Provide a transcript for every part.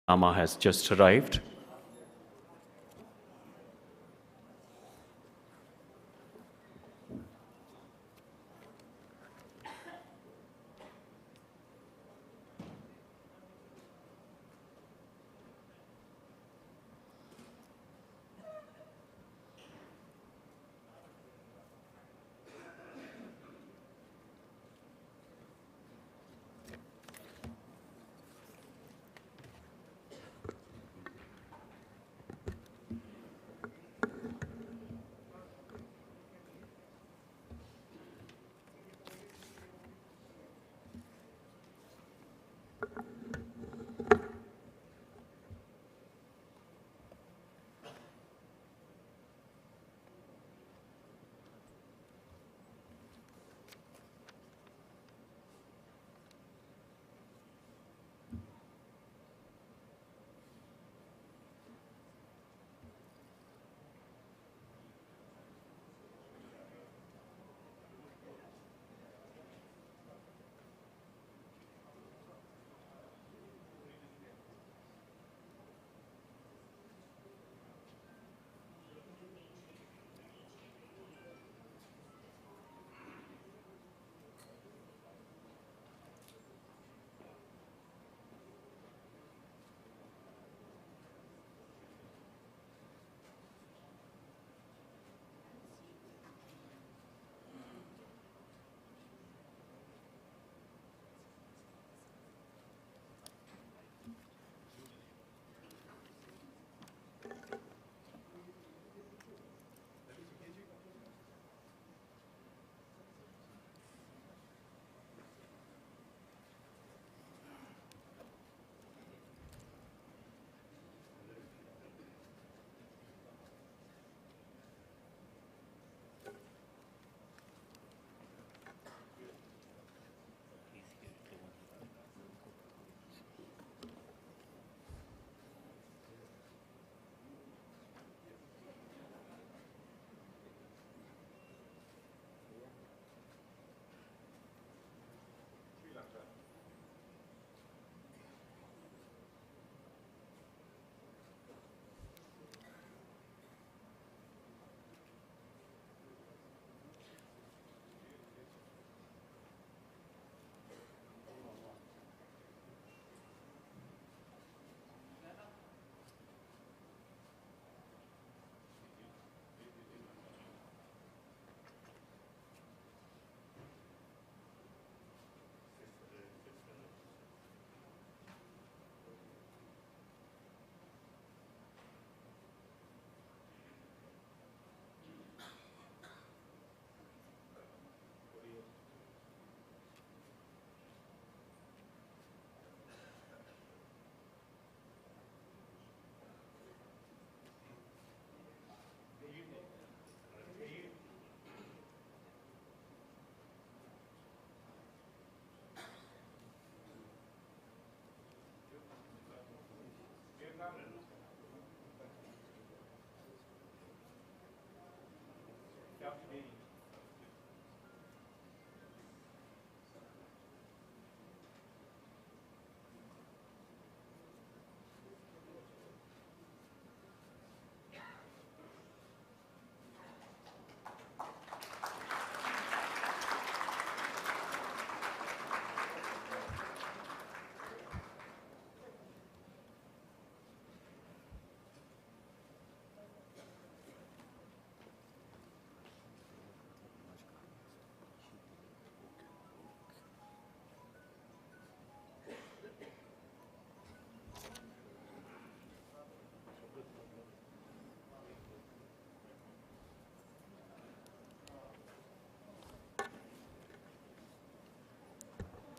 Lama has just arrived.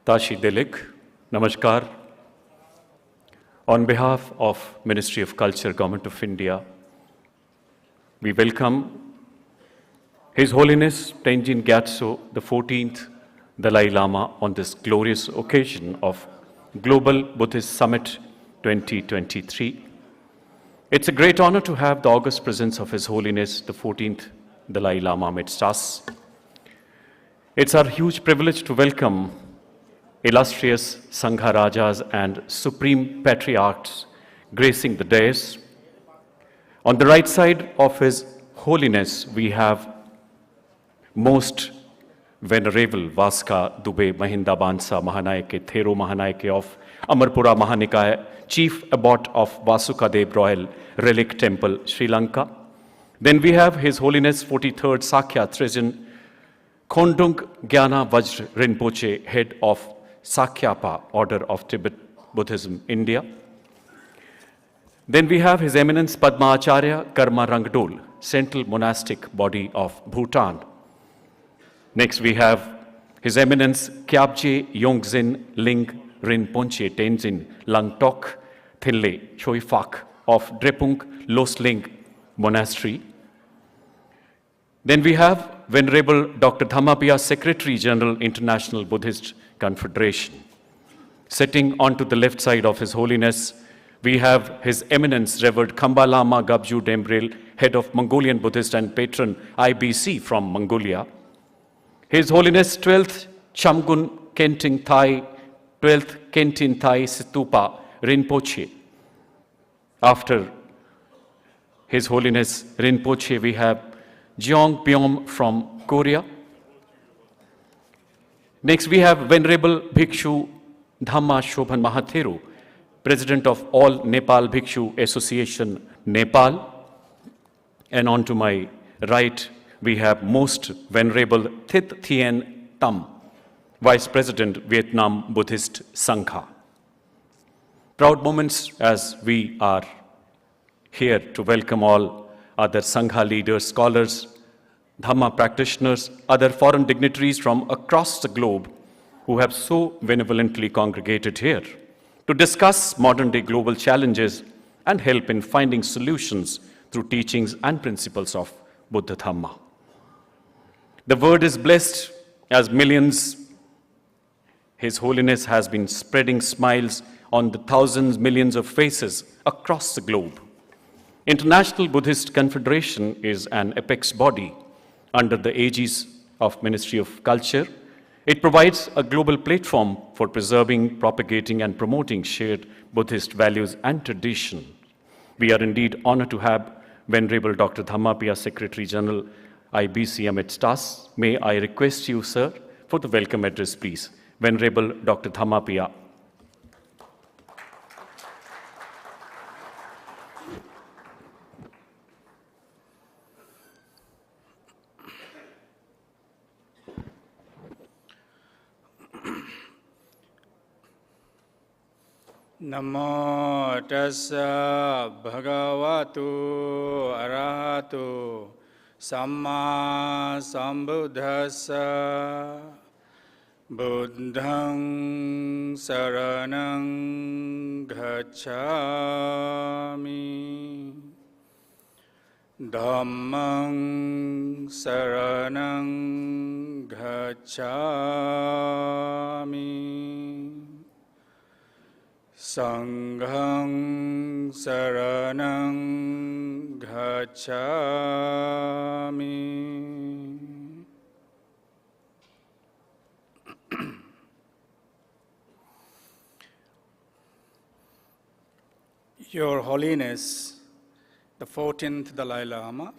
Tashi Dilik, Namaskar. On behalf of Ministry of Culture, Government of India, we welcome His Holiness Tenzin Gyatso, the 14th Dalai Lama, on this glorious occasion of Global Buddhist Summit 2023. It's a great honor to have the august presence of His Holiness, the 14th Dalai Lama, amidst us. It's our huge privilege to welcome illustrious Sangha Rajas and Supreme Patriarchs gracing the dais. On the right side of His Holiness, we have Most Venerable Vaska Dube Mahinda Bansa Mahanayake Thero Mahanayake of Amarpura Mahanikaya, Chief Abbot of Vasukadev Royal Relic Temple, Sri Lanka. Then we have His Holiness 43rd Sakya Trejan Khondung Gyana Vajra Rinpoche, Head of Sakyapa Order of Tibet Buddhism, India. Then we have His Eminence Padma Acharya Karma Rangdol, Central Monastic Body of Bhutan. Next we have His Eminence Kyabje Yongzin Ling Rinpoche Tenzin Langtok Thinle Choifak of Drepung Losling Monastery. Then we have Venerable Dr. Dhamma, Secretary General, International Buddhist Confederation. Sitting onto the left side of His Holiness, we have His Eminence Revered Khamba Lama Gabju Dembrel, Head of Mongolian Buddhist and Patron IBC from Mongolia. His Holiness 12th Chamgun Kenting Thai, 12th Kentin Thai Situpa Rinpoche. After His Holiness Rinpoche, we have Jeong Pyom from Korea. Next, we have Venerable Bhikshu Dhamma Shobhan Mahathero, President of All Nepal Bhikshu Association, Nepal. And on to my right, we have Most Venerable Thit Thien Tam, Vice President, Vietnam Buddhist Sangha. Proud moments as we are here to welcome all other Sangha leaders, scholars, Dhamma practitioners, other foreign dignitaries from across the globe who have so benevolently congregated here to discuss modern-day global challenges and help in finding solutions through teachings and principles of Buddha Dhamma. The word is blessed as millions. His Holiness has been spreading smiles on the thousands, millions of faces across the globe. International Buddhist Confederation is an apex body under the aegis of Ministry of Culture. It provides a global platform for preserving, propagating, and promoting shared Buddhist values and tradition. We are indeed honored to have Venerable Dr. Dhamma, Secretary General, IBC amidst us. May I request you, sir, for the welcome address, please. Venerable Dr. Dhamma. Namo tassa bhagavato arahato samma sambuddhassa buddhang saranang gacchami dhammang saranang gacchami Sanghang saranang gacchami. Your Holiness, the 14th Dalai Lama,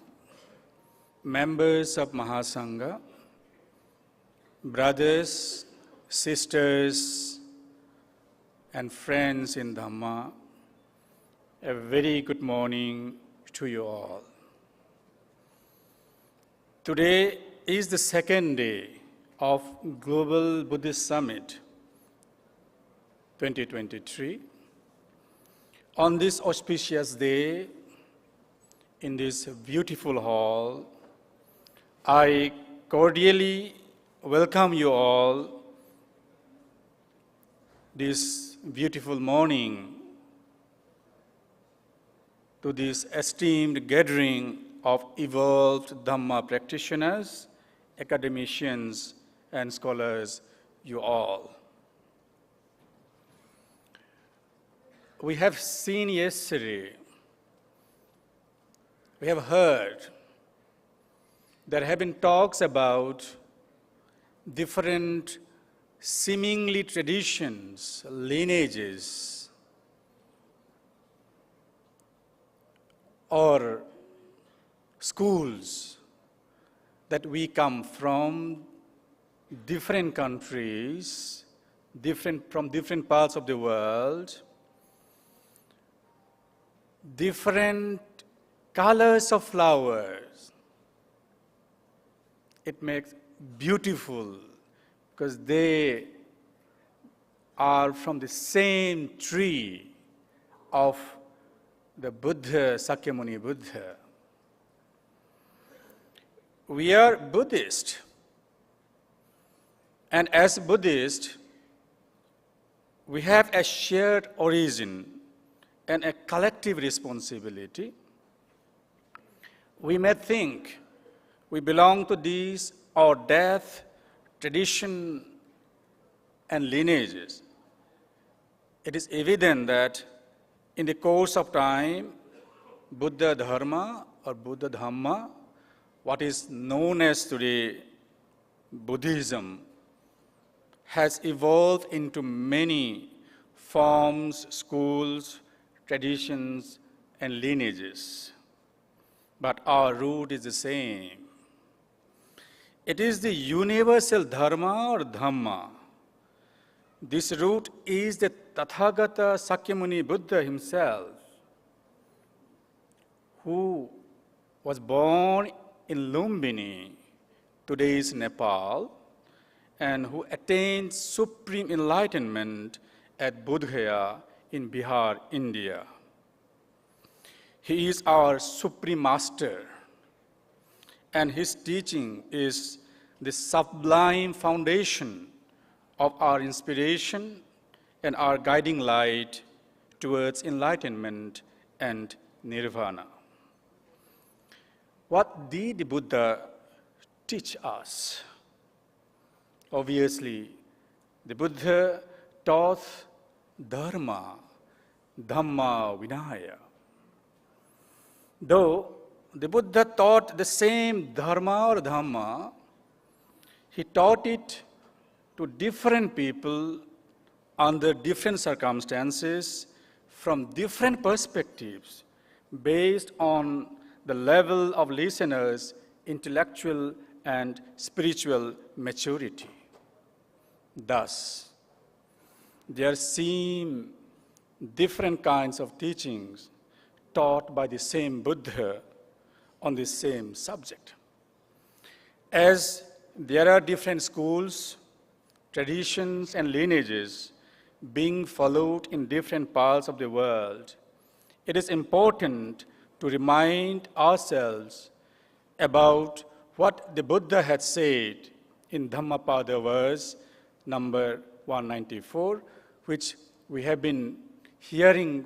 members of Mahasangha, brothers, sisters, and friends in Dhamma, a very good morning to you all. Today is the second day of Global Buddhist Summit 2023. On this auspicious day, in this beautiful hall, I cordially welcome you all this beautiful morning to this esteemed gathering of evolved Dhamma practitioners, academicians, and scholars, you all. We have seen yesterday, we have heard, there have been talks about different seemingly traditions, lineages, or schools that we come from different countries, from different parts of the world, different colors of flowers. It makes beautiful because they are from the same tree of the Buddha, Sakyamuni Buddha. We are Buddhist, and as Buddhist, we have a shared origin and a collective responsibility. We may think we belong to these or that tradition and lineages. It is evident that in the course of time, Buddha Dharma or Buddha Dhamma, what is known as today Buddhism, has evolved into many forms, schools, traditions, and lineages. But our root is the same. It is the universal Dharma or Dhamma. This root is the Tathagata Sakyamuni Buddha himself, who was born in Lumbini, today's Nepal, and who attained supreme enlightenment at Bodh in Bihar, India. He is our supreme master, and his teaching is the sublime foundation of our inspiration and our guiding light towards enlightenment and nirvana. What did the Buddha teach us? Obviously, the Buddha taught Dharma, Dhamma, Vinaya. Though the Buddha taught the same Dharma or Dhamma, he taught it to different people under different circumstances from different perspectives based on the level of listeners' intellectual and spiritual maturity. Thus, there seem different kinds of teachings taught by the same Buddha on the same subject. As there are different schools, traditions, and lineages being followed in different parts of the world, it is important to remind ourselves about what the Buddha had said in Dhammapada verse number 194, which we have been hearing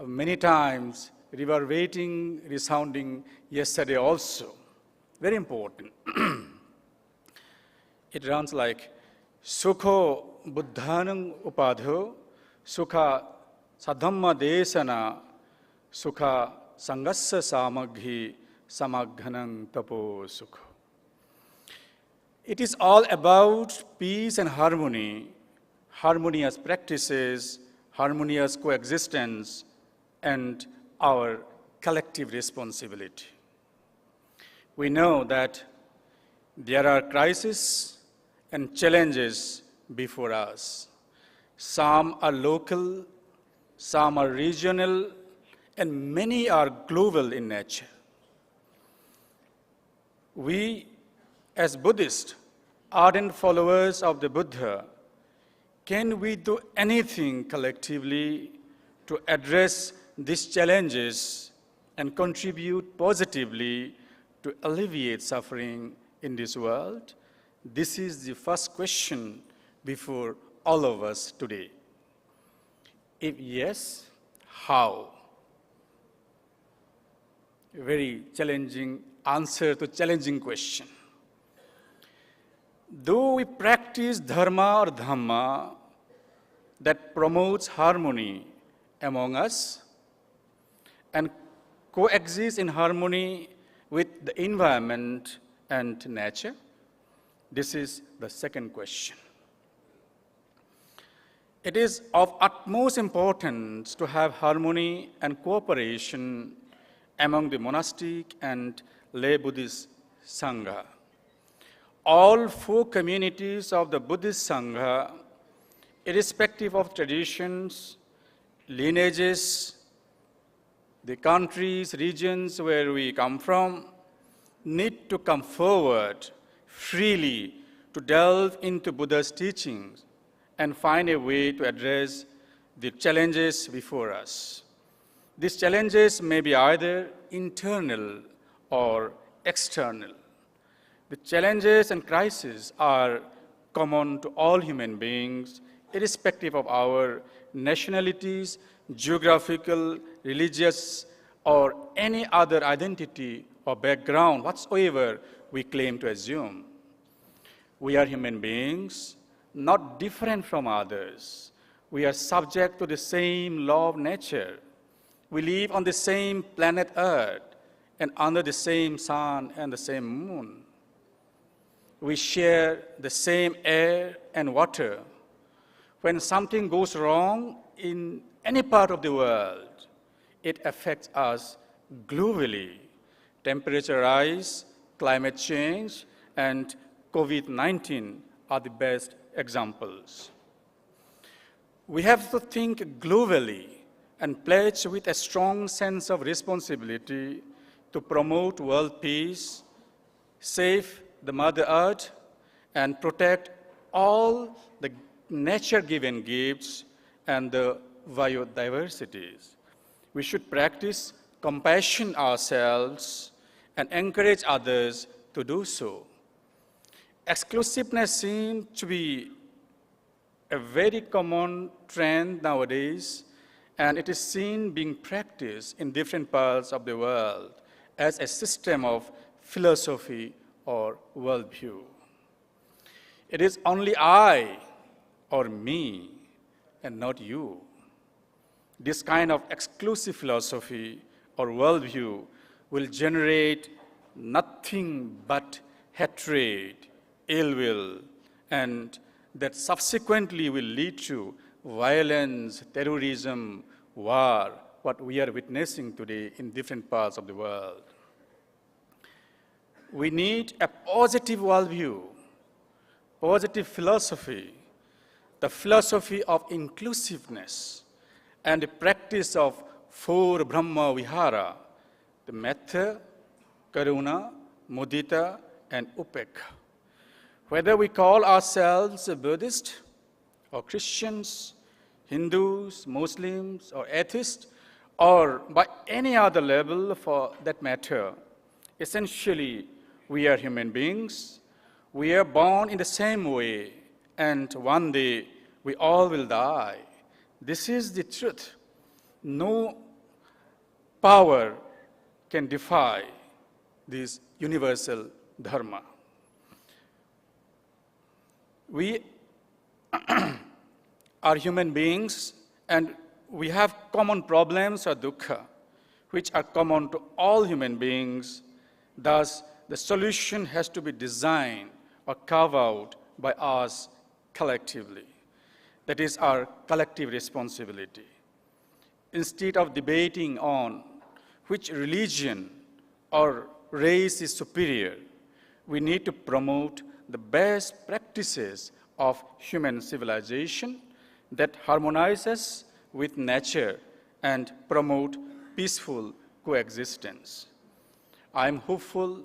many times, reverberating, resounding yesterday also. Very important. It runs like, Sukho buddhanam upadho, sukha sadhamma desana, sukha sangassa samaghi samaghanam tapo sukho. It is all about peace and harmony, harmonious practices, harmonious coexistence, and our collective responsibility. We know that there are crises and challenges before us. Some are local, some are regional, and many are global in nature. We, as Buddhists, ardent followers of the Buddha, can we do anything collectively to address these challenges and contribute positively to alleviate suffering in this world? This is the first question before all of us today. If yes, how? A very challenging answer to challenging question. Though we practice dharma or dhamma that promotes harmony among us and coexist in harmony with the environment and nature, this is the second question. It is of utmost importance to have harmony and cooperation among the monastic and lay Buddhist Sangha. All 4 communities of the Buddhist Sangha, irrespective of traditions, lineages, the countries, regions where we come from, need to come forward freely to delve into Buddha's teachings and find a way to address the challenges before us. These challenges may be either internal or external. The challenges and crises are common to all human beings, irrespective of our nationalities, geographical, religious, or any other identity or background whatsoever we claim to assume. We are human beings, not different from others. We are subject to the same law of nature. We live on the same planet Earth and under the same sun and the same moon. We share the same air and water. When something goes wrong in any part of the world, it affects us globally. Temperature rise, climate change, and COVID-19 are the best examples. We have to think globally and pledge with a strong sense of responsibility to promote world peace, save the Mother Earth, and protect all the nature-given gifts and the biodiversities. We should practice compassion ourselves and encourage others to do so. Exclusiveness seems to be a very common trend nowadays, and it is seen being practiced in different parts of the world as a system of philosophy or worldview. It is only I or me and not you. This kind of exclusive philosophy or worldview will generate nothing but hatred, ill will, and that subsequently will lead to violence, terrorism, war, what we are witnessing today in different parts of the world. We need a positive worldview, positive philosophy, the philosophy of inclusiveness, and the practice of 4 Brahma Vihara, the Metta, Karuna, Mudita, and Upekha. Whether we call ourselves a Buddhist or Christians, Hindus, Muslims, or atheists, or by any other level for that matter, essentially, we are human beings. We are born in the same way, and one day we all will die. This is the truth. No power can defy this universal dharma. We are human beings, and we have common problems or dukkha, which are common to all human beings. Thus, the solution has to be designed or carved out by us collectively. That is our collective responsibility. Instead of debating on which religion or race is superior, we need to promote the best practices of human civilization that harmonizes with nature and promote peaceful coexistence. I am hopeful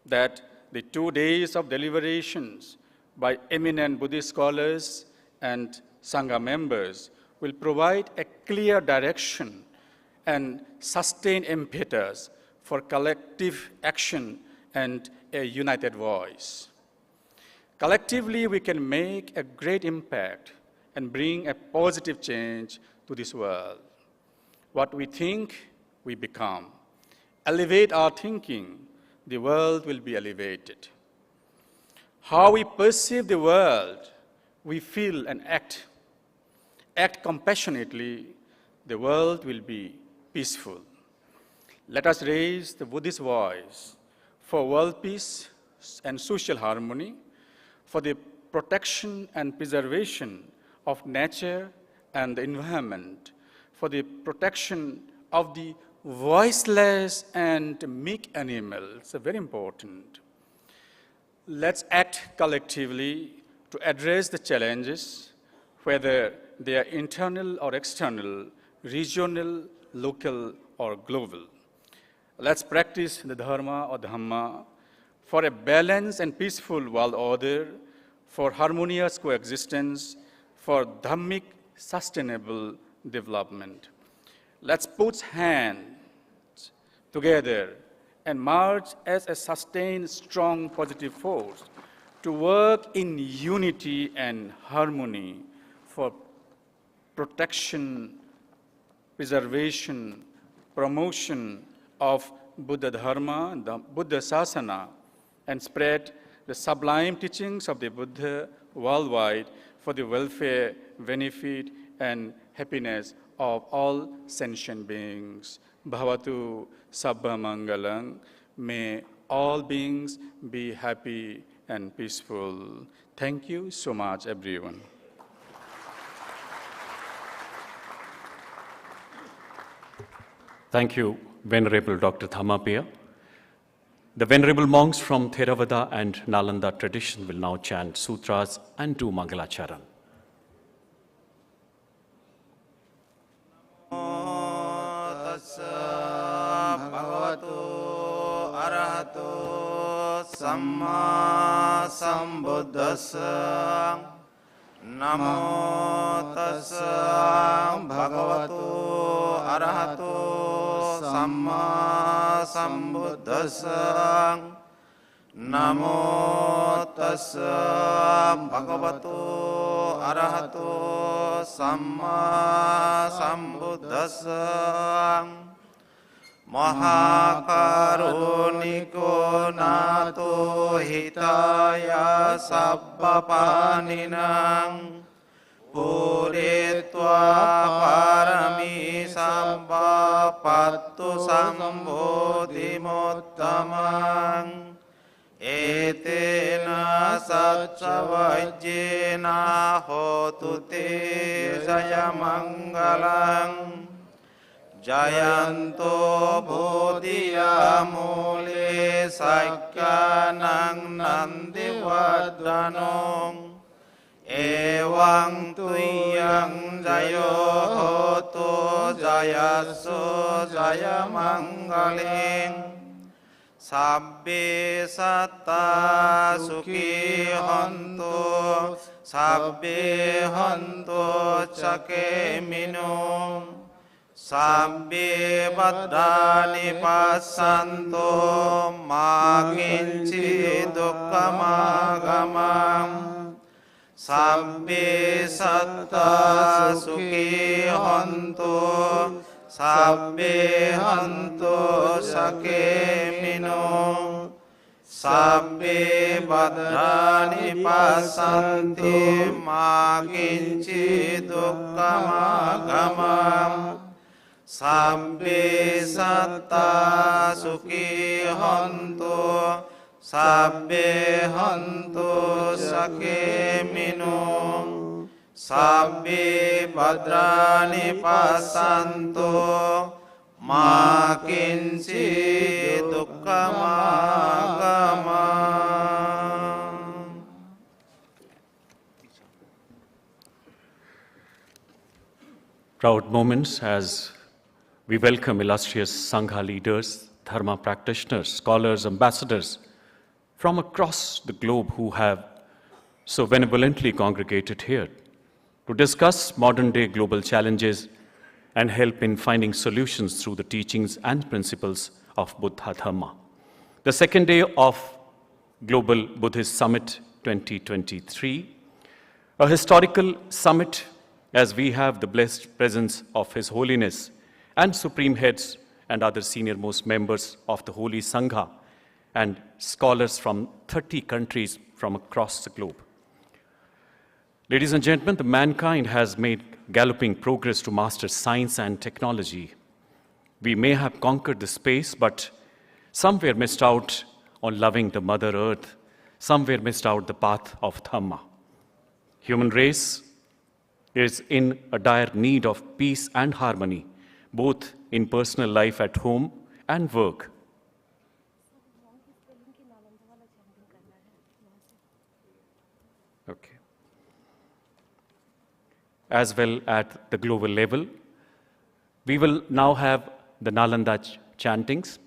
that the 2 days of deliberations by eminent Buddhist scholars and Sangha members will provide a clear direction and sustained impetus for collective action and a united voice. Collectively, we can make a great impact and bring a positive change to this world. What we think, we become. Elevate our thinking, the world will be elevated. How we perceive the world, we feel and act. Act compassionately, the world will be peaceful. Let us raise the Buddhist voice for world peace and social harmony, for the protection and preservation of nature and the environment, for the protection of the voiceless and meek animals. Very important. Let's act collectively to address the challenges, whether they are internal or external, regional, local, or global. Let's practice the Dharma or Dhamma for a balanced and peaceful world order, for harmonious coexistence, for Dhammic sustainable development. Let's put hands together and march as a sustained, strong, positive force to work in unity and harmony for protection, preservation, promotion of Buddha Dharma, the Buddha Sasana, and spread the sublime teachings of the Buddha worldwide for the welfare, benefit, and happiness of all sentient beings. Bhavatu Sabba Mangalang. May all beings be happy and peaceful. Thank you so much, everyone. Thank you, Venerable Dr. Dhamma. The Venerable monks from Theravada and Nalanda tradition will now chant sutras and do Mangalacharan. Samma Sambuddhassa Namo Tassa Bhagavato Arahato Samma Sambuddhassa Namo Tassa Bhagavato Arahato Samma Sambuddhassa Mahakaruniko nato hitaya sabbapaninang Puritva parami sabba pattu sambodhimuttamang Etena satchavajjena hotu te jayamangalang Jayanto bodhiya mule sakyanang nandivadranong Ewang tuyang jayo hoto jayaso jayamangaling Sabbe satta sukhi hanto Sabbe hanto chakemino Sabbe baddhani passanto ma kinchi dukkamagamam Sabbe satta sukhi hanto Sabbe hanto sakemino Sabbe baddhani passanti ma kinchi dukkamagamam Sabbe satta sukhi hanto Sabbe hanto sakemino Sabbe badrani passanto ma kinchi dukkamagamam. Proud moments as we welcome illustrious Sangha leaders, Dharma practitioners, scholars, ambassadors from across the globe who have so benevolently congregated here to discuss modern-day global challenges and help in finding solutions through the teachings and principles of Buddha Dhamma. The second day of Global Buddhist Summit 2023, a historical summit as we have the blessed presence of His Holiness and Supreme Heads and other senior-most members of the Holy Sangha and scholars from 30 countries from across the globe. Ladies and gentlemen, the mankind has made galloping progress to master science and technology. We may have conquered the space, but somewhere missed out on loving the Mother Earth, somewhere missed out the path of Dhamma. Human race is in a dire need of peace and harmony, both in personal life at home and work. Okay. As well at the global level. We will now have the Nalanda chantings.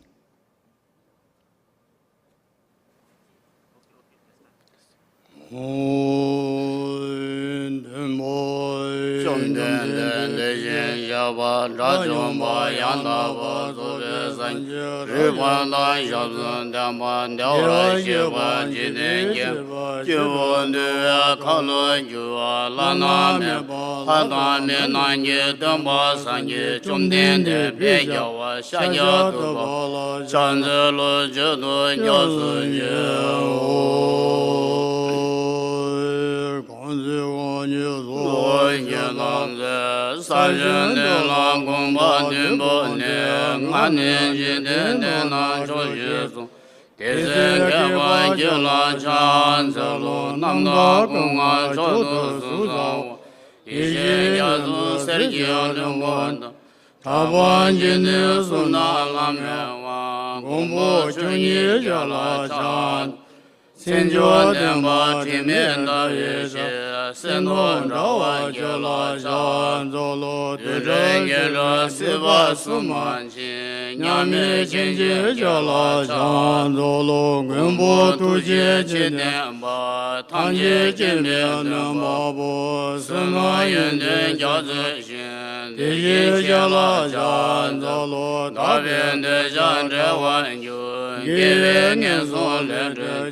Senjo Dhamma Timenda Yesha Sendo Rawa Jala Chan Zolo Dure Gera Siva Sumanchi Nyame Chenje Jala Chan Zolo Gumbo Tuje Chinemba Tanje Chimbe Nama Bo Sena Yende Jaze Shin Deje Jala Chan Zolo Dabende Jandre Wanyu Give Ngenson Lendre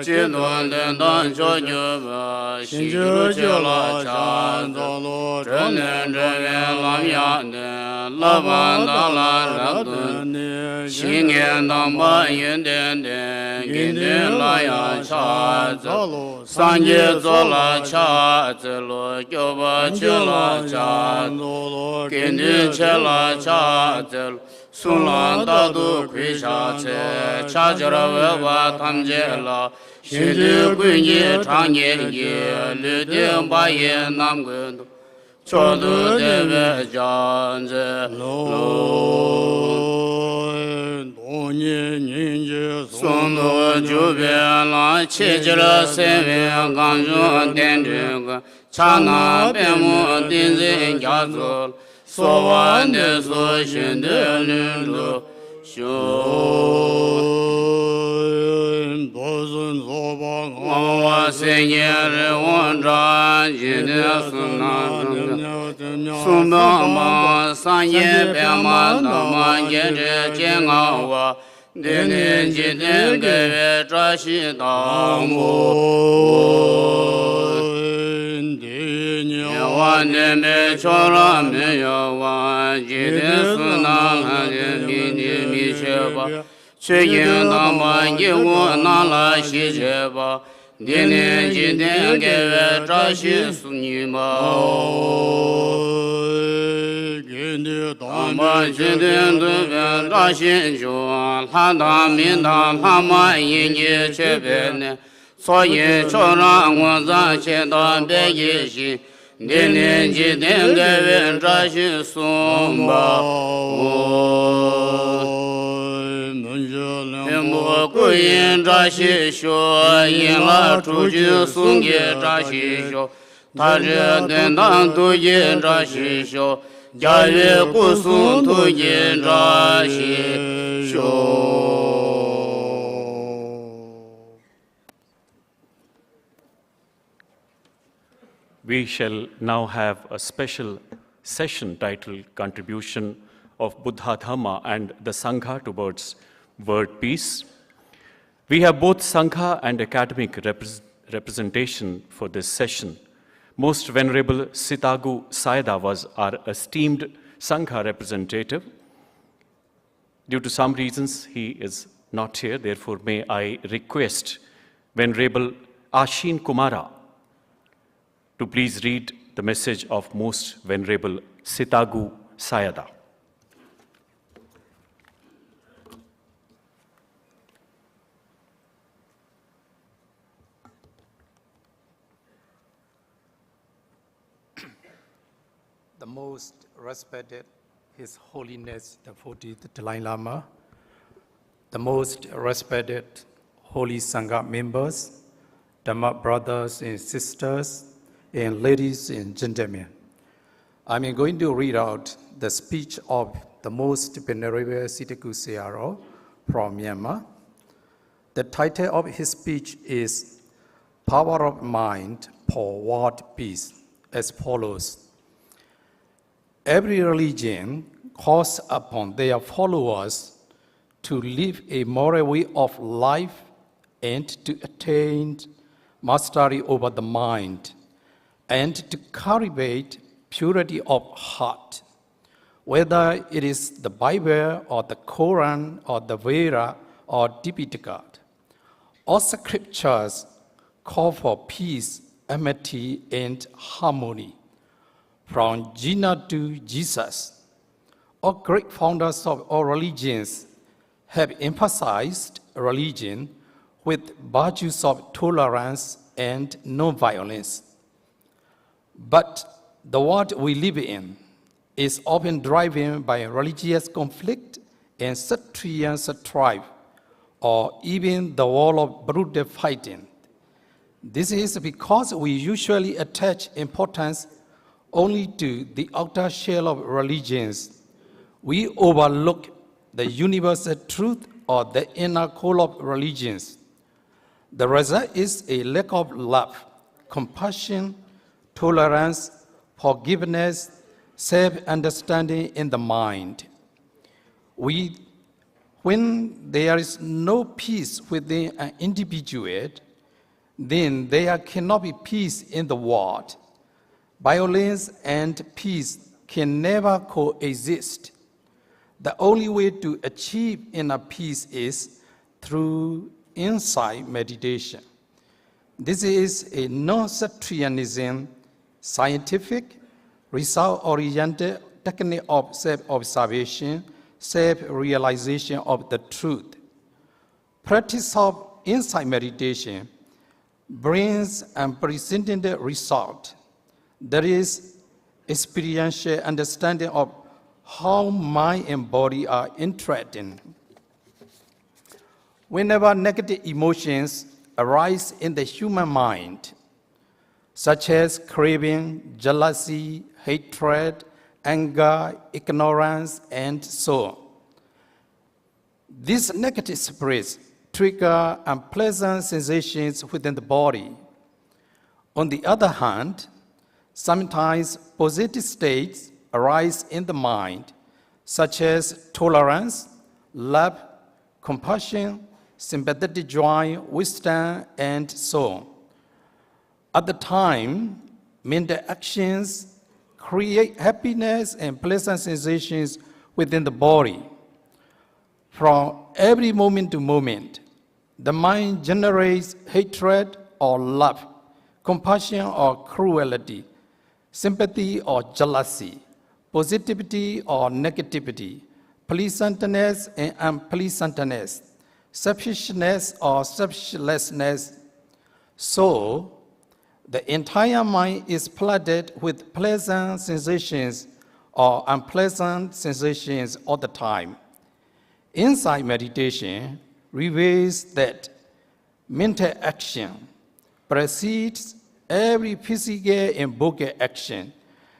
Chidon Den Dan Chojuba Shinju Chila Chan Zolo Zhenen Zhengen Lam Yan Laban Dalan Rakdun Shingen Damba Yin Den Den Gindin Layan Cha Zolo Sanje Zola Cha Zolo Gyoba Chila Cha Zolo Gindin Chila Cha Zolo Sulan Dadu Kwisha Che Cha Jara Weba Tamje La Shindu Kunye Changye Ye Lu Ding Ba Ye Nam Gun Chodu Deve Janze Lo Sundu Jube La Chi Jira Seve Ganju Dendru Chana Bemu Dinzi Yazul So one is so Shindu Lundu Shun Bosun Soba Owa Senyer Wondra Jide Sunan Sumbamba Sanye Pema Dhamma Jere Jengawa Dene Jide Geve Trashi Dhammo Neme Chora Meyawa Jide Sunan Hage Mini Misheba Cheyin Dhamma Yewo Nala Shijeba Dene Jide Geve Trashi Sunima Dhamma Jide Dube Trashi Jo Lada Minda Lama Yinye Chebene Soye Chora Waza Cheda Beye Shi Dene Jide Geve Trashi Sumba Mbo Kuyin Trashi Sho Yin La Chuju Sungye Trashi Sho Taje Dendan Tuye Trashi Sho Jaye Kusun Tuye Trashi Sho. We shall now have a special session titled Contribution of Buddha Dhamma and the Sangha towards World Peace. We have both Sangha and academic representation for this session. Most Venerable Sitagu Sayadaw was our esteemed Sangha representative. Due to some reasons, he is not here. Therefore, may I request Venerable Ashin Kumara to please read the message of Most Venerable Sitagu Sayadaw. The most respected His Holiness the 40th Dalai Lama, the most respected Holy Sangha members, Dhamma brothers and sisters, and ladies and gentlemen. I'm going to read out the speech of the most venerable Sitaku Sayadaw from Myanmar. The title of his speech is Power of Mind for World Peace, as follows. Every religion calls upon their followers to live a moral way of life and to attain mastery over the mind and to cultivate purity of heart. Whether it is the Bible or the Quran or the Veda or Tipitaka, all scriptures call for peace, amity, and harmony. From Jinnah to Jesus, all great founders of all religions have emphasized religion with virtues of tolerance and non-violence. But the world we live in is often driven by religious conflict and sectarian strife, or even the war of brutal fighting. This is because we usually attach importance only to the outer shell of religions. We overlook the universal truth or the inner core of religions. The result is a lack of love, compassion, tolerance, forgiveness, self-understanding in the mind. When there is no peace within an individual, then there cannot be peace in the world. Violence and peace can never coexist. The only way to achieve inner peace is through insight meditation. This is a non-sectarianism, scientific, result-oriented technique of self-observation, self-realization of the truth. Practice of insight meditation brings unprecedented result. There is experiential understanding of how mind and body are interacting. Whenever negative emotions arise in the human mind, such as craving, jealousy, hatred, anger, ignorance, and so on, these negative spirits trigger unpleasant sensations within the body. On the other hand, sometimes positive states arise in the mind, such as tolerance, love, compassion, sympathetic joy, wisdom, and so on. At the time, mental actions create happiness and pleasant sensations within the body. From every moment to moment, the mind generates hatred or love, compassion or cruelty, sympathy or jealousy, positivity or negativity, pleasantness and unpleasantness, selfishness or selflessness. So, the entire mind is flooded with pleasant sensations or unpleasant sensations all the time. Insight meditation reveals that mental action precedes every physical and vocal action,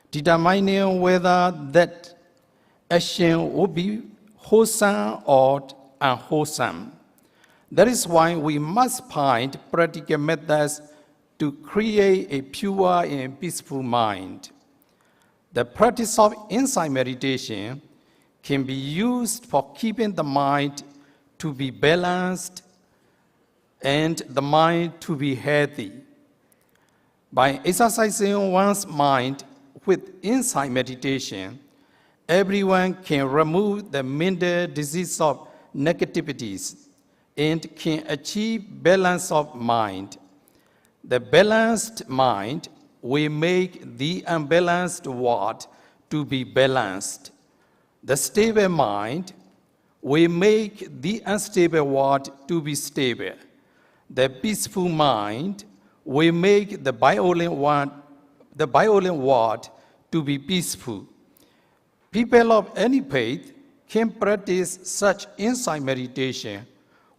determining whether that action will be wholesome or unwholesome. That is why we must find practical methods to create a pure and peaceful mind. The practice of insight meditation can be used for keeping the mind to be balanced and the mind to be healthy. By exercising one's mind with insight meditation, everyone can remove the mental disease of negativities and can achieve balance of mind. The balanced mind will make the unbalanced world to be balanced. The stable mind will make the unstable world to be stable. The peaceful mind will make the violent world to be peaceful. People of any faith can practice such insight meditation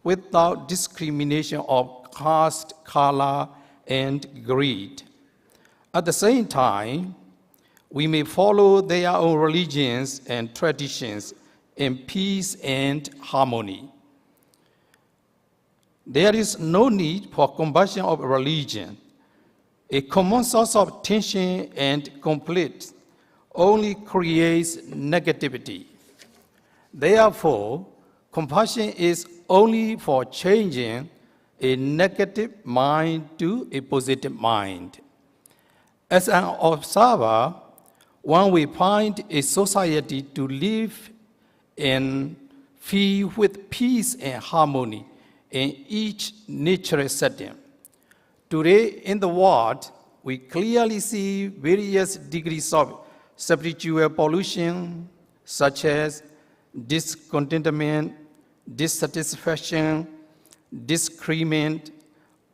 without discrimination of caste, color, and greed. At the same time, we may follow their own religions and traditions in peace and harmony. There is no need for conversion of religion. A common source of tension and conflict only creates negativity. Therefore, compassion is only for changing a negative mind to a positive mind. As an observer, one will find a society to live and feel with peace and harmony in each natural setting. Today in the world, we clearly see various degrees of spiritual pollution, such as discontentment, dissatisfaction, disagreement,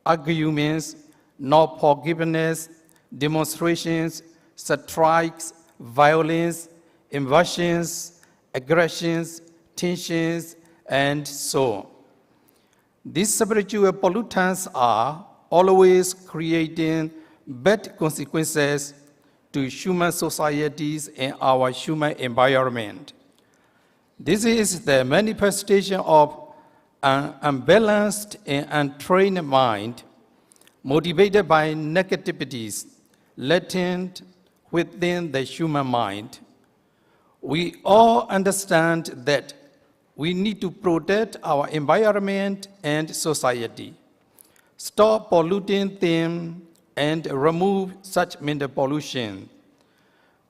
arguments, no forgiveness, demonstrations, strikes, violence, invasions, aggressions, tensions, and so on. These spiritual pollutants are always creating bad consequences to human societies and our human environment. This is the manifestation of an unbalanced and untrained mind, motivated by negativities latent within the human mind. We all understand that we need to protect our environment and society, stop polluting them, and remove such mental pollution.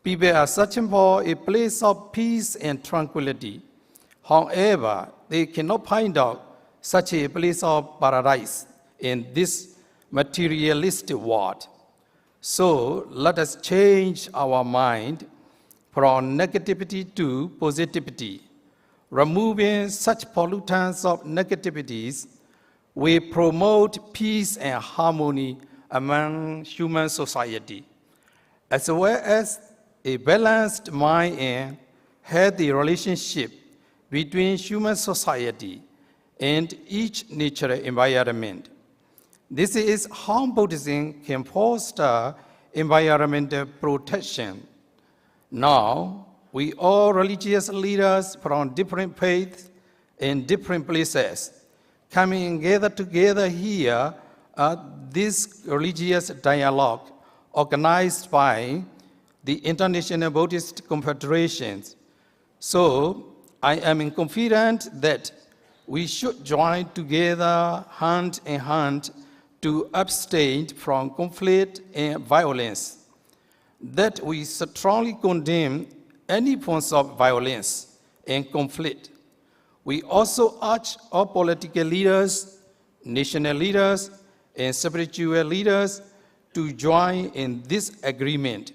People are searching for a place of peace and tranquility. However, they cannot find out such a place of paradise in this materialistic world. So let us change our mind from negativity to positivity. Removing such pollutants of negativities will promote peace and harmony among human society, as well as a balanced mind and healthy relationship between human society and each natural environment. This is how Buddhism can foster environmental protection. Now, we all religious leaders from different faiths in different places coming and gather together here at this religious dialogue organized by the International Buddhist Confederation. So, I am confident that we should join together hand in hand to abstain from conflict and violence, that we strongly condemn any forms of violence and conflict. We also urge all political leaders, national leaders, and spiritual leaders to join in this agreement.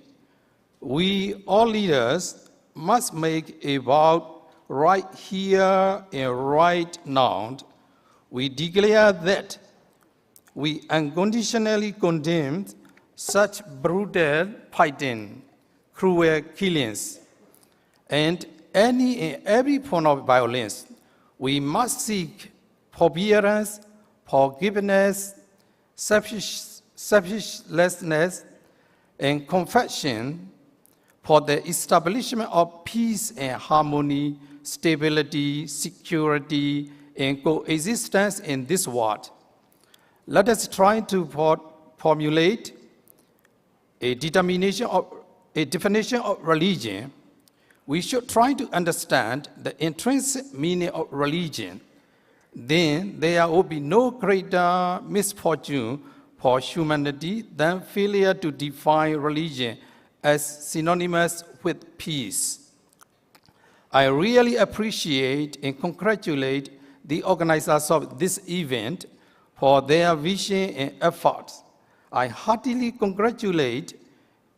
We all leaders must make a vow right here and right now. We declare that we unconditionally condemn such brutal fighting, cruel killings, and any and every form of violence. We must seek forbearance, forgiveness, selflessness, and confession for the establishment of peace and harmony, stability, security, and coexistence in this world. Let us try to formulate a definition of religion. We should try to understand the intrinsic meaning of religion. Then there will be no greater misfortune for humanity than failure to define religion as synonymous with peace. I really appreciate and congratulate the organizers of this event for their vision and efforts. I heartily congratulate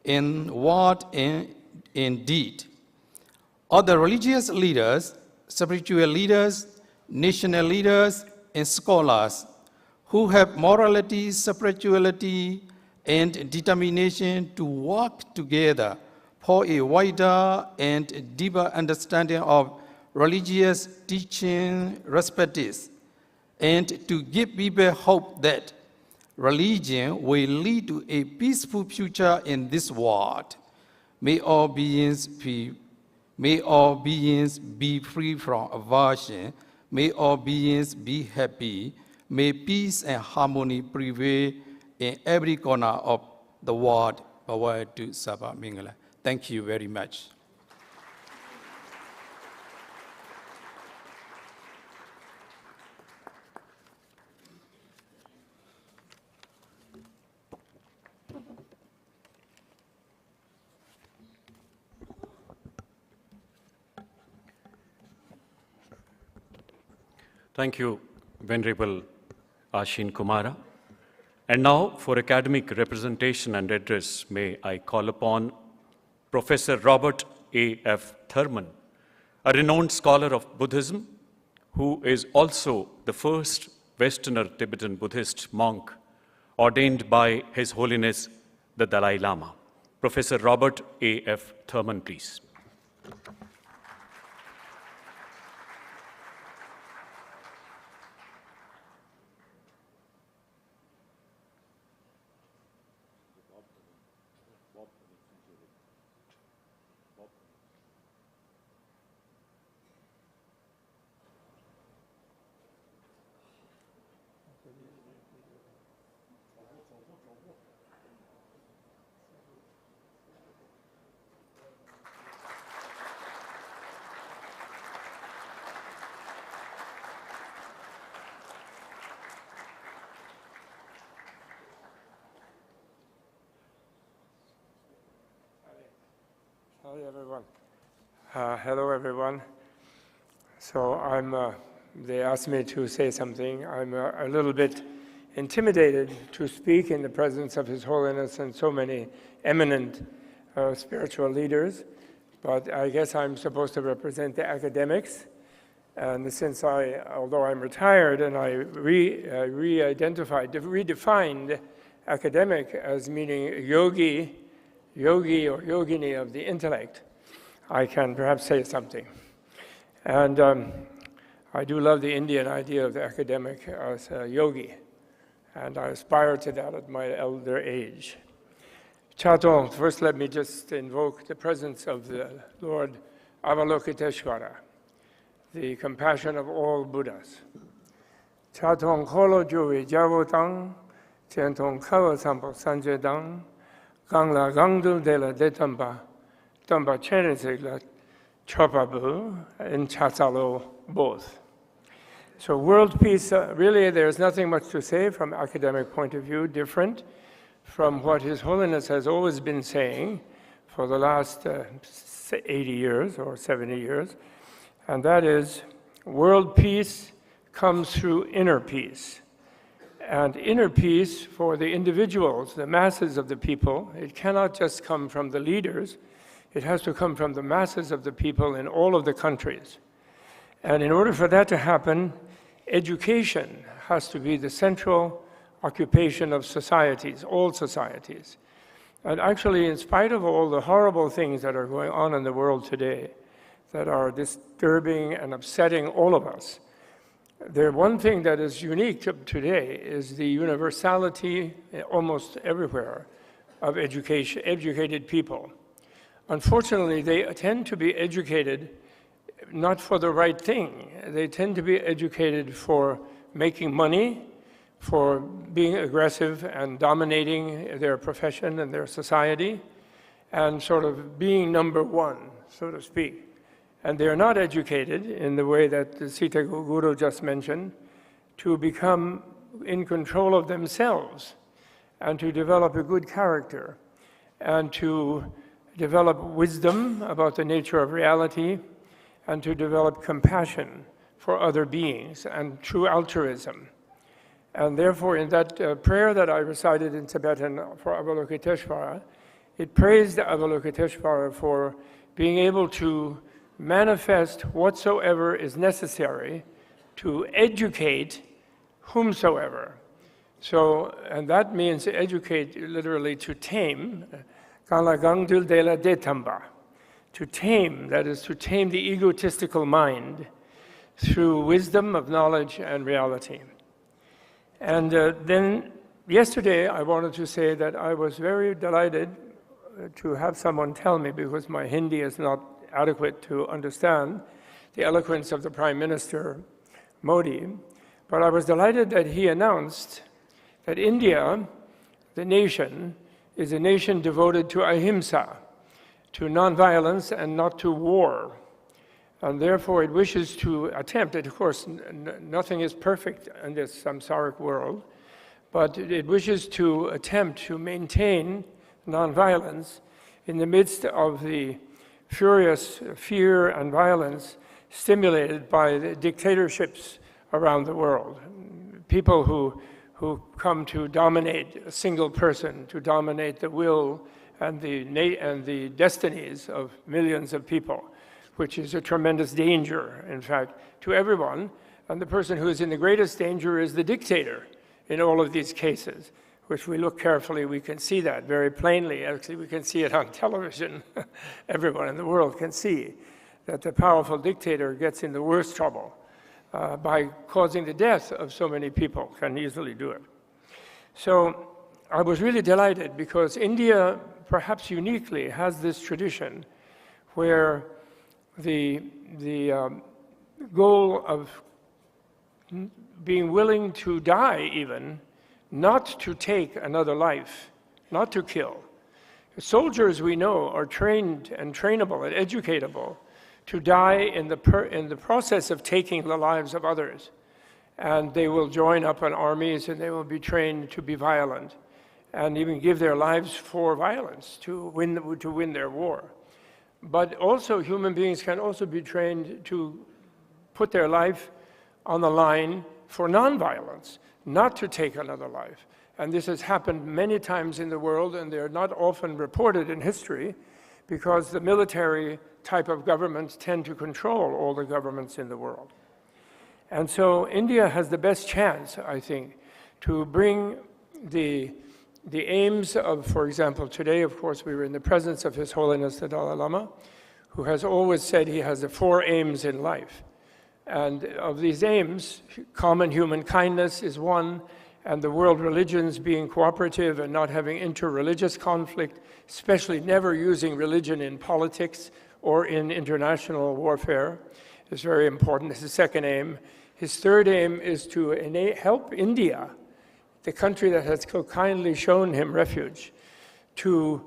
in word and in deed all the religious leaders, spiritual leaders, national leaders, and scholars who have morality, spirituality, and determination to work together for a wider and deeper understanding of religious teaching respects, and to give people hope that religion will lead to a peaceful future in this world. May all beings be free from aversion. May all beings be happy. May peace and harmony prevail in every corner of the world. Bawadu Saba Mingala. Thank you very much. Thank you, Venerable Ashin Kumara. And now, for academic representation and address, may I call upon Professor Robert A.F. Thurman, a renowned scholar of Buddhism, who is also the first Westerner Tibetan Buddhist monk ordained by His Holiness the Dalai Lama. Professor Robert A.F. Thurman, please. Hi, everyone. Hello, everyone. So they asked me to say something. I'm a little bit intimidated to speak in the presence of His Holiness and so many eminent spiritual leaders, but I guess I'm supposed to represent the academics. And since although I'm retired and I redefined academic as meaning yogi or yogini of the intellect, I can perhaps say something. And I do love the Indian idea of the academic as a yogi, and I aspire to that at my elder age. Chanting, first let me just invoke the presence of the Lord Avalokiteshvara, the compassion of all Buddhas. Chanting kolo juvi javotang, chanting kava sampo sanjedang, Gangla Gangdul de la Detamba, Tamba Chenesegla, Chopabu, and Chatsalo both. So world peace, really there's nothing much to say from academic point of view, different from what His Holiness has always been saying for the last 80 years or 70 years, and that is world peace comes through inner peace. And inner peace for the individuals, the masses of the people, it cannot just come from the leaders, it has to come from the masses of the people in all of the countries. And in order for that to happen, education has to be the central occupation of societies, all societies. And actually, in spite of all the horrible things that are going on in the world today, that are disturbing and upsetting all of us, one thing that is unique to today is the universality almost everywhere of education, educated people. Unfortunately, they tend to be educated not for the right thing. They tend to be educated for making money, for being aggressive and dominating their profession and their society, and sort of being number one, so to speak. And they're not educated in the way that the Sita Guru just mentioned, to become in control of themselves and to develop a good character and to develop wisdom about the nature of reality and to develop compassion for other beings and true altruism. And therefore, in that prayer that I recited in Tibetan for Avalokiteshvara, it praised Avalokiteshvara for being able to manifest whatsoever is necessary to educate whomsoever. So, and that means educate literally to tame, Kala gangdul de la detamba. To tame, that is, to tame the egotistical mind through wisdom of knowledge and reality. And then yesterday I wanted to say that I was very delighted to have someone tell me, because my Hindi is not adequate to understand the eloquence of the Prime Minister Modi, but I was delighted that he announced that India, the nation, is a nation devoted to ahimsa, to nonviolence and not to war. And therefore it wishes to attempt, of course, nothing is perfect in this samsaric world, but it wishes to attempt to maintain nonviolence in the midst of the furious fear and violence stimulated by the dictatorships around the world. People who come to dominate a single person, to dominate the will and the destinies of millions of people, which is a tremendous danger, in fact, to everyone. And the person who is in the greatest danger is the dictator in all of these cases, which we look carefully, we can see that very plainly. Actually, we can see it on television. Everyone in the world can see that the powerful dictator gets in the worst trouble by causing the death of so many people, can easily do it. So I was really delighted because India, perhaps uniquely, has this tradition where the goal of being willing to die even, not to take another life, not to kill. Soldiers, we know, are trained and trainable and educatable to die in the process of taking the lives of others. And they will join up in armies and they will be trained to be violent and even give their lives for violence to win their war. But also human beings can also be trained to put their life on the line for nonviolence, not to take another life. And this has happened many times in the world, and they're not often reported in history because the military type of governments tend to control all the governments in the world. And so India has the best chance, I think, to bring the aims of, for example, today, of course, we were in the presence of His Holiness the Dalai Lama, who has always said he has the 4 aims in life. And of these aims, common human kindness is one, and the world religions being cooperative and not having interreligious conflict, especially never using religion in politics or in international warfare, is very important. This is the 2nd aim. His 3rd aim is to help India, the country that has so kindly shown him refuge, to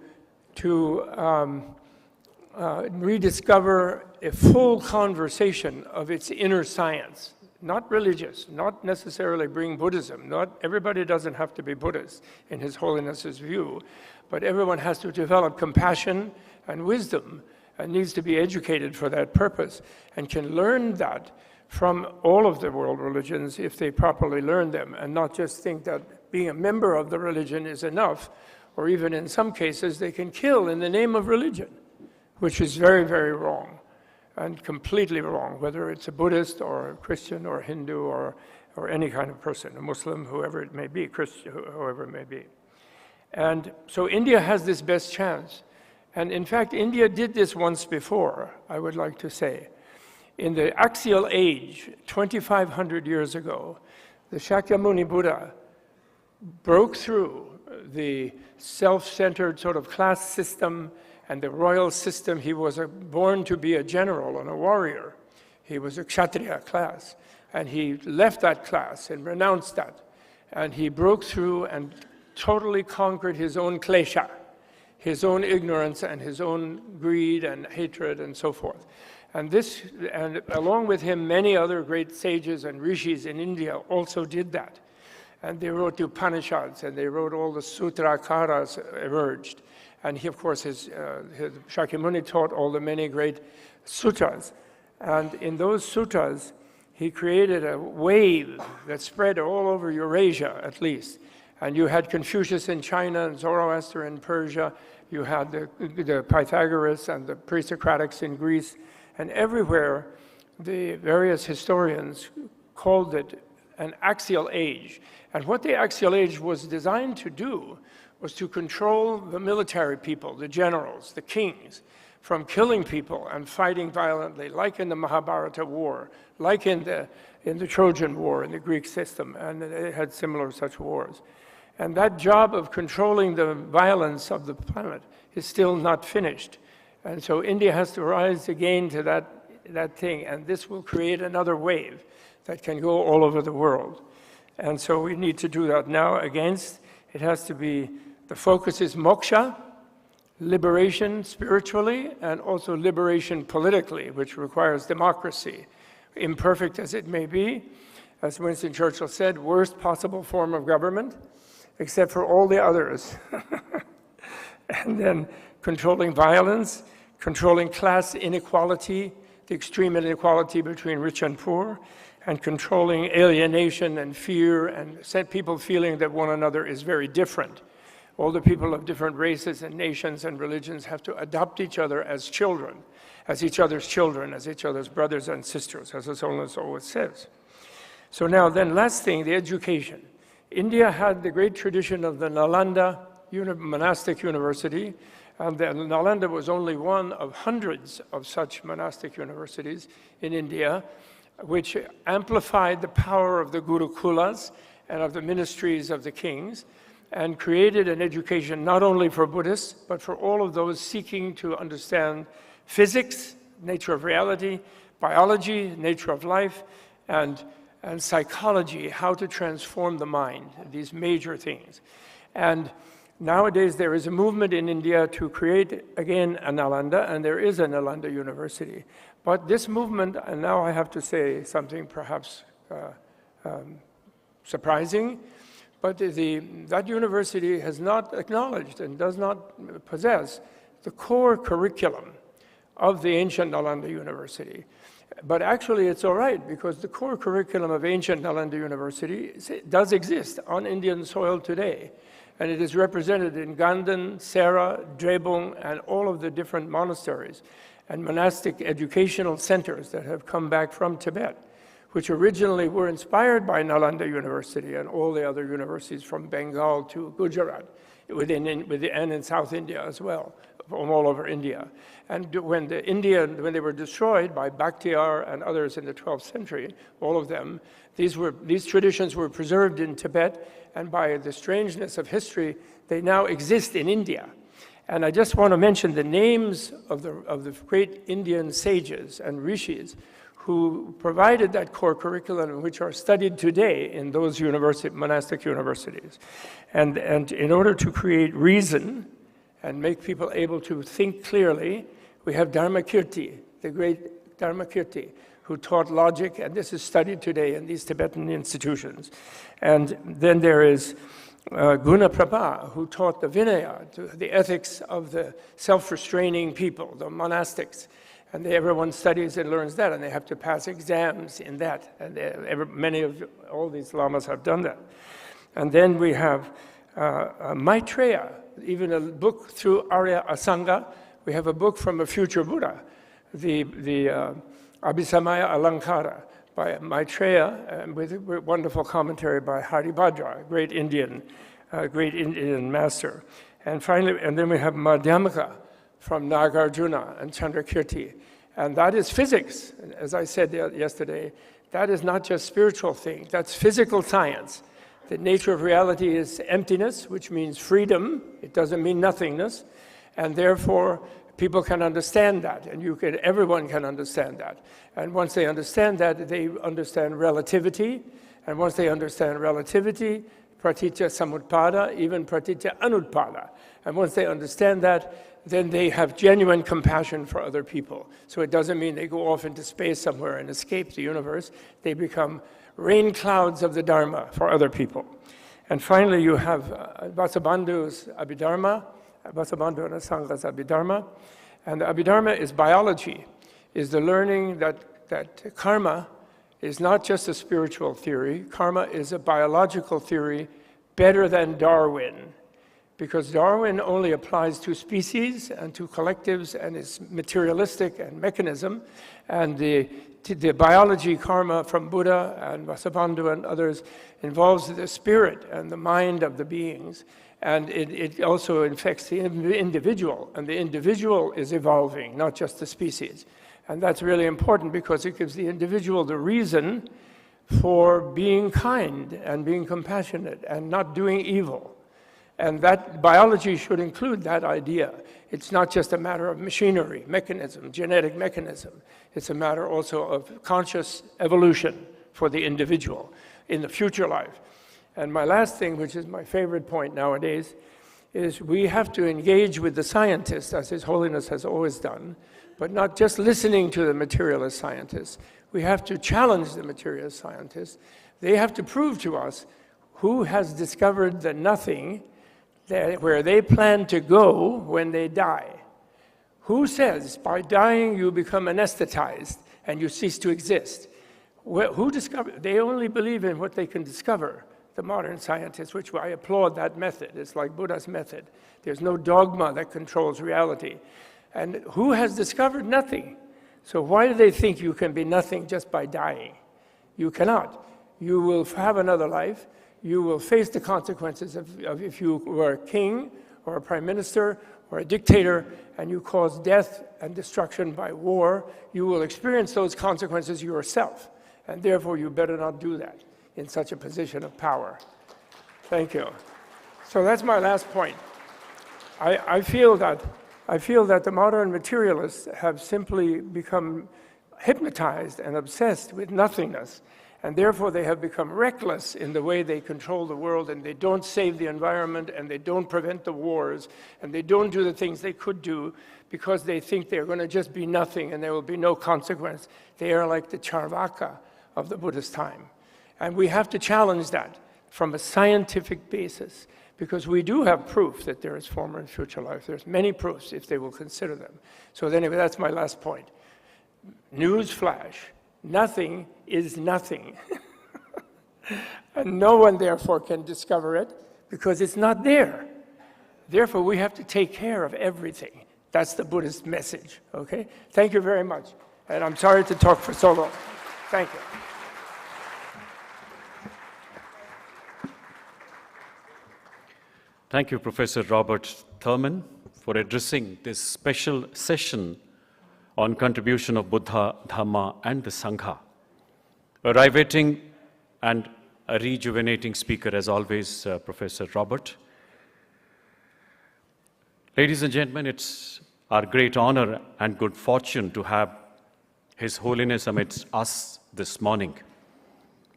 rediscover a full conversation of its inner science, not religious, not necessarily bring Buddhism. Not everybody doesn't have to be Buddhist in His Holiness's view, but everyone has to develop compassion and wisdom and needs to be educated for that purpose and can learn that from all of the world religions if they properly learn them, and not just think that being a member of the religion is enough, or even in some cases they can kill in the name of religion, which is very, very wrong and completely wrong, whether it's a Buddhist or a Christian or a Hindu or any kind of person, a Muslim, whoever it may be, Christian, whoever it may be. And so India has this best chance. And in fact, India did this once before, I would like to say. In the axial age, 2,500 years ago, the Shakyamuni Buddha broke through the self-centered sort of class system and the royal system. He was born to be a general and a warrior. He was a Kshatriya class. And he left that class and renounced that. And he broke through and totally conquered his own klesha, his own ignorance and his own greed and hatred and so forth. And along with him, many other great sages and rishis in India also did that. And they wrote the Upanishads, and they wrote all the Sutrakaras emerged. And he, of course, his Shakyamuni taught all the many great sutras. And in those sutras, he created a wave that spread all over Eurasia, at least. And you had Confucius in China and Zoroaster in Persia. You had the Pythagoras and the pre-Socratics in Greece. And everywhere, the various historians called it an axial age. And what the axial age was designed to do was to control the military people, the generals, the kings, from killing people and fighting violently, like in the Mahabharata war, like in the Trojan War, in the Greek system, and they had similar such wars. And that job of controlling the violence of the planet is still not finished. And so India has to rise again to that thing, and this will create another wave that can go all over the world. And so we need to do that now. It has to be, the focus is moksha, liberation spiritually, and also liberation politically, which requires democracy, imperfect as it may be. As Winston Churchill said, worst possible form of government, except for all the others. And then controlling violence, controlling class inequality, the extreme inequality between rich and poor, and controlling alienation and fear and people feeling that one another is very different. All the people of different races and nations and religions have to adopt each other as children, as each other's children, as each other's brothers and sisters, as His Holiness always says. So now then, last thing, the education. India had the great tradition of the Nalanda monastic university, and the Nalanda was only one of hundreds of such monastic universities in India, which amplified the power of the Gurukulas and of the ministries of the kings, and created an education not only for Buddhists, but for all of those seeking to understand physics, nature of reality, biology, nature of life, and psychology, how to transform the mind, these major things. And nowadays there is a movement in India to create, again, a Nalanda, and there is a Nalanda University. But this movement, and now I have to say something perhaps surprising, but that university has not acknowledged and does not possess the core curriculum of the ancient Nalanda University. But actually it's all right, because the core curriculum of ancient Nalanda University does exist on Indian soil today. And it is represented in Gandhan, Sera, Drebung, and all of the different monasteries and monastic educational centers that have come back from Tibet, which originally were inspired by Nalanda University and all the other universities from Bengal to Gujarat, and in South India as well, from all over India. And when they were destroyed by Bakhtiar and others in the 12th century, all of them, these traditions were preserved in Tibet, and by the strangeness of history, they now exist in India. And I just want to mention the names of the great Indian sages and rishis who provided that core curriculum, which are studied today in those monastic universities. And in order to create reason and make people able to think clearly, we have Dharmakirti, the great Dharmakirti, who taught logic, and this is studied today in these Tibetan institutions. And then there is Gunaprabha, who taught the Vinaya, the ethics of the self-restraining people, the monastics. And everyone studies and learns that, and they have to pass exams in that. And many of all these lamas have done that. And then we have Maitreya, even a book through Arya Asanga. We have a book from a future Buddha, the Abhisamaya Alankara by Maitreya, with a wonderful commentary by Haribhadra, a great Indian master. And finally, and then we have Madhyamaka from Nagarjuna and Chandrakirti. And that is physics. As I said yesterday, that is not just spiritual thing, that's physical science. The nature of reality is emptiness, which means freedom. It doesn't mean nothingness. And therefore, people can understand that, and everyone can understand that. And once they understand that, they understand relativity. And once they understand relativity, pratitya samutpada, even pratitya anutpada. And once they understand that, then they have genuine compassion for other people. So it doesn't mean they go off into space somewhere and escape the universe. They become rain clouds of the Dharma for other people. And finally, you have Vasubandhu's Abhidharma, Vasubandhu and Asanga's Abhidharma. And the Abhidharma is biology, is the learning that karma is not just a spiritual theory. Karma is a biological theory better than Darwin, because Darwin only applies to species and to collectives and is materialistic and mechanism. And the biology karma from Buddha and Vasubandhu and others involves the spirit and the mind of the beings. And it also affects the individual, and the individual is evolving, not just the species. And that's really important because it gives the individual the reason for being kind and being compassionate and not doing evil. And that biology should include that idea. It's not just a matter of machinery, mechanism, genetic mechanism. It's a matter also of conscious evolution for the individual in the future life. And my last thing, which is my favorite point nowadays, is we have to engage with the scientists, as His Holiness has always done, but not just listening to the materialist scientists. We have to challenge the materialist scientists. They have to prove to us who has discovered the nothing where they plan to go when they die. Who says by dying you become anesthetized and you cease to exist? Who discovered? They only believe in what they can discover, the modern scientists, which I applaud that method. It's like Buddha's method. There's no dogma that controls reality. And who has discovered nothing? So why do they think you can be nothing just by dying? You cannot. You will have another life. You will face the consequences of if you were a king or a prime minister or a dictator and you cause death and destruction by war, you will experience those consequences yourself. And therefore, you better not do that in such a position of power. Thank you. So that's my last point. I feel that the modern materialists have simply become hypnotized and obsessed with nothingness, and therefore they have become reckless in the way they control the world, and they don't save the environment, and they don't prevent the wars, and they don't do the things they could do because they think they're going to just be nothing and there will be no consequence. They are like the Charvaka of the Buddhist time. And we have to challenge that from a scientific basis, because we do have proof that there is former and future life. There's many proofs if they will consider them. So anyway, that's my last point. News flash, nothing is nothing. And no one therefore can discover it because it's not there. Therefore, we have to take care of everything. That's the Buddhist message, okay? Thank you very much. And I'm sorry to talk for so long. Thank you. Thank you, Professor Robert Thurman, for addressing this special session on contribution of Buddha, Dhamma, and the Sangha. A riveting and a rejuvenating speaker, as always, Professor Robert. Ladies and gentlemen, it's our great honor and good fortune to have His Holiness amidst us this morning.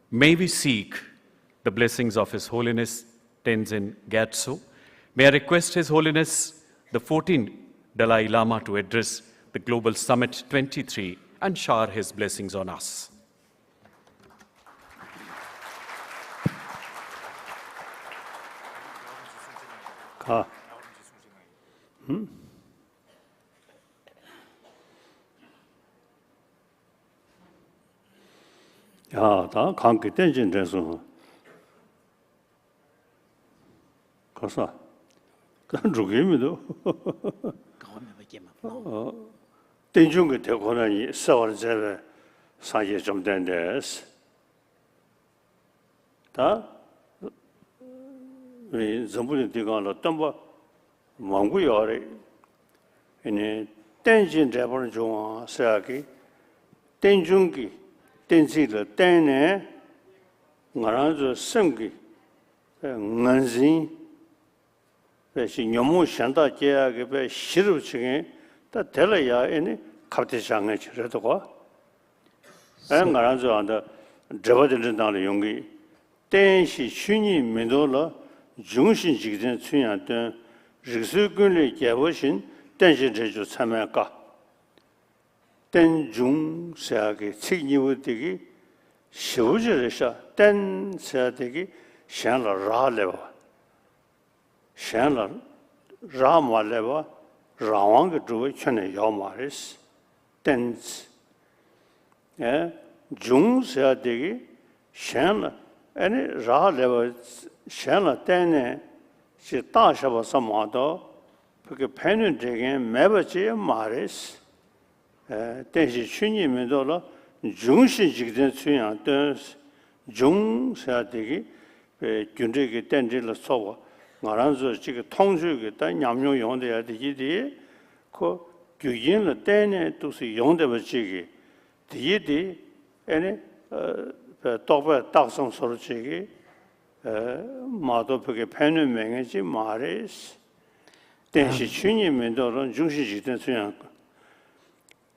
May we seek the blessings of His Holiness Tenzin Gyatso. May I request His Holiness the 14th Dalai Lama to address the Global Summit 23 and shower his blessings on us. 다 관계 땡진 돼서 가서 그런 죽임이도 땡중게 되고는 서울 제베 사제 좀 된데스 다 우리 전부는 되가로 덤바 망구요래 이네 땡진 잡는 중 사기 땡중기 땡지를 땡네 나라서 생기 응안진 배시 너무 산다 계약에 배 시루층에 다 될어야 이네 갑대장에 저러도고 나라서 안다 저버들는다는 용기 땡시 슈니 민도로 중심직된 춘야던 리스군을 개보신 땡시 제주 참여가 땡중 세하게 책임을 시우저에서 땡 세하되기 샹라 라레바 샹라 라마레바 라왕게 주의 천에 요마레스 땡스 중 세하되기 샹라 아니 라레바 샹라 땡네 시 다샤바 삼마도 그게 팬은 되게 매버지 마레스 땡시 춘이면도로 중심직된 수양던 중사되기 균적이 땡질을 쏘고 말한서 지금 통주가 다 냠용 용돼야 되지 그 교인을 때내 도시 용돼버지기 뒤에 아니 또버 딱성 서로 지기 마도벽에 패는 명이지 말이스 대시 주님면도는 중시지된 수양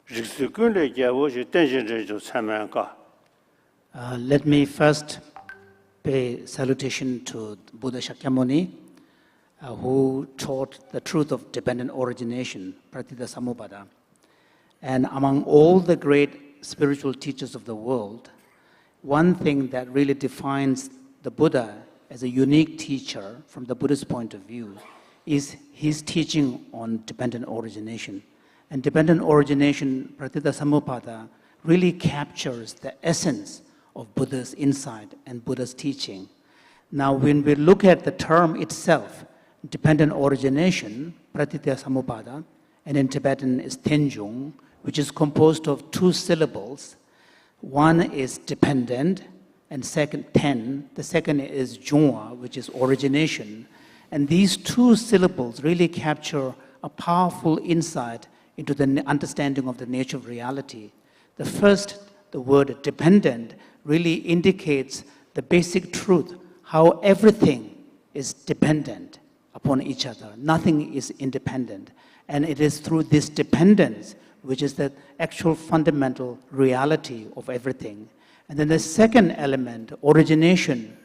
직수군의 개워지 대신제조 참여가 Let me first pay salutation to Buddha Shakyamuni, who taught the truth of dependent origination, Pratitha Samubhada. And among all the great spiritual teachers of the world, one thing that really defines the Buddha as a unique teacher from the Buddhist point of view is his teaching on dependent origination. And dependent origination, Pratitha Samubhada, really captures the essence of Buddha's insight and Buddha's teaching. Now, when we look at the term itself, dependent origination, Pratitya Samubhada, and in Tibetan is Tenjung, which is composed of 2 syllables. One is dependent, and second, ten. The second is Jungwa, which is origination. And these 2 syllables really capture a powerful insight into the understanding of the nature of reality. The first, the word dependent, really indicates the basic truth, how everything is dependent upon each other. Nothing is independent. And it is through this dependence, which is the actual fundamental reality of everything. And then the second element, origination,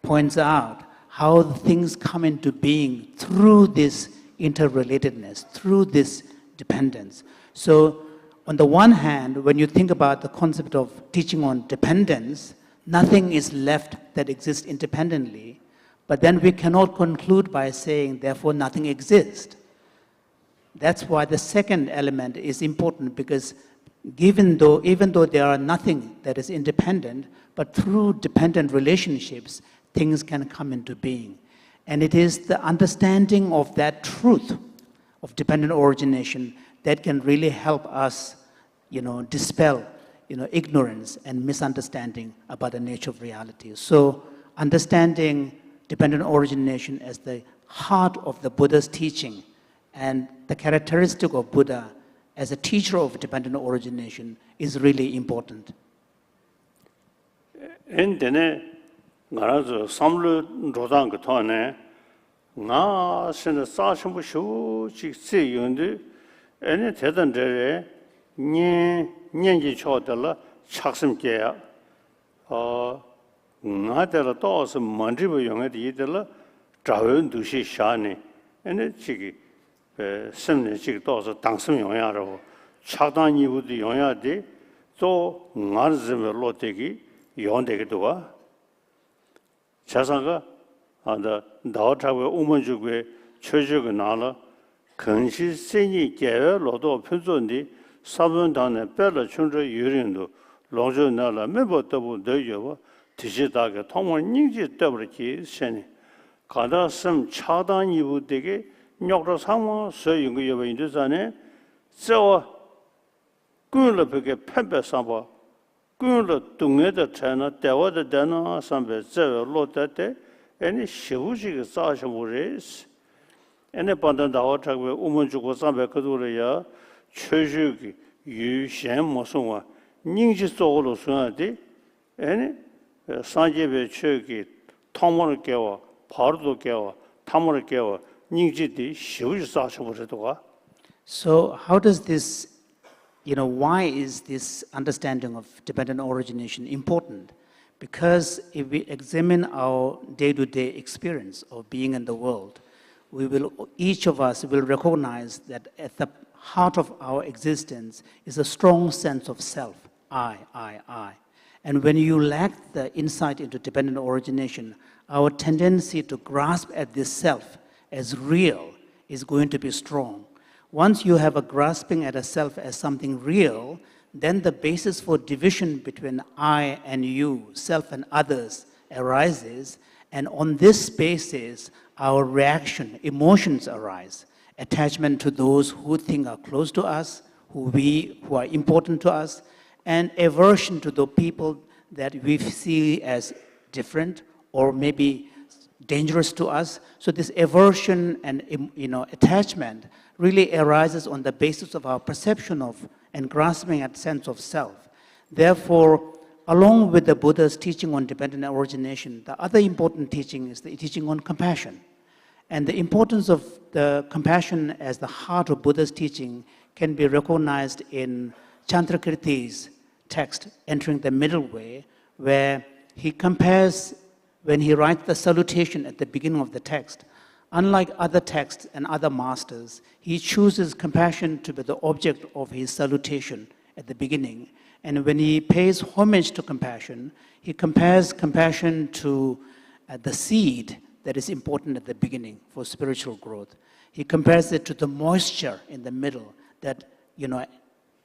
points out how things come into being through this interrelatedness, through this dependence. So, on the one hand, when you think about the concept of teaching on dependence, nothing is left that exists independently. But then we cannot conclude by saying, therefore, nothing exists. That's why the second element is important, because even though there are nothing that is independent, but through dependent relationships, things can come into being. And it is the understanding of that truth of dependent origination that can really help us, dispel, ignorance and misunderstanding about the nature of reality. So, understanding dependent origination as the heart of the Buddha's teaching and the characteristic of Buddha as a teacher of dependent origination is really important. 엔데네 나라서 삼루 조당 그 토네 나 신의 사심부 쇼직 세연데 애네 대단들에 년기 초들라 착심게야 나들라 또서 만지부 용의 이들라 자원 두시 샤네 애네 지기 심내 지기 또서 당심 용야로 차단 이부도 용야데 또 나르즈메 로테기 용되기도가 자상가 안다 나와타고 우먼주고 최적의 나라 근시 생이 계획로도 표준이 사분단에 별로 춘저 유린도 로저나라 매버도 되죠 디지다게 통원 인지 더블기 신이 가다섬 차단 이부되게 녀로 상황 서용의 여인들산에 저 군럽게 팬배상바 군럽 동에다 차나 대화도 되나 삼배 저 로다때 애니 시우지가 사셔물이스 애네 반단 나와타고 우먼주고 삼배 그도래야 최주기 유신 모성와 닝지 속으로 수하디 애니 산제베 최기 통모를 깨워 바로도 깨워 탐모를 깨워 닝지디 시우지 사셔물이도가. So how does this, why is this understanding of dependent origination important? Because if we examine our day-to-day experience of being in the world, each of us will recognize that at the heart of our existence is a strong sense of self, I. And when you lack the insight into dependent origination, our tendency to grasp at this self as real is going to be strong. Once you have a grasping at a self as something real, then the basis for division between I and you, self and others, arises. And on this basis, our reaction, emotions arise. Attachment to those who think are close to us, who are important to us, and aversion to the people that we see as different or maybe dangerous to us. So this aversion and attachment really arises on the basis of our perception of and grasping at sense of self. Therefore, along with the Buddha's teaching on dependent origination, the other important teaching is the teaching on compassion. And the importance of the compassion as the heart of Buddha's teaching can be recognized in Chandrakirti's text, Entering the Middle Way, where he compares, when he writes the salutation at the beginning of the text, unlike other texts and other masters, he chooses compassion to be the object of his salutation at the beginning. And when he pays homage to compassion, he compares compassion to the seed that is important at the beginning for spiritual growth. He compares it to the moisture in the middle that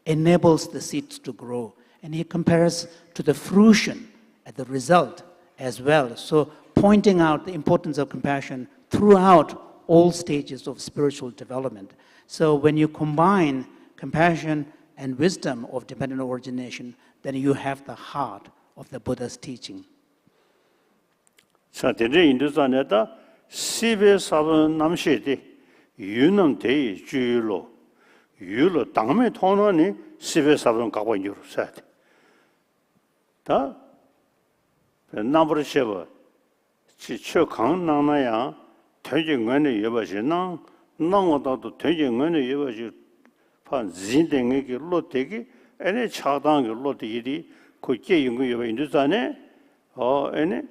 enables the seeds to grow. And he compares to the fruition at the result as well. So pointing out the importance of compassion throughout all stages of spiritual development. So when you combine compassion and wisdom of dependent origination, then you have the heart of the Buddha's teaching. 자, 대제 인도산에다 14번 남시대 유능대의 주로 유로 당매 통원이 14번 가고 있는 사. 다 나버셔버 지초 강나나야 퇴진원의 여버시나 나고도 퇴진원의 여버시 판 진댕의 로테기 에네 차당의 로테기 그 계용의 여버 인도산에 에네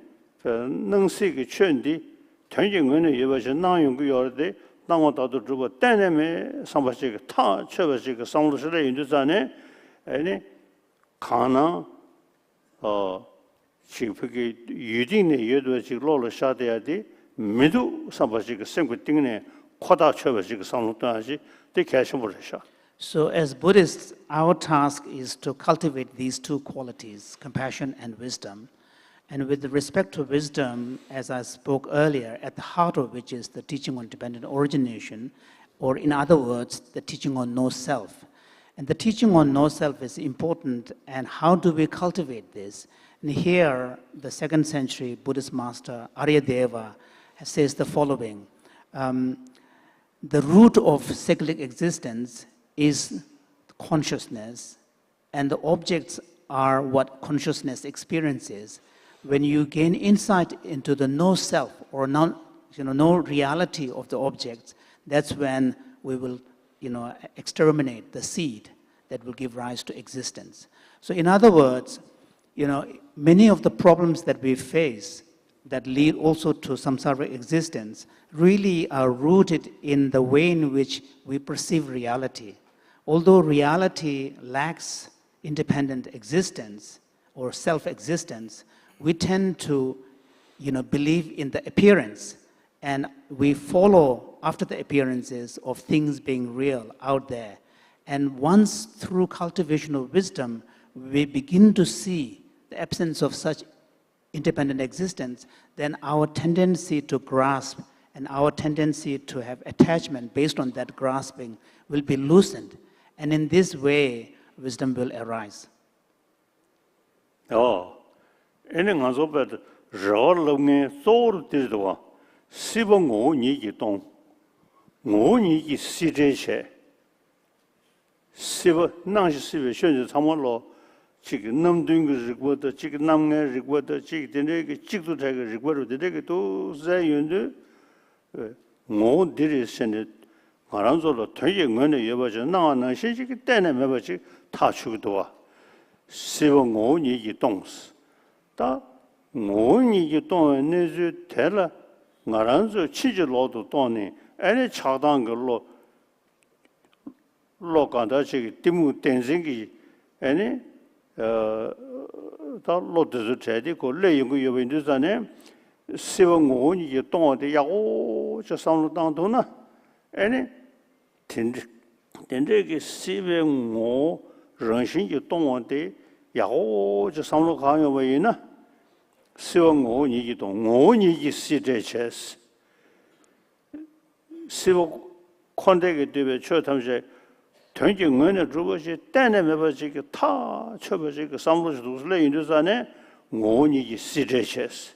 능식의 천디 퇴진원의 여버시 나용의 여데 나고도 주고 때내매 상바시가 타 쳐버시가 상로스의 인도산에 에네 가나 지금 그게 유딩의 여도 지금 로로 샤대야디 미도 상바시가 생고 띵네 khoda chöbe jig samlutna ji de kashim borsha. So as Buddhists, our task is to cultivate these two qualities, compassion and wisdom. And with respect to wisdom, as I spoke earlier, at the heart of which is the teaching on dependent origination, or in other words, the teaching on no self. And the teaching on no self is important, and how do we cultivate this? And here, the 2nd century Buddhist master Aryadeva says the following. The root of cyclic existence is consciousness, and the objects are what consciousness experiences. When you gain insight into the no self or no reality of the objects, that's when we will exterminate the seed that will give rise to existence. So in other words, many of the problems that we face that lead also to samsara existence really are rooted in the way in which we perceive reality. Although reality lacks independent existence or self-existence, we tend to believe in the appearance, and we follow after the appearances of things being real out there. And once through cultivation of wisdom, we begin to see the absence of such independent existence, then our tendency to grasp and our tendency to have attachment based on that grasping will be loosened. And in this way, wisdom will arise. Ene ngazo bet rolonge sor tidwa sibong ni gi tong ngo ni gi si je che sib nang ji sibe shön ji samolo chig nam dung gi rigwo de chig nam nge rigwo de chig de ne gi chig du de gi rigwo de de gi to za yön de ngo diri sen ngaran zo lo tye ngene ye ba je na na shi ji gi de ne me ba ji ta chu do wa sibong ngo ni gi tong 다 모니기 또 내주 대라 나란서 치즈로도 또니 애네 차단 걸로 로간다 지기 띠무 댄생기 애네 다 로드즈 제디 고레 연구 요인도잖아요. 세번 모니기 또한테 야고 저 상로 당도나 애네 딘데기 세번 런신기 또한테 야고 저 상로 강요 왜이나 세원 이기도 오니기 시제체스 세고 콘데게 되베 처탐제 전경원의 주것이 때내 매버지기 타 처버지기 상로지 도슬레 인도산에 오니기 시제체스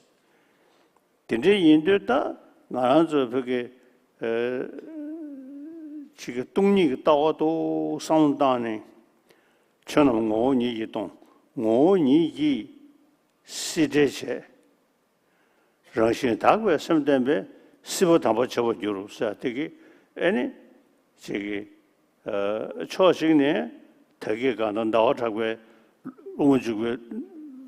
된제 인도다 나란저 그게 지금 동리 따와도 상당히 저는 오니 이동 오니 시제체 러시아 다고 섬담에 시보 담보 접어 주로서 되게 아니 저기 초식네 되게 가는 나와자고 오주고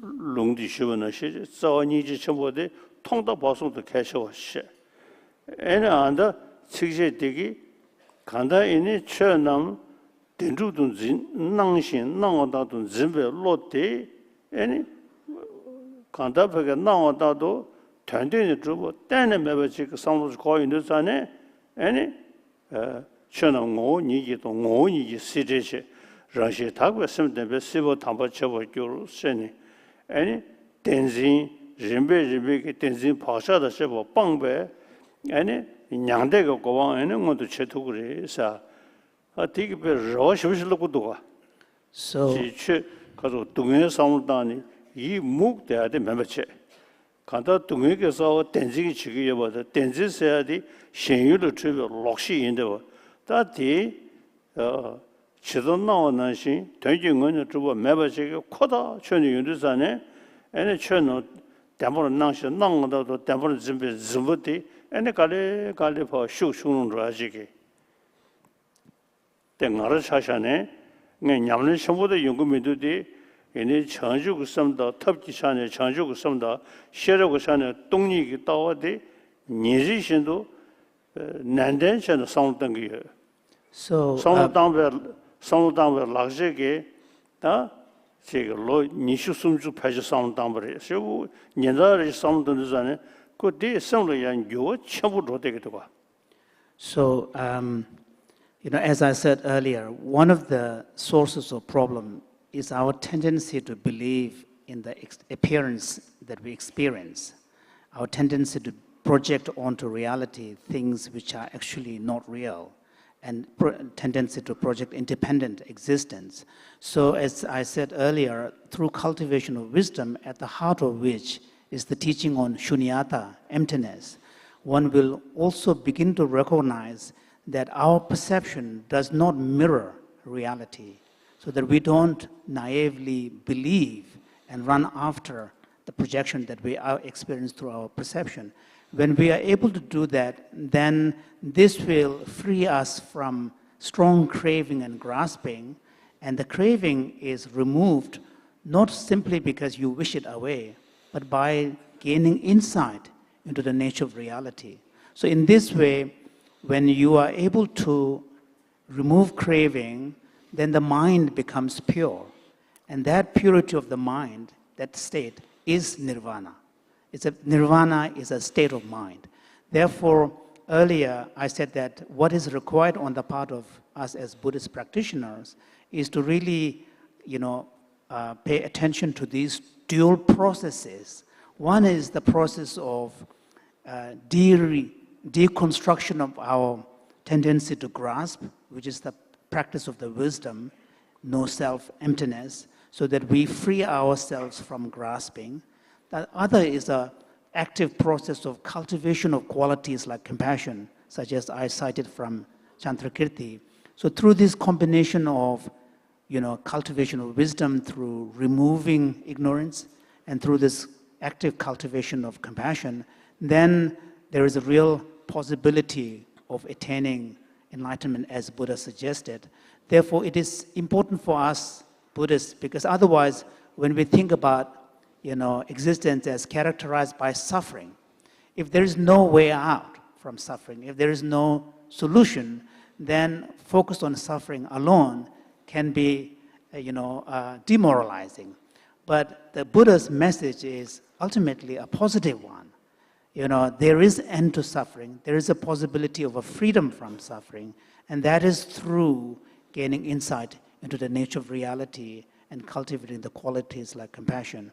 롱디 시원은 시 저니지 전부데 통도 방송도 개셔시 애는 안다 측제 되기 간다이니 최남 된주든지 낭신 나오다든 진배 로데 아니 간다베가 나오다도团队的主播单的没把这个上路考验的啥呢？哎，像那我年纪多，我年纪十这些，让些他个什么的别是否谈不起我就是呢？哎，电信人个电信跑下的是否帮呗？哎，娘这个国王哎，我都吃透过的是啊，这个别绕是不是那个多啊？是去，可是东原上路当的，以目的的没把吃。 간다 동에게서 댄지기 지기에 봐도 댄지세야디 신유를 주고 록시인데 다디 지도 나오는 시 대중은 주고 매버지게 코다 전이 윤두산에 애네 전노 대보는 낭시 낭어도 대보는 준비 준비디 애네 갈래 봐 슉슉는 라지게 땡아를 사샤네 네 냠는 전부도 연구민들이 얘네 전주구 섬다 탑지산에 전주구 섬다 시라고 산에 동리기 따와데 니지신도 난덴션 상당기요. So 상당베 락제게 다 제가 로 니슈 숨주 패지 상당버려. 저 년다리 상당도 전에 그때 섬로야 요 전부 되기도 봐. So as I said earlier, one of the sources of problem is our tendency to believe in the appearance that we experience, our tendency to project onto reality things which are actually not real, and tendency to project independent existence. So as I said earlier, through cultivation of wisdom, at the heart of which is the teaching on shunyata, emptiness, one will also begin to recognize that our perception does not mirror reality, so that we don't naively believe and run after the projection that we experience through our perception. When we are able to do that, then this will free us from strong craving and grasping, and the craving is removed not simply because you wish it away, but by gaining insight into the nature of reality. So in this way, when you are able to remove craving, then the mind becomes pure. And that purity of the mind, that state, is nirvana. Nirvana is a state of mind. Therefore, earlier I said that what is required on the part of us as Buddhist practitioners is to really, pay attention to these dual processes. One is the process of deconstruction of our tendency to grasp, which is the practice of the wisdom, no self, emptiness, so that we free ourselves from grasping. The other is an active process of cultivation of qualities like compassion, such as I cited from Chandrakirti. So through this combination of cultivation of wisdom through removing ignorance and through this active cultivation of compassion, then there is a real possibility of attaining enlightenment as Buddha suggested. Therefore, it is important for us Buddhists, because otherwise, when we think about existence as characterized by suffering, if there is no way out from suffering, if there is no solution, then focus on suffering alone can be demoralizing. But the Buddha's message is ultimately a positive one. There is end to suffering. There is a possibility of a freedom from suffering, and that is through gaining insight into the nature of reality and cultivating the qualities like compassion.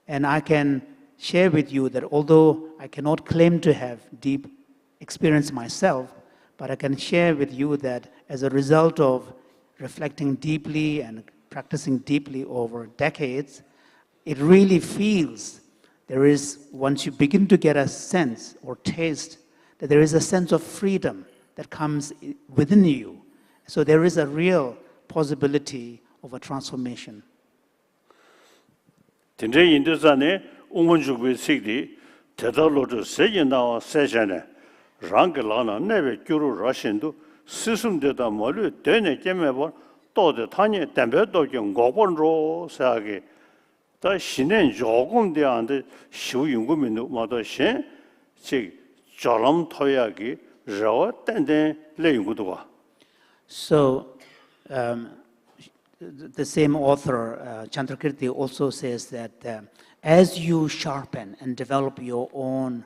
And I can share with you that although I cannot claim to have deep experience myself, but I can share with you that as a result of reflecting deeply and practicing deeply over decades, it really feels there is, once you begin to get a sense or taste, that there is a sense of freedom that comes within you. So there is a real possibility of a transformation. Tende indusane umunjugwe sigdi tedalodo sejinawa sejane rangelana nebe gyuru rashindu sisumdeda malu dene kemebo tode tanye tembe doge ngobonro saage 다 신은 조금 대한데 시우용구민도 마다 신 저람 토야기 저 땡땡 레용구도가 So the same author, Chandrakirti, also says that as you sharpen and develop your own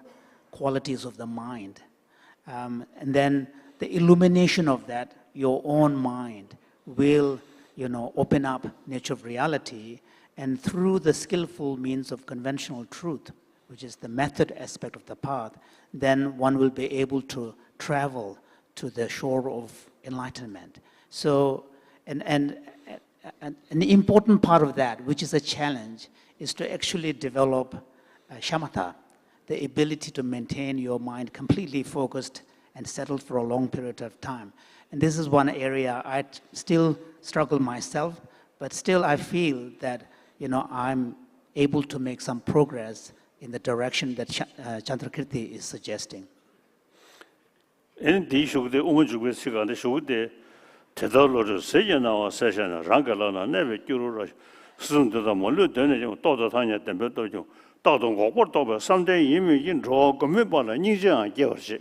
qualities of the mind, and then the illumination of that, your own mind will, open up nature of reality. And through the skillful means of conventional truth, which is the method aspect of the path, then one will be able to travel to the shore of enlightenment. So, and an important part of that, which is a challenge, is to actually develop shamatha, the ability to maintain your mind completely focused and settled for a long period of time. And this is one area I still struggle myself, but still I feel that I'm able to make some progress in the direction that Chandrakirti is suggesting. And the issue of the Umunjugwe Siganda showed the Tedalor Sejana session, Rangalana, never cure soon to the Molu, Denny, Toto Tanya, Tempeto, Toto Goportoba, someday image in draw, Commibola, Ninja, and George.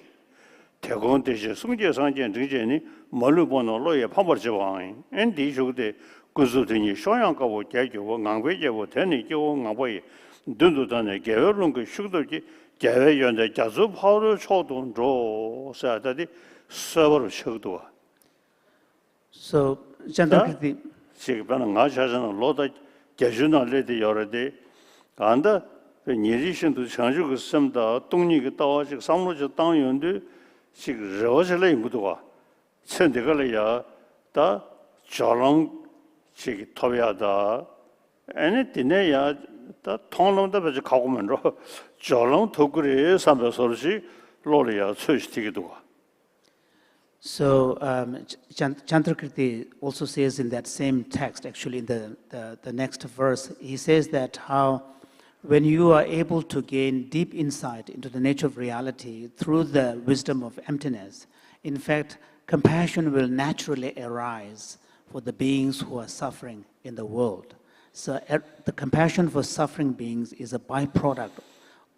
Tegon Tisha, Sunja Sanjan, Rijani, Molubono, lawyer, Pamperjawine, and the issue of the Kuzutini, Shoyanka, Jago, Nangweja, Tenny, Ngaway, Dundutan, Gaverung, Sugarki, Gavay, and the Jazub, how Chodon draw, Saturday, several Shudua. So, Chandrakirti. Sigban has a lot of Jajuna lady already, and in addition to Chanju, some the Tony Tower, some of the town yonder, she rose a lame Budua. Sendigalia, the Chalong. She Toyada, anything there, the tongue of the Vegecoman, Jolong Tokuri, Sambasorsi, Loria, Church Tigidua. So, Chandrakirti also says in that same text, actually in the next verse, he says that how when you are able to gain deep insight into the nature of reality through the wisdom of emptiness, in fact, compassion will naturally arise for the beings who are suffering in the world. So the compassion for suffering beings is a byproduct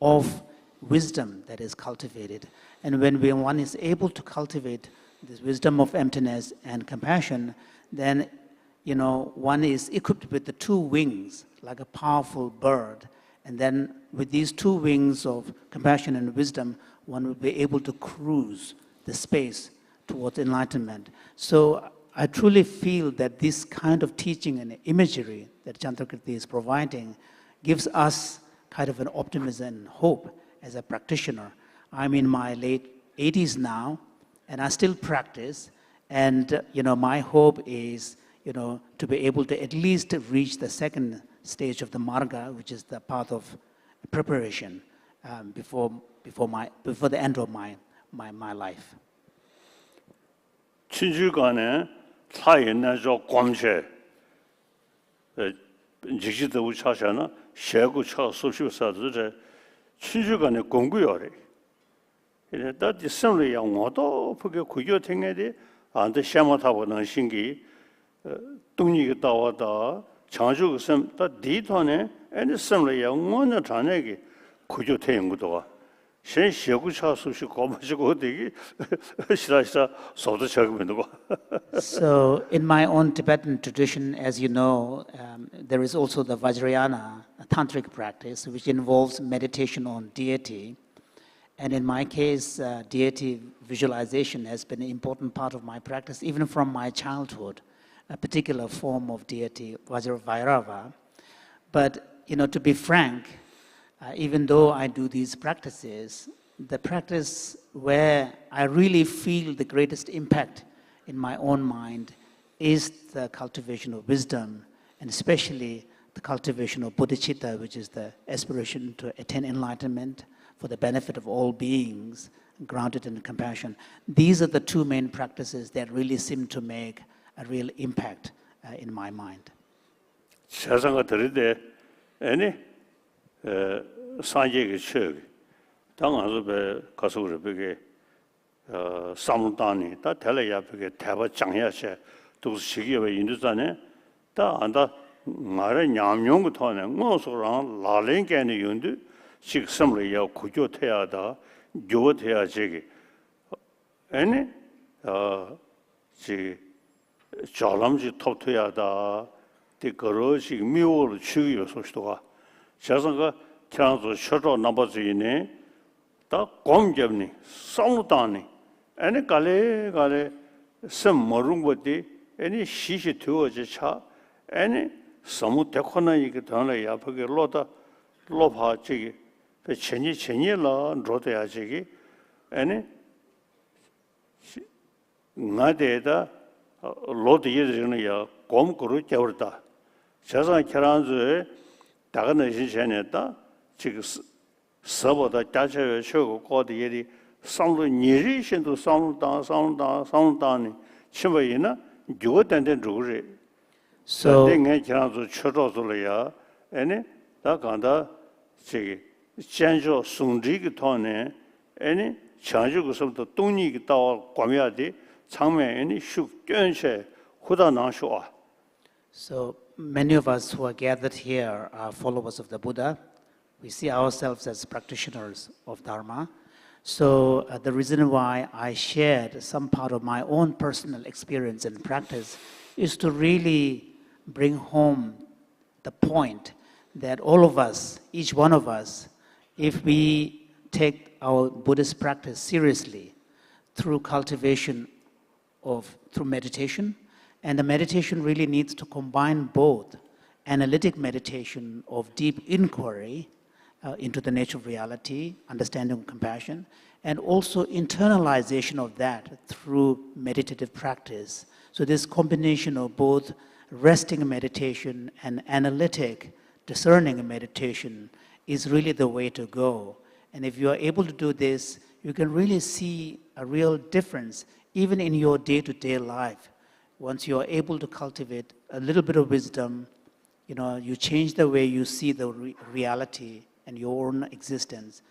of wisdom that is cultivated. And when one is able to cultivate this wisdom of emptiness and compassion, then one is equipped with the two wings, like a powerful bird. And then with these two wings of compassion and wisdom, one will be able to cruise the space towards enlightenment. So I truly feel that this kind of teaching and imagery that Chandrakirti is providing gives us kind of an optimism and hope as a practitioner. I'm in my late 80s now, and I still practice. And my hope is to be able to at least reach the second stage of the marga, which is the path of preparation, before the end of my life. 타인의 저 관계 지지도 우차잖아 셰고 차 소시사들 친주간의 공구요래 이래 다디 섬리 영어도 그게 구조 생애데 안데 샤마타보는 신기 동리가 따와다 장주 섬다 디톤에 애니 섬리 영어는 전에게 구조 태행구도가 So in my own Tibetan tradition, as you know, there is also the Vajrayana, a tantric practice, which involves meditation on deity. And in my case, deity visualization has been an important part of my practice, even from my childhood, a particular form of deity, Vajravairava. But, to be frank, even though I do these practices, the practice where I really feel the greatest impact in my own mind is the cultivation of wisdom, and especially the cultivation of bodhicitta, which is the aspiration to attain enlightenment for the benefit of all beings, grounded in compassion. These are the two main practices that really seem to make a real impact in my mind. 세상에 들이대 아니 산재의 책 당하서 배 가서 그렇게 삼단이 다 달라야 그게 대바 장야세 또 시기에 인도산에 다 안다 말에 냠용부터는 뭐서랑 라랭게는 윤도 식섬을야 구조돼야다 교돼야지 아니 지 잘람지 톱돼야다 그것이 미워를 치유요 소시도가 자선가 창조 셔도 넘버지네 다 공점니 성우다니 아니 갈래 섬모rum보디 아니 시시 되어지 차 아니 서무 대코나 이게 더나 야프게 로다 로파지기 천이라 로도야지기 아니 나데다 로디에르는야 곰고루 겨울다 세상 결혼주에 다가는 시전에다 지금 서보다 자체에 쉬고 거기에 상로 니리신도 상당히 치매이나 교단된 주를 So 내가 결혼주 쳐줘서야 아니 다 간다 지 전조 송지기 돈에 아니 장주고서부터 동리기 到 관여돼 장면이 숙견세 후다나쇼아. So many of us who are gathered here are followers of the Buddha. We see ourselves as practitioners of Dharma. So the reason why I shared some part of my own personal experience and practice is to really bring home the point that all of us, each one of us, if we take our Buddhist practice seriously through cultivation through meditation, and the meditation really needs to combine both analytic meditation of deep inquiry into the nature of reality, understanding of compassion, and also internalization of that through meditative practice. So this combination of both resting meditation and analytic, discerning meditation is really the way to go. And if you are able to do this, you can really see a real difference even in your day-to-day life. Once you are able to cultivate a little bit of wisdom, you change the way you see the reality and your own existence.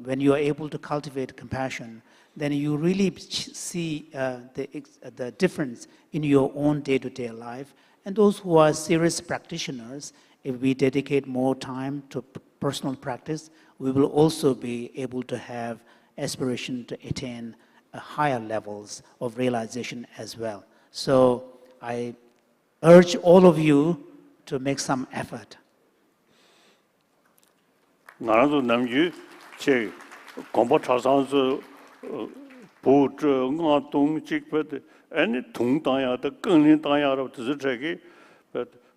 When you are able to cultivate compassion, then you really see the difference in your own day-to-day life. And those who are serious practitioners, if we dedicate more time to personal practice, we will also be able to have aspiration to attain higher levels of realization as well. So I urge all of you to make some effort. 나라도 남주 제 공부 차상서 보저 응아동 직በት 아니 동당야도更大야로 뜻이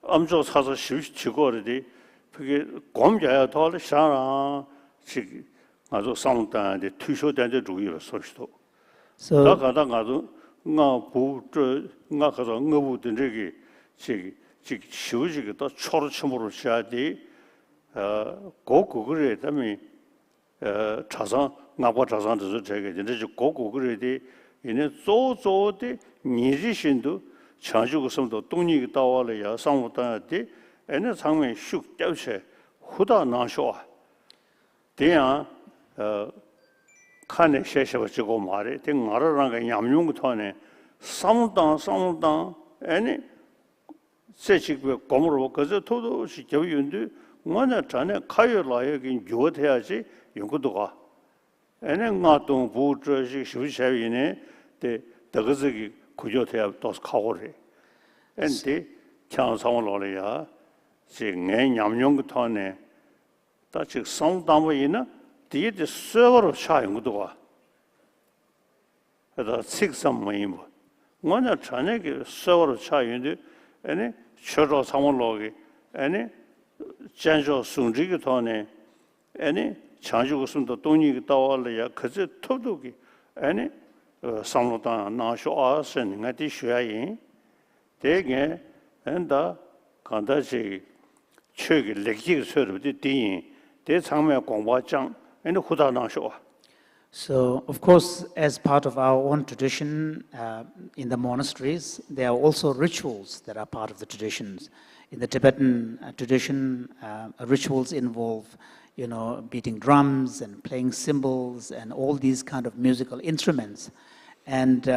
암조 사서 쉬고르디 그게 공자야 더 사람 지 아주 상당한데 투쇼된데 주의로 소시도 So 나가다 가도 nga bu zhe nga ge zhe nge bu de zhe ge xiu ji ge da chou chi mo ru xia de go gu ge re de mi cha sang nga bo cha sang de zhe ge de zhe go gu ge re de yin zhou zhou de ni ji xin du chang ju ge shen de dong ni ge da wa le ya sang wu da de ene chang men shu jiao che hu da na shuo de ya 칸에 셰셔 지고 말해 된 나라랑 얌용부터네 삼당 아니 세식에 고물로 그저 토도 시켜윤데 뭐냐 전에 카요라에긴 교대야지 연구도가 아니 나도 부저시 수샤위네 데 더그즈기 구조대야 또 가고래 엔데 창상을로야 지내 얌용부터네 다시 성담이나 뒤에 서버로 차용 것도 와. 그래서 식삼모임 뭐. 뭐냐 전에게 서버로 차용인데 아니 처로 상월로기 아니 전조 순지기 돈에 아니 장주고 숨도 돈이 따와려야 그저 토도기 아니 상로다 나쇼아선 나디 쉬야인 되게 한다 간다지 최기 렉지가 서럽지 뒤인 대 장면 공부장 and 후다나쇼. So, of course, as part of our own tradition in the monasteries, there are also rituals that are part of the traditions. In the Tibetan tradition, rituals involve, beating drums and playing cymbals and all these kind of musical instruments. And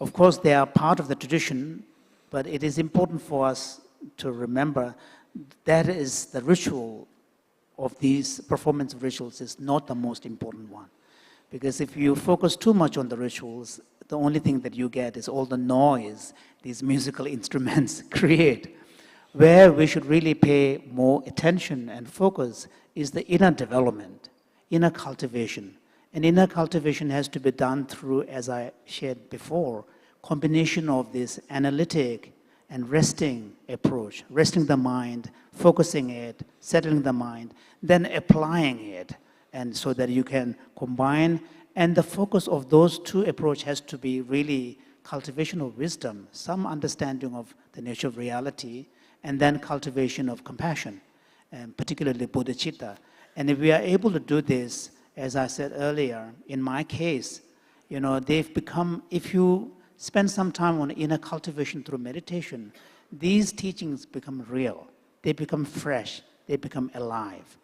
of course, they are part of the tradition, but it is important for us to remember that is the ritual of these performance of rituals is not the most important one. Because if you focus too much on the rituals, the only thing that you get is all the noise these musical instruments create. Where we should really pay more attention and focus is the inner development, inner cultivation. And inner cultivation has to be done through, as I shared before, combination of this analytic and resting approach, resting the mind, focusing it, settling the mind, then applying it, and so that you can combine. And the focus of those two approaches has to be really cultivation of wisdom, some understanding of the nature of reality, and then cultivation of compassion, and particularly bodhicitta. And if we are able to do this, as I said earlier, in my case, they've become, if you spend some time on inner cultivation through meditation, these teachings become real. They become fresh. They become alive.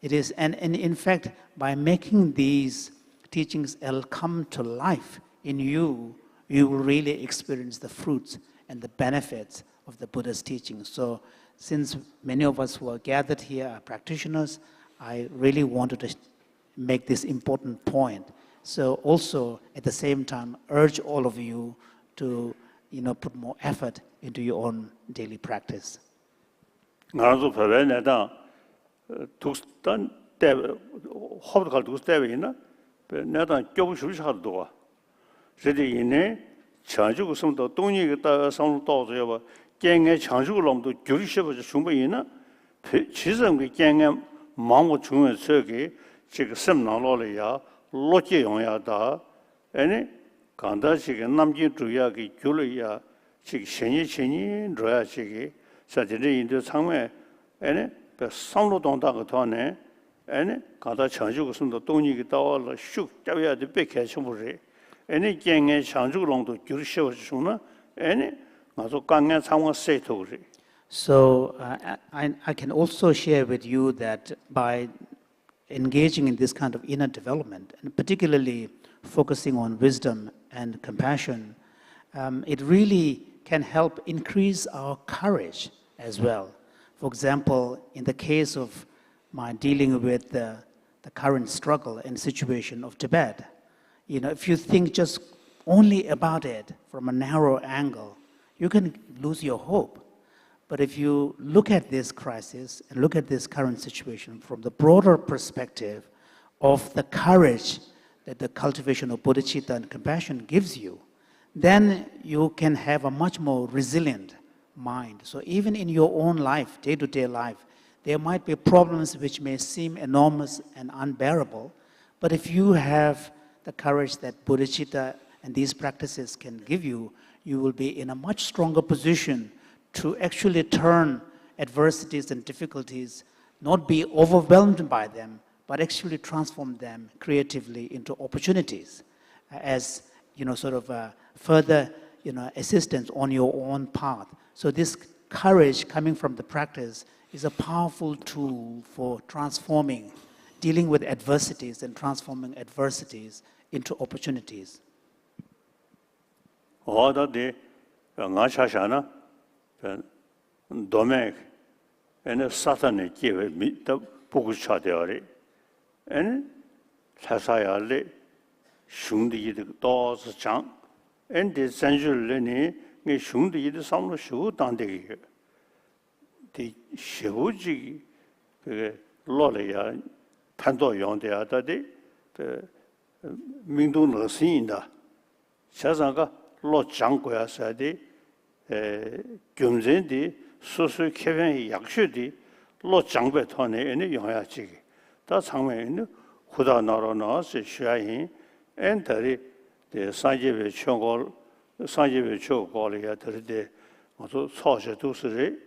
It is, and in fact, by making these teachings come to life in you, you will really experience the fruits and the benefits of the Buddha's teachings. So since many of us who are gathered here are practitioners, I really wanted to make this important point. So also, at the same time, urge all of you to put more effort into your own daily practice. 독스탄 때 호브갈 독스 때에나 내가 교부 수시하도 저기 이내 자주고 섬도 동의가 다 상로 도저요 봐 갱의 장주로도 교리셔버 충분히나 지성의 갱의 마음을 중에 저기 지금 섬나로래야 로제 용야다 아니 간다시게 남진 주야기 교리야 지금 신이 줘야 지기 사실은 인도 상매 아니 상로 동다가 더네 아니 가다 장주고 섬도 동의가 따와라 슉 잡아야 돼 백해 shum부리 아니 갱의 장주로도 교리셔버 중나 아니 So I can also share with you that by engaging in this kind of inner development, and particularly focusing on wisdom and compassion, it really can help increase our courage as well. For example, in the case of my dealing with the current struggle and situation of Tibet, if you think just only about it from a narrow angle, you can lose your hope. But if you look at this crisis and look at this current situation from the broader perspective of the courage that the cultivation of bodhicitta and compassion gives you, then you can have a much more resilient mind. So even in your own life, day-to-day life, there might be problems which may seem enormous and unbearable, but if you have the courage that bodhicitta and these practices can give you, you will be in a much stronger position to actually turn adversities and difficulties, not be overwhelmed by them, but actually transform them creatively into opportunities as, sort of further, assistance on your own path. So this courage coming from the practice is a powerful tool for transforming, dealing with adversities and transforming adversities into opportunities. 어다데 나샤샤나 도메 에네 사탄의 기회 밑다 보고 차대어리 엔 사사야레 슝디이드 도스 장 엔데 산줄레니 네 슝디이드 삼로 쇼 단데기 디 쇼지 그 로레야 판도 용대하다데 민도 너신다 자상가 로 장고야 사디 겸전디 소소 개변 약수디 로 장배 토네에 영향하지 다 상면에 후다 나로나서 쉬야인 엔터리 산제베 총고 산제베 총고리야 들데 어서 소셔 두스리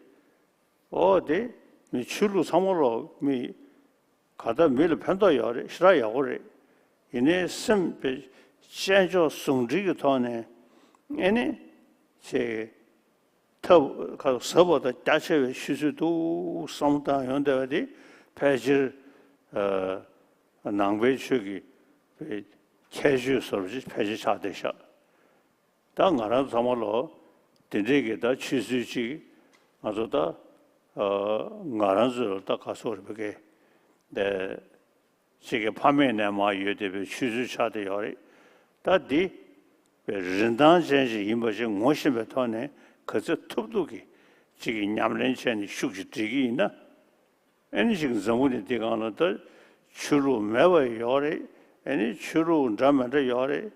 어디 미 출루 삼월로 미 가다 밀 편도요래 싫어요래 이내 심배 시행조 송지가 돈에 얘네 제 터 서버다 다시 수수도 상다 현대어디 패지 낭베슈기 캐주 서비스 패지 차대셔 당가라 삼월로 된제게다 취수지 아주다 ngaranzu da kasor bege de sige phame ne ma yede be shuzu cha de yori da di rindan jenji yimbo je ngoshin be tone kaze tubdugi sige nyamlen chen shukji digi na eni sig zamuni digana da churu mewa yori eni churu ndama de yori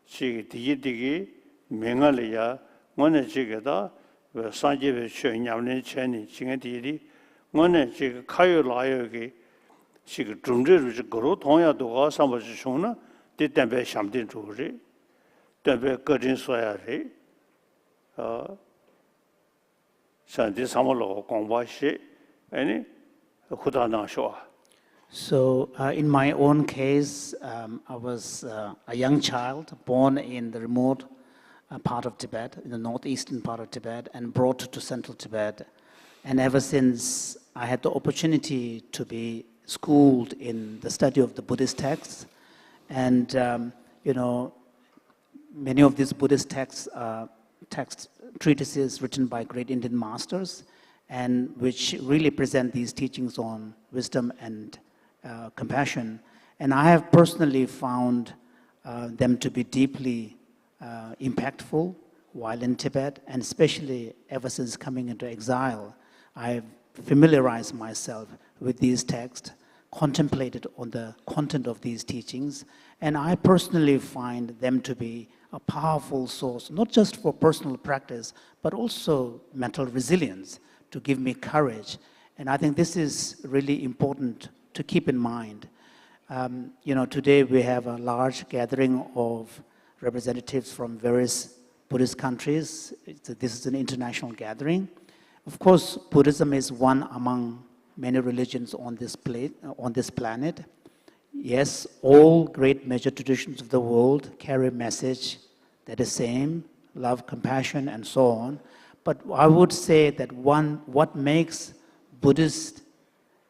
sige digi mengalya ngone sige da 산지에 최냐는 전이 지금들이 오늘 지금 가요 라요기 지금 중재로 그로 동야도 가서 뭐 주나 때때에 샴딘 주리 때에 거진 소야리 산지 삼월로 공부시 아니 후다나쇼. So in my own case, I was a young child born in the remote part of Tibet, in the northeastern part of Tibet, and brought to central Tibet. And ever since, I had the opportunity to be schooled in the study of the Buddhist texts. And, many of these Buddhist texts are treatises written by great Indian masters, and which really present these teachings on wisdom and compassion. And I have personally found them to be deeply impactful while in Tibet, and especially ever since coming into exile. I've familiarized myself with these texts, contemplated on the content of these teachings, and I personally find them to be a powerful source, not just for personal practice, but also mental resilience, to give me courage. And I think this is really important to keep in mind. Today we have a large gathering of representatives from various Buddhist countries. This is an international gathering. Of course, Buddhism is one among many religions on this planet. Yes, all great major traditions of the world carry a message that is same, love, compassion, and so on. But I would say that what makes Buddhist,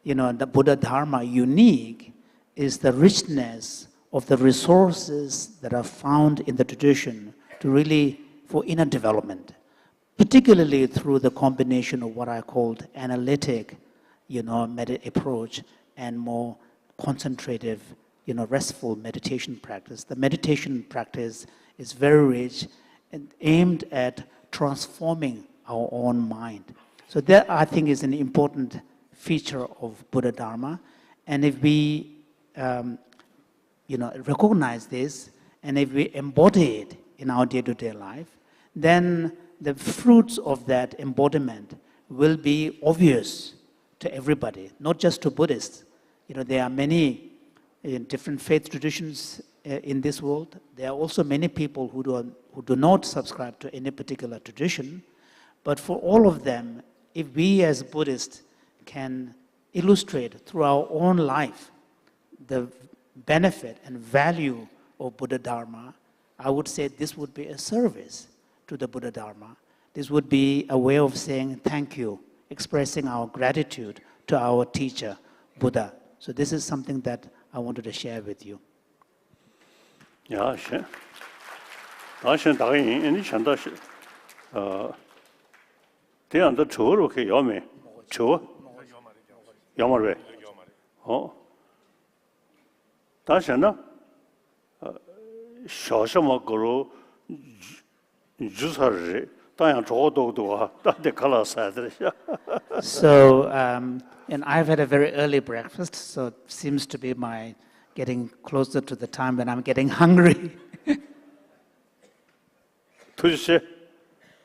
the Buddha Dharma unique is the richness of the resources that are found in the tradition for inner development, particularly through the combination of what I called analytic, approach and more concentrative, restful meditation practice. The meditation practice is very rich and aimed at transforming our own mind. So that, I think, is an important feature of Buddha Dharma. And if we recognize this, and if we embody it in our day-to-day life, then the fruits of that embodiment will be obvious to everybody, not just to Buddhists. There are many different faith traditions in this world. There are also many people who do not subscribe to any particular tradition. But for all of them, if we as Buddhists can illustrate through our own life the benefit and value of Buddha Dharma, I would say this would be a service to the Buddha Dharma. This would be a way of saying thank you, expressing our gratitude to our teacher, Buddha. So this is something that I wanted to share with you. Yeah, sure. I should die in any chance. They are the two, okay, Yome. Two? Yomare. Oh. That's enough. Shashama Guru Jusari, Diane Jodo, the color side. So, and I've had a very early breakfast, so it seems to be getting closer to the time when I'm getting hungry.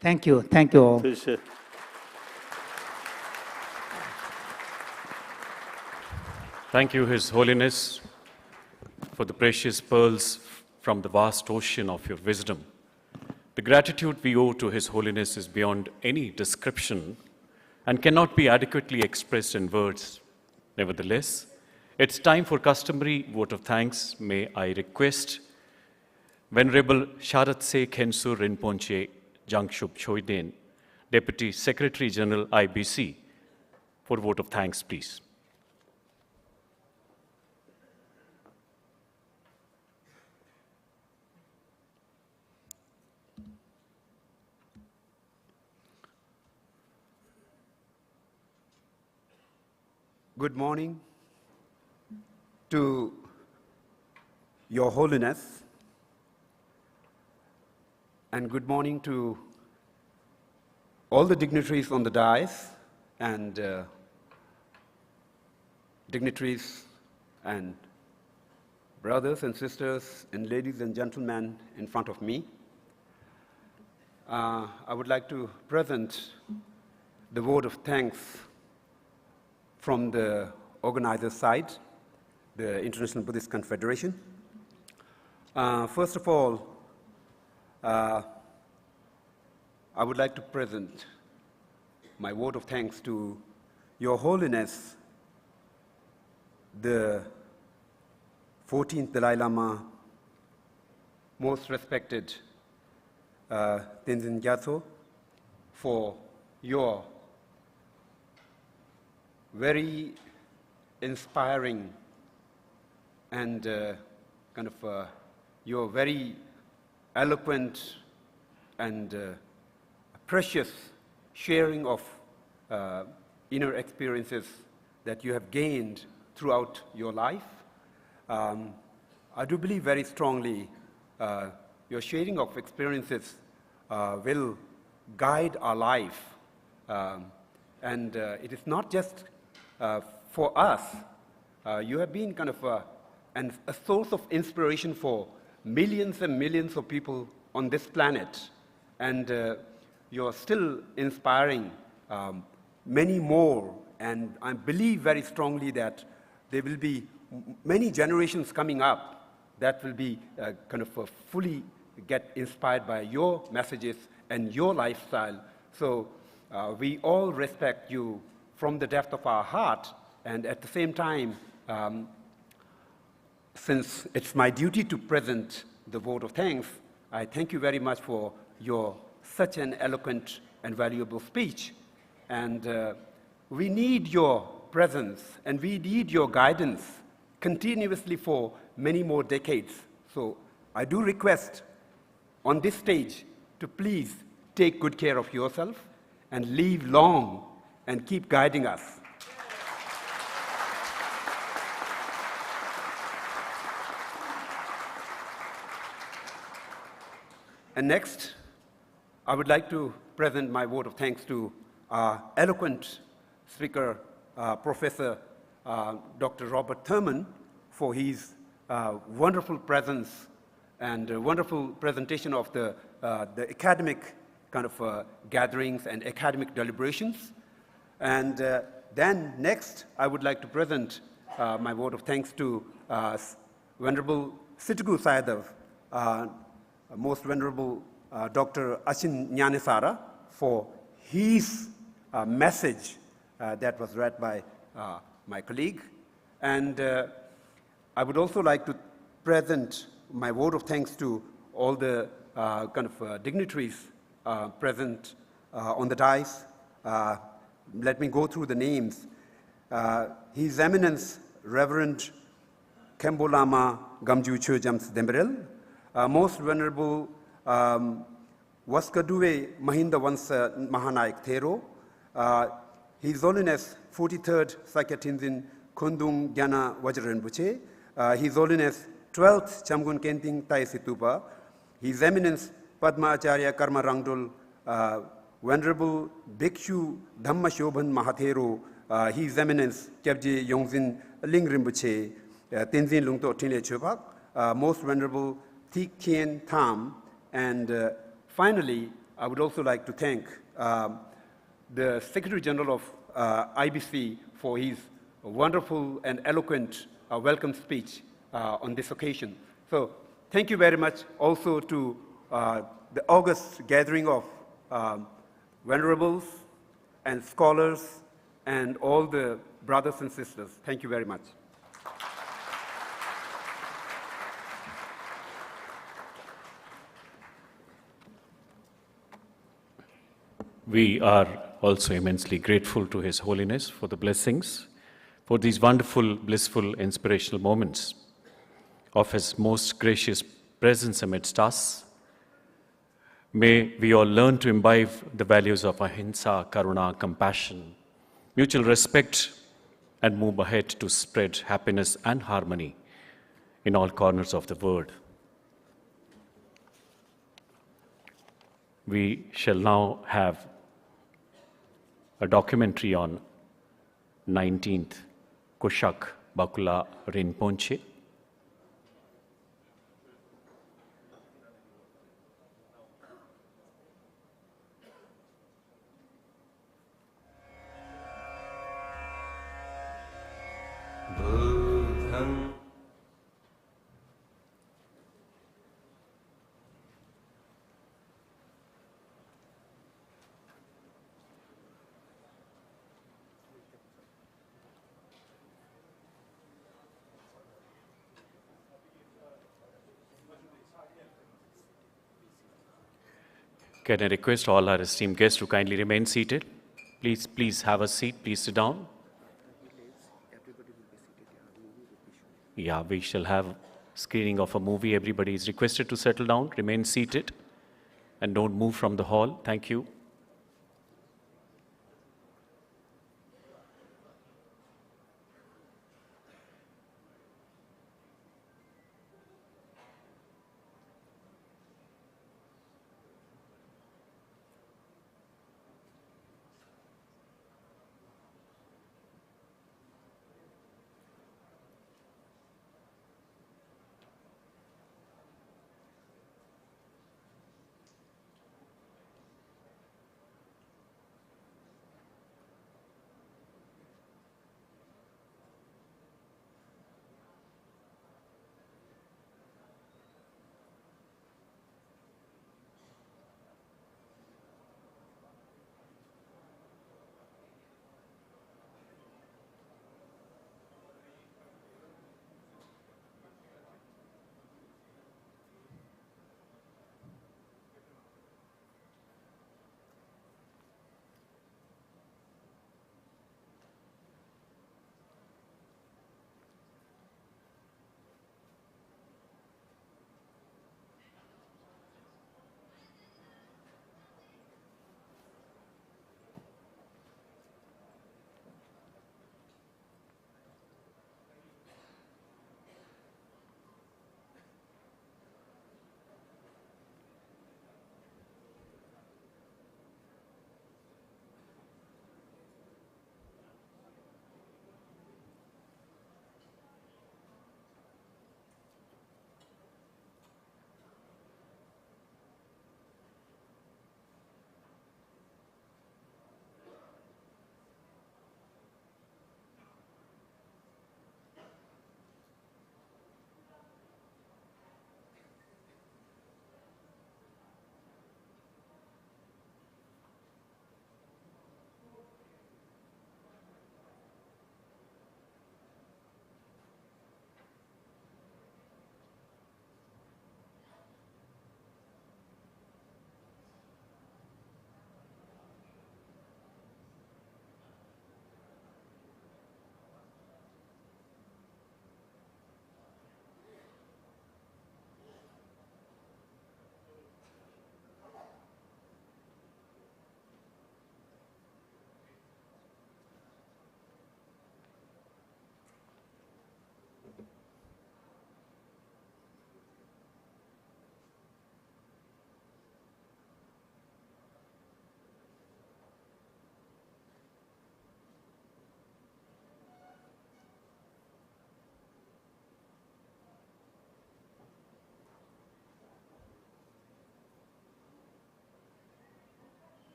Thank you all. Thank you, His Holiness, for the precious pearls from the vast ocean of your wisdom. The gratitude we owe to His Holiness is beyond any description, and cannot be adequately expressed in words. Nevertheless, it's time for customary vote of thanks. May I request Venerable Sharatse Khensur Rinpoche Jangshub Choiden, Deputy Secretary General IBC, for vote of thanks, please. Good morning to Your Holiness, and good morning to all the dignitaries on the dais and dignitaries and brothers and sisters and ladies and gentlemen in front of me. I would like to present the vote of thanks from the organizer's side, the International Buddhist Confederation. First of all, I would like to present my vote of thanks to Your Holiness, the 14th Dalai Lama, most respected Tenzin Gyatso, for your very inspiring and your very eloquent and precious sharing of inner experiences that you have gained throughout your life. I do believe very strongly your sharing of experiences will guide our life. And it is not just for us. You have been a source of inspiration for millions and millions of people on this planet. And you're still inspiring many more. And I believe very strongly that there will be many generations coming up that will be fully get inspired by your messages and your lifestyle. So we all respect you from the depth of our heart, and at the same time, since it's my duty to present the vote of thanks, I thank you very much for your such an eloquent and valuable speech. And we need your presence, and we need your guidance continuously for many more decades. So I do request on this stage to please take good care of yourself and live long and keep guiding us. And next, I would like to present my vote of thanks to our eloquent speaker, Professor Dr. Robert Thurman, for his wonderful presence and wonderful presentation of the academic gatherings and academic deliberations. And then next, I would like to present my vote of thanks to Venerable Sitgu Sayadaw, Most Venerable Dr. Ashin Nyanesara, for his message that was read by my colleague. And I would also like to present my vote of thanks to all the dignitaries present on the dais. Let me go through the names. His Eminence Reverend Kembo Lama Gamju Chojams Dembrel, Most Venerable Waskaduwe Mahinda Wansa Mahanaik Thero, His Holiness 43rd Sakyatinzin Kundung Gyana Vajrarinpoche, His Holiness 12th Chamgun Kenting Tai Situpa, His Eminence Padma Acharya Karma Rangdul, Venerable Bhikshu Dhamma Shobhan Mahathero, His Eminence Kyabje Yongzin Ling Rinpoche, Tenzin Lungto Tinle Chopak, Most Venerable Thich Kien Tham, and finally, I would also like to thank the Secretary General of IBC for his wonderful and eloquent welcome speech on this occasion. So thank you very much also to the august gathering of venerables, and scholars, and all the brothers and sisters. Thank you very much. We are also immensely grateful to His Holiness for the blessings, for these wonderful, blissful, inspirational moments of His most gracious presence amidst us. May we all learn to imbibe the values of ahimsa, karuna, compassion, mutual respect, and move ahead to spread happiness and harmony in all corners of the world. We shall now have a documentary on 19th Kushak Bakula Rinpoche. Can I request all our esteemed guests to kindly remain seated? Please have a seat. Please sit down. Yeah, we shall have screening of a movie. Everybody is requested to settle down, remain seated, and don't move from the hall. Thank you.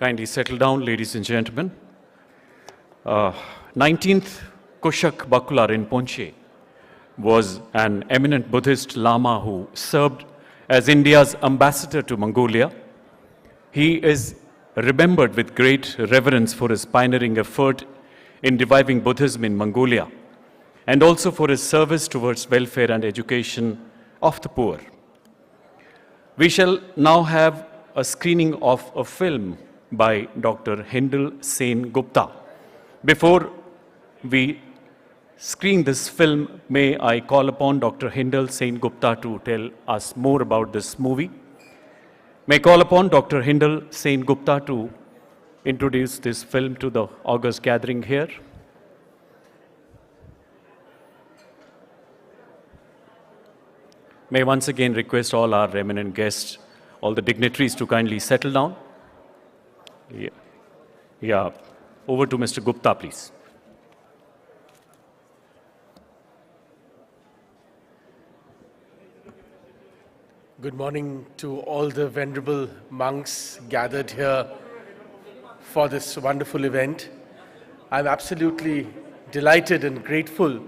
Kindly settle down, ladies and gentlemen. 19th Kushak Bakula Rinpoche was an eminent Buddhist Lama who served as India's ambassador to Mongolia. He is remembered with great reverence for his pioneering effort in reviving Buddhism in Mongolia, and also for his service towards welfare and education of the poor. We shall now have a screening of a film by Dr. Hindal Sen Gupta. Before we screen this film, may I call upon Dr. Hindal Sen Gupta to tell us more about this movie. May I call upon Dr. Hindal Sen Gupta to introduce this film to the august gathering here. May I once again request all our eminent guests, all the dignitaries to kindly settle down. Yeah. Over to Mr. Gupta, please. Good morning to all the venerable monks gathered here for this wonderful event. I'm absolutely delighted and grateful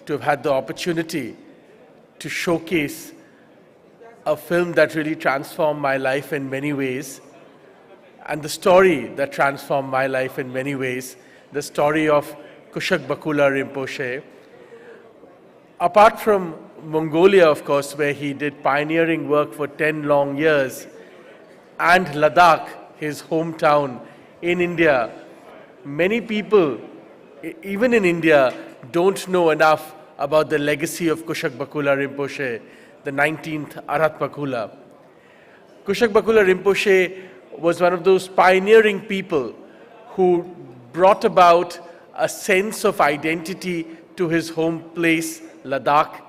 to have had the opportunity to showcase a film that really transformed my life in many ways, and the story that transformed my life in many ways, the story of Kushak Bakula Rinpoche. Apart from Mongolia, of course, where he did pioneering work for 10 long years, and Ladakh, his hometown in India, many people, even in India, don't know enough about the legacy of Kushak Bakula Rinpoche, the 19th Arhat Bakula. Kushak Bakula Rinpoche was one of those pioneering people who brought about a sense of identity to his home place, Ladakh,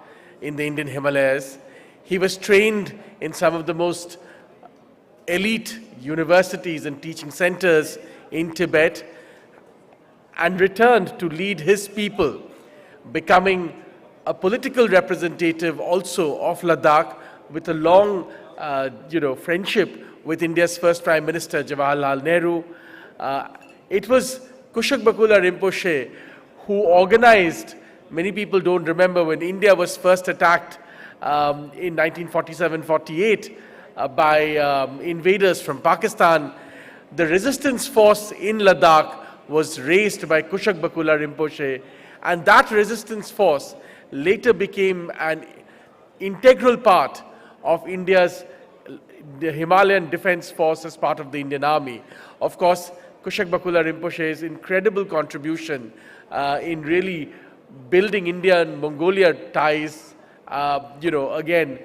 in the Indian Himalayas. He was trained in some of the most elite universities and teaching centers in Tibet and returned to lead his people, becoming a political representative also of Ladakh with a long friendship with India's first Prime Minister, Jawaharlal Nehru. It was Kushak Bakula Rinpoche who organized, many people don't remember, when India was first attacked in 1947-48 by invaders from Pakistan. The resistance force in Ladakh was raised by Kushak Bakula Rinpoche, and that resistance force later became an integral part of India's Himalayan Defense Force as part of the Indian Army. Of course, Kushak Bakula Rinpoche's incredible contribution in really building India and Mongolia ties, again,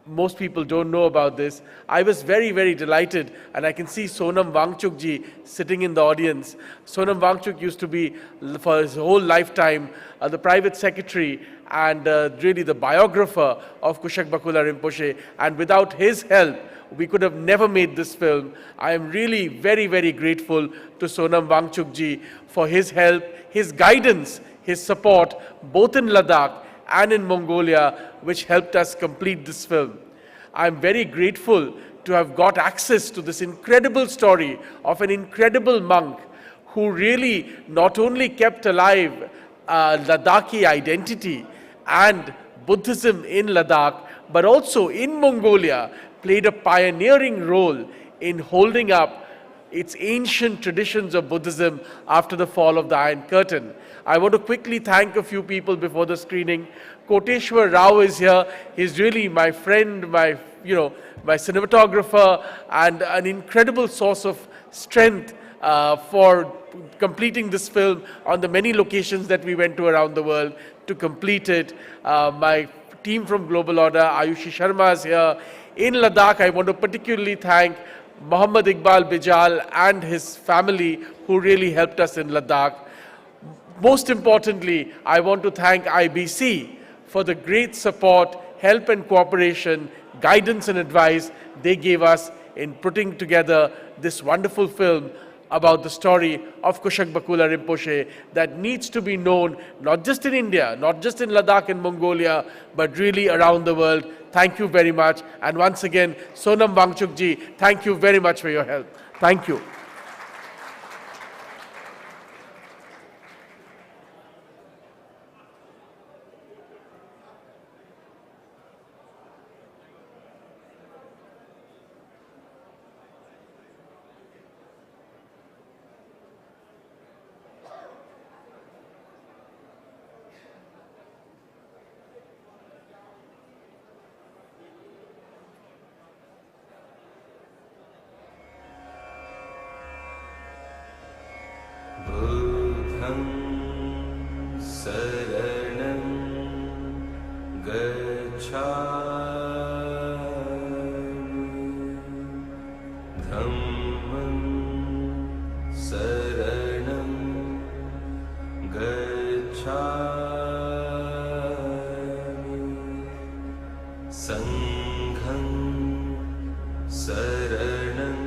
most people don't know about this. I was very, very delighted, and I can see Sonam Wangchuk ji sitting in the audience. Sonam Wangchuk used to be, for his whole lifetime, the private secretary and really the biographer of Kushak Bakula Rinpoche, and without his help, we could have never made this film. I am really very, very grateful to Sonam Wangchuk ji for his help, his guidance, his support, both in Ladakh and in Mongolia, which helped us complete this film. I'm very grateful to have got access to this incredible story of an incredible monk who really not only kept alive Ladakhi identity and Buddhism in Ladakh, but also in Mongolia played a pioneering role in holding up its ancient traditions of Buddhism after the fall of the Iron Curtain. I want to quickly thank a few people before the screening. Koteshwar Rao is here. He's really my friend, my cinematographer, and an incredible source of strength for completing this film on the many locations that we went to around the world to complete it. My team from Global Order, Ayushi Sharma is here. In Ladakh, I want to particularly thank Muhammad Iqbal Bijal and his family who really helped us in Ladakh. Most importantly, I want to thank IBC for the great support, help and cooperation, guidance and advice they gave us in putting together this wonderful film about the story of Kushak Bakula Rinpoche that needs to be known not just in India, not just in Ladakh and Mongolia, but really around the world. Thank you very much. And once again, Sonam Wangchuk ji, thank you very much for your help. Thank you. Sangham Saranam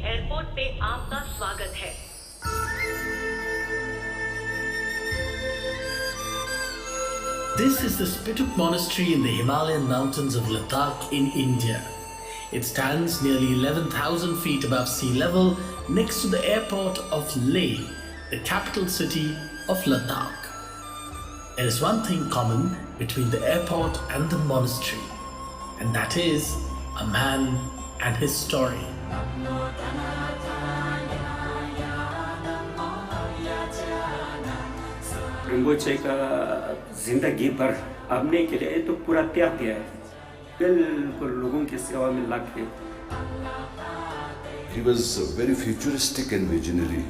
airport पे आपका स्वागत है। This is the Spituk Monastery in the Himalayan mountains of Ladakh in India. It stands nearly 11,000 feet above sea level next to the airport of Leh, the capital city of Ladakh. There is one thing common between the airport and the monastery, and that is a man and his story. Rinpoche का जिंदगी भर अपने के लिए तो पूरा त्याग दिया है, बिल्कुल लोगों की सेवा में लग गए। He was very futuristic and visionary.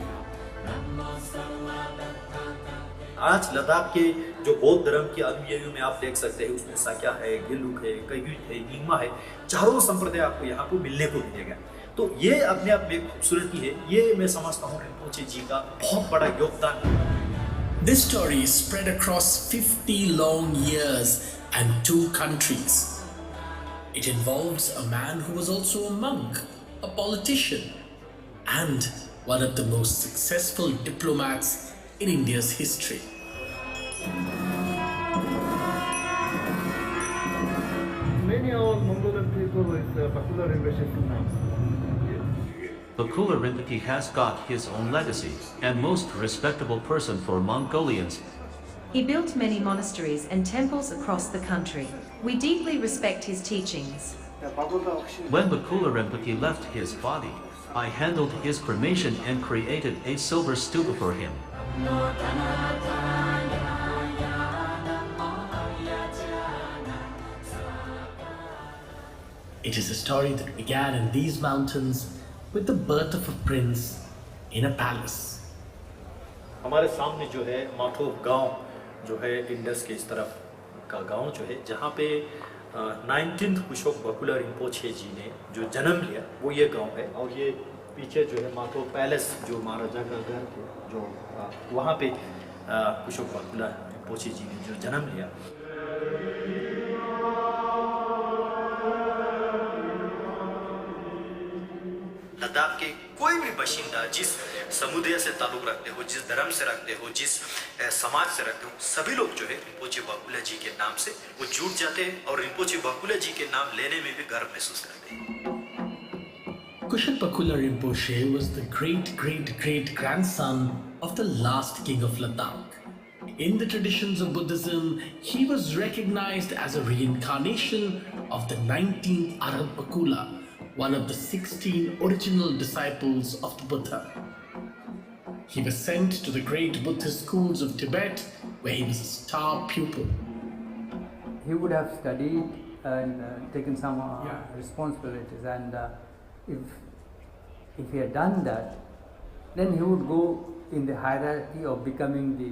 आज लद्दाख के जो बौद्ध धर्म के अनुयायियों में आप देख सकते हैं, उसमें साक्या है, गिलुक है, कग्युट है, नीमा है, चारों संप्रदाय आपको यहाँ पे मिलने को मिलेगा। तो ये अपने आप में खूबसूरती है, ये मैं समझता हूँ रिम्पोचे जी का बहुत बड़ा योगदान है। This story is spread across 50 long years and 2 countries. It involves a man who was also a monk, a politician, and one of the most successful diplomats in India's history. Many of Mongolian people with Bakular Rinpoche now. Bakula Rinpoche has got his own legacy and most respectable person for Mongolians. He built many monasteries and temples across the country. We deeply respect his teachings. When Bakula Rinpoche left his body, I handled his cremation and created a silver stupa for him. It is a story that began in these mountains with the birth of a prince in a palace. हमारे सामने जो है माथोव गांव जो है Indus के इस तरफ का गांव जो है जहाँ पे 19th कुशोक बकुला रिम्पोचे जी ने जो जन्म लिया वो ये गांव है। और ये पीछे जो है माथोव पैलेस जो महाराजा का घर थे जो वहाँ पे कुशोक बकुला रिम्पोचे जी ने जो जन्म लिया। लद्दाख के कोई भी बाशिंदा जिस समुदाय से ताल्लुक रखते हो, जिस धर्म से रखते हो, जिस समाज से रखते हो, सभी लोग जो है रिम्पोचे बकुला जी के नाम से वो जुड़ जाते हैं और रिम्पोचे बकुला जी के नाम लेने में भी गर्व महसूस करते हैं। Kushat Bakula Rinpoche was the great-great-great-grandson of the last king of Ladakh. In the traditions of Buddhism, he was recognized as a reincarnation of the 19th Arhat Bakula, one of the 16 original disciples of the Buddha. He was sent to the great Buddhist schools of Tibet, where he was a star pupil. He would have studied and taken some responsibilities, and if he had done that, then he would go in the hierarchy of becoming the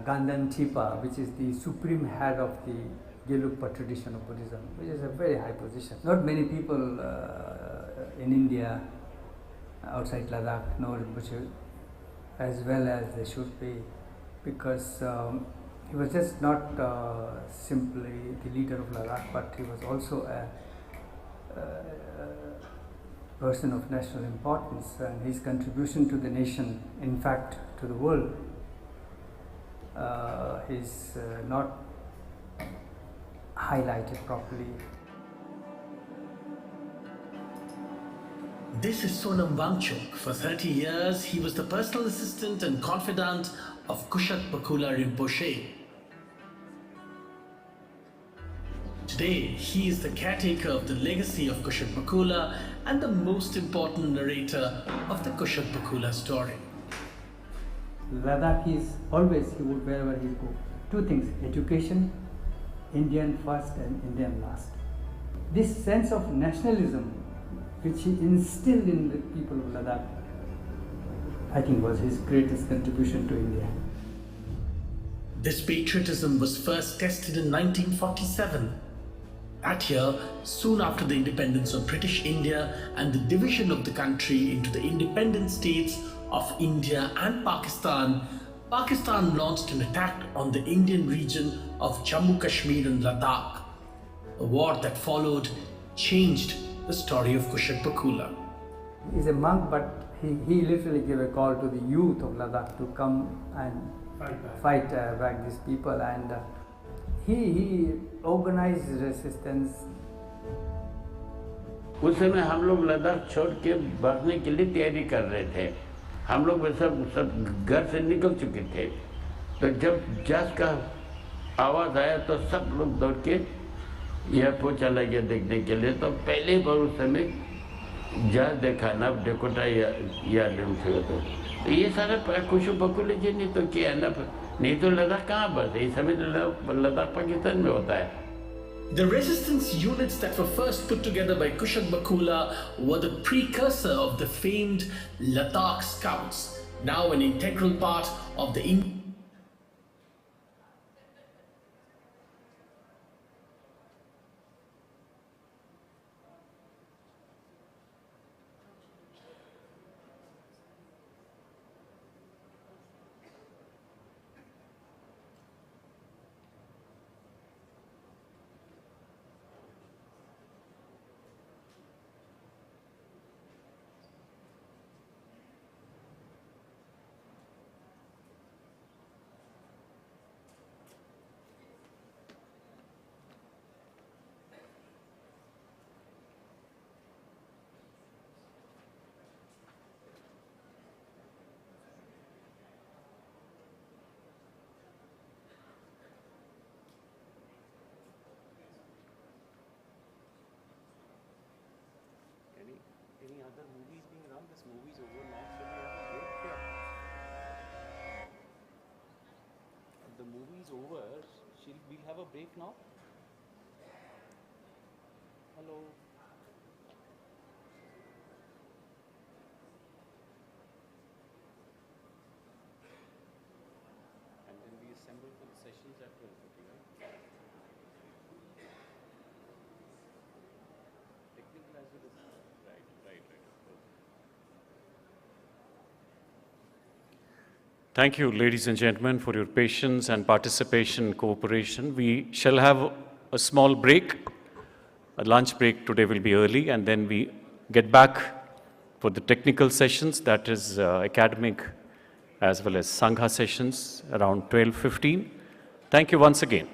Ganden Thipa, which is the supreme head of the Gelugpa tradition of Buddhism, which is a very high position. Not many people in India, outside Ladakh, know Rinpoche as well as they should be, because he was just not simply the leader of Ladakh, but he was also a person of national importance, and his contribution to the nation, in fact to the world, is not highlighted properly. This is Sonam Wangchuk. For 30 years, he was the personal assistant and confidant of Kushat Bakula Rinpoche. Today, he is the caretaker of the legacy of Kushat Bakula and the most important narrator of the Kushat Bakula story. Ladakh is always, he would wherever he go, 2 things: education, Indian first and Indian last. This sense of nationalism which he instilled in the people of Ladakh, I think was his greatest contribution to India. This patriotism was first tested in 1947. That year, soon after the independence of British India and the division of the country into the independent states of India and Pakistan, Pakistan launched an attack on the Indian region of Jammu Kashmir and Ladakh. The war that followed changed the story of Kushak Bakula. He's a monk, but he literally gave a call to the youth of Ladakh to come and fight back these people, and he organized resistance. उस समय हम लोग लद्दाख छोड़ के भागने के लिए तैयारी कर रहे थे। हम लोग सब घर से निकल चुके थे। तो जब जज का आवाज़ आया तो सब लोग दौड़ के एयरपोर्ट चला गया देखने के लिए। तो पहले बार उस समय जज देखा ना डेकोटा या तो ये सारा कुछ बकुले जी नहीं तो किया ना, नहीं तो लद्दाख कहाँ बस इस समय लद्दाख पाकिस्तान में होता है। The resistance units that were first put together by Kushak Bakula were the precursor of the famed Ladakh Scouts, now an integral part of the Any other movies being run? This movie's over now. Shall we have a break here? The movie's over. We'll have a break now. Hello. And then we assemble for the sessions at 12:30, right? Technical as well as right. Thank you, ladies and gentlemen, for your patience and participation and cooperation. We shall have a small break. A lunch break today will be early, and then we get back for the technical sessions, that is academic as well as Sangha sessions around 12:15. Thank you once again.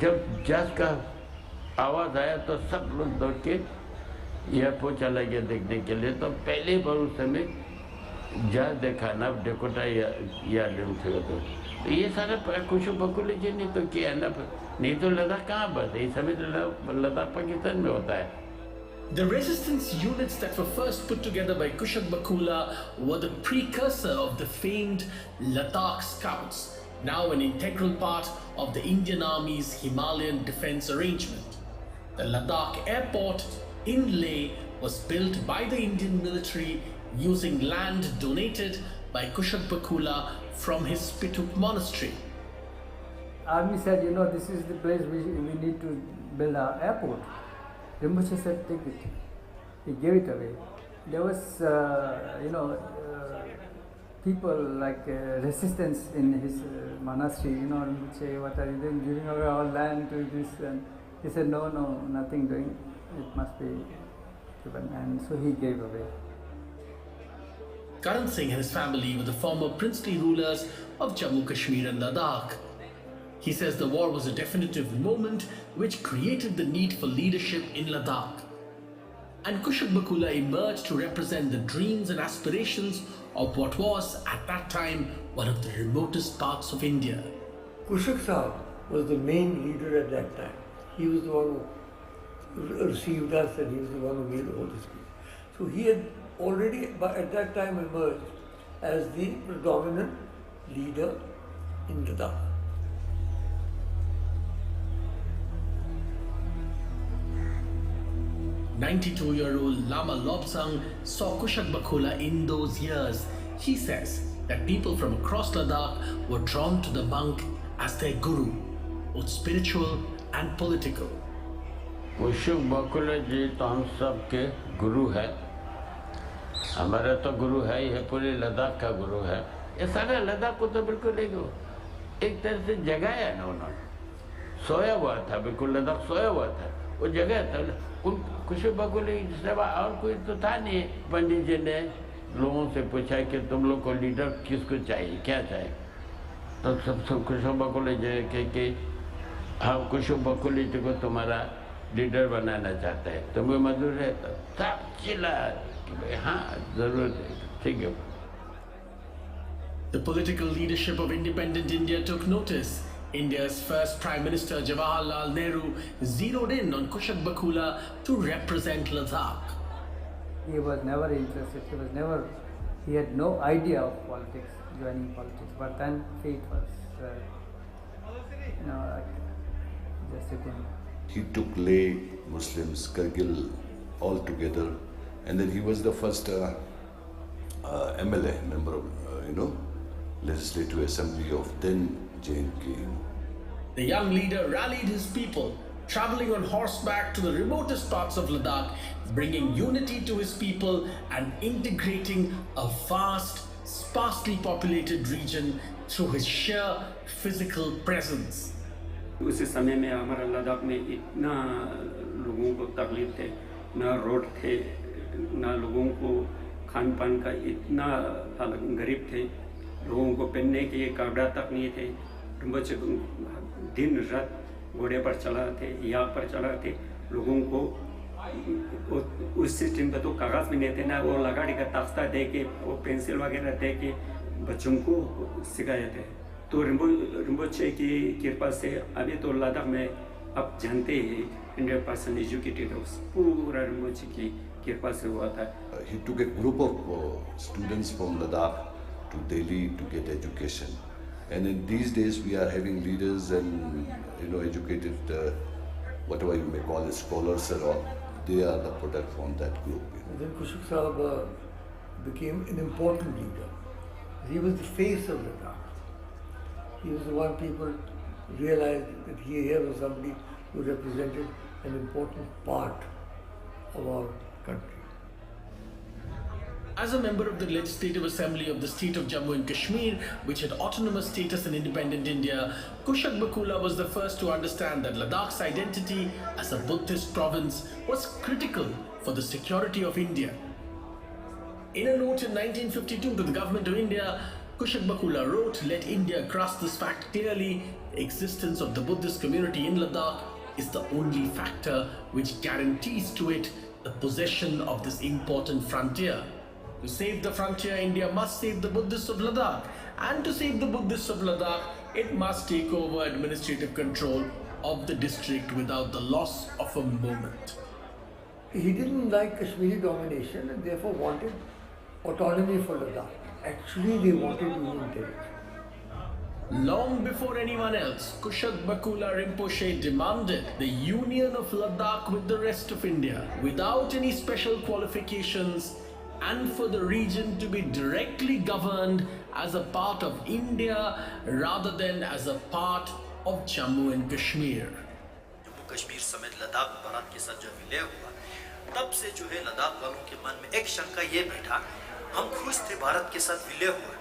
जब जज का आवाज़ आया तो सब लोग दौड़ के एयरपोर्ट चला गया देखने के लिए। तो पहले बार उस समय जहाँ देखा ना डेकोटा या थे तो ये सारा कुछ बकुले जी ने तो किया ना, नहीं तो लद्दाख कहाँ बस इस समय तो लद्दाख पाकिस्तान में होता है। The resistance units that were first put together by Kushak Bakula were the precursor of the famed Ladakh Scouts, now an integral part of the Indian Army's Himalayan defense arrangement. The Ladakh airport in Leh was built by the Indian military using land donated by Kushak Bakula from his Spituk monastery. Army said, you know, this is the place we need to build our airport. Rinpoche said, take it. He gave it away. There was, people like resistance in his monastery. You know, Rinpoche, what are you doing, giving away our land to this? And he said, no, nothing doing. It must be given. And so he gave away. Karan Singh and his family were the former princely rulers of Jammu Kashmir and Ladakh. He says the war was a definitive moment which created the need for leadership in Ladakh. And Kushak Bakula emerged to represent the dreams and aspirations of what was, at that time, one of the remotest parts of India. Kushak Sahib was the main leader at that time. He was the one who received us and he was the one who made all this peace. So he had already at that time emerged as the predominant leader in Ladakh. "92-year-old Lama Lobsang saw Kushak Bakula in those years. He says that people from across Ladakh were drawn to the monk as their guru, both spiritual and political. कुशुक बकुला जी तो हम सब के गुरु है, हमारा तो गुरु है, ये पूरे लद्दाख का गुरु है। ये सारा लद्दाख को तो बिल्कुल एक तरह से जगाया ना उन्होंने, सोया हुआ था, बिल्कुल लद्दाख सोया हुआ था, वो जगह था। कुशुक बकुले की सिवा और कोई तो था नहीं। पंडित जी ने लोगों से पूछा कि तुम लोग को लीडर किसको चाहिए, क्या चाहिए, तो सब कुशुक बकुले जी के हम कुशुक बकुले जी को तुम्हारा लीडर बनाना चाहते हैं, तुम्हें मंजूर है? तो सब चिल्ला कि हाँ जरूर है, ठीक है। The political leadership of independent India took notice. India's first Prime Minister Jawaharlal Nehru zeroed in on Kushak Bakula to represent Ladakh. He was never interested, he had no idea of politics, joining politics, but then fate was, just again. He took Leh, Muslims, Kargil all together, and then he was the first MLA, member of, Legislative Assembly of then J&K. The young leader rallied his people, traveling on horseback to the remotest parts of Ladakh, bringing unity to his people and integrating a vast, sparsely populated region through his sheer physical presence. उसी समय में हमारा लद्दाख में इतना लोगों को तकलीफ थे, ना रोड थे, ना लोगों को खान पान का इतना हालत गरीब थे, लोगों को पहनने के कपड़ा तक नहीं थे। बच्चे दिन रात घोड़े पर चलाते, याक पर चलाते, लोगों को उस सिस्टम पे तो कागज़ भी नहीं थे ना, वो लकड़ी का तख्ता दे के, वो पेंसिल वगैरह दे के बच्चों को सिखाए थे। तो रिम्पोचे की कृपा से अभी तो लद्दाख में आप जानते हैं 100% एजुकेटेड पूरा रिम्पोचे की कृपा से हुआ था। He took a group of students from Ladakh to Delhi to get education, and in these days we are having leaders and educated whatever you may call it, scholars and all. They are the product from that group. Then Kushak Sahib became an important leader. He was the face of Ladakh. He was the one people realized that here was somebody who represented an important part of our country. As a member of the Legislative Assembly of the state of Jammu and Kashmir, which had autonomous status in independent India, Kushak Bakula was the first to understand that Ladakh's identity as a Buddhist province was critical for the security of India. In a note in 1952 to the government of India, Kushak Bakula wrote, "Let India grasp this fact clearly. The existence of the Buddhist community in Ladakh is the only factor which guarantees to it the possession of this important frontier. To save the frontier, India must save the Buddhists of Ladakh. And to save the Buddhists of Ladakh, it must take over administrative control of the district without the loss of a moment. He didn't like Kashmiri domination and therefore wanted autonomy for Ladakh. Actually, they wanted union territory. Long before anyone else, Kushak Bakula Rinpoche demanded the union of Ladakh with the rest of India without any special qualifications, and for the region to be directly governed as a part of India rather than as a part of Jammu and Kashmir. Jammu Kashmir समेत लद्दाख भारत के साथ जब विलय हुआ, तब से जो है लद्दाख वालों के मन में एक शंका ये बैठा, हम खुश थे भारत के साथ विलय हुआ,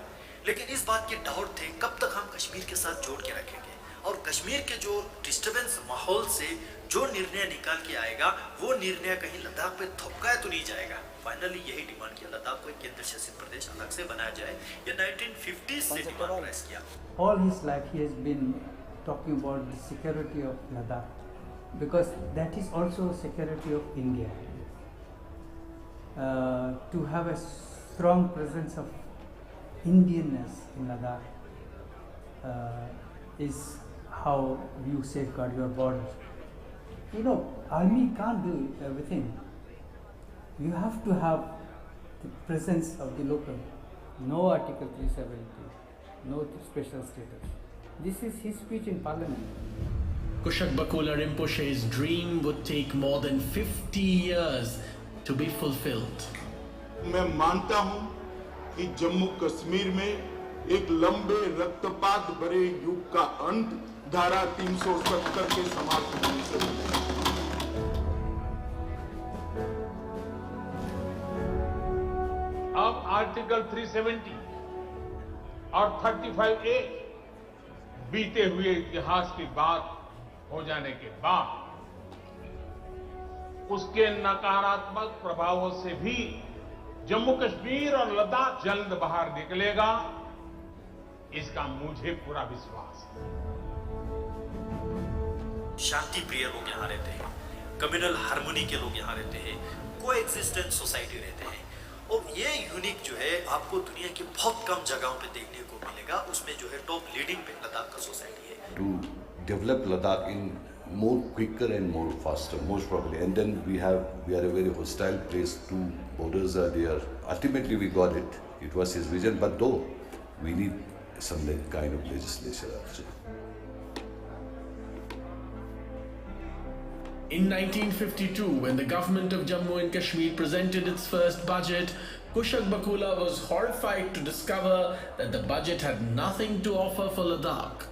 लेकिन इस बात के डाउट थे कब तक हम कश्मीर के साथ जोड़ के रखेंगे, और कश्मीर के जो डिस्टर्बेंस माहौल से जो निर्णय निकाल के आएगा, वो निर्णय कहीं लद्दाख पे थपकाया तो नहीं जाएगा। फाइनली यही डिमांड किया, लद्दाख को एक केंद्र शासित प्रदेश अलग से बनाया जाए। ये 1950s से डिमांड राइज किया। All his life he has been talking about the security of Ladakh, because that is also security of India. To have a strong presence of Indianness in Ladakh is how you safeguard your borders. You know, army can't do everything. You have to have the presence of the local. No Article 370, no special status. This is his speech in Parliament. Kushak Bakula Rinpoche's dream would take more than 50 years to be fulfilled. मैं मानता हूं कि जम्मू कश्मीर में एक लंबे रक्तपात भरे युग का अंत धारा 370 के समाप्त होने से अब आर्टिकल 370 और 35A बीते हुए इतिहास की बात हो जाने के बाद उसके नकारात्मक प्रभावों से भी जम्मू कश्मीर और लद्दाख जल्द बाहर निकलेगा, इसका मुझे पूरा विश्वास है। शांति प्रिय लोग यहाँ रहते हैं, कम्युनल हार्मोनी के लोग यहाँ रहते हैं, कोएग्जिस्टेंट सोसाइटी रहते हैं, और ये यूनिक जो है आपको दुनिया की बहुत कम जगहों पे देखने को मिलेगा। उसमें जो है टॉप लीडिंग पे लद्दाख का सोसाइटी है। To develop Ladakh in more quicker and more faster, most probably, and then we are a very hostile place. Two borders are there. Ultimately, we got it. It was his vision, but though we need some kind of legislation also. In 1952, when the government of Jammu and Kashmir presented its first budget, Kushak Bakula was horrified to discover that the budget had nothing to offer for Ladakh.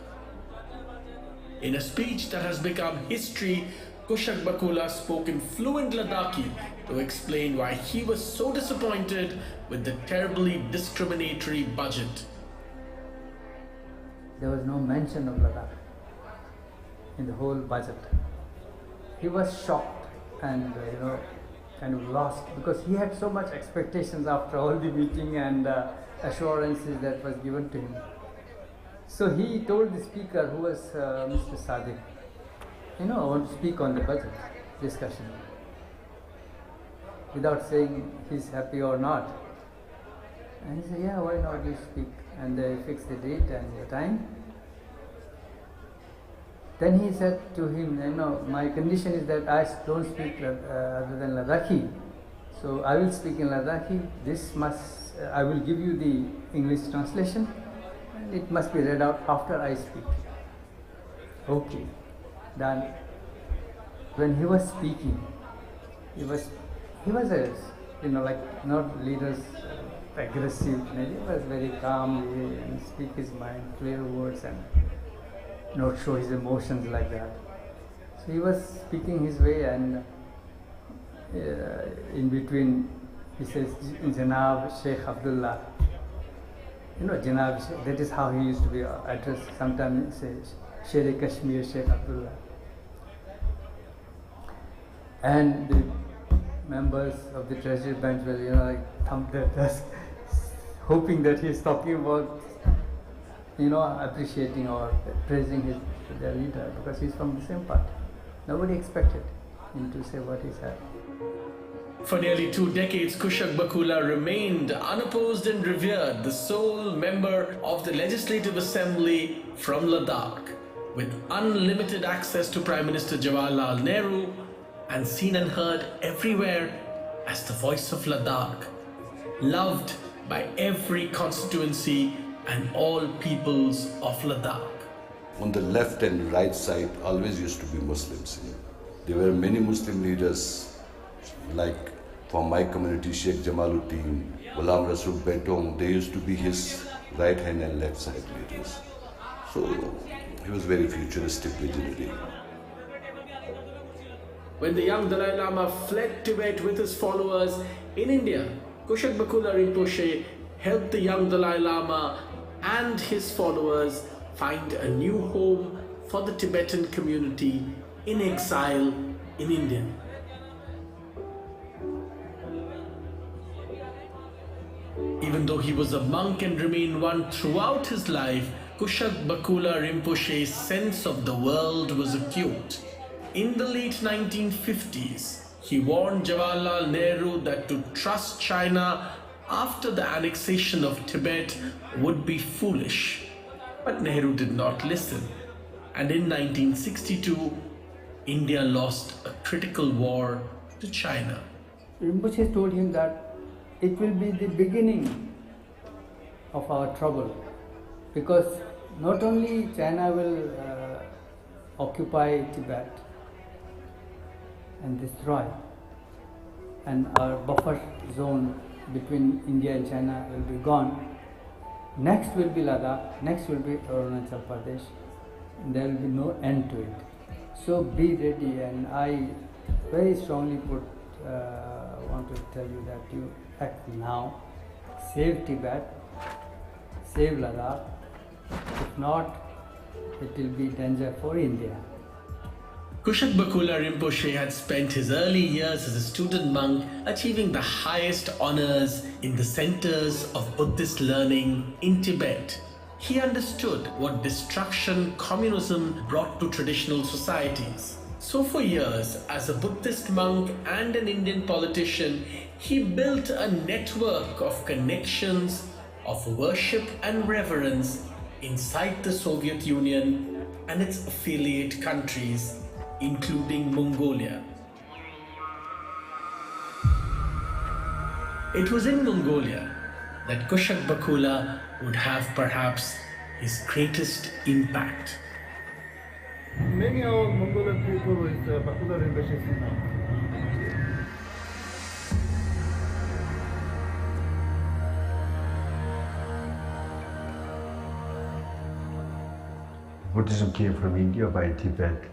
In a speech that has become history, Kushak Bakula spoke in fluent Ladakhi to explain why he was so disappointed with the terribly discriminatory budget. There was no mention of Ladakh in the whole budget. He was shocked and kind of lost, because he had so much expectations after all the meeting and assurances that was given to him. So he told the speaker, who was Mr. Sadiq, I want to speak on the budget discussion, without saying he's happy or not. And he said, yeah, why not, you speak. And they fixed the date and the time. Then he said to him, my condition is that I don't speak other than Ladakhi. So I will speak in Ladakhi. I will give you the English translation, and it must be read out after I speak. Okay, done. When he was speaking, he was not leaders aggressive. He was very calm and speak his mind, clear words, and not show his emotions like that. So he was speaking his way, and in between he says, Janab Sheikh Abdullah. Janab Sheikh, that is how he used to be addressed. Sometimes he says, Sher Kashmir Sheikh Abdullah. And the members of the treasury bench will, thump their desk, hoping that he is talking about appreciating or praising their leader, because he's from the same party. Nobody expected him to say what he said. For nearly 2 decades, Kushak Bakula remained unopposed and revered, the sole member of the Legislative Assembly from Ladakh, with unlimited access to Prime Minister Jawaharlal Nehru, and seen and heard everywhere as the voice of Ladakh, loved by every constituency and all peoples of Ladakh. On the left and right side always used to be Muslims. There were many Muslim leaders, like from my community, Sheikh Jamaluddin, Ghulam Rasul Betong, they used to be his right hand and left side leaders. So he was very futuristic visionary. When the young Dalai Lama fled Tibet with his followers in India, Kushak Bakula Rinpoche helped the young Dalai Lama and his followers find a new home for the Tibetan community in exile in India. Even though he was a monk and remained one throughout his life, Kushak Bakula Rinpoche's sense of the world was acute. In the late 1950s, he warned Jawaharlal Nehru that to trust China after the annexation of Tibet would be foolish. But Nehru did not listen. And in 1962, India lost a critical war to China. Rinpoche told him that it will be the beginning of our trouble, because not only China will occupy Tibet and destroy, and our buffer zone between India and China will be gone. Next will be Ladakh, next will be Arunachal Pradesh, and there will be no end to it. So be ready, and I very strongly want to tell you that you act now, save Tibet, save Ladakh. If not, it will be danger for India. Kushak Bakula Rinpoche had spent his early years as a student monk achieving the highest honors in the centers of Buddhist learning in Tibet. He understood what destruction communism brought to traditional societies. So for years, as a Buddhist monk and an Indian politician, he built a network of connections, of worship and reverence inside the Soviet Union and its affiliate countries, including Mongolia. It was in Mongolia that Kushak Bakula would have perhaps his greatest impact. Many of Mongolian people with Bakula Rinpoche now. Buddhism came from India by Tibet,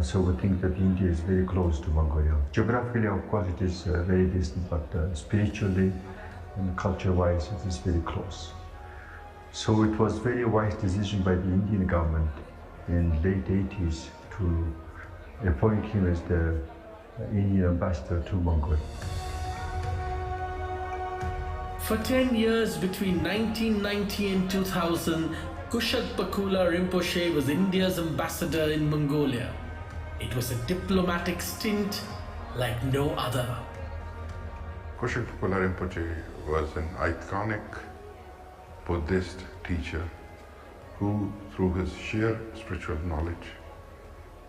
so we think that India is very close to Mongolia. Geographically, of course, it is very distant, but spiritually and culture-wise, it is very close. So it was very wise decision by the Indian government in late 80s to appoint him as the Indian ambassador to Mongolia. For 10 years between 1990 and 2000, Kushak Bakula Rinpoche was India's ambassador in Mongolia. It was a diplomatic stint like no other. Kushak Bakula Rinpoche was an iconic Buddhist teacher who, through his sheer spiritual knowledge,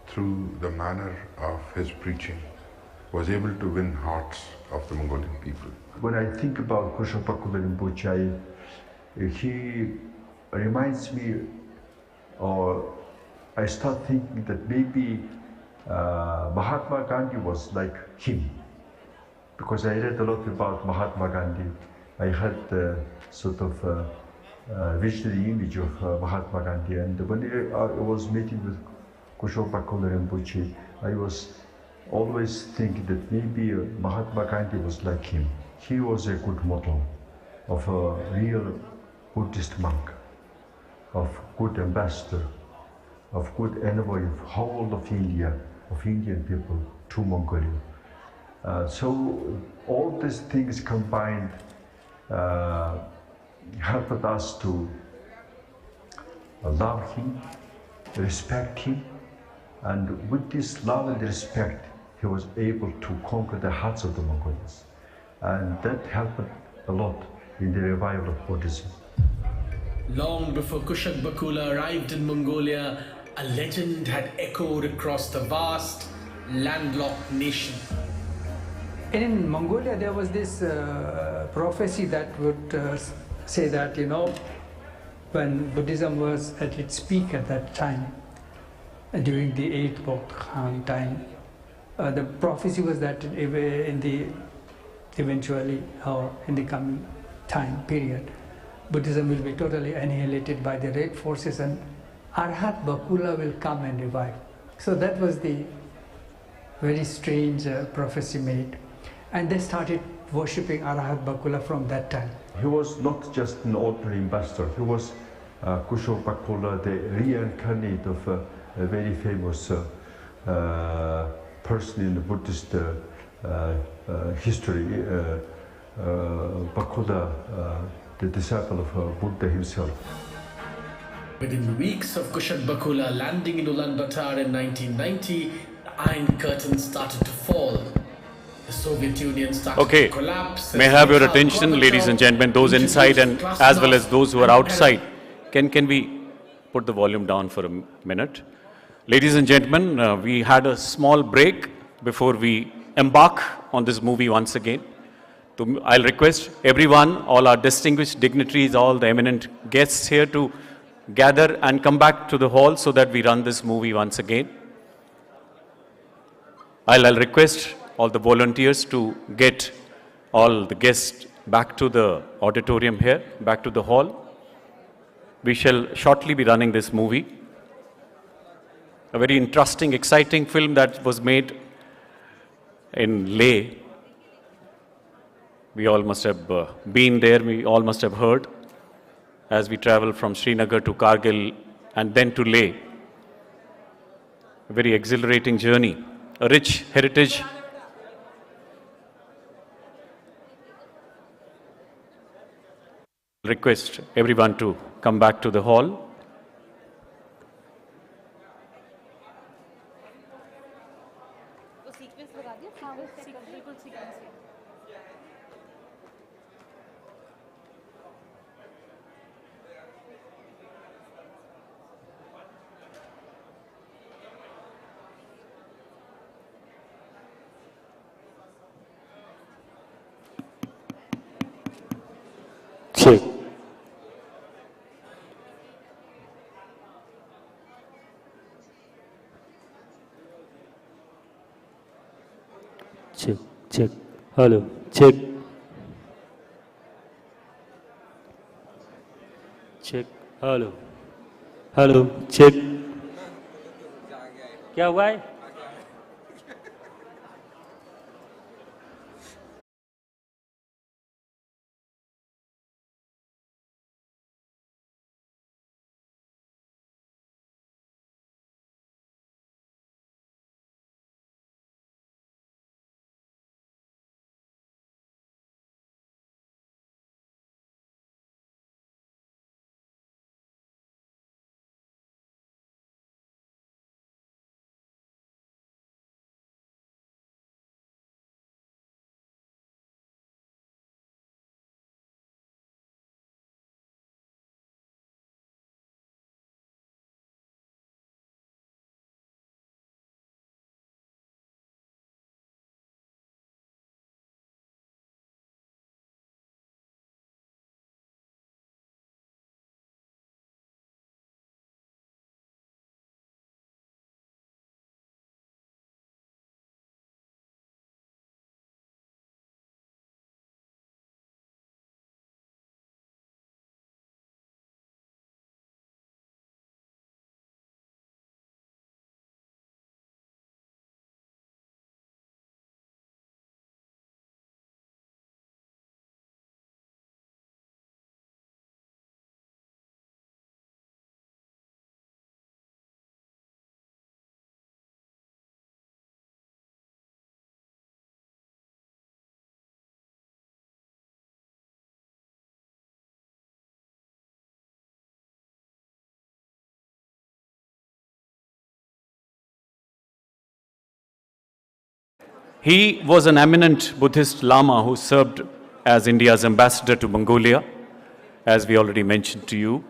through the manner of his preaching, was able to win hearts of the Mongolian people. When I think about Kushak Bakula Rinpoche, he reminds me, or I start thinking that maybe Mahatma Gandhi was like him, because I read a lot about Mahatma Gandhi. I had sort of visionary image of Mahatma Gandhi, and when I was meeting with Kushak Bakula Rinpoche, I was always thinking that maybe Mahatma Gandhi was like him. He was a good model of a real Buddhist monk, of good ambassador, of good envoy of whole of India, of Indian people to Mongolia. So all these things combined helped us to love him, respect him, And with this love and respect, he was able to conquer the hearts of the Mongolians. And that helped a lot in the revival of Buddhism. Long before Kushak Bakula arrived in Mongolia, a legend had echoed across the vast, landlocked nation. In Mongolia, there was this prophecy that would say that, when Buddhism was at its peak at that time, during the 8th Bokhan time, the prophecy was that eventually, or in the coming time period, Buddhism will be totally annihilated by the red forces and Arhat Bakula will come and revive. So that was the very strange prophecy made. And they started worshipping Arhat Bakula from that time. He was not just an ordinary ambassador. He was Kushok Bakula, the reincarnate of a very famous person in the Buddhist history, Bakula, the disciple of Buddha himself. Within weeks of Kushak Bakula landing in Ulaanbaatar in 1990, the Iron Curtain started to fall. The Soviet Union started to collapse. May I have your attention, ladies and gentlemen, those inside and as well as those who are outside. Can we put the volume down for a minute? Ladies and gentlemen, we had a small break before we embark on this movie once again. I'll request everyone, all our distinguished dignitaries, all the eminent guests here to gather and come back to the hall so that we run this movie once again. I'll request all the volunteers to get all the guests back to the auditorium here, back to the hall. We shall shortly be running this movie. A very interesting, exciting film that was made in Leh. We all must have been there, we all must have heard, as we travel from Srinagar to Kargil and then to Leh. A very exhilarating journey, a rich heritage. Request everyone to come back to the hall. Check. Check, check. Hello, check. Check. Hello. Hello, check. क्या हुआ है? He was an eminent Buddhist Lama who served as India's ambassador to Mongolia, as we already mentioned to you.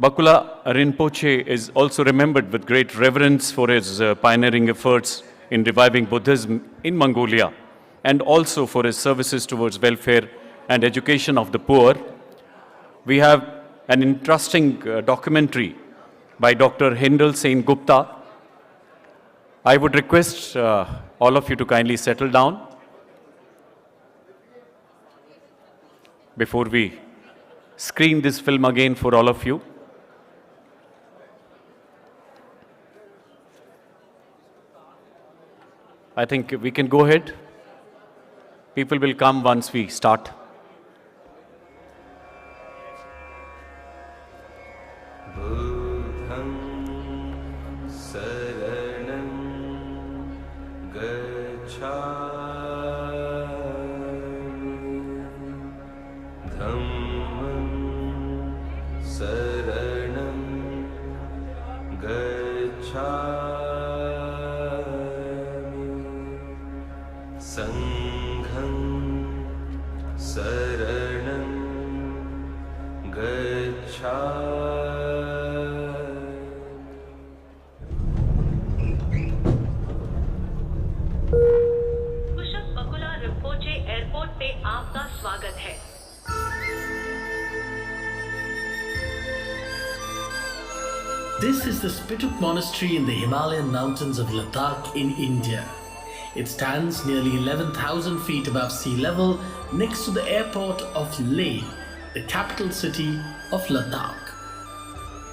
Bakula Rinpoche is also remembered with great reverence for his pioneering efforts in reviving Buddhism in Mongolia, and also for his services towards welfare and education of the poor. We have an interesting documentary by Dr. Hindal Sen Gupta. I would request all of you to kindly settle down before we screen this film again for all of you. I think we can go ahead. People will come once we start. This is the Spituk Monastery in the Himalayan mountains of Ladakh in India. It stands nearly 11,000 feet above sea level next to the airport of Leh, the capital city of Ladakh.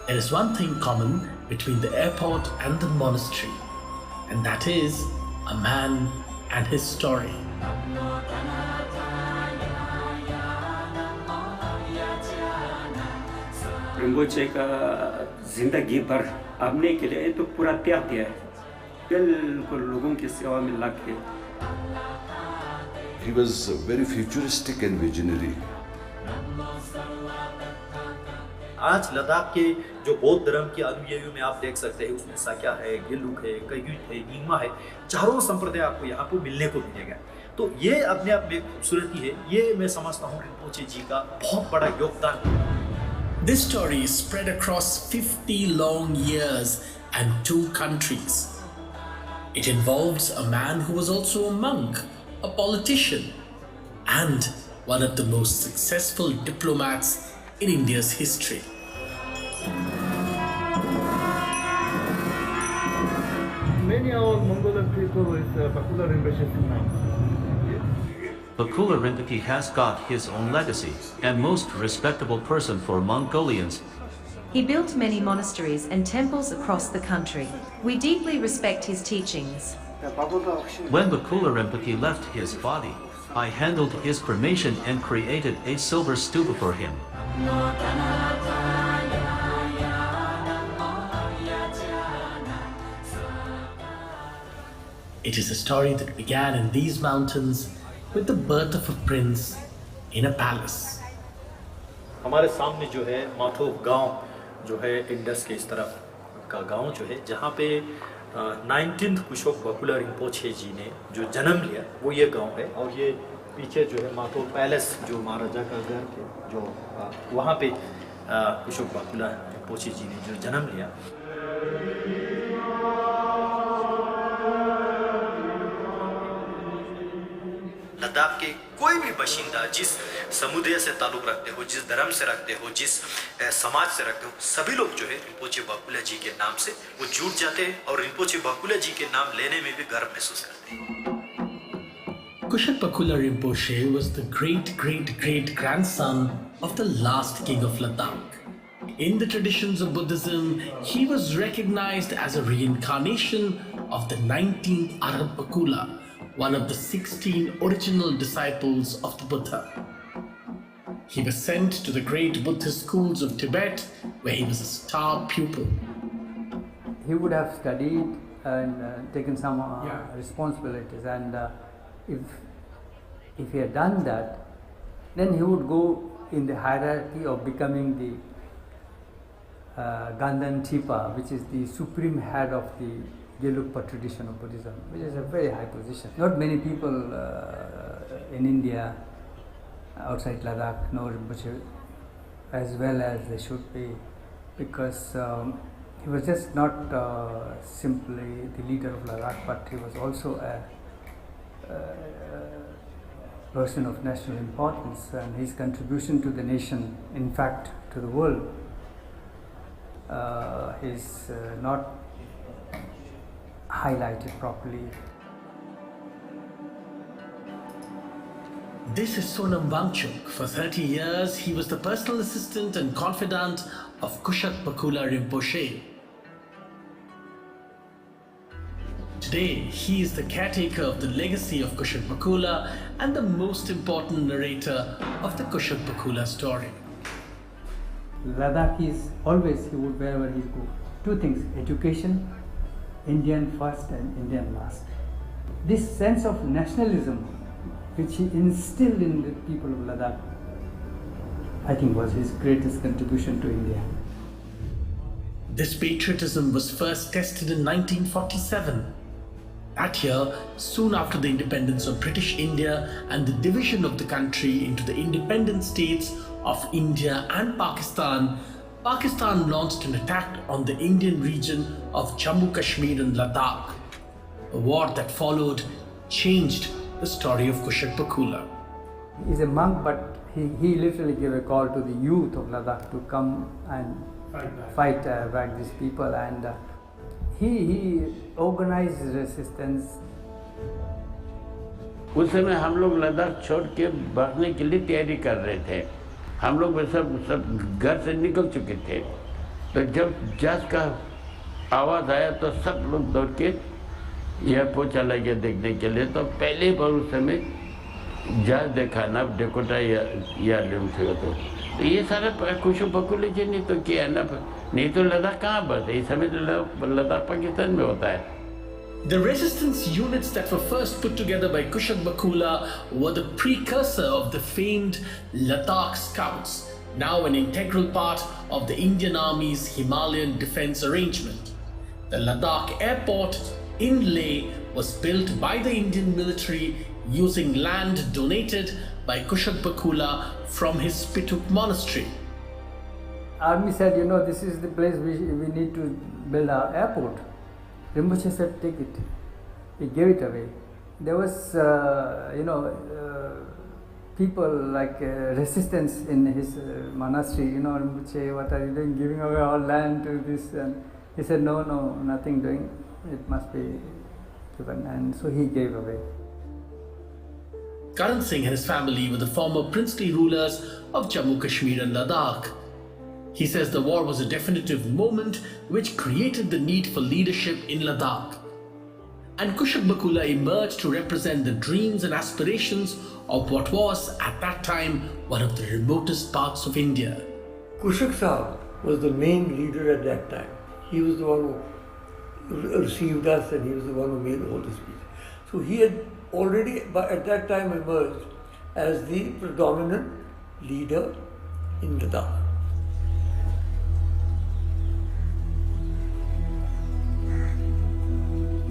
There is one thing common between the airport and the monastery, and that is a man and his story. Rinpoche का जिंदगी भर अपने के लिए तो पूरा त्याग दिया है, बिल्कुल लोगों की सेवा में लग गए. He was very futuristic and visionary. आज लद्दाख के जो बौद्ध धर्म के अनुयायियों में आप देख सकते हैं, उसमें साक्या है, गिलुक है, कयुत है, नीमा है, चारों संप्रदाय आपको यहाँ पर मिलने को मिलेगा. तो ये अपने आप में खूबसूरती है. ये मैं समझता हूँ रिम्पोचे जी का बहुत बड़ा योगदान. This story is spread across 50 long years and 2 countries. It involves a man who was also a monk, a politician, and one of the most successful diplomats in India's history. Many of Mongolian people with Bakula Rinpoche now. Bakula Rinpoche has got his own legacy, and most respectable person for Mongolians. He built many monasteries and temples across the country. We deeply respect his teachings. When Bakula Rinpoche left his body, I handled his cremation and created a silver stupa for him. It is a story that began in these mountains with the birth of a prince in a palace. हमारे सामने जो है माथोव गांव जो है Indus के इस तरफ का गांव जो है, जहाँ पे 19th कुशोक बकुला रिम्पोचे जी ने जो जन्म लिया वो ये गांव है. और ये पीछे जो है माथोव पैलेस जो महाराजा का घर थे, जो वहाँ पे कुशोक बकुला रिम्पोचे जी ने जो जन्म लिया. लद्दाख के कोई भी बाशिंदा जिस समुदाय से ताल्लुक रखते हो, जिस धर्म से रखते हो, जिस समाज से रखते हो, सभी लोग जो है रिम्पोचे बकुला जी के नाम से वो जुड़ जाते हैं और रिम्पोचे बकुला जी के नाम लेने में भी गर्व महसूस करते हैं. Kushok Bakula Rinpoche was the great-great-great-grandson of the last king of Ladakh. In the traditions of Buddhism, he was recognized as a reincarnation of the 19th Arhat Bakula, one of the 16 original disciples of the Buddha. He was sent to the great Buddhist schools of Tibet, where he was a star pupil. He would have studied and taken some responsibilities, and if he had done that, then he would go in the hierarchy of becoming the Gandhan Thipa, which is the supreme head of the Gelugpa tradition of Buddhism, which is a very high position. Not many people in India, outside Ladakh, know Rinpoche as well as they should be, because he was just not simply the leader of Ladakh, but he was also a person of national importance, and his contribution to the nation, in fact to the world, is not highlighted properly. This is Sonam Wangchuk. For 30 years, he was the personal assistant and confidant of Kushak Bakula Rinpoche. Today, he is the caretaker of the legacy of Kushak Bakula and the most important narrator of the Kushak Bakula story. Ladakis always, he would, wherever he go, two things: education, Indian first and Indian last. This sense of nationalism which he instilled in the people of Ladakh, I think was his greatest contribution to India. This patriotism was first tested in 1947. That year, soon after the independence of British India and the division of the country into the independent states of India and Pakistan, Pakistan launched an attack on the Indian region of Jammu Kashmir and Ladakh. The war that followed changed the story of Kushak Bakula. He's a monk, but he literally gave a call to the youth of Ladakh to come and fight back these people, and he organized resistance. उस समय हम लोग लद्दाख छोड़ के भागने के लिए तैयारी कर रहे थे। हम लोग सब घर से निकल चुके थे। तो जब जज का आवाज़ आया तो सब लोग दौड़ के एयरपोर्ट चला गया देखने के लिए। तो पहले बार उस समय जज देखा ना डेकोटा या थे तो ये सारा कुशुक बकुले जी ने तो किया ना, नहीं तो लद्दाख कहाँ बस इस समय तो लद्दाख पाकिस्तान में होता है। The resistance units that were first put together by Kushak Bakula were the precursor of the famed Ladakh Scouts, now an integral part of the Indian Army's Himalayan defense arrangement. The Ladakh airport in Leh was built by the Indian military using land donated by Kushak Bakula from his Spituk monastery. Army said, this is the place we need to build our airport. Rinpoche said, take it. He gave it away. There was, people like resistance in his monastery. Rinpoche, what are you doing, giving away our land to this? And he said, no, nothing doing. It must be given. And so he gave away. Karan Singh and his family were the former princely rulers of Jammu Kashmir and Ladakh. He says the war was a definitive moment which created the need for leadership in Ladakh. And Kushak Bakula emerged to represent the dreams and aspirations of what was, at that time, one of the remotest parts of India. Kushak Sahib was the main leader at that time. He was the one who received us, and he was the one who made all the speech. So he had already, at that time, emerged as the predominant leader in Ladakh.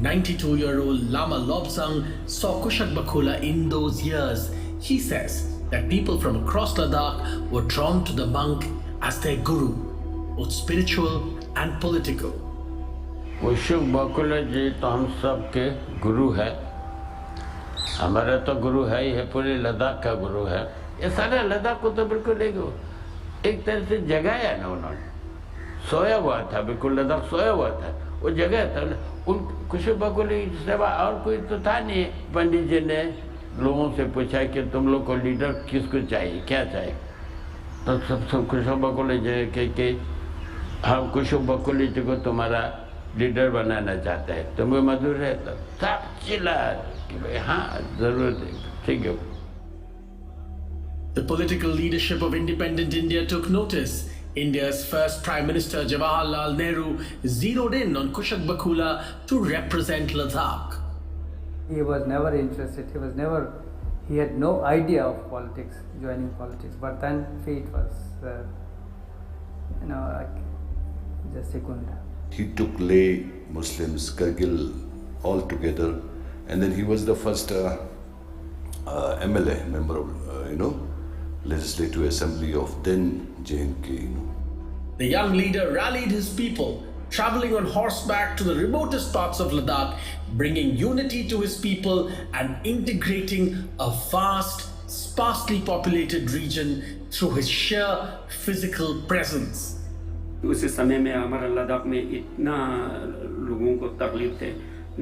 92-year-old Lama Lobsang saw Kushak Bakula in those years. He says that people from across Ladakh were drawn to the monk as their guru, both spiritual and political. कुशुक बकुला जी तो हम सब के गुरु है, हमारा तो गुरु है ही है, पूरे लद्दाख का गुरु है। ये सारा लद्दाख को तो बिल्कुल एक तरह से जगाया ना उन्होंने, सोया हुआ था, बिल्कुल लद्दाख सोया हुआ था, वो जगह था। उन कुशुक बकुले की सेवा और कोई तो था नहीं। पंडित जी ने लोगों से पूछा कि तुम लोग को लीडर किसको चाहिए, क्या चाहिए, तो सब कुशुक बकुले जी के हम कुशुक बकुले जी को तुम्हारा लीडर बनाना चाहते हैं, तुम्हें मंजूर है? तो सब चिल्ला कि भाई हाँ जरूर ठीक है। The political leadership of independent India took notice. India's first Prime Minister Jawaharlal Nehru zeroed in on Kushak Bakula to represent Ladakh. He was never interested, he had no idea of politics, joining politics, but then fate was, like just second. He took lay Muslims, Kargil, all together, and then he was the first MLA, member of, Legislative Assembly of then JNK. The young leader rallied his people, traveling on horseback to the remotest parts of Ladakh, bringing unity to his people and integrating a vast, sparsely populated region through his sheer physical presence. उस समय में हमारा लद्दाख में इतना लोगों को तकलीफ थे,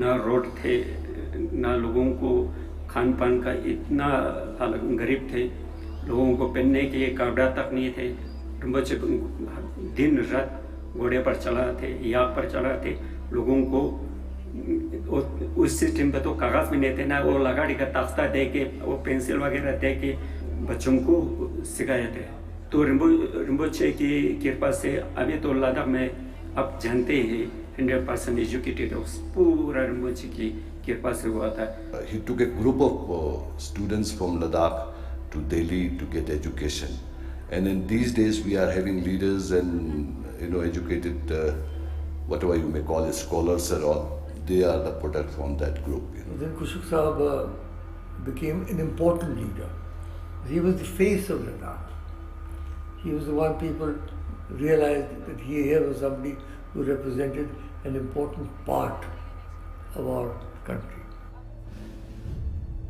ना रोड थे, ना लोगों को खान पान का इतना गरीब थे, लोगों को पहनने के कपड़ा तक नहीं थे, बच्चे दिन रात घोड़े पर चला थे, याक पर चला थे, लोगों को उस सिस्टम पे तो कागज भी नहीं थे ना, वो लगाड़ी का तख्ता दे के वो पेंसिल वगैरह दे के बच्चों को सिखाए थे। तो रिम्पोचे की कृपा से अभी तो लद्दाख में आप जानते हैं 100% एजुकेटेड पूरा रिम्पोचे की कृपा से हुआ था। He took a group of students from Ladakh to Delhi to get education, and in these days we are having leaders and educated whatever you may call it, scholars and all. They are the product from that group. Then Kushuk Sahab became an important leader. He was the face of Ladakh. He was the one people realized that here was somebody who represented an important part of our country.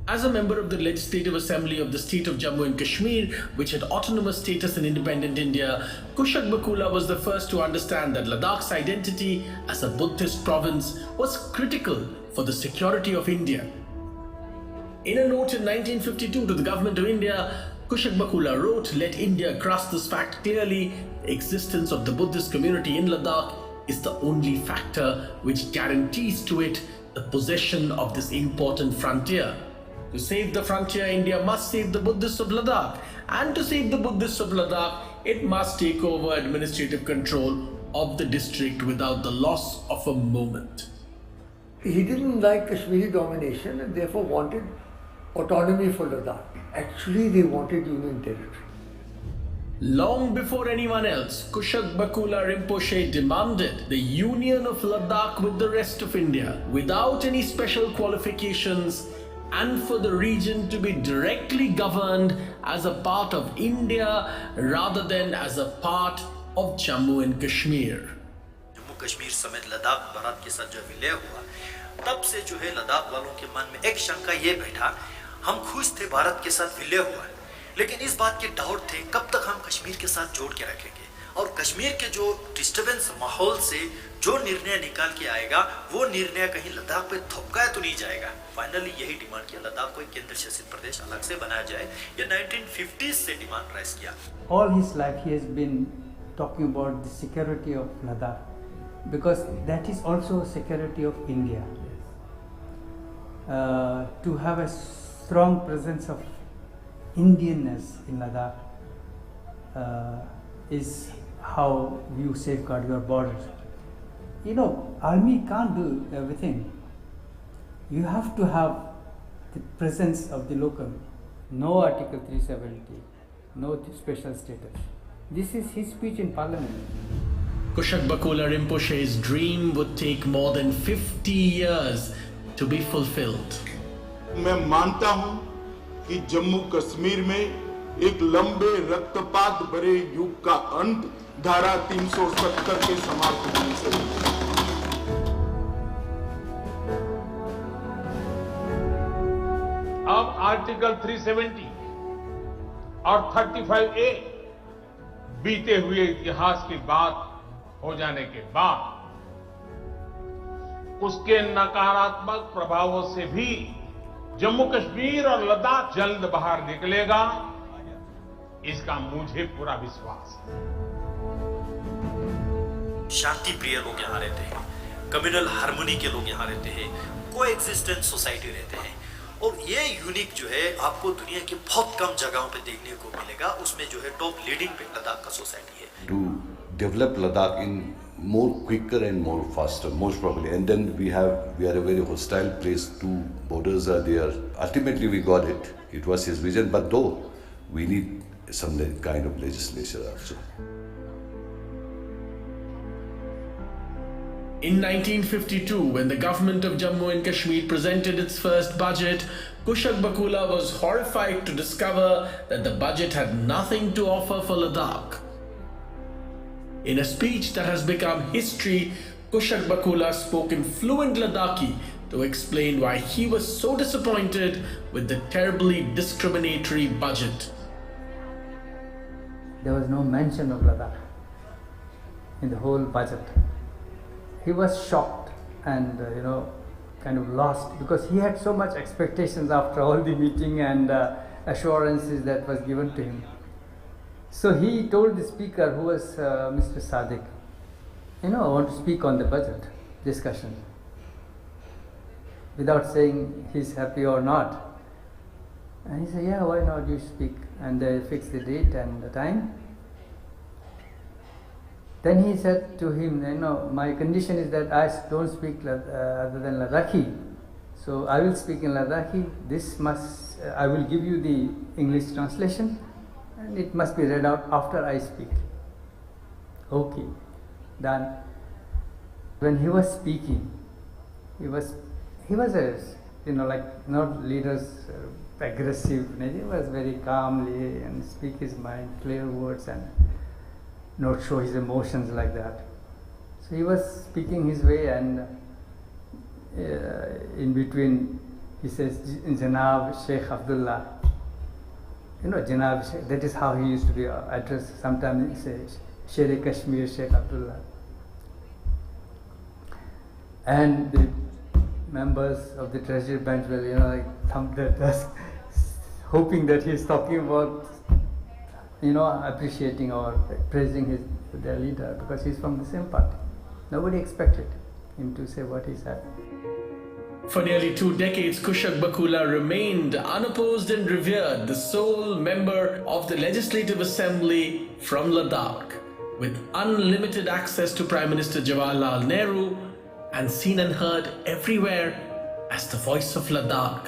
As a member of the Legislative Assembly of the state of Jammu and Kashmir, which had autonomous status in independent India, Kushak Bakula was the first to understand that Ladakh's identity as a Buddhist province was critical for the security of India. In a note in 1952 to the government of India, Kushak Bakula wrote, "Let India grasp this fact clearly. The existence of the Buddhist community in Ladakh is the only factor which guarantees to it the possession of this important frontier. To save the frontier, India must save the Buddhists of Ladakh. And to save the Buddhists of Ladakh, it must take over administrative control of the district without the loss of a moment." He didn't like Kashmiri domination and therefore wanted autonomy for Ladakh. Actually, they wanted union territory. Long before anyone else, Kushak Bakula Rinpoche demanded the union of Ladakh with the rest of India without any special qualifications, and for the region to be directly governed as a part of India rather than as a part of Jammu and Kashmir. Jammu Kashmir समेत लद्दाख भारत के साथ जो विलय हुआ, तब से जो है लद्दाख वालों के मन में एक शंका ये बैठा, हम खुश थे भारत के साथ विलय हुआ, लेकिन इस बात के डाउट थे कब तक हम कश्मीर के साथ जोड़ के रखेंगे, और कश्मीर के जो डिस्टर्बेंस माहौल से जो निर्णय निकाल के आएगा वो निर्णय कहीं लद्दाख पे थोपकाया तो नहीं जाएगा। फाइनली यही डिमांड किया, लद्दाख को एक केंद्र शासित प्रदेश अलग से बनाया जाए। ये 1950s से डिमांड राइज किया। All his life he has been talking about the security of Ladakh, because that is also security of India. To have a strong presence of Indianness in Ladakh is how you safeguard your borders. Army can't do everything. You have to have the presence of the local. No Article 370, no special status. This is his speech in Parliament. Kushak Bakula Rinpoche's dream would take more than 50 years to be fulfilled. मैं मानता हूं कि जम्मू कश्मीर में एक लंबे रक्तपात भरे युग का अंत धारा 370 के समाप्त होने से। अब आर्टिकल 370 और 35A बीते हुए इतिहास की बात हो जाने के बाद उसके नकारात्मक प्रभावों से भी जम्मू कश्मीर और लद्दाख जल्द बाहर निकलेगा, इसका मुझे पूरा विश्वास है। शांति प्रिय लोग यहाँ रहते हैं, कम्युनल हार्मोनी के लोग यहाँ रहते हैं, कोएग्जिस्टेंस सोसाइटी रहते हैं, और ये यूनिक जो है आपको दुनिया की बहुत कम जगहों पे देखने को मिलेगा। उसमें जो है टॉप लीडिंग पे लद्दाख का सोसाइटी है। To develop Ladakh in more quicker and more faster, most probably, and then we are a very hostile place. 2 borders are there. Ultimately, we got it. It was his vision, but though we need some kind of legislation also. In 1952, when the government of Jammu and Kashmir presented its first budget, Kushak Bakula was horrified to discover that the budget had nothing to offer for Ladakh. In a speech that has become history, Kushak Bakula spoke in fluent Ladakhi to explain why he was so disappointed with the terribly discriminatory budget. There was no mention of Ladakh in the whole budget. He was shocked and kind of lost, because he had so much expectations after all the meeting and assurances that was given to him. So he told the speaker, who was Mr. Sadiq, I want to speak on the budget discussion, without saying he's happy or not. And he said, yeah, why not, you speak. And they fixed the date and the time. Then he said to him, my condition is that I don't speak other than Ladakhi. So I will speak in Ladakhi. I will give you the English translation, and it must be read out after I speak. Okay, done. When he was speaking, he was not leaders aggressive. He was very calmly and speak his mind, clear words, and not show his emotions like that. So he was speaking his way, and in between he says, Janab Sheikh Abdullah. Janab Sheikh, that is how he used to be addressed. Sometimes he says, Sher Kashmir Sheikh Abdullah. And the members of the treasury bench will, thump their desk, hoping that he is talking about appreciating or praising their leader, because he's from the same party. Nobody expected him to say what he said. For nearly 2 decades, Kushak Bakula remained unopposed and revered, the sole member of the Legislative Assembly from Ladakh, with unlimited access to Prime Minister Jawaharlal Nehru, and seen and heard everywhere as the voice of Ladakh,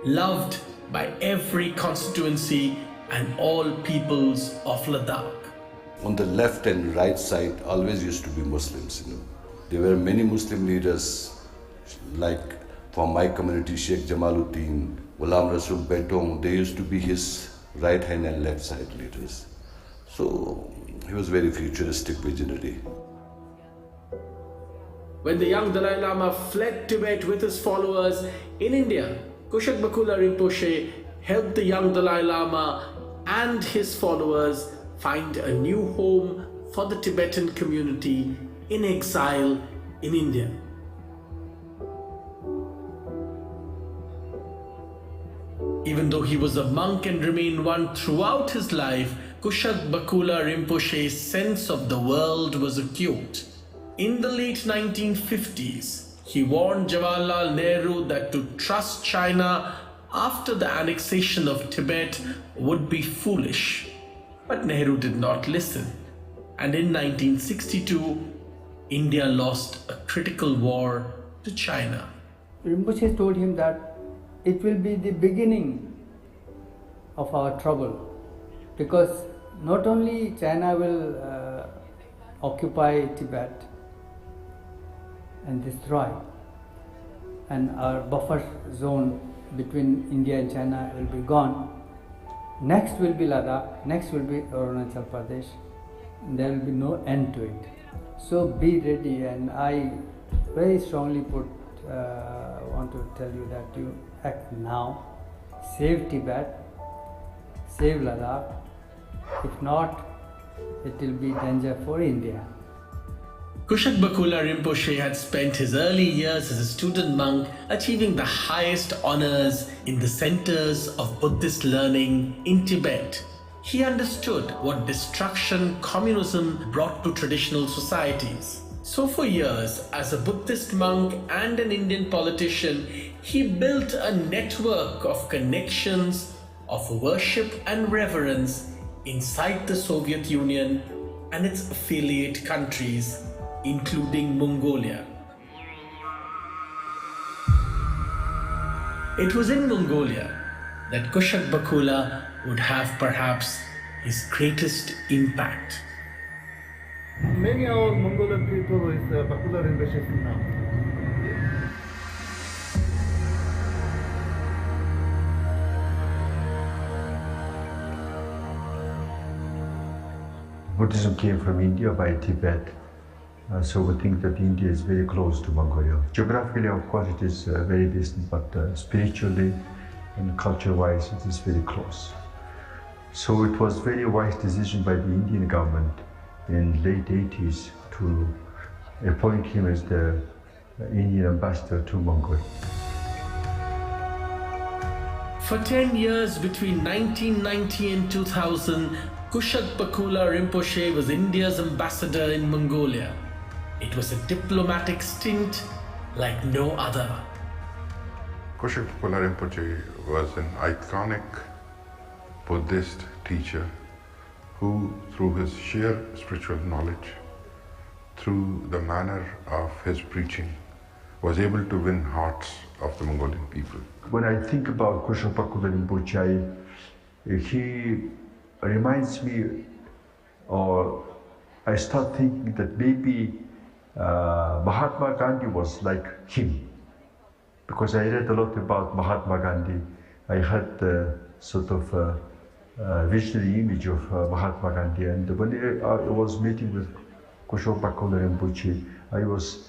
loved by every constituency and all peoples of Ladakh. On the left and right side always used to be Muslims. There were many Muslim leaders, like from my community, Sheikh Jamaluddin, Ghulam Rasul Betong. They used to be his right hand and left side leaders. So he was very futuristic, visionary. When the young Dalai Lama fled Tibet with his followers in India, Kushak Bakula Rinpoche helped the young Dalai Lama and his followers find a new home for the Tibetan community in exile in India. Even though he was a monk and remained one throughout his life, Kushak Bakula Rinpoche's sense of the world was acute. In the late 1950s, he warned Jawaharlal Nehru that to trust China after the annexation of Tibet would be foolish. But Nehru did not listen. And in 1962, India lost a critical war to China. Rinpoche told him that it will be the beginning of our trouble, because not only China will occupy Tibet and destroy, and our buffer zone between India and China will be gone. Next will be Ladakh, next will be Arunachal Pradesh. There will be no end to it. So be ready, and I very strongly want to tell you that you act now. Save Tibet, save Ladakh. If not, it will be danger for India. Kushak Bakula Rinpoche had spent his early years as a student monk achieving the highest honors in the centers of Buddhist learning in Tibet. He understood what destruction communism brought to traditional societies. So for years, as a Buddhist monk and an Indian politician, he built a network of connections, of worship and reverence inside the Soviet Union and its affiliate countries, including Mongolia. It was in Mongolia that Kushak Bakula would have perhaps his greatest impact. Many of Mongolian people is popular in Buddhism now. Buddhism came from India by Tibet, so we think that India is very close to Mongolia. Geographically, of course, it is very distant, but spiritually and culture-wise, it is very close. So it was very wise decision by the Indian government in late 80s to appoint him as the Indian ambassador to Mongolia. For 10 years between 1990 and 2000, Kushag Bakula Rinpoche was India's ambassador in Mongolia. It was a diplomatic stint like no other. Kushag Bakula Rinpoche was an iconic Buddhist teacher who, through his sheer spiritual knowledge, through the manner of his preaching, was able to win hearts of the Mongolian people. When I think about Kushag Bakula Rinpoche, he reminds me, or I start thinking that maybe Mahatma Gandhi was like him. Because I read a lot about Mahatma Gandhi. I had the sort of visionary image of Mahatma Gandhi. And when I was meeting with Kushag Bakula Rinpoche, I was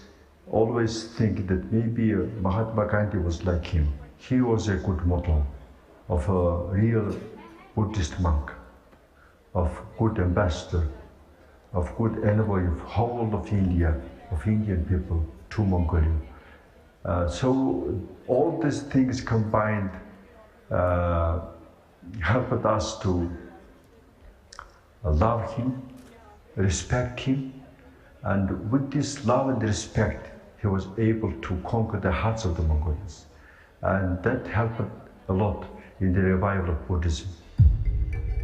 always thinking that maybe Mahatma Gandhi was like him. He was a good model of a real Buddhist monk, of good ambassador, of good envoy of whole of India, of Indian people to Mongolia. So all these things combined helped us to love him, respect him, and with this love and respect, he was able to conquer the hearts of the Mongolians. And that helped a lot in the revival of Buddhism.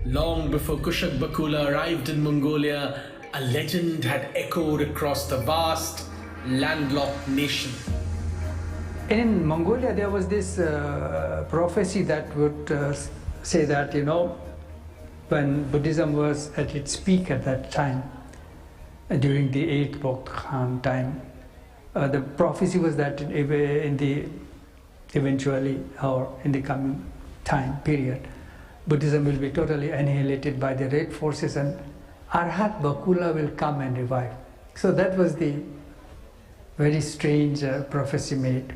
Long before Kushag Bakula arrived in Mongolia, a legend had echoed across the vast, landlocked nation. In Mongolia, there was this prophecy that would say that, when Buddhism was at its peak at that time, during the 8th Bogd Khan time, the prophecy was that eventually, or in the coming time period, Buddhism will be totally annihilated by the red forces and Arhat Bakula will come and revive. So that was the very strange prophecy made.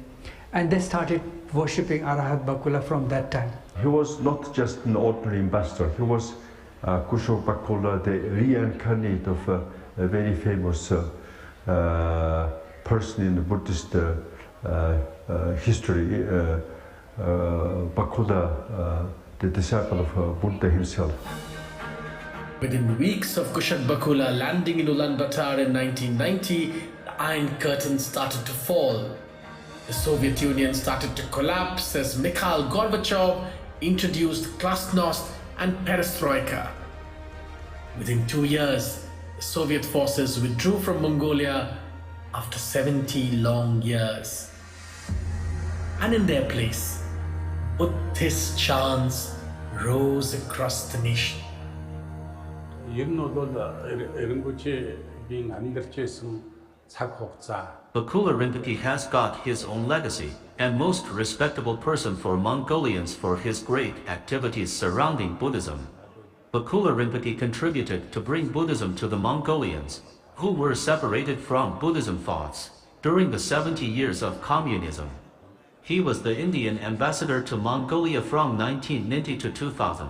And they started worshipping Arhat Bakula from that time. He was not just an ordinary ambassador. He was Kushag Bakula, the reincarnate of a very famous person in the Buddhist history, Bakula, the disciple of Buddha himself. Within weeks of Kushag Bakula landing in Ulaanbaatar in 1990, the Iron Curtain started to fall. The Soviet Union started to collapse as Mikhail Gorbachev introduced Glasnost and Perestroika. Within 2 years, the Soviet forces withdrew from Mongolia after 70 long years. And in their place, Buddhist chants rose across the nation. Bakula Rinpoche has got his own legacy, and most respectable person for Mongolians for his great activities surrounding Buddhism. Bakula Rinpoche contributed to bring Buddhism to the Mongolians, who were separated from Buddhism thoughts during the 70 years of communism. He was the Indian ambassador to Mongolia from 1990 to 2000.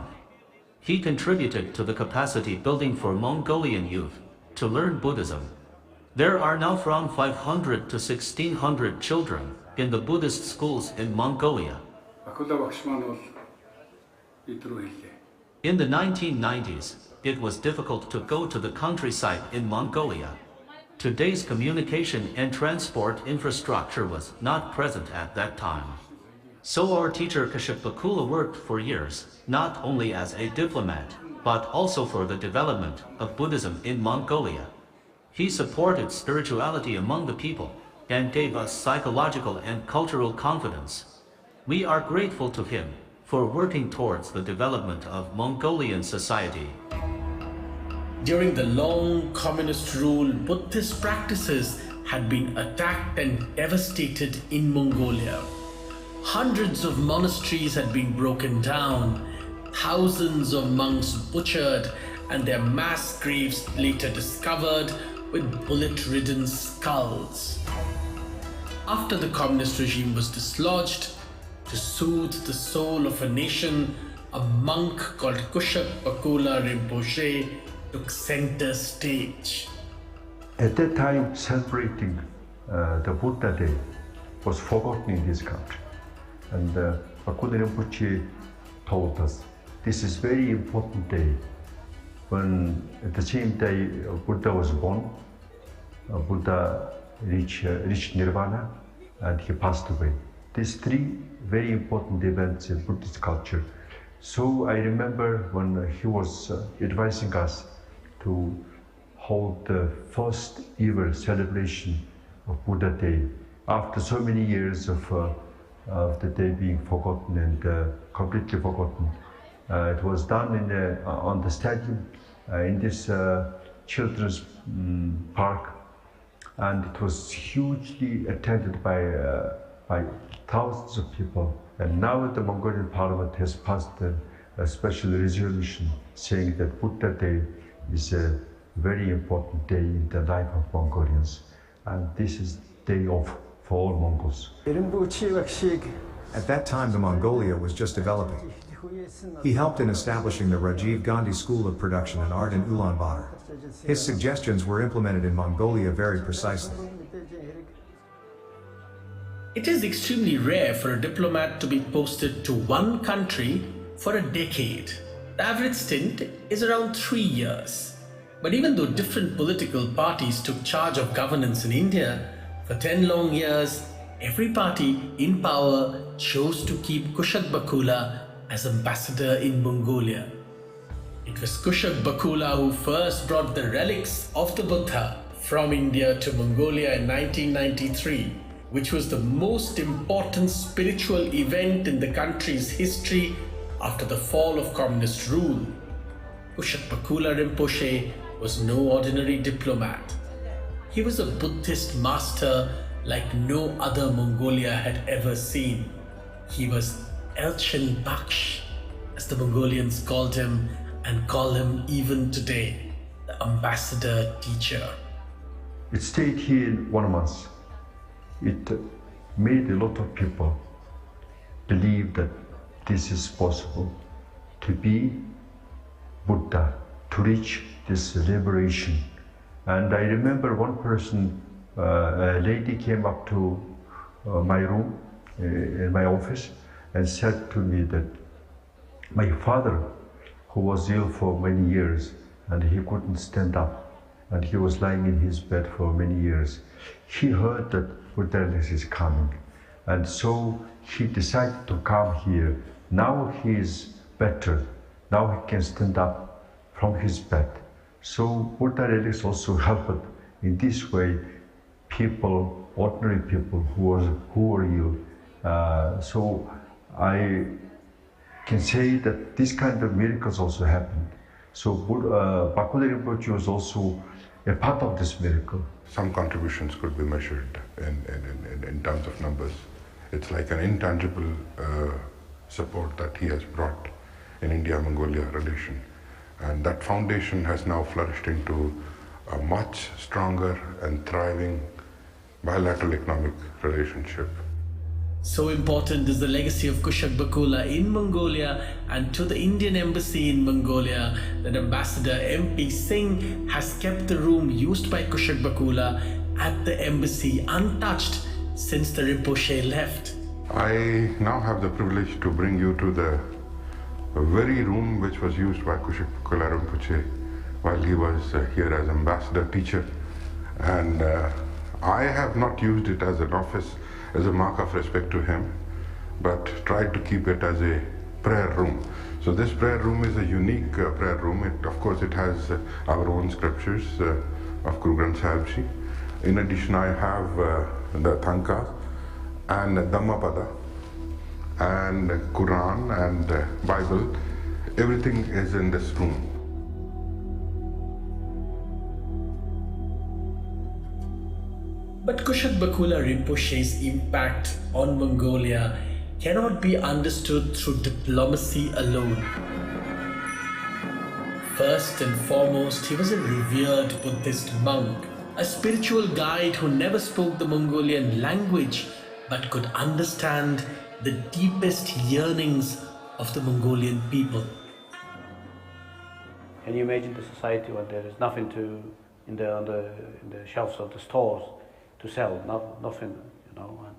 He contributed to the capacity building for Mongolian youth to learn Buddhism. There are now from 500 to 1600 children in the Buddhist schools in Mongolia. In the 1990s, it was difficult to go to the countryside in Mongolia. Today's communication and transport infrastructure was not present at that time. So our teacher Kushag Bakula worked for years, not only as a diplomat, but also for the development of Buddhism in Mongolia. He supported spirituality among the people and gave us psychological and cultural confidence. We are grateful to him for working towards the development of Mongolian society. During the long communist rule, Buddhist practices had been attacked and devastated in Mongolia. Hundreds of monasteries had been broken down, thousands of monks butchered, and their mass graves later discovered with bullet-ridden skulls. After the communist regime was dislodged, to soothe the soul of a nation, a monk called Kushak Bakula Rinpoche took center stage. At that time, celebrating the Buddha Day was forgotten in this country. And Bakula Rinpoche told us, this is very important day. When at the same day Buddha was born, Buddha reached Nirvana and he passed away. These three very important events in Buddhist culture. So I remember when he was advising us to hold the first ever celebration of Buddha Day after so many years of the day being forgotten and completely forgotten. It was done on the stadium in this children's park, and it was hugely attended by thousands of people. And now the Mongolian Parliament has passed a special resolution saying that Buddha Day is a very important day in the life of Mongolians, and this is day off for all Mongols. At that time, the Mongolia was just developing. He helped in establishing the Rajiv Gandhi School of Production and Art in Ulaanbaatar. His suggestions were implemented in Mongolia very precisely. It is extremely rare for a diplomat to be posted to one country for a decade. The average stint is around 3 years. But even though different political parties took charge of governance in India, for 10 long years, every party in power chose to keep Kushak Bakula as ambassador in Mongolia. It was Kushak Bakula who first brought the relics of the Buddha from India to Mongolia in 1993, which was the most important spiritual event in the country's history after the fall of communist rule. Kushak Bakula Rinpoche was no ordinary diplomat. He was a Buddhist master like no other Mongolia had ever seen. He was Elchen Baksh, as the Mongolians called him and call him even today, the ambassador teacher. It stayed here 1 month. It made a lot of people believe that this is possible, to be Buddha, to reach this liberation. And I remember one person, a lady came up to my room in my office and said to me that my father, who was ill for many years and he couldn't stand up and he was lying in his bed for many years, he heard that Buddha is coming, and so he decided to come here. Now he is better. Now he can stand up from his bed. So Buddha relics also helped in this way people, ordinary people who were ill. So I can say that this kind of miracles also happened. So Bakula Rinpoche was also a part of this miracle. Some contributions could be measured in terms of numbers. It's like an intangible support that he has brought in India-Mongolia relation. And that foundation has now flourished into a much stronger and thriving bilateral economic relationship. So important is the legacy of Kushak Bakula in Mongolia and to the Indian Embassy in Mongolia that Ambassador MP Singh has kept the room used by Kushak Bakula at the embassy untouched since the Rinpoche left. I now have the privilege to bring you to the very room which was used by Kushak Bakula Rinpoche while he was here as ambassador teacher. And I have not used it as an office as a mark of respect to him, but tried to keep it as a prayer room. So this prayer room is a unique prayer room. Of course, it has our own scriptures of Guru Granth Sahib Ji. In addition, I have the Thanka and Dhamma and Quran and Bible. Everything is in this room. But Kushuk Bakula Rinpoche's impact on Mongolia cannot be understood through diplomacy alone. First and foremost, he was a revered Buddhist monk, a spiritual guide who never spoke the Mongolian language but could understand the deepest yearnings of the Mongolian people. Can you imagine the society where there is nothing in the shelves of the stores to sell, nothing, you know, and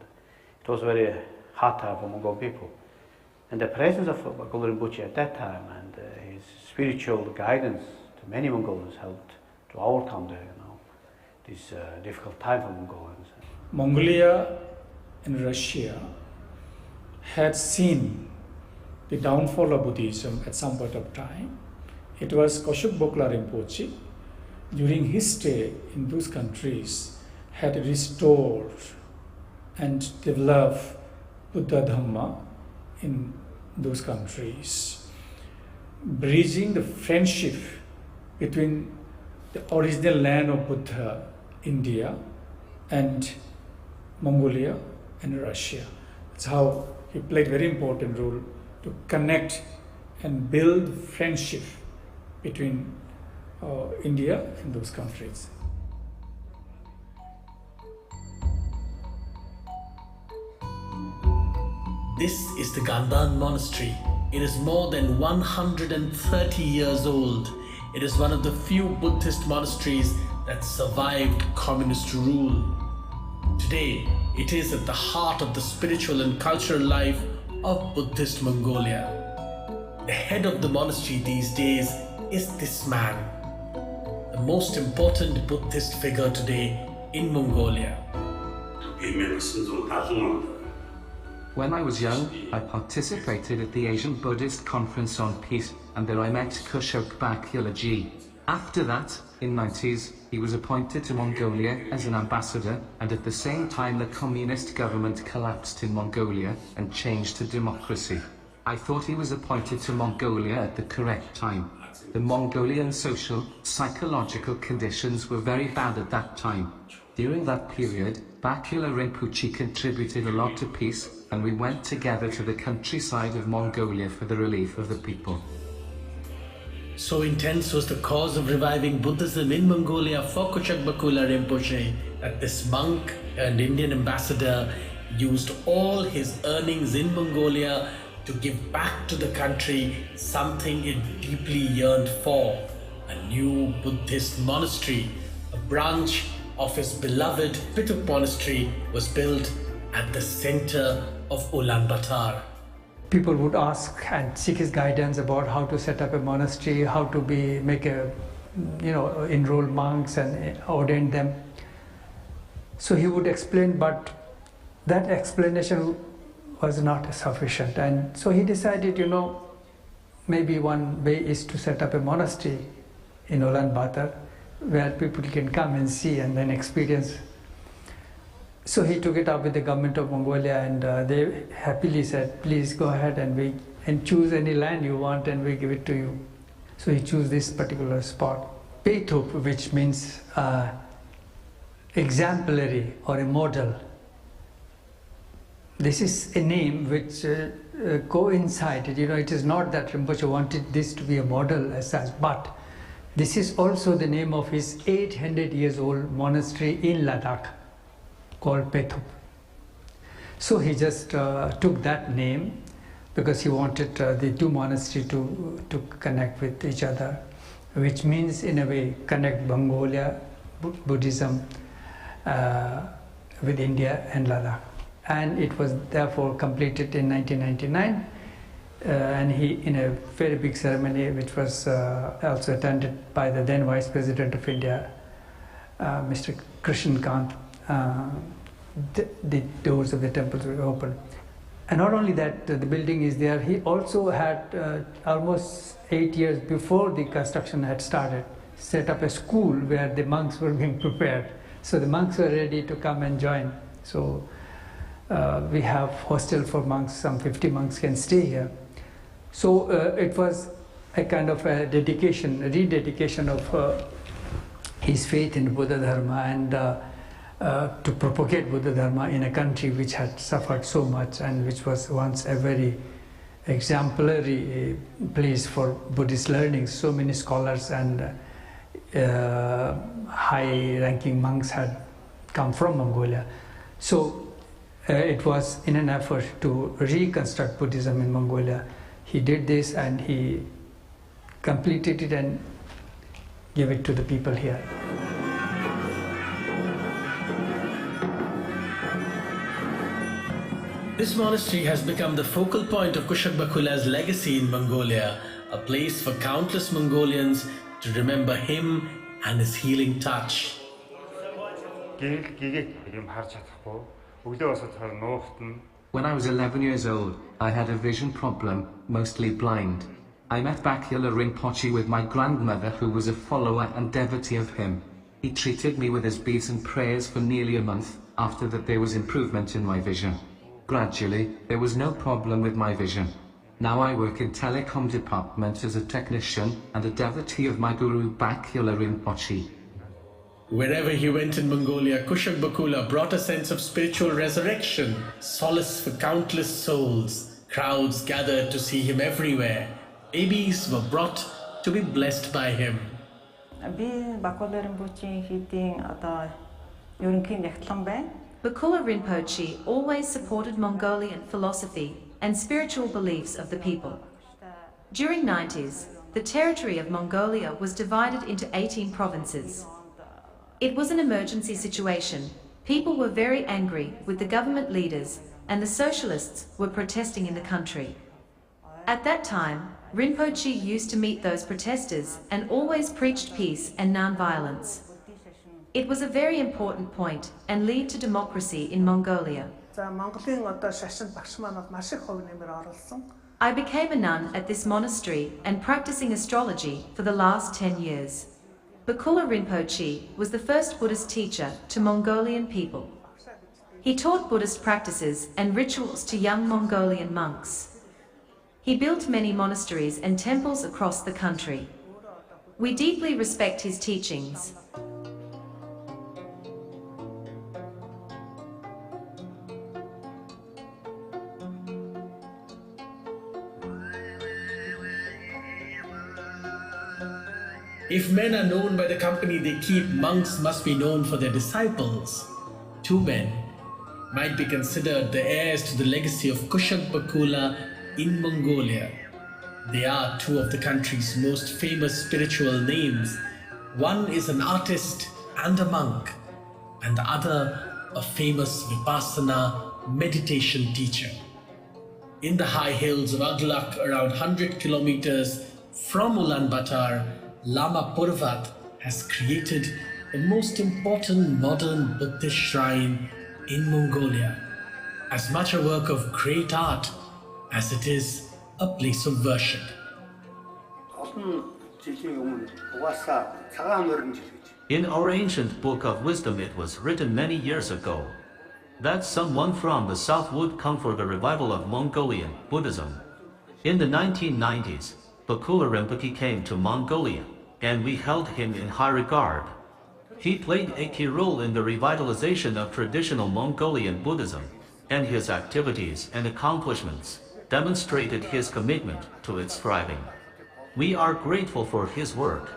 it was very hard time for Mongol people. And the presence of Bakula Rinpoche at that time and his spiritual guidance to many Mongolians helped to overcome this difficult time for Mongolians. Mongolia and Russia had seen the downfall of Buddhism at some point of time. It was Kushuk Bakula Rinpoche, during his stay in those countries, had restored and developed Buddha Dhamma in those countries, bridging the friendship between the original land of Buddha, India, and Mongolia and Russia. That's how he played a very important role to connect and build friendship between India and those countries. This is the Gandhan Monastery. It is more than 130 years old. It is one of the few Buddhist monasteries that survived communist rule. Today, it is at the heart of the spiritual and cultural life of Buddhist Mongolia. The head of the monastery these days is this man, the most important Buddhist figure today in Mongolia. When I was young, I participated at the Asian Buddhist Conference on Peace, and there I met Kushuk Bakula Ji. After that, in 90s, he was appointed to Mongolia as an ambassador, and at the same time the communist government collapsed in Mongolia and changed to democracy. I thought he was appointed to Mongolia at the correct time. The Mongolian social, psychological conditions were very bad at that time. During that period, Bakula Rinpoche contributed a lot to peace, and we went together to the countryside of Mongolia for the relief of the people. So intense was the cause of reviving Buddhism in Mongolia for Kushuk Bakula Rinpoche that this monk and Indian ambassador used all his earnings in Mongolia to give back to the country something it deeply yearned for, a new Buddhist monastery. A branch of his beloved Pituk monastery was built at the center of Ulaanbaatar. People would ask and seek his guidance about how to set up a monastery, how to enroll monks and ordain them. So he would explain, but that explanation was not sufficient. And so he decided, maybe one way is to set up a monastery in Ulaanbaatar where people can come and see and then experience. So he took it up with the government of Mongolia, and they happily said, please go ahead and choose any land you want and we give it to you. So he chose this particular spot. Peitup, which means exemplary or a model. This is a name which coincided, it is not that Rinpoche wanted this to be a model as such, but this is also the name of his 800 years old monastery in Ladakh called Peitup. So he just took that name because he wanted the two monasteries to connect with each other, which means in a way connect Mongolia, Buddhism with India and Ladakh. And it was therefore completed in 1999, and he, in a very big ceremony, which was also attended by the then Vice President of India, Mr. Krishan Kant, the doors of the temples were open. And not only that, the building is there, he also had almost 8 years before the construction had started, set up a school where the monks were being prepared. So the monks were ready to come and join. So we have hostel for monks, some 50 monks can stay here. So it was a kind of a rededication of his faith in Buddha Dharma, and to propagate Buddha Dharma in a country which had suffered so much and which was once a very exemplary place for Buddhist learning. So many scholars and high-ranking monks had come from Mongolia. So it was in an effort to reconstruct Buddhism in Mongolia. He did this and he completed it and gave it to the people here. This monastery has become the focal point of Kushak Bakula's legacy in Mongolia, a place for countless Mongolians to remember him and his healing touch. When I was 11 years old, I had a vision problem, mostly blind. I met Bakula Rinpoche with my grandmother, who was a follower and devotee of him. He treated me with his beads and prayers for nearly a month. After that, there was improvement in my vision. Gradually, there was no problem with my vision. Now I work in telecom department as a technician and a devotee of my guru Bakula Rinpoche. Wherever he went in Mongolia, Kushak Bakula brought a sense of spiritual resurrection, solace for countless souls. Crowds gathered to see him everywhere. Babies were brought to be blessed by him. Bakula Rinpoche always supported Mongolian philosophy and spiritual beliefs of the people. During 90s, the territory of Mongolia was divided into 18 provinces. It was an emergency situation. People were very angry with the government leaders and the socialists were protesting in the country. At that time, Rinpoche used to meet those protesters and always preached peace and non-violence. It was a very important point and lead to democracy in Mongolia. I became a nun at this monastery and practicing astrology for the last 10 years. Bakula Rinpoche was the first Buddhist teacher to Mongolian people. He taught Buddhist practices and rituals to young Mongolian monks. He built many monasteries and temples across the country. We deeply respect his teachings. If men are known by the company they keep, monks must be known for their disciples. Two men might be considered the heirs to the legacy of Kushak Bakula in Mongolia. They are two of the country's most famous spiritual names. One is an artist and a monk, and the other a famous Vipassana meditation teacher. In the high hills of Aglak, around 100 kilometers from Ulaanbaatar, Lama Purvat has created the most important modern Buddhist shrine in Mongolia, as much a work of great art as it is a place of worship. In our ancient book of wisdom it was written many years ago that someone from the south would come for the revival of Mongolian Buddhism. In the 1990s, Bakula Rinpoche came to Mongolia, and we held him in high regard. He played a key role in the revitalization of traditional Mongolian Buddhism, and his activities and accomplishments demonstrated his commitment to its thriving. We are grateful for his work.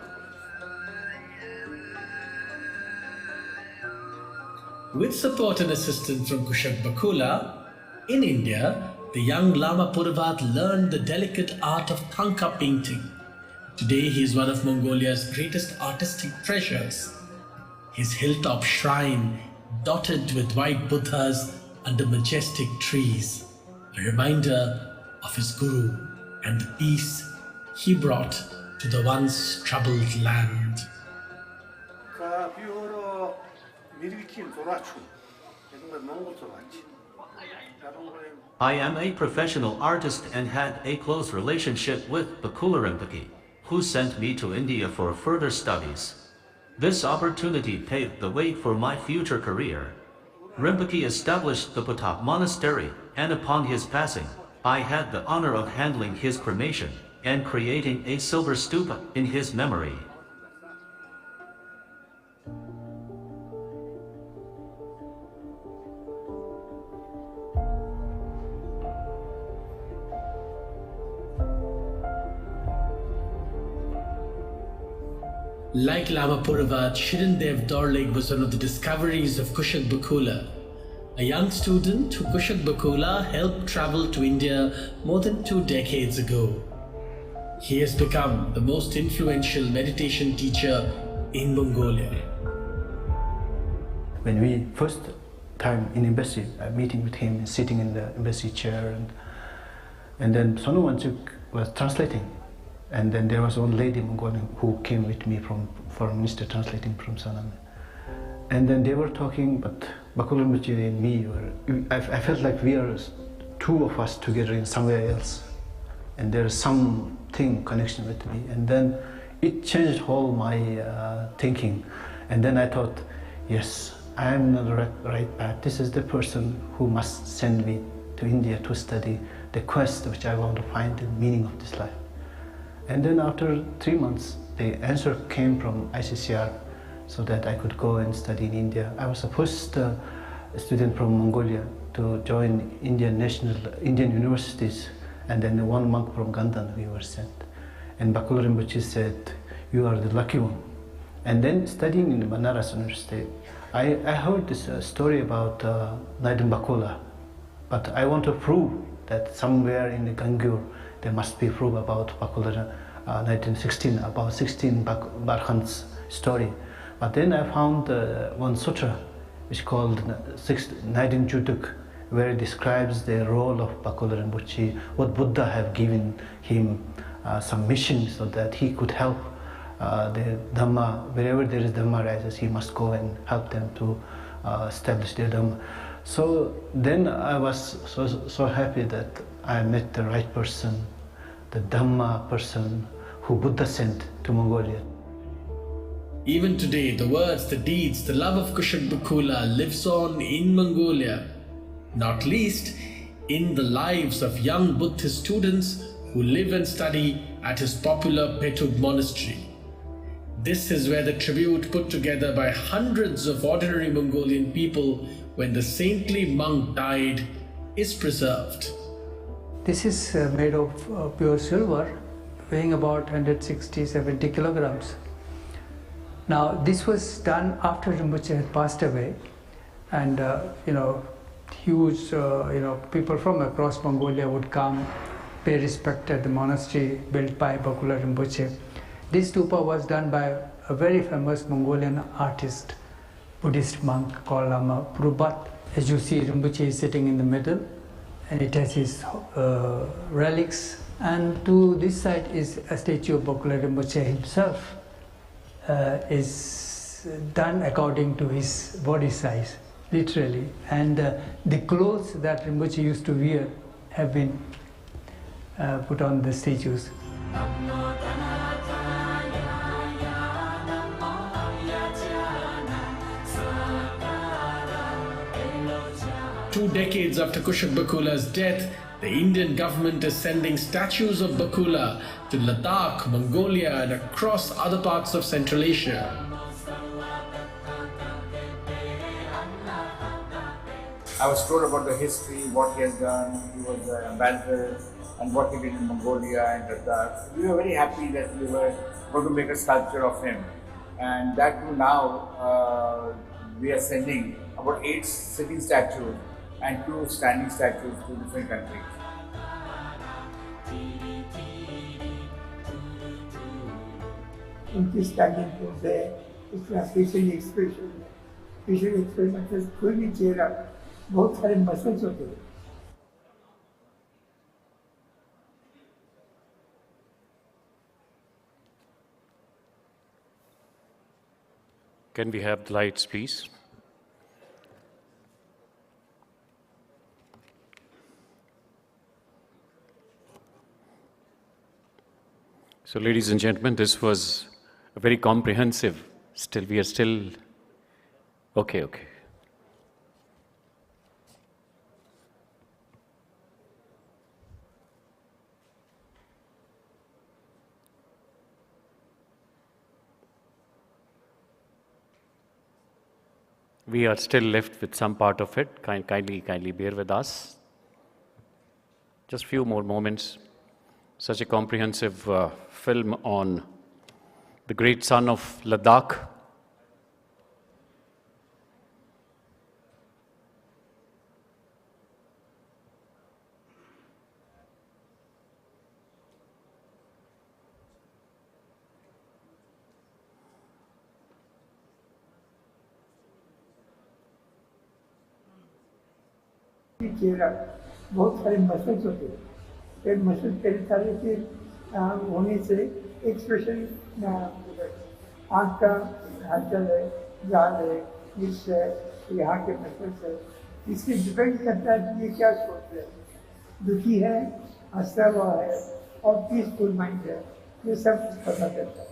With support and assistance from Kushak Bakula, in India, the young Lama Purvat learned the delicate art of Thangka painting. Today he is one of Mongolia's greatest artistic treasures. His hilltop shrine, dotted with white Buddhas under majestic trees, a reminder of his guru and the peace he brought to the once troubled land. I am a professional artist and had a close relationship with Bakula Rinpoche, who sent me to India for further studies. This opportunity paved the way for my future career. Rinpoche established the Patap monastery, and upon his passing, I had the honor of handling his cremation and creating a silver stupa in his memory. Like Lama Puravat, Shirindev Dorlig was one of the discoveries of Kushak Bakula, a young student who Kushak Bakula helped travel to India more than 2 decades ago. He has become the most influential meditation teacher in Mongolia. When we first time in embassy, meeting with him, sitting in the embassy chair, and then Sonu Wanchuk was translating, and then there was one lady Mongolian who came with me from foreign minister translating from Sonam, and then they were talking, but Bakula Rinpoche and me I felt like we are 2 of us together in somewhere else, and there is something connection with me, and then it changed all my thinking, and then I thought, yes, I am on the right path. This is the person who must send me to India to study the quest which I want to find the meaning of this life. And then after 3 months, the answer came from ICCR so that I could go and study in India. I was the first student from Mongolia to join Indian universities, and then 1 monk from Gandhan we were sent. And Bakula Rinpoche said, "You are the lucky one." And then studying in the Banaras University, I heard this story about Naidam Bakula, but I want to prove that somewhere in the Gangyur there must be proof about Bakula 1916, about 16 Barkhans story. But then I found one sutra which is called Naidam Juduk, where it describes the role of Bakula Rinpoche, what Buddha have given him some mission so that he could help the Dhamma, wherever there is Dhamma rises, he must go and help them to establish their Dhamma. So then I was so happy that I met the right person, the Dhamma person who Buddha sent to Mongolia. Even today, the words, the deeds, the love of Kushak Bakula lives on in Mongolia, not least in the lives of young Buddhist students who live and study at his popular Petug monastery. This is where the tribute put together by hundreds of ordinary Mongolian people when the saintly monk died is preserved. This is made of pure silver, weighing about 160-70 kilograms. Now this was done after Rinpoche had passed away, and huge people from across Mongolia would come, pay respect at the monastery built by Bakula Rinpoche. This stupa was done by a very famous Mongolian artist, Buddhist monk called Lama Puravat. As you see, Rinpoche is sitting in the middle, and it has his relics. And to this side is a statue of Bakula Rinpoche himself, is done according to his body size, literally. And the clothes that Rinpoche used to wear have been put on the statues. 2 decades after Kushak Bakula's death, the Indian government is sending statues of Bakula to Ladakh, Mongolia, and across other parts of Central Asia. I was told about the history, what he has done. He was an ambassador, and what he did in Mongolia and Ladakh. We were very happy that we were going to make a sculpture of him. And that too now, we are sending about 8 sitting statues and 2 standing statues to different countries. उनकी standing pose है, उसका facial expression मतलब कोई भी चेहरा, बहुत सारे muscles होते हैं. Can we have the lights, please? So, ladies and gentlemen, this was a very comprehensive, we are still, okay. We are still left with some part of it. Kindly bear with us. Just few more moments. Such a comprehensive film on the great son of Ladakh. चेहरा बहुत सारे muscles होते हैं, फिर muscle कई सारे के होने से एक्सप्रेशन आँख का हलचल है, जान है, लिप्स है, यहाँ के मसल्स है, इससे डिपेंड करता है कि ये क्या सोच रहे हैं, दुखी है, हंसता हुआ है और पीसफुल माइंड है, ये सब पता चलता है।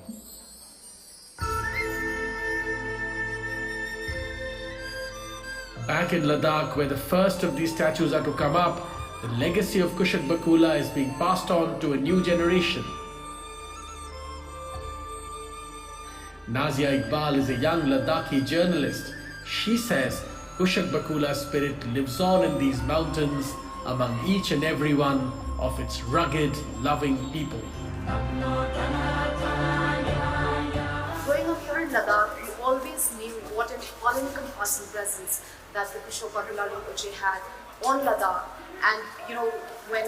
Back in Ladakh, where the first of these statues are to come up, the legacy of Kushak Bakula is being passed on to a new generation. Nazia Iqbal is a young Ladakhi journalist. She says Kushak Bakula's spirit lives on in these mountains among each and every one of its rugged, loving people. Growing up here in Ladakh, we always knew what an all-encompassing presence that the Bishop Bakula Rinpoche had on Ladakh. And you know, when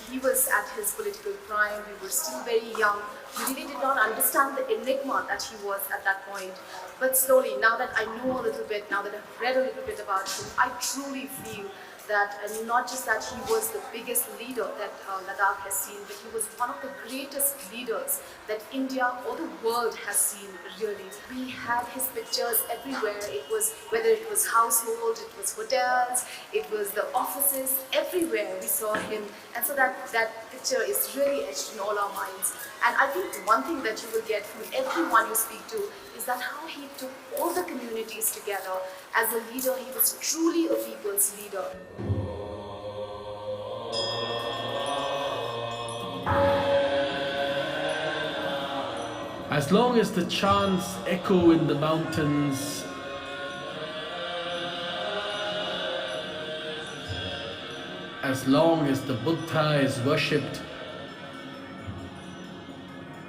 he was at his political prime, we were still very young. We really did not understand the enigma that he was at that point. But slowly, now that I know a little bit, now that I've read a little bit about him, I truly feel that not just that he was the biggest leader that Ladakh has seen, but he was one of the greatest leaders that India or the world has seen, really. We had his pictures everywhere. It was, whether it was household, it was hotels, it was the offices, everywhere we saw him. And so that picture is really etched in all our minds. And I think one thing that you will get from everyone you speak to is that how he took all the communities together. As a leader, he was truly a people's leader. As long as the chants echo in the mountains, as long as the Buddha is worshipped,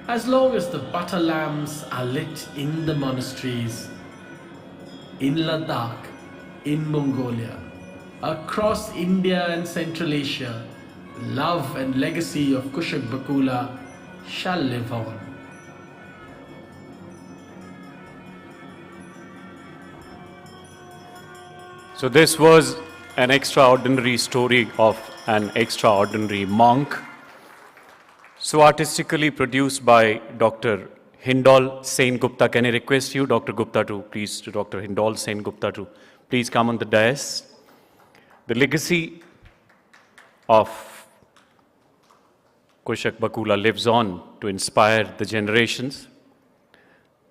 as long as the butter lamps are lit in the monasteries, in Ladakh, in Mongolia, across India and Central Asia, love and legacy of Kushak Bakula shall live on. So this was an extraordinary story of an extraordinary monk, so artistically produced by Dr. Hindol Sen Gupta. Can I request you, Dr. Gupta, to Dr. Hindol Sen Gupta to please come on the dais. The legacy of Kushak Bakula lives on to inspire the generations.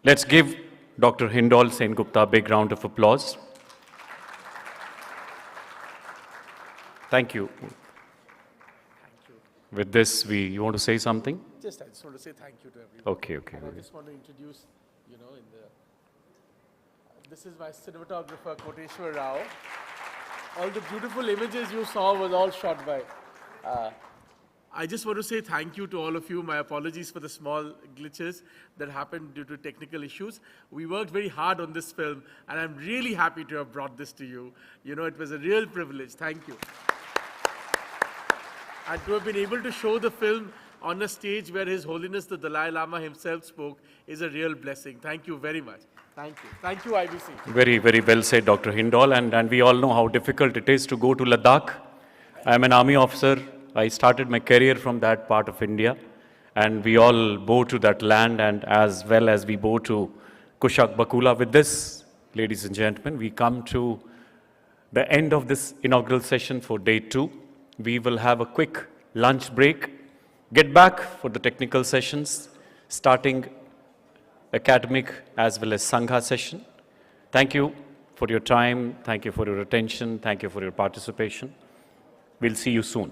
Let's give Dr. Hindol Sen Gupta a big round of applause. Thank you. With this, you want to say something? I just want to say thank you to everyone. Okay. And I just want to introduce, this is my cinematographer, Koteshwar Rao. All the beautiful images you saw was all shot by. I just want to say thank you to all of you. My apologies for the small glitches that happened due to technical issues. We worked very hard on this film, and I'm really happy to have brought this to you. It was a real privilege. Thank you. And to have been able to show the film on a stage where His Holiness the Dalai Lama himself spoke is a real blessing. Thank you very much. Thank you. Thank you, IBC. Very, very well said, Dr. Hindol. And we all know how difficult it is to go to Ladakh. I'm an army officer. I started my career from that part of India. And we all bow to that land, and as well as we bow to Kushak Bakula. With this, ladies and gentlemen, we come to the end of this inaugural session for day 2. We will have a quick lunch break. Get back for the technical sessions, starting academic as well as Sangha session. Thank you for your time. Thank you for your attention. Thank you for your participation. We'll see you soon.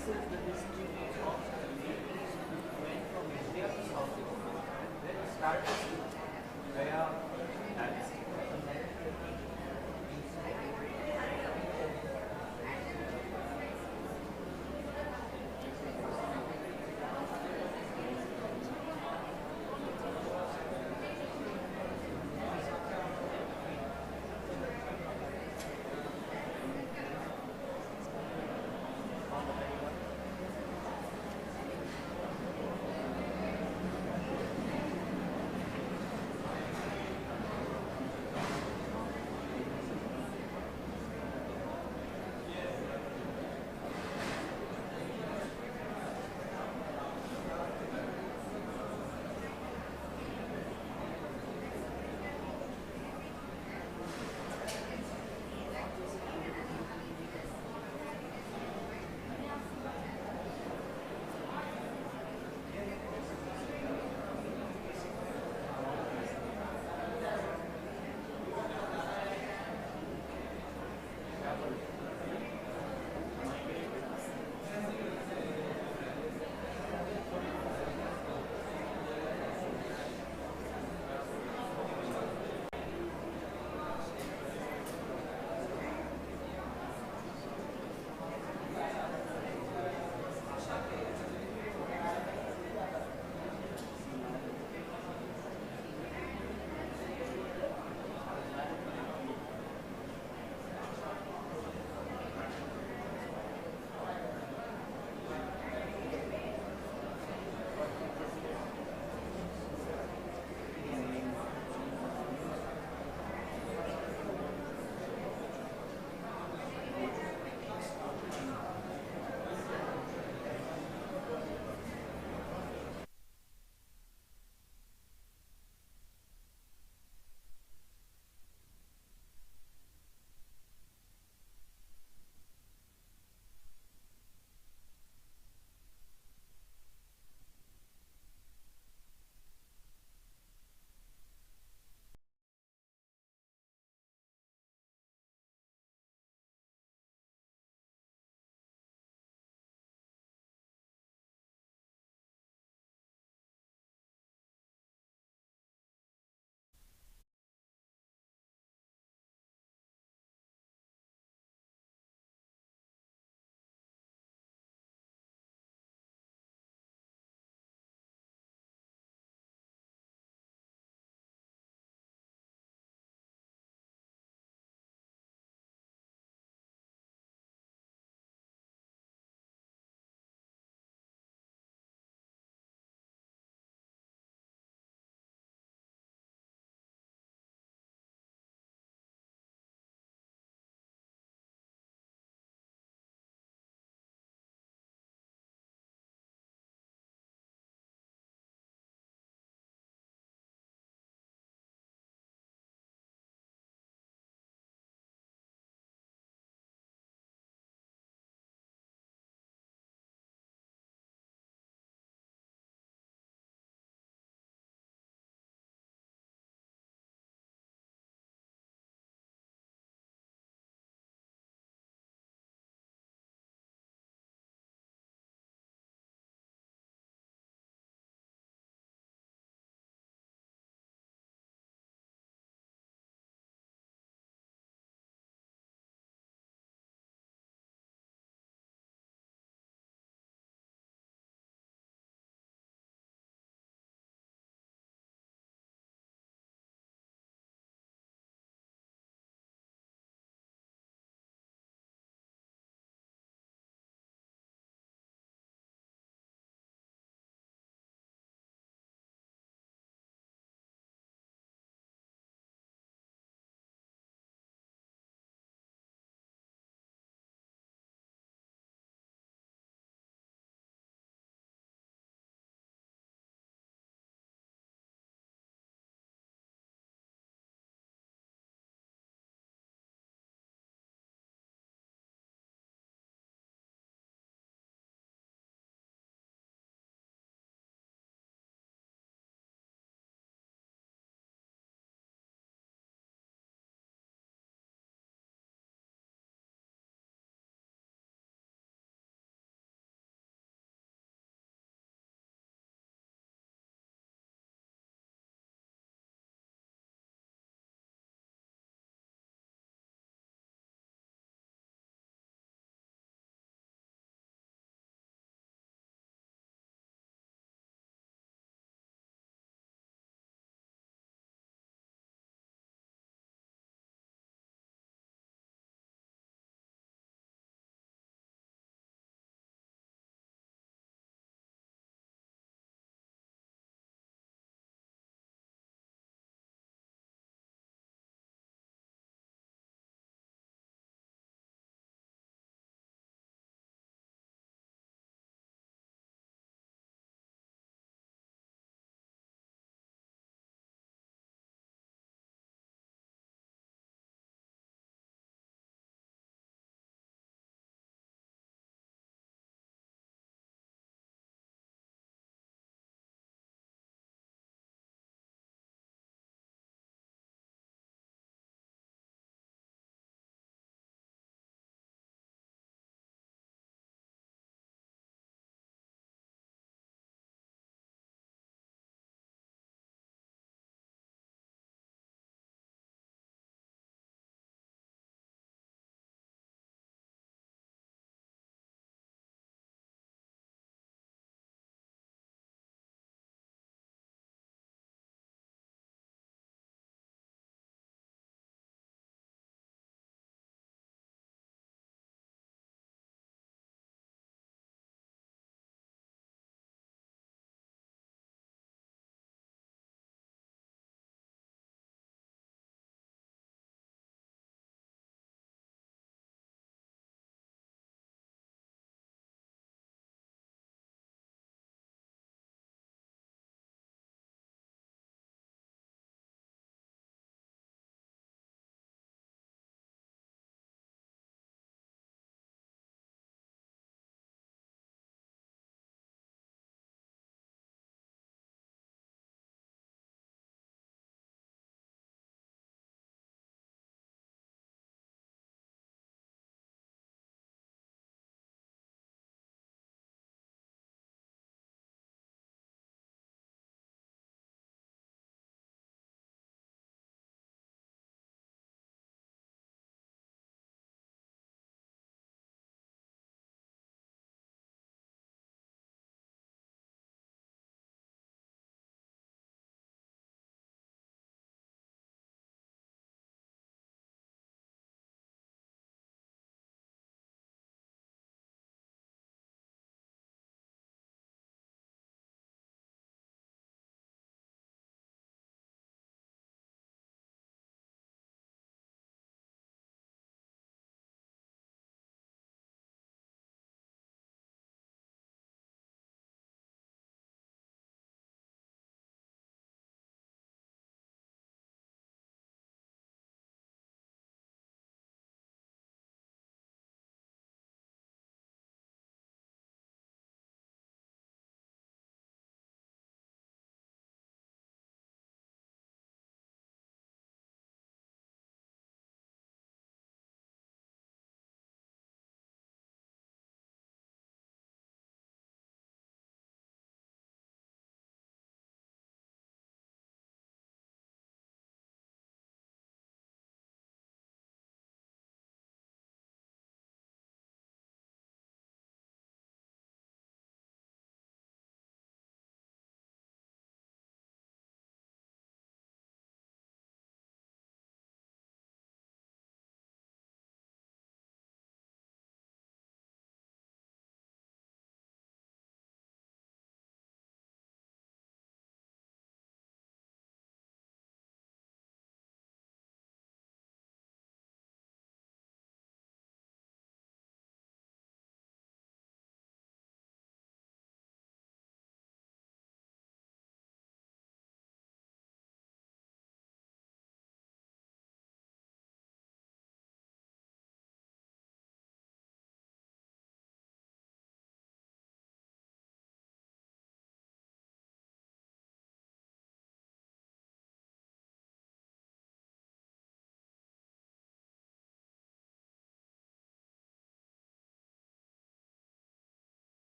This is the history of going from India to South India. Then it started via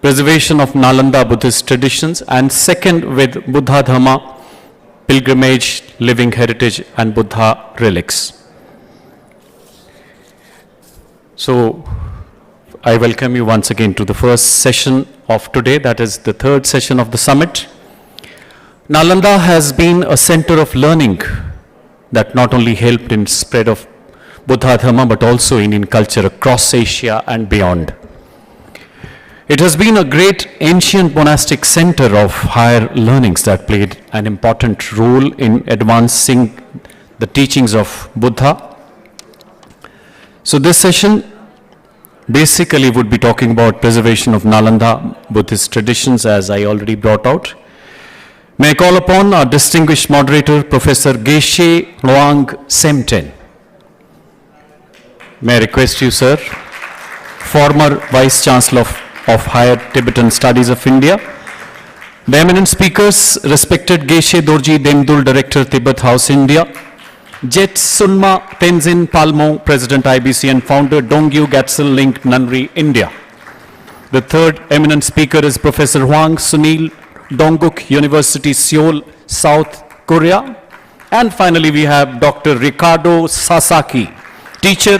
preservation of Nalanda Buddhist traditions, and second with Buddha Dhamma, pilgrimage, living heritage, and Buddha relics. So, I welcome you once again to the first session of today, that is the third session of the summit. Nalanda has been a center of learning that not only helped in spread of Buddha Dhamma but also in Indian culture across Asia and beyond. It has been a great ancient monastic center of higher learnings that played an important role in advancing the teachings of Buddha. So this session basically would be talking about preservation of Nalanda Buddhist traditions, as I already brought out. May I call upon our distinguished moderator, Professor Geshe Lwang Semten. May I request you, sir, former Vice Chancellor of Higher Tibetan Studies of India. The eminent speakers, respected Geshe Dorji Demdul, Director, Tibet House, India. Jet Sunma Tenzin Palmo, President IBC and founder Dongyu Gatsal Link, Nunri, India. The third eminent speaker is Professor Hwang Sunil, Dongguk University, Seoul, South Korea. And finally we have Dr. Ricardo Sasaki, teacher,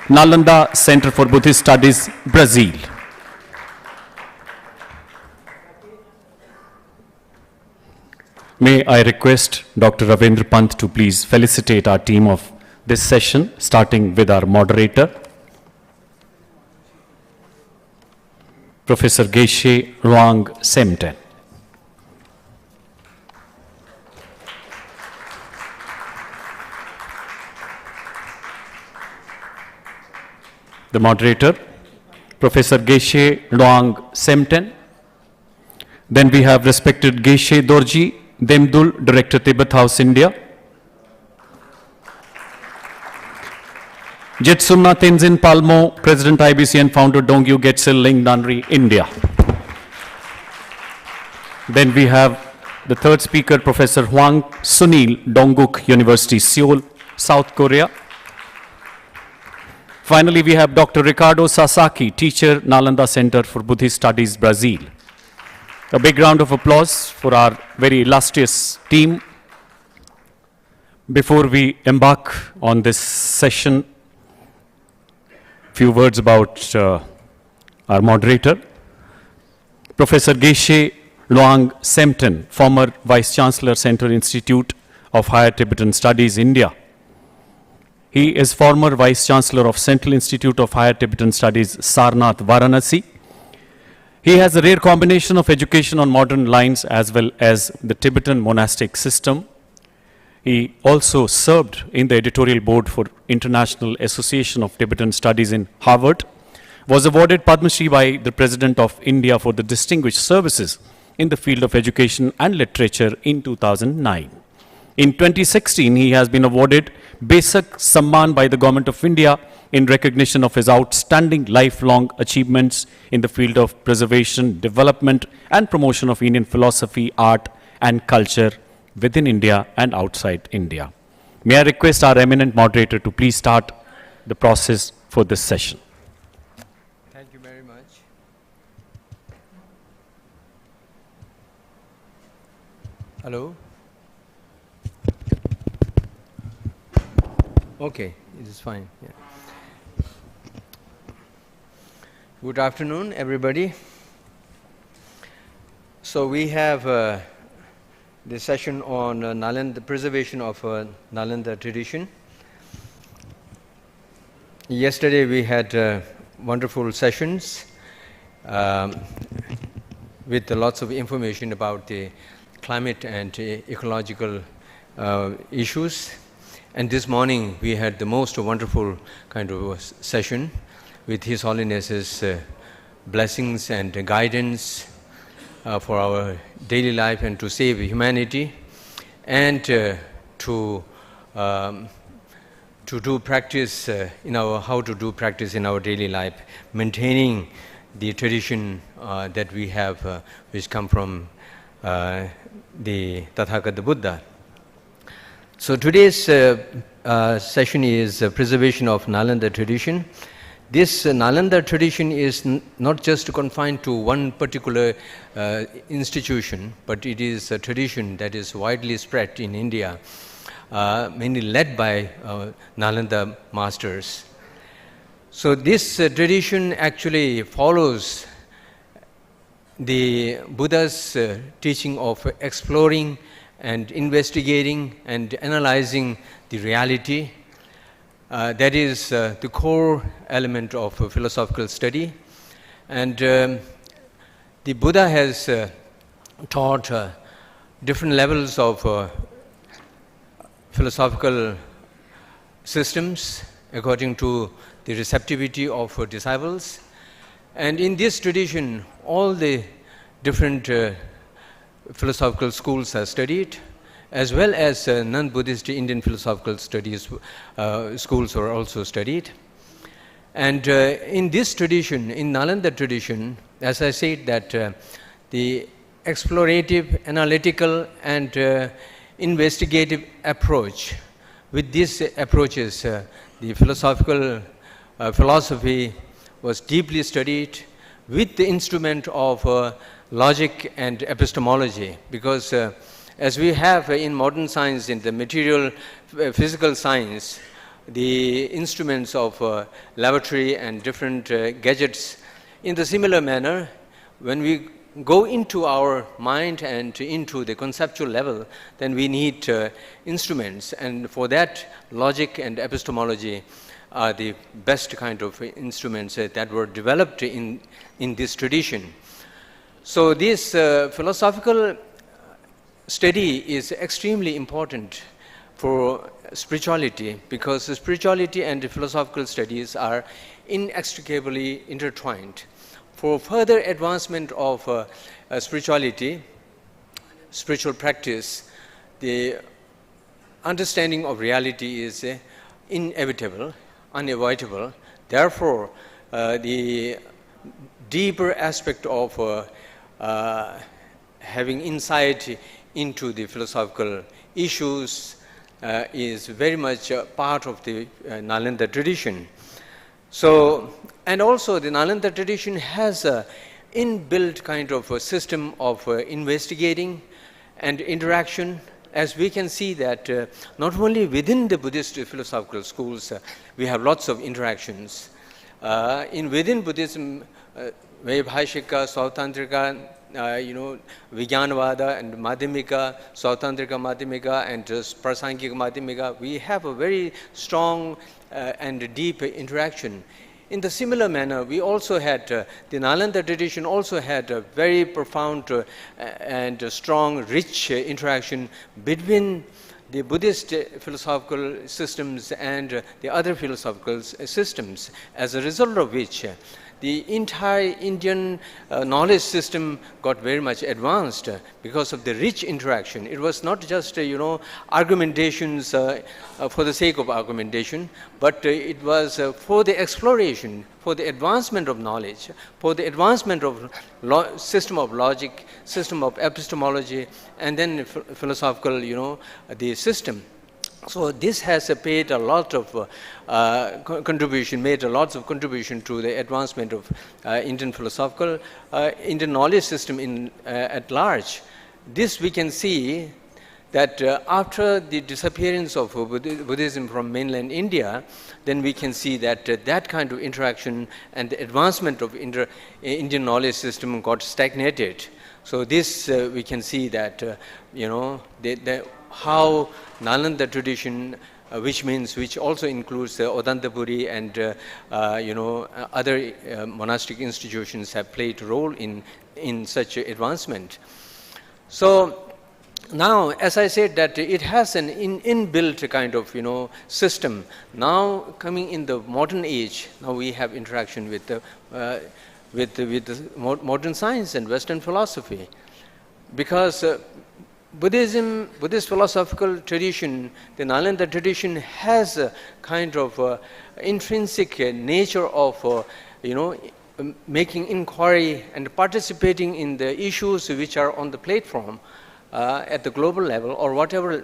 Nalanda Center for Buddhist Studies, Brazil. May I request Dr. Ravindra Pant to please felicitate our team of this session, starting with our moderator, Professor Geshe Lwang Semten. The moderator, Professor Geshe Lwang Semten. Then we have respected Geshe Dorji Demdul, Director, Tibet House, India. Jetsunna Tenzin Palmo, President IBC and founder Dongyu Gatsal Link, Nunri, India. Then we have the third speaker, Professor Hwang Sunil, Dongguk University, Seoul, South Korea. Finally, we have Dr. Ricardo Sasaki, teacher, Nalanda Center for Buddhist Studies, Brazil. A big round of applause for our very illustrious team. Before we embark on this session, few words about our moderator, Professor Geshe Lwang Semten, former Vice Chancellor, Central Institute of Higher Tibetan Studies, India. He is former Vice Chancellor of Central Institute of Higher Tibetan Studies, Sarnath, Varanasi. He has a rare combination of education on modern lines as well as the Tibetan monastic system. He also served in the editorial board for International Association of Tibetan Studies in Harvard, was awarded Padma Shri by the President of India for the distinguished services in the field of education and literature in 2009. In 2016, he has been awarded Besak Samman by the Government of India in recognition of his outstanding lifelong achievements in the field of preservation, development, and promotion of Indian philosophy, art, and culture within India and outside India. May I request our eminent moderator to please start the process for this session. Thank you very much. Hello? Okay, it is fine. Yeah. Good afternoon, everybody. So we have the session on Nalanda, preservation of Nalanda tradition. Yesterday we had wonderful sessions with lots of information about the climate and ecological issues. And this morning we had the most wonderful kind of session with His Holiness's blessings and guidance for our daily life and to save humanity, and to do practice in our how to do practice in our daily life, maintaining the tradition that we have, which come from the Tathagata Buddha. So today's session is preservation of Nalanda tradition. this Nalanda tradition is not just confined to one particular institution, but it is a tradition that is widely spread in India, mainly led by Nalanda masters. So this tradition actually follows the Buddha's teaching of exploring and investigating and analyzing the reality. That is the core element of philosophical study. And the Buddha has taught different levels of philosophical systems according to the receptivity of disciples. And in this tradition, all the different philosophical schools are studied, as well as non-Buddhist Indian philosophical studies schools are also studied. And in this tradition, in Nalanda tradition, as I said, that the explorative, analytical and investigative approach, with these approaches, the philosophy was deeply studied with the instrument of logic and epistemology, because as we have in modern science, in the material physical science, the instruments of laboratory and different gadgets, in the similar manner, when we go into our mind and into the conceptual level, then we need instruments, and for that, logic and epistemology are the best kind of instruments that were developed in this tradition. So this philosophical study is extremely important for spirituality, because spirituality and philosophical studies are inextricably intertwined. For further advancement of spirituality, spiritual practice, the understanding of reality is inevitable, unavoidable. Therefore, the deeper aspect of having insight into the philosophical issues is very much part of the Nalanda tradition. So, and also the Nalanda tradition has an inbuilt kind of a system of investigating and interaction, as we can see that not only within the Buddhist philosophical schools, we have lots of interactions. Within Buddhism, Vaibhashika, Sautantrika, Vijnanavada and Madhyamika, Sautantrika Madhyamika and Prasangika Madhyamika, we have a very strong and deep interaction. In the similar manner, we also had, the Nalanda tradition also had a very profound and strong, rich interaction between the Buddhist philosophical systems and the other philosophical systems, as a result of which the entire Indian knowledge system got very much advanced because of the rich interaction. It was not just, argumentations for the sake of argumentation, but it was for the exploration, for the advancement of knowledge, for the advancement of system of logic, system of epistemology, and then philosophical, the system. So this has paid a lot of contribution, made a lot of contribution to the advancement of Indian philosophical, Indian knowledge system at large. This we can see that after the disappearance of Buddhism from mainland India, then we can see that that kind of interaction and the advancement of Indian knowledge system got stagnated. So this we can see that, how Nalanda tradition, which also includes Odantapuri and other monastic institutions, have played a role in such advancement. So now, as I said, that it has an inbuilt kind of system. Now coming in the modern age, now we have interaction with the modern science and Western philosophy, because Buddhist philosophical tradition, the Nalanda tradition, has a kind of intrinsic nature of making inquiry and participating in the issues which are on the platform at the global level, or whatever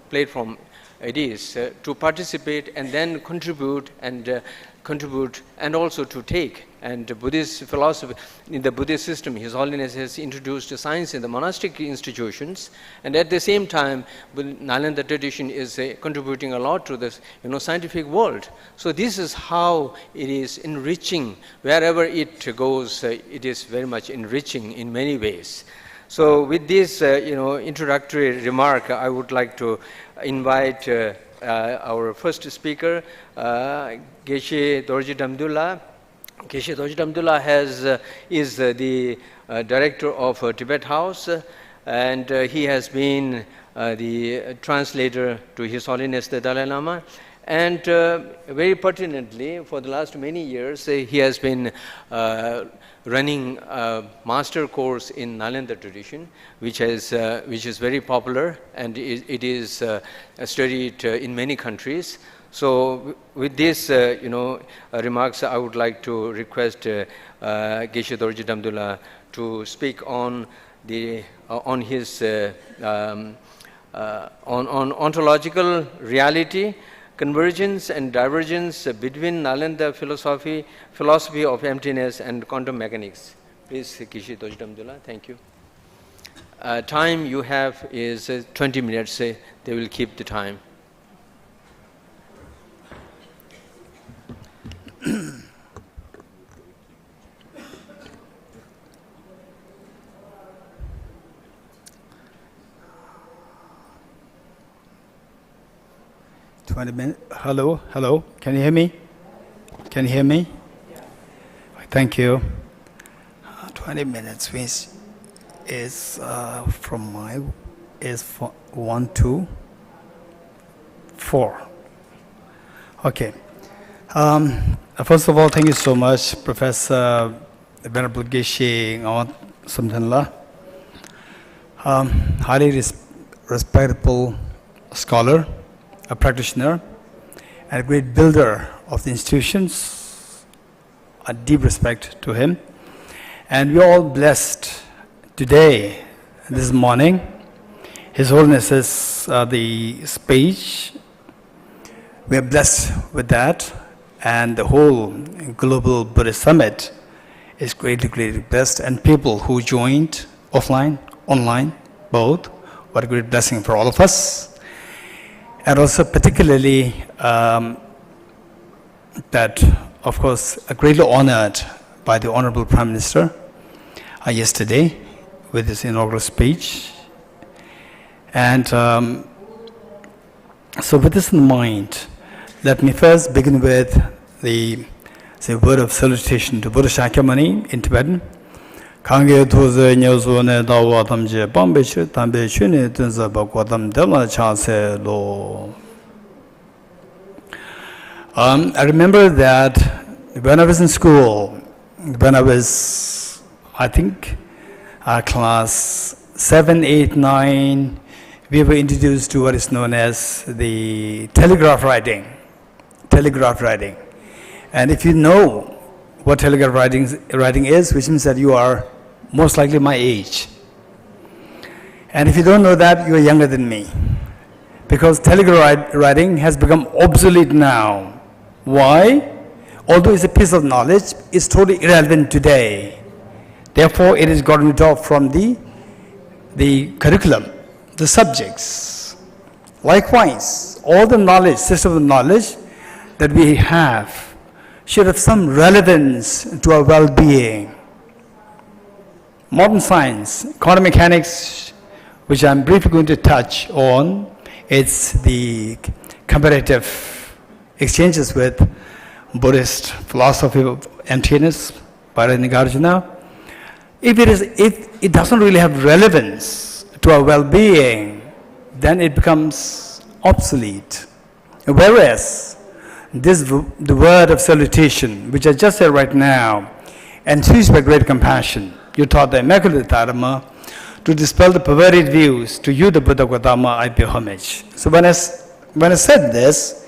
platform it is, to participate and then contribute and contribute and also to take. And Buddhist philosophy, in the Buddhist system, His Holiness has introduced science in the monastic institutions, and at the same time, Nalanda tradition is contributing a lot to this, scientific world. So this is how it is enriching. Wherever it goes, it is very much enriching in many ways. So with this, introductory remark, I would like to invite our first speaker, Geshe Dorji Damdullah. Geshe Dorji Damdullah is the director of Tibet House, and he has been the translator to His Holiness the Dalai Lama. And very pertinently, for the last many years, he has been running a master course in Nalanda tradition, which is very popular, and it is studied in many countries. So with this, remarks, I would like to request Geshe Dorji Damdullah to speak on his on ontological reality, convergence and divergence between Nalanda philosophy of emptiness and quantum mechanics. Please, Geshe Dorji Damdullah, thank you. Time you have is 20 minutes. They will keep the time. 20 minutes. Hello. Can you hear me? Can you hear me? Thank you. 20 minutes which is from my is 1 to 4. Okay. First of all, thank you so much, Professor Venerable Geshe Samdhanla. Highly respectable scholar, a practitioner, and a great builder of the institutions. A deep respect to him. And we're all blessed today, this morning. His Holiness's the speech. We're blessed with that. And the whole Global Buddhist Summit is greatly blessed. And people who joined offline, online, both, what a great blessing for all of us. And also particularly that, of course, greatly honored by the Honorable Prime Minister yesterday with his inaugural speech. And so with this in mind, let me first begin with the word of salutation to Buddha Shakyamuni in Tibetan. I remember that when I was in school, when I was, I think, class 7, 8, 9, we were introduced to what is known as the telegraph writing. And if you know what telegraph writing is, which means that you are most likely my age. And if you don't know that, you are younger than me. Because telegraph writing has become obsolete now. Why? Although it's a piece of knowledge, it's totally irrelevant today. Therefore, it is gotten rid of from the curriculum, the subjects. Likewise, all the knowledge, system of knowledge that we have should have some relevance to our well-being. Modern science, quantum mechanics, which I'm briefly going to touch on, it's the comparative exchanges with Buddhist philosophy of emptiness by Nagarjuna. If it doesn't really have relevance to our well-being, then it becomes obsolete. Whereas the word of salutation, which I just said right now, enthused by great compassion, you taught the Immaculate Dharma to dispel the perverted views. To you, the Buddha Gautama, I pay homage. So when I said this,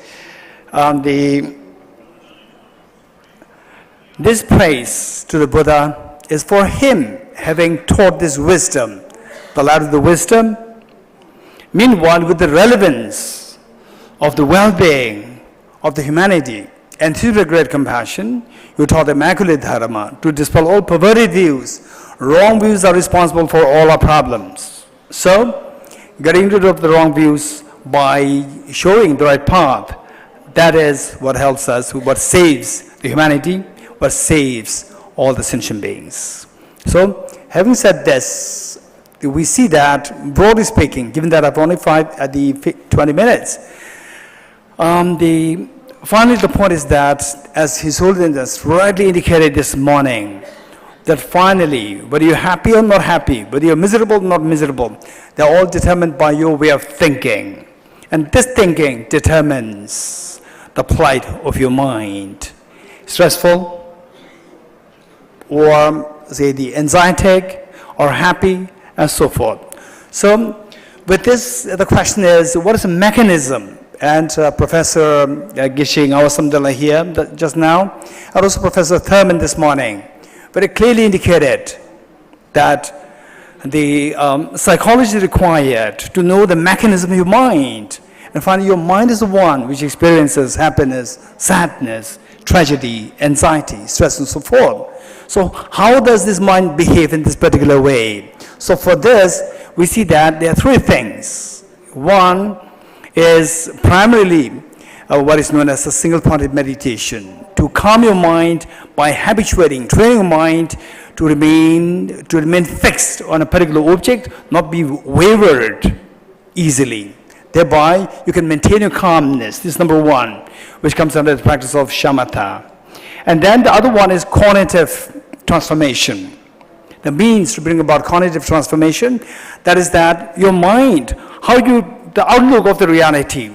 this praise to the Buddha is for him having taught this wisdom, the light of the wisdom. Meanwhile, with the relevance of the well-being of the humanity, And through the great compassion, you taught immaculate Dharma to dispel all perverted views. Wrong views are responsible for all our problems. So, getting rid of the wrong views by showing the right path, that is what helps us, what saves the humanity, what saves all the sentient beings. So, having said this, we see that, broadly speaking, given that I've only 20 minutes, finally the point is that, as His Holiness rightly indicated this morning, that finally, whether you're happy or not happy, whether you're miserable or not miserable, they're all determined by your way of thinking. And this thinking determines the plight of your mind. Stressful, or say the anxietic, or happy, and so forth. So with this, the question is, what is the mechanism? And Professor Gishing Awasamdala here just now, and also Professor Thurman this morning, very clearly indicated that the psychology is required to know the mechanism of your mind. And finally, your mind is the one which experiences happiness, sadness, tragedy, anxiety, stress, and so forth. So how does this mind behave in this particular way? So for this, we see that there are three things. One is primarily what is known as a single-pointed meditation, to calm your mind by habituating, training your mind to remain fixed on a particular object, not be wavered easily. Thereby, you can maintain your calmness. This is number one, which comes under the practice of shamatha. And then the other one is cognitive transformation. The means to bring about cognitive transformation, that is that your mind, the outlook of the reality,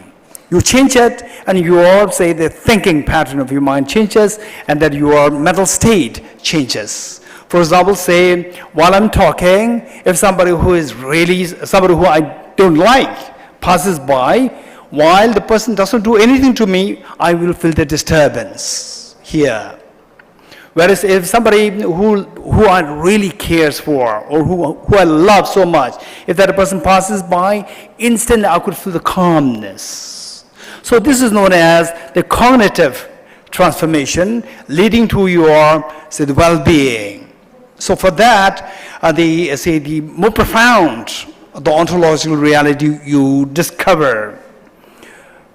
you change it, and your, say, the thinking pattern of your mind changes, and that your mental state changes. For example, say, while I'm talking, if somebody who I don't like passes by, while the person doesn't do anything to me, I will feel the disturbance here. Whereas if somebody who I really cares for, or who I love so much, if that person passes by, instantly I could feel the calmness. So this is known as the cognitive transformation leading to your, say, the well-being. So for that, the more profound the ontological reality you discover,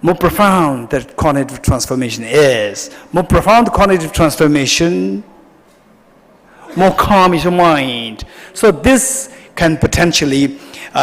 more profound that cognitive transformation is. More profound cognitive transformation, more calm is your mind. So this can potentially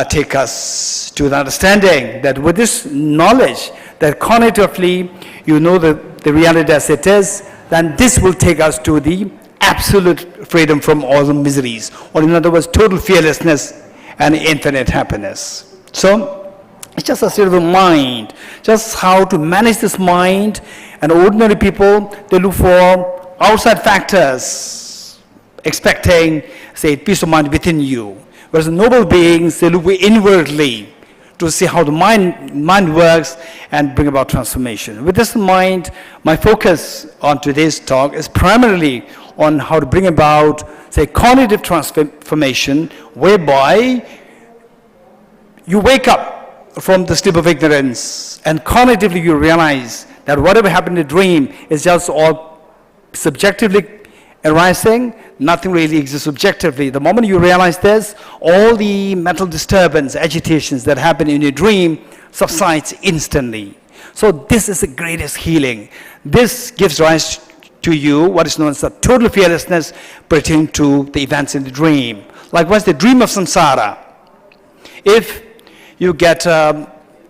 take us to the understanding that with this knowledge, that cognitively you know the reality as it is, then this will take us to the absolute freedom from all the miseries, or in other words, total fearlessness and infinite happiness. So it's just a state of the mind, just how to manage this mind. And ordinary people, they look for outside factors, expecting, say, peace of mind within you. Whereas noble beings, they look inwardly to see how the mind works and bring about transformation. With this in mind, my focus on today's talk is primarily on how to bring about, say, cognitive transformation, whereby you wake up from the sleep of ignorance, and cognitively you realize that whatever happened in the dream is just all subjectively arising, nothing really exists objectively. The moment you realize this, all the mental disturbance, agitations that happen in your dream subsides instantly. So this is the greatest healing. This gives rise to you what is known as the total fearlessness pertaining to the events in the dream. Likewise, the dream of samsara. If you get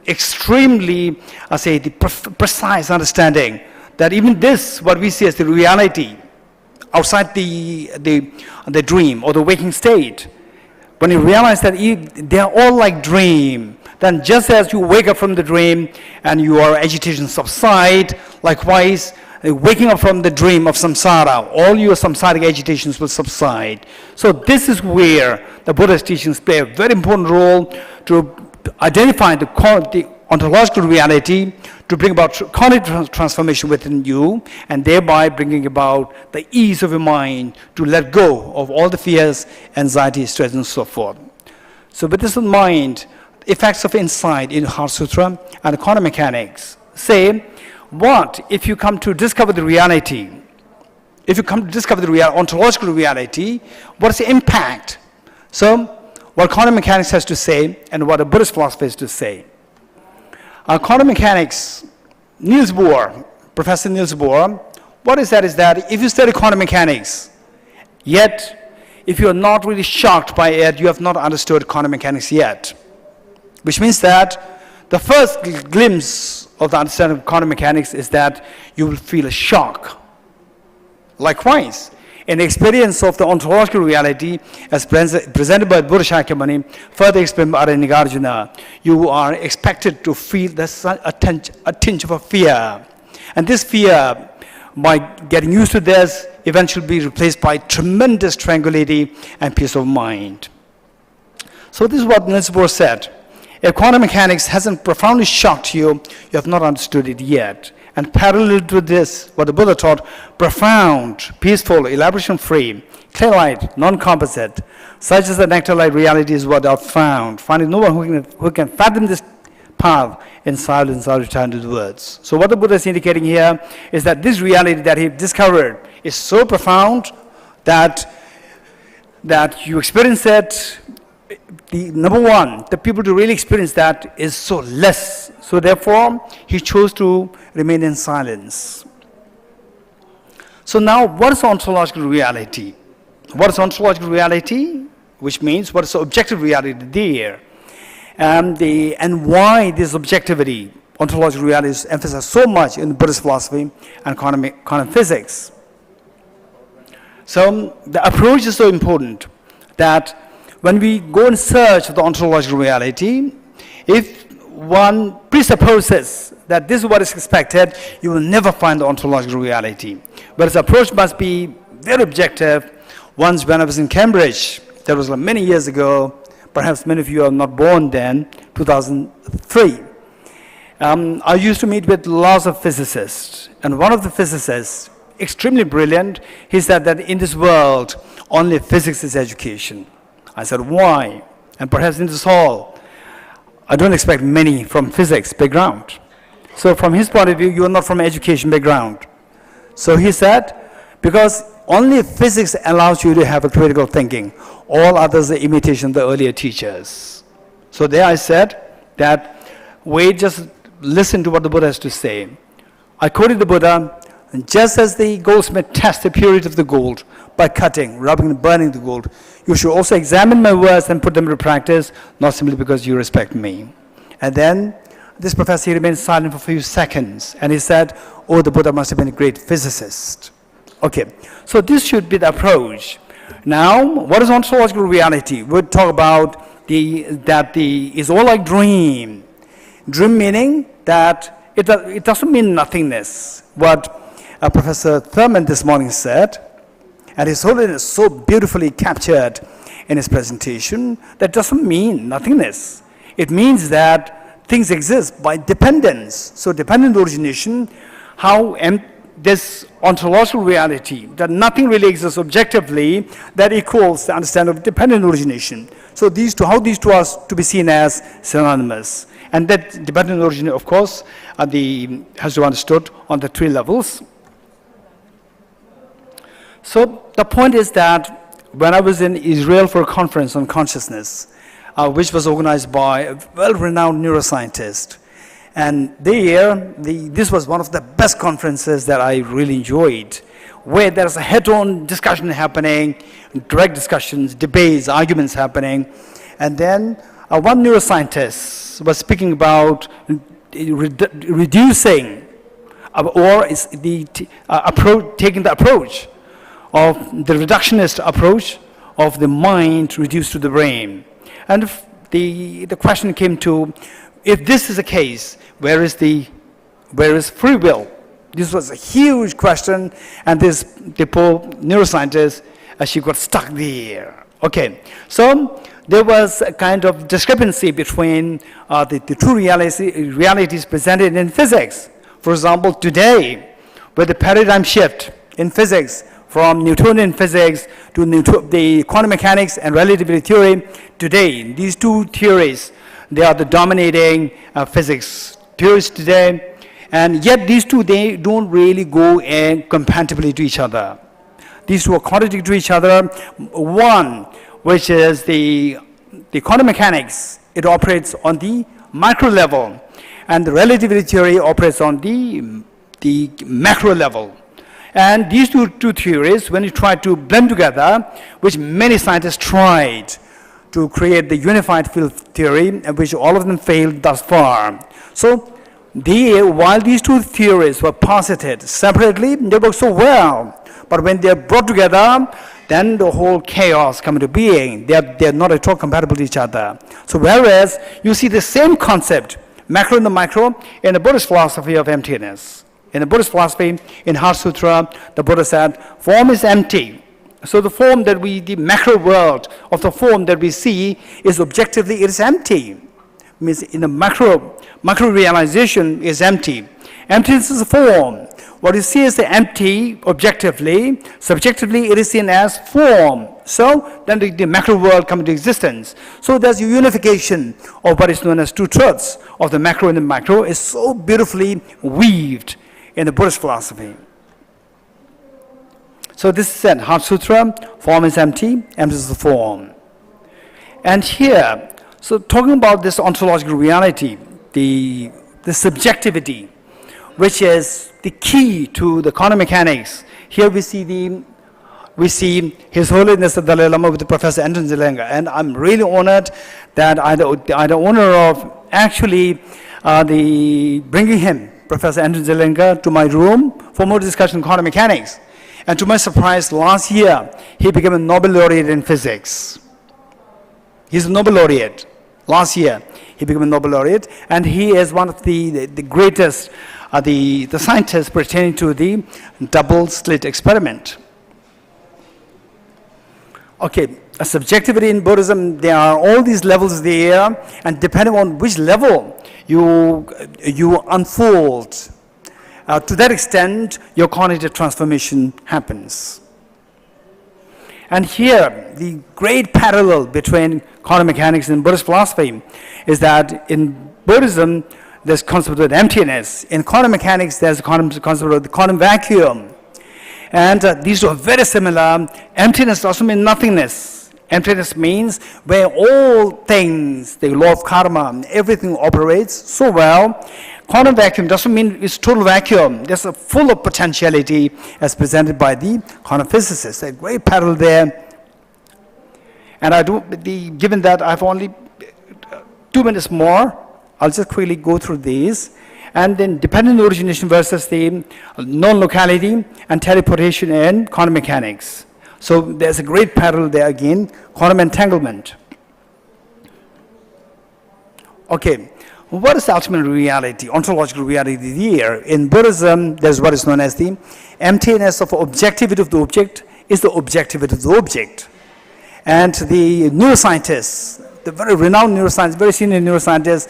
extremely, precise understanding that even this, what we see as the reality, outside the dream or the waking state, when you realize that they are all like dream, then just as you wake up from the dream and your agitation subside, likewise, waking up from the dream of samsara, all your samsaric agitations will subside. So this is where the Buddhist teachings play a very important role to identify the ontological reality, to bring about cognitive transformation within you, and thereby bringing about the ease of your mind to let go of all the fears, anxiety, stress, and so forth. So with this in mind, effects of insight in Heart Sutra and quantum mechanics say, What if you come to discover the reality? If you come to discover the ontological reality, what is the impact? So, what quantum mechanics has to say and what a Buddhist philosophy has to say. Quantum mechanics, Niels Bohr, Professor Niels Bohr, what is that? Is that if you study quantum mechanics, yet if you are not really shocked by it, you have not understood quantum mechanics yet. Which means that the first glimpse of the understanding of quantum mechanics is that you will feel a shock. Likewise, in the experience of the ontological reality as presented by Buddha Shakyamuni, further explained by Nagarjuna, you are expected to feel a tinge of a fear. And this fear, by getting used to this, eventually be replaced by tremendous tranquility and peace of mind. So this is what Niels Bohr said. If quantum mechanics hasn't profoundly shocked you, you have not understood it yet. And parallel to this, what the Buddha taught, profound, peaceful, elaboration-free, clear light, non-composite, such as the nectar-like reality is what I've found. Finding no one who can fathom this path in silence or return to the words. So what the Buddha is indicating here is that this reality that he discovered is so profound that you experience it. The number one, the people to really experience that is so less. So therefore, he chose to remain in silence. So now, what is ontological reality? What is ontological reality? Which means, what is the objective reality there? And why this objectivity, ontological reality, is emphasized so much in Buddhist philosophy and quantum physics. So the approach is so important that when we go in search of the ontological reality, if one presupposes that this is what is expected, you will never find the ontological reality. But its approach must be very objective. Once when I was in Cambridge, that was many years ago, perhaps many of you are not born then, 2003. I used to meet with lots of physicists, and one of the physicists, extremely brilliant, he said that in this world, only physics is education. I said, why? And perhaps in this hall, I don't expect many from physics background. So from his point of view, you are not from education background. So he said, because only physics allows you to have a critical thinking. All others are imitation of the earlier teachers. So there I said that, wait, just listen to what the Buddha has to say. I quoted the Buddha, just as the goldsmith tests the purity of the gold by cutting, rubbing, and burning the gold, you should also examine my words and put them into practice, not simply because you respect me. And then this professor, he remained silent for a few seconds, and he said, oh, the Buddha must have been a great physicist. Okay, so this should be the approach. Now, what is ontological reality? We'll talk about is all like dream. Dream meaning that it doesn't mean nothingness. What Professor Thurman this morning said, and his holiness so beautifully captured in his presentation, that doesn't mean nothingness. It means that things exist by dependence. So dependent origination, how this ontological reality, that nothing really exists objectively, that equals the understanding of dependent origination. So how these two are to be seen as synonymous. And that dependent origin, of course, has to be understood on the three levels. So the point is that when I was in Israel for a conference on consciousness, which was organized by a well-renowned neuroscientist, and this was one of the best conferences that I really enjoyed, where there's a head-on discussion happening, direct discussions, debates, arguments happening, and then one neuroscientist was speaking about reducing, or is taking the approach of the reductionist approach of the mind reduced to the brain. And the question came to, if this is the case, where is free will? This was a huge question, and the poor neuroscientist, she got stuck there. Okay, so there was a kind of discrepancy between the two realities presented in physics. For example, today, with the paradigm shift in physics, from Newtonian physics to the quantum mechanics and relativity theory, today, these two theories, they are the dominating physics theories today. And yet these two, they don't really go compatibly to each other. These two are contradictory to each other. One, which is the quantum mechanics, it operates on the micro level, and the relativity theory operates on the macro level. And these two theories, when you try to blend together, which many scientists tried to create the unified field theory, which all of them failed thus far. So while these two theories were posited separately, they work so well. But when they're brought together, then the whole chaos comes into being. They're not at all compatible with each other. So whereas you see the same concept, macro and the micro, in the Buddhist philosophy of emptiness. In the Buddhist philosophy, in Heart Sutra, the Buddha said, form is empty. So the form that the macro world of the form that we see is objectively, it is empty. Means in the macro realization is empty. Emptiness is a form. What you see is the empty objectively, subjectively it is seen as form. So then the macro world comes into existence. So there's a unification of what is known as two truths of the macro and the micro is so beautifully weaved in the Buddhist philosophy. So this is said, Heart Sutra, form is empty, empty is the form. And here, so talking about this ontological reality, the subjectivity, which is the key to the quantum mechanics. Here we see His Holiness the Dalai Lama with Professor Anton Zelenga, and I'm really honored that I had the honor of actually bringing him, Professor Anton Zelenga, to my room for more discussion on quantum mechanics. And to my surprise, last year he became a Nobel laureate in physics. He's a Nobel laureate. Last year he became a Nobel laureate, and he is one of the greatest the scientists pertaining to the double slit experiment. Okay, a subjectivity in Buddhism, there are all these levels there, and depending on which level you unfold, to that extent, your cognitive transformation happens. And here, the great parallel between quantum mechanics and Buddhist philosophy is that in Buddhism, there's concept of emptiness. In quantum mechanics, there's a concept of the quantum vacuum. And these two are very similar. Emptiness doesn't mean nothingness. Emptiness means where all things, the law of karma, everything operates so well. Quantum vacuum doesn't mean it's total vacuum. There's a full of potentiality as presented by the quantum physicists. A great parallel there. And given that I have only 2 minutes more, I'll just quickly go through these. And then dependent origination versus the non-locality and teleportation in quantum mechanics. So there's a great parallel there again, quantum entanglement. Okay, what is the ultimate reality, ontological reality here? In Buddhism, there's what is known as the emptiness of objectivity of the object is the objectivity of the object. And the neuroscientists, the very renowned neuroscientist, very senior neuroscientist,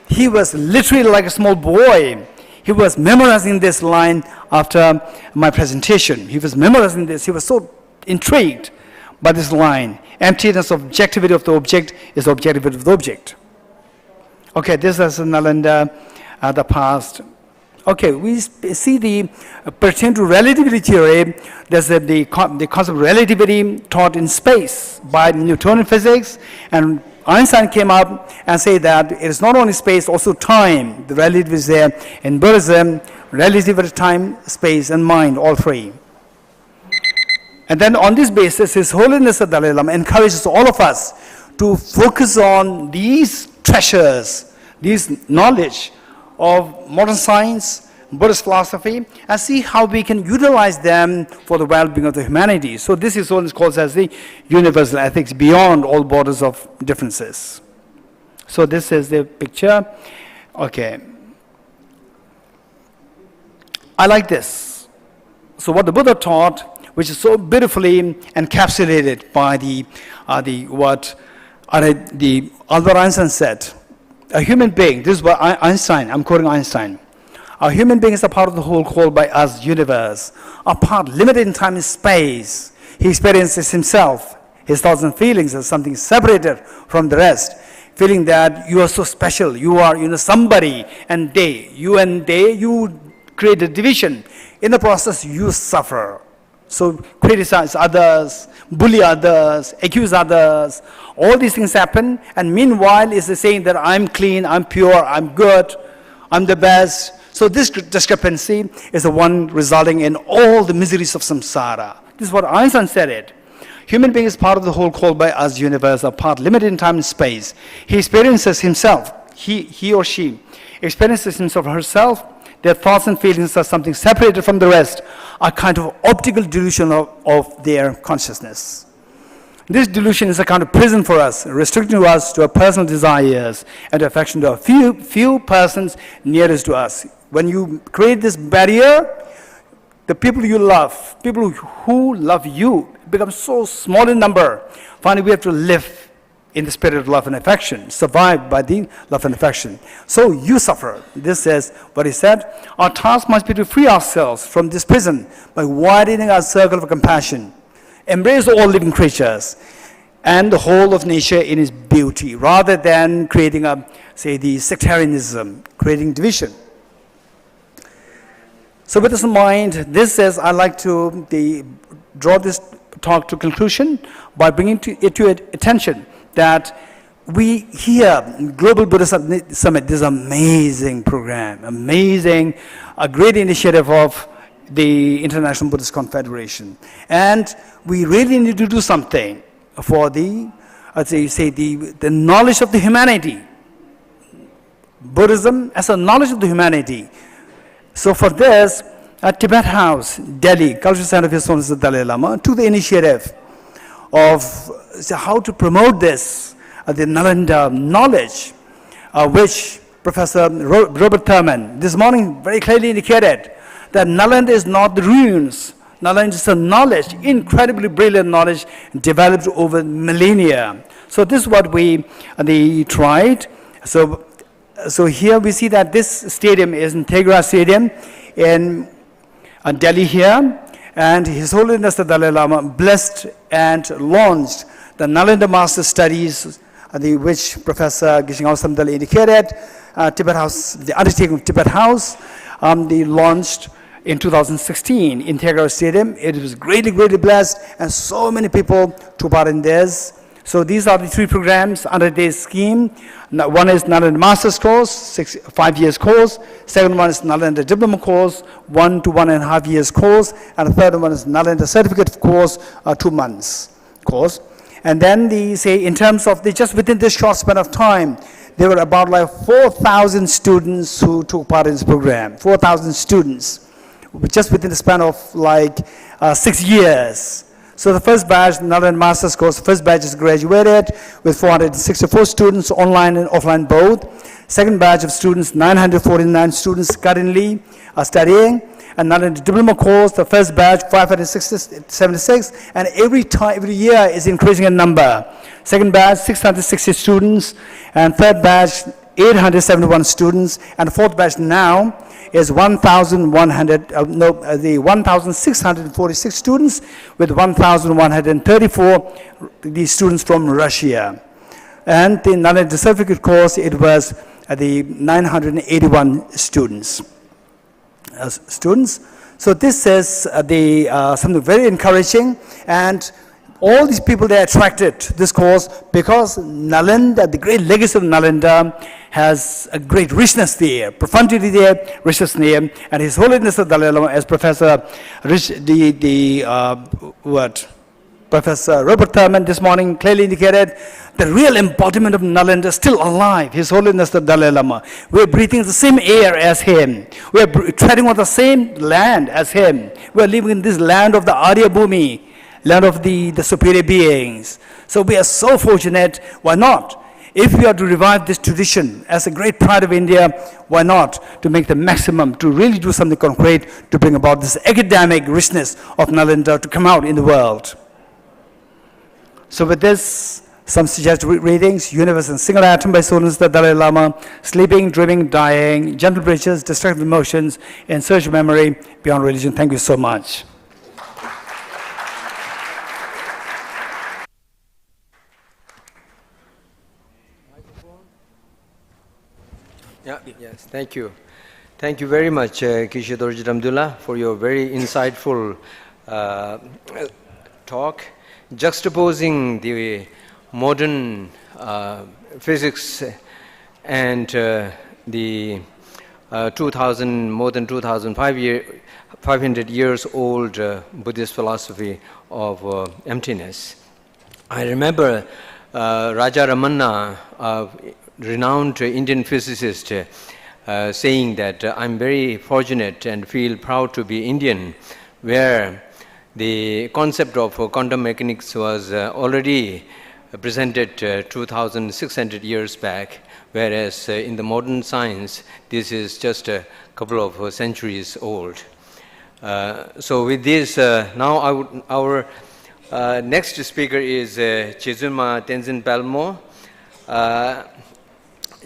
he was literally like a small boy. He was memorizing this line after my presentation. He was memorizing this. He was so intrigued by this line. Emptiness of objectivity of the object is the objectivity of the object. Okay, this is Nalanda, the past. Okay, we see the pertaining to relativity theory. There's the concept of relativity taught in space by Newtonian physics, and Einstein came up and said that it is not only space, also time. The relativity is there. In Buddhism, relativity, time, space, and mind, all three. And then on this basis, His Holiness the Dalai Lama encourages all of us to focus on these treasures, these knowledge of modern science, Buddhist philosophy, and see how we can utilize them for the well-being of the humanity. So this is what is called as the universal ethics beyond all borders of differences. So this is the picture. Okay. I like this. So what the Buddha taught, which is so beautifully encapsulated by what Albert Einstein said. A human being, this is what Einstein, I'm quoting Einstein. A human being is a part of the whole called by us universe, a part limited in time and space. He experiences himself, his thoughts and feelings as something separated from the rest. feeling that you are so special, you are somebody, and they, you create a division. In the process, you suffer. So criticize others, bully others, accuse others, all these things happen, and meanwhile is saying that I'm clean, I'm pure, I'm good, I'm the best. So this discrepancy is the one resulting in all the miseries of samsara. This is what Einstein said it. Human being is part of the whole called by us universe, a part limited in time and space. He experiences himself, he or she experiences himself or herself. Their thoughts and feelings are something separated from the rest, a kind of optical delusion of their consciousness. This delusion is a kind of prison for us, restricting us to our personal desires and affection to a few persons nearest to us. When you create this barrier, the people you love, people who love you, become so small in number. Finally, we have to live in the spirit of love and affection, survive by the love and affection. So you suffer. This is what he said. Our task must be to free ourselves from this prison by widening our circle of compassion. Embrace all living creatures and the whole of nature in its beauty, rather than creating the sectarianism, creating division. So with this in mind, I'd like to draw this talk to conclusion by bringing it to attention that we here, Global Buddhist Summit, this amazing program, a great initiative of the International Buddhist Confederation. And we really need to do something for the knowledge of the humanity. Buddhism as a knowledge of the humanity. So for this, at Tibet House, Delhi, Cultural Center of His Holiness the Dalai Lama, took the initiative of how to promote this, the Nalanda knowledge, which Professor Robert Thurman this morning very clearly indicated that Nalanda is not the ruins. Nalanda is a knowledge, incredibly brilliant knowledge developed over millennia. So this is what we tried. So here we see that this stadium is Integra Stadium in Delhi here, and His Holiness the Dalai Lama blessed and launched the Nalanda Master Studies, which Professor Geshe Samdal indicated. Tibet House, the undertaking of Tibet House, they launched in 2016 in Integra Stadium. It was greatly blessed, and so many people took part in this. So these are the three programs under this scheme. One is Nalanda Master's course, 5 years course. Second one is Nalanda Diploma course, 1 to 1.5 years course. And the third one is Nalanda Certificate course, 2 months course. And then in terms of just within this short span of time, there were about 4,000 students who took part in this program. 4,000 students, just within the span of 6 years. So the first batch, Nalanda Master's course, the first batch is graduated with 464 students, online and offline both. Second batch of students, 949 students currently are studying. And Nalanda Diploma course, the first batch, 576, and every year is increasing in number. Second batch, 660 students, and third batch, 871 students, and the fourth batch now is 1,646 students with 1,134 these students from Russia. And the Nalanda Certificate course, it was 981 students. So this is something very encouraging, and all these people, they are attracted to this course because Nalanda, the great legacy of Nalanda, has a great richness there, profundity there, richness there, and His Holiness the Dalai Lama, as Professor Professor Robert Thurman this morning clearly indicated, the real embodiment of Nalanda is still alive. His Holiness the Dalai Lama. We are breathing the same air as him. We are treading on the same land as him. We are living in this land of the Arya Bhumi, land of the superior beings. So we are so fortunate. Why not? If we are to revive this tradition as a great pride of India, why not to make the maximum, to really do something concrete to bring about this academic richness of Nalanda to come out in the world. So with this, some suggested readings: Universe and Single Atom by His Holiness the Dalai Lama, Sleeping, Dreaming, Dying, Gentle Bridges, Destructive Emotions, In Search of Memory, Beyond Religion. Thank you so much. Yes, thank you. Thank you very much, Kishe Dorjit Abdullah, for your very insightful talk, juxtaposing the modern physics and the more than 2,500 years old Buddhist philosophy of emptiness. I remember Raja Ramanna, a renowned Indian physicist, saying that I'm very fortunate and feel proud to be Indian, where the concept of quantum mechanics was already presented 2,600 years back, whereas in the modern science, this is just a couple of centuries old. So with this, now our next speaker is Chizuma Tenzin Palmo.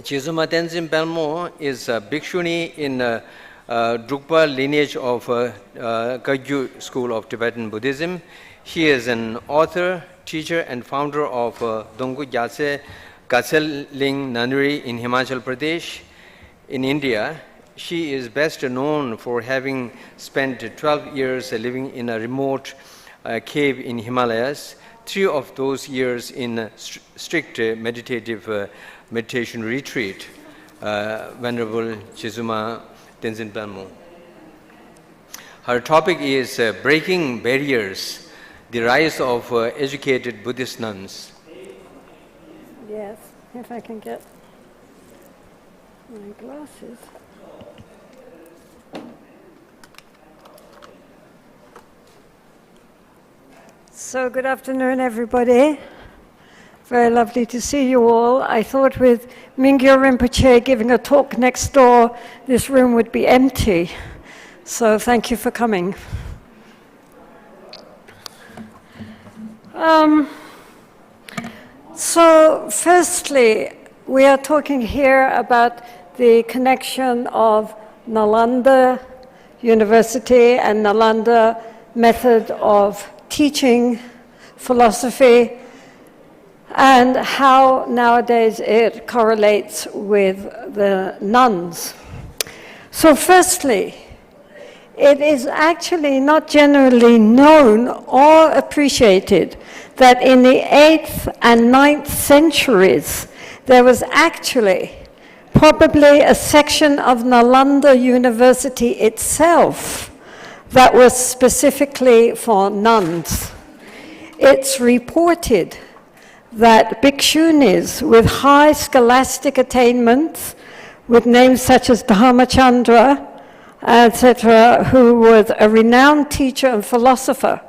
Chizuma Tenzin Palmo is a bhikshuni in Drukpa lineage of Kagyu School of Tibetan Buddhism. He is an author, teacher, and founder of Donggu Gyatse Gatsel Ling Nunnery in Himachal Pradesh. In India, she is best known for having spent 12 years living in a remote cave in Himalayas, 3 of those years in a strict meditation retreat. Venerable Chizuma Tenzin Palmo. Her topic is Breaking Barriers, the Rise of Educated Buddhist Nuns. Yes, if I can get my glasses. So good afternoon, everybody. Very lovely to see you all. I thought with Mingyur Rinpoche giving a talk next door, this room would be empty. So thank you for coming. So firstly, we are talking here about the connection of Nalanda University and Nalanda method of teaching philosophy, and how nowadays it correlates with the nuns. So firstly, it is actually not generally known or appreciated that in the 8th and 9th centuries, there was actually probably a section of Nalanda University itself that was specifically for nuns. It's reported that bhikshunis with high scholastic attainments, with names such as Dhamma, etc., who was a renowned teacher and philosopher,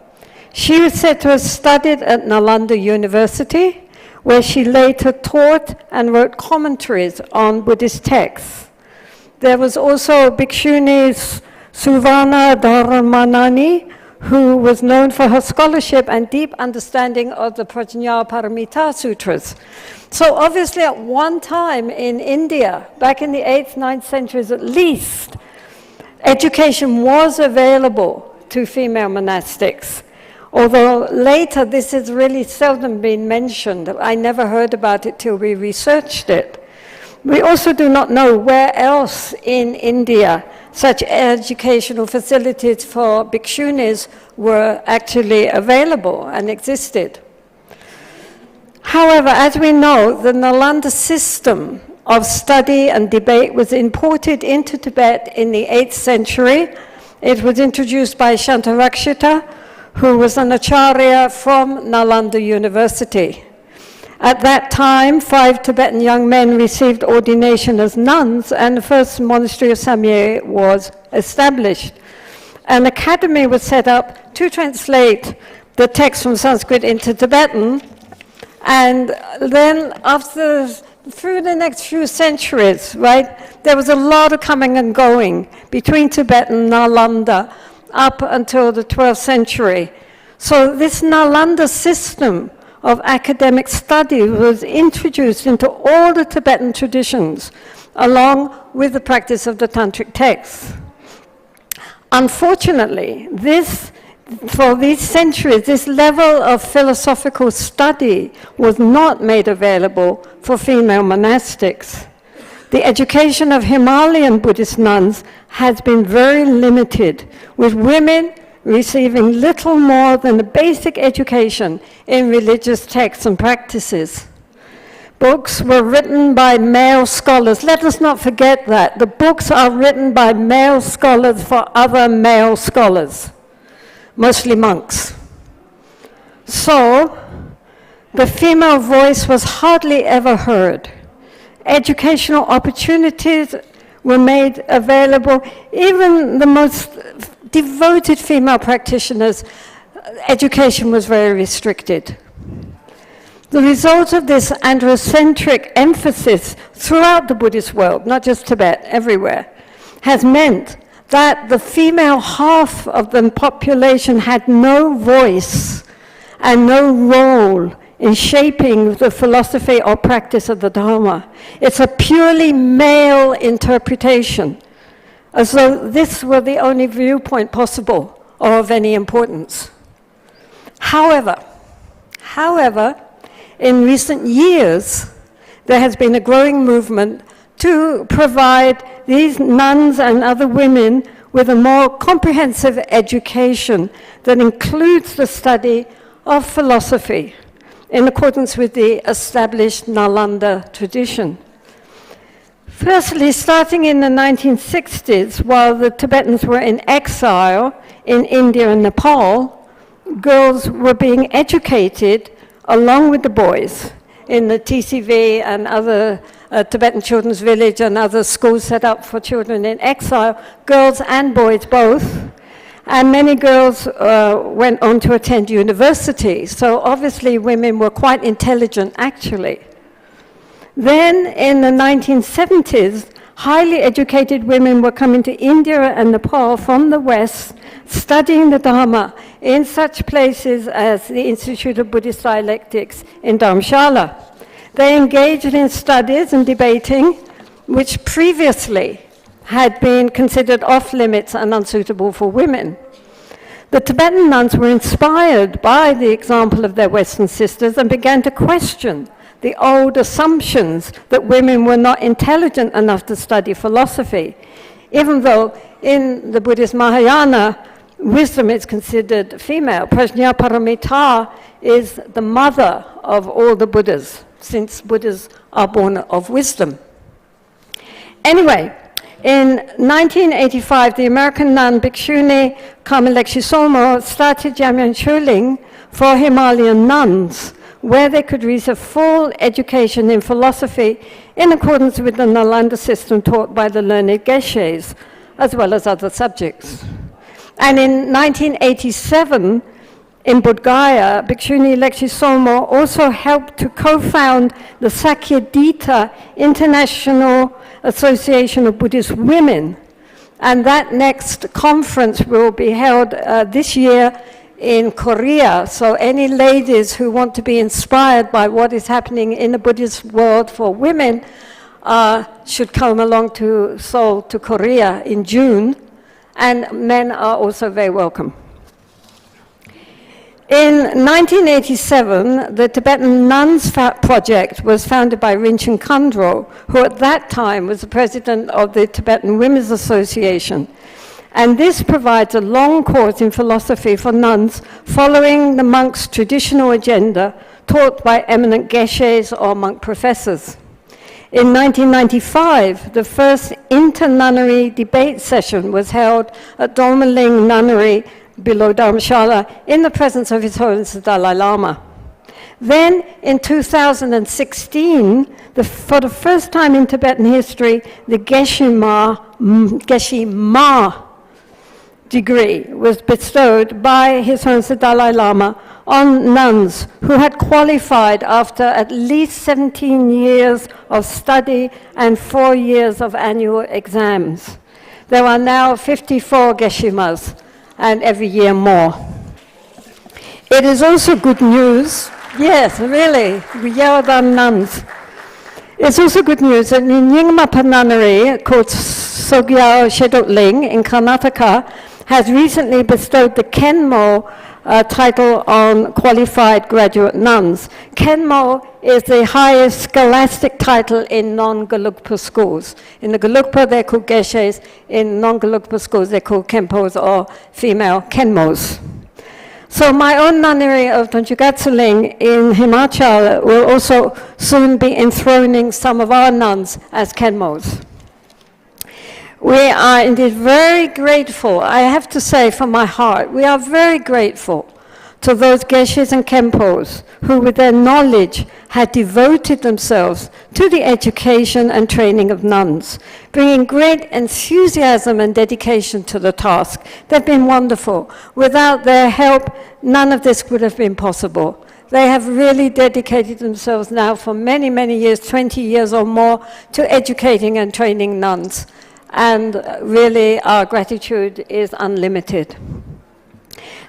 she was said to have studied at Nalanda University, where she later taught and wrote commentaries on Buddhist texts. There was also bhikshuni Suvarna Dharmanani, who was known for her scholarship and deep understanding of the Prajna Paramita Sutras. So obviously at one time in India, back in the 8th, 9th centuries at least, education was available to female monastics. Although later this has really seldom been mentioned. I never heard about it till we researched it. We also do not know where else in India such educational facilities for bhikshunis were actually available and existed. However, as we know, the Nalanda system of study and debate was imported into Tibet in the 8th century. It was introduced by Shantarakshita, who was an acharya from Nalanda University. At that time, 5 Tibetan young men received ordination as nuns, and the first monastery of Samye was established. An academy was set up to translate the text from Sanskrit into Tibetan, and then through the next few centuries, right, there was a lot of coming and going between Tibet and Nalanda up until the 12th century. So this Nalanda system of academic study was introduced into all the Tibetan traditions, along with the practice of the tantric texts. Unfortunately, for these centuries, this level of philosophical study was not made available for female monastics. The education of Himalayan Buddhist nuns has been very limited, with women receiving little more than a basic education in religious texts and practices. Books were written by male scholars. Let us not forget that. The books are written by male scholars for other male scholars, mostly monks. So, the female voice was hardly ever heard. Educational opportunities were made available. Even the most devoted female practitioners, education was very restricted. The result of this androcentric emphasis throughout the Buddhist world, not just Tibet, everywhere, has meant that the female half of the population had no voice and no role in shaping the philosophy or practice of the Dhamma. It's a purely male interpretation, as though this were the only viewpoint possible or of any importance. However, in recent years, there has been a growing movement to provide these nuns and other women with a more comprehensive education that includes the study of philosophy in accordance with the established Nalanda tradition. Firstly, starting in the 1960s, while the Tibetans were in exile in India and Nepal, girls were being educated along with the boys in the TCV and other Tibetan Children's Village and other schools set up for children in exile, girls and boys both. And many girls went on to attend university, so obviously women were quite intelligent actually. Then in the 1970s, highly educated women were coming to India and Nepal from the West, studying the Dhamma in such places as the Institute of Buddhist Dialectics in Dharamshala. They engaged in studies and debating, which previously had been considered off limits and unsuitable for women. The Tibetan nuns were inspired by the example of their Western sisters and began to question the old assumptions that women were not intelligent enough to study philosophy, even though in the Buddhist Mahayana, wisdom is considered female. Prajna Paramita is the mother of all the Buddhas, since Buddhas are born of wisdom. Anyway, in 1985, the American nun Bhikshuni Kamalekshi Somo started Jamyang Choling for Himalayan nuns, where they could receive full education in philosophy in accordance with the Nalanda system taught by the learned Geshes, as well as other subjects. And in 1987, in Bodh Gaya, Bhikshuni Lekshi Somo also helped to co-found the Sakyadhita International Association of Buddhist Women. And that next conference will be held this year in Korea. So any ladies who want to be inspired by what is happening in the Buddhist world for women should come along to Seoul, to Korea in June. And men are also very welcome. In 1987, the Tibetan Nuns Project was founded by Rinchen Khandro, who at that time was the president of the Tibetan Women's Association. And this provides a long course in philosophy for nuns following the monks' traditional agenda taught by eminent geshes or monk professors. In 1995, the first inter-nunnery debate session was held at Dolmaling Nunnery below Dharamshala in the presence of His Holiness the Dalai Lama. Then in 2016, for the first time in Tibetan history, the Geshe Ma degree was bestowed by His Holiness the Dalai Lama on nuns who had qualified after at least 17 years of study and 4 years of annual exams. There are now 54 Geshe-mas, and every year more. It is also good news, yes, really, Yawadan nuns. It's also good news that in Nyingmapa Nunnery, called Sogyao Shedok Ling in Karnataka, has recently bestowed the Kenmo title on qualified graduate nuns. Kenmo is the highest scholastic title in non-Gelugpa schools. In the Gelugpa, they're called Geshes. In non-Gelugpa schools, they're called Khenpos or female Kenmos. So my own nunnery of Donjugatsuling in Himachal will also soon be enthroning some of our nuns as Kenmos. We are indeed very grateful, I have to say from my heart, we are very grateful to those Geshes and Khenpos who with their knowledge had devoted themselves to the education and training of nuns, bringing great enthusiasm and dedication to the task. They've been wonderful. Without their help, none of this would have been possible. They have really dedicated themselves now for many, many years, 20 years or more, to educating and training nuns. And really, our gratitude is unlimited.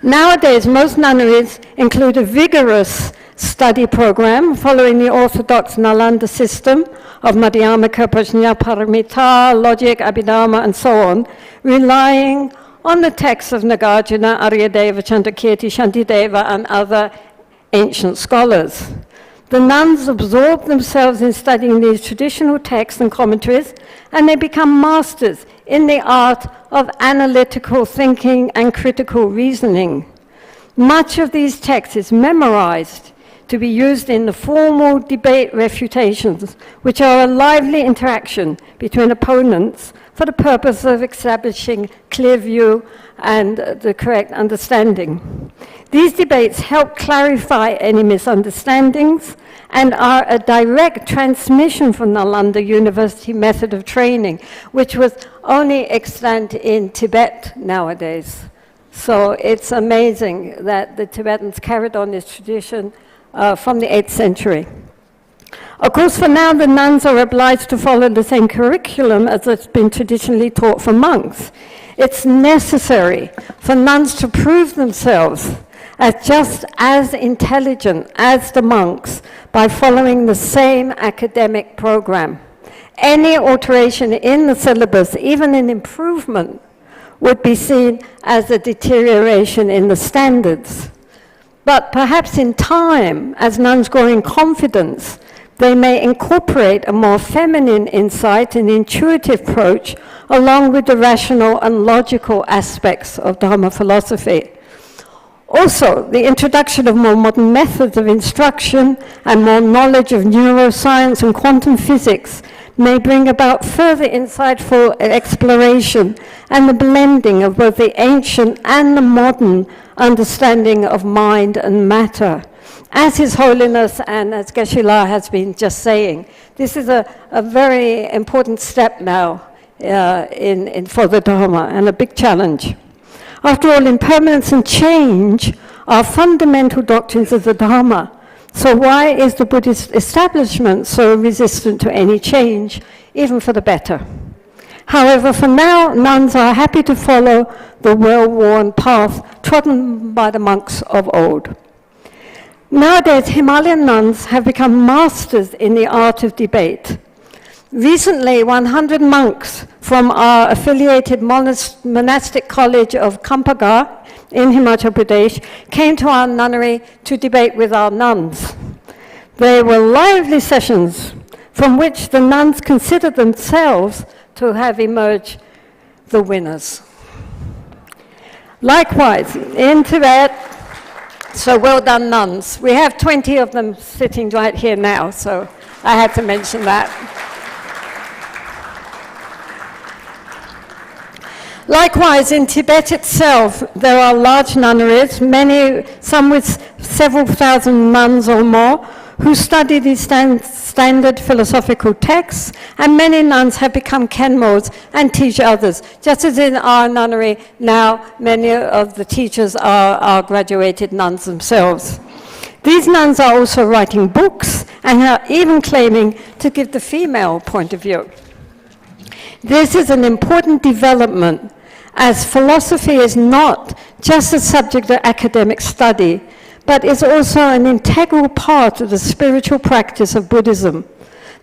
Nowadays, most nunneries include a vigorous study program following the orthodox Nalanda system of Madhyamaka, Prajna, Paramita, logic, Abhidharma, and so on, relying on the texts of Nagarjuna, Aryadeva, Chandrakirti, Shantideva, and other ancient scholars. The nuns absorb themselves in studying these traditional texts and commentaries, and they become masters in the art of analytical thinking and critical reasoning. Much of these texts is memorized to be used in the formal debate refutations, which are a lively interaction between opponents for the purpose of establishing clear view and the correct understanding. These debates help clarify any misunderstandings and are a direct transmission from Nalanda University method of training, which was only extant in Tibet nowadays. So it's amazing that the Tibetans carried on this tradition from the 8th century. Of course, for now, the nuns are obliged to follow the same curriculum as it's been traditionally taught for monks. It's necessary for nuns to prove themselves as just as intelligent as the monks by following the same academic program. Any alteration in the syllabus, even an improvement, would be seen as a deterioration in the standards. But perhaps in time, as nuns grow in confidence, they may incorporate a more feminine insight and intuitive approach along with the rational and logical aspects of Dhamma philosophy. Also, the introduction of more modern methods of instruction and more knowledge of neuroscience and quantum physics may bring about further insightful exploration and the blending of both the ancient and the modern understanding of mind and matter. As His Holiness and as Geshe-la has been just saying, this is a very important step now for the Dhamma and a big challenge. After all, impermanence and change are fundamental doctrines of the Dhamma. So why is the Buddhist establishment so resistant to any change, even for the better? However, for now, nuns are happy to follow the well-worn path trodden by the monks of old. Nowadays, Himalayan nuns have become masters in the art of debate. Recently, 100 monks from our affiliated monastic college of Kampagar in Himachal Pradesh came to our nunnery to debate with our nuns. They were lively sessions from which the nuns considered themselves to have emerged the winners. Likewise, in Tibet, so well done nuns. We have 20 of them sitting right here now, so I had to mention that. Likewise, in Tibet itself, there are large nunneries, some with several thousand nuns or more, who study these standard philosophical texts, and many nuns have become Khenmos and teach others. Just as in our nunnery now, many of the teachers are graduated nuns themselves. These nuns are also writing books and are even claiming to give the female point of view. This is an important development, as philosophy is not just a subject of academic study, but is also an integral part of the spiritual practice of Buddhism.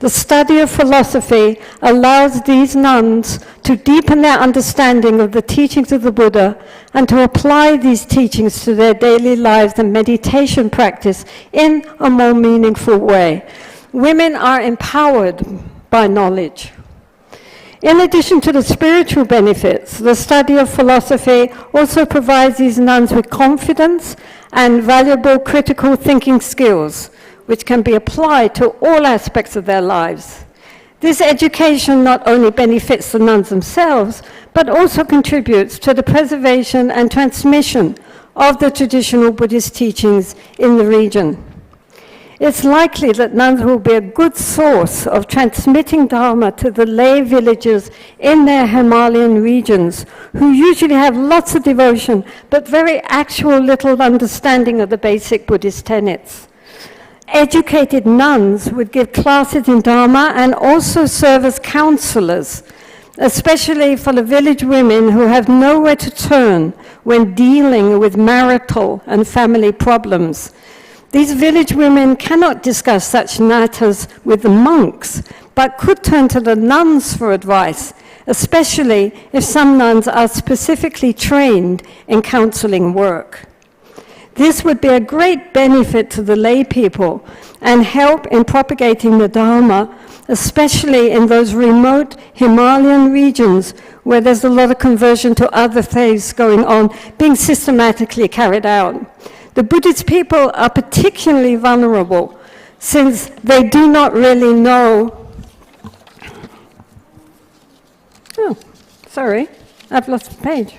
The study of philosophy allows these nuns to deepen their understanding of the teachings of the Buddha and to apply these teachings to their daily lives and meditation practice in a more meaningful way. Women are empowered by knowledge. In addition to the spiritual benefits, the study of philosophy also provides these nuns with confidence and valuable critical thinking skills, which can be applied to all aspects of their lives. This education not only benefits the nuns themselves, but also contributes to the preservation and transmission of the traditional Buddhist teachings in the region. It's likely that nuns will be a good source of transmitting Dharma to the lay villagers in their Himalayan regions, who usually have lots of devotion, but very actual little understanding of the basic Buddhist tenets. Educated nuns would give classes in Dharma and also serve as counselors, especially for the village women who have nowhere to turn when dealing with marital and family problems. These village women cannot discuss such matters with the monks, but could turn to the nuns for advice, especially if some nuns are specifically trained in counseling work. This would be a great benefit to the lay people and help in propagating the Dharma, especially in those remote Himalayan regions where there's a lot of conversion to other faiths going on, being systematically carried out. The Buddhist people are particularly vulnerable since they do not really know. Oh, sorry, I've lost the page.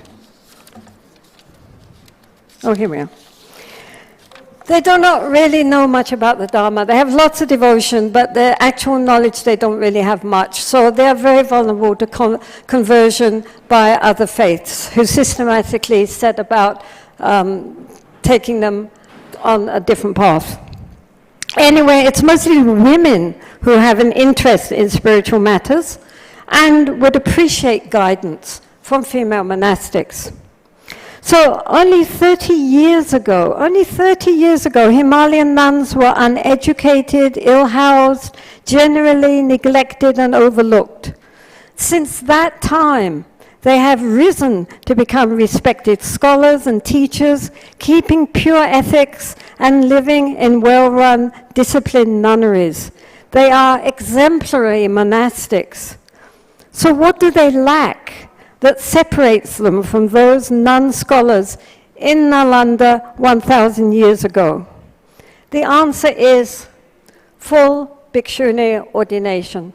Oh, here we are. They do not really know much about the Dharma. They have lots of devotion, but their actual knowledge, they don't really have much. So they are very vulnerable to conversion by other faiths who systematically set about taking them on a different path. Anyway, it's mostly women who have an interest in spiritual matters and would appreciate guidance from female monastics. So only 30 years ago, Himalayan nuns were uneducated, ill-housed, generally neglected and overlooked. Since that time, they have risen to become respected scholars and teachers, keeping pure ethics and living in well-run, disciplined nunneries. They are exemplary monastics. So what do they lack that separates them from those nun scholars in Nalanda 1,000 years ago? The answer is full bhikshuni ordination.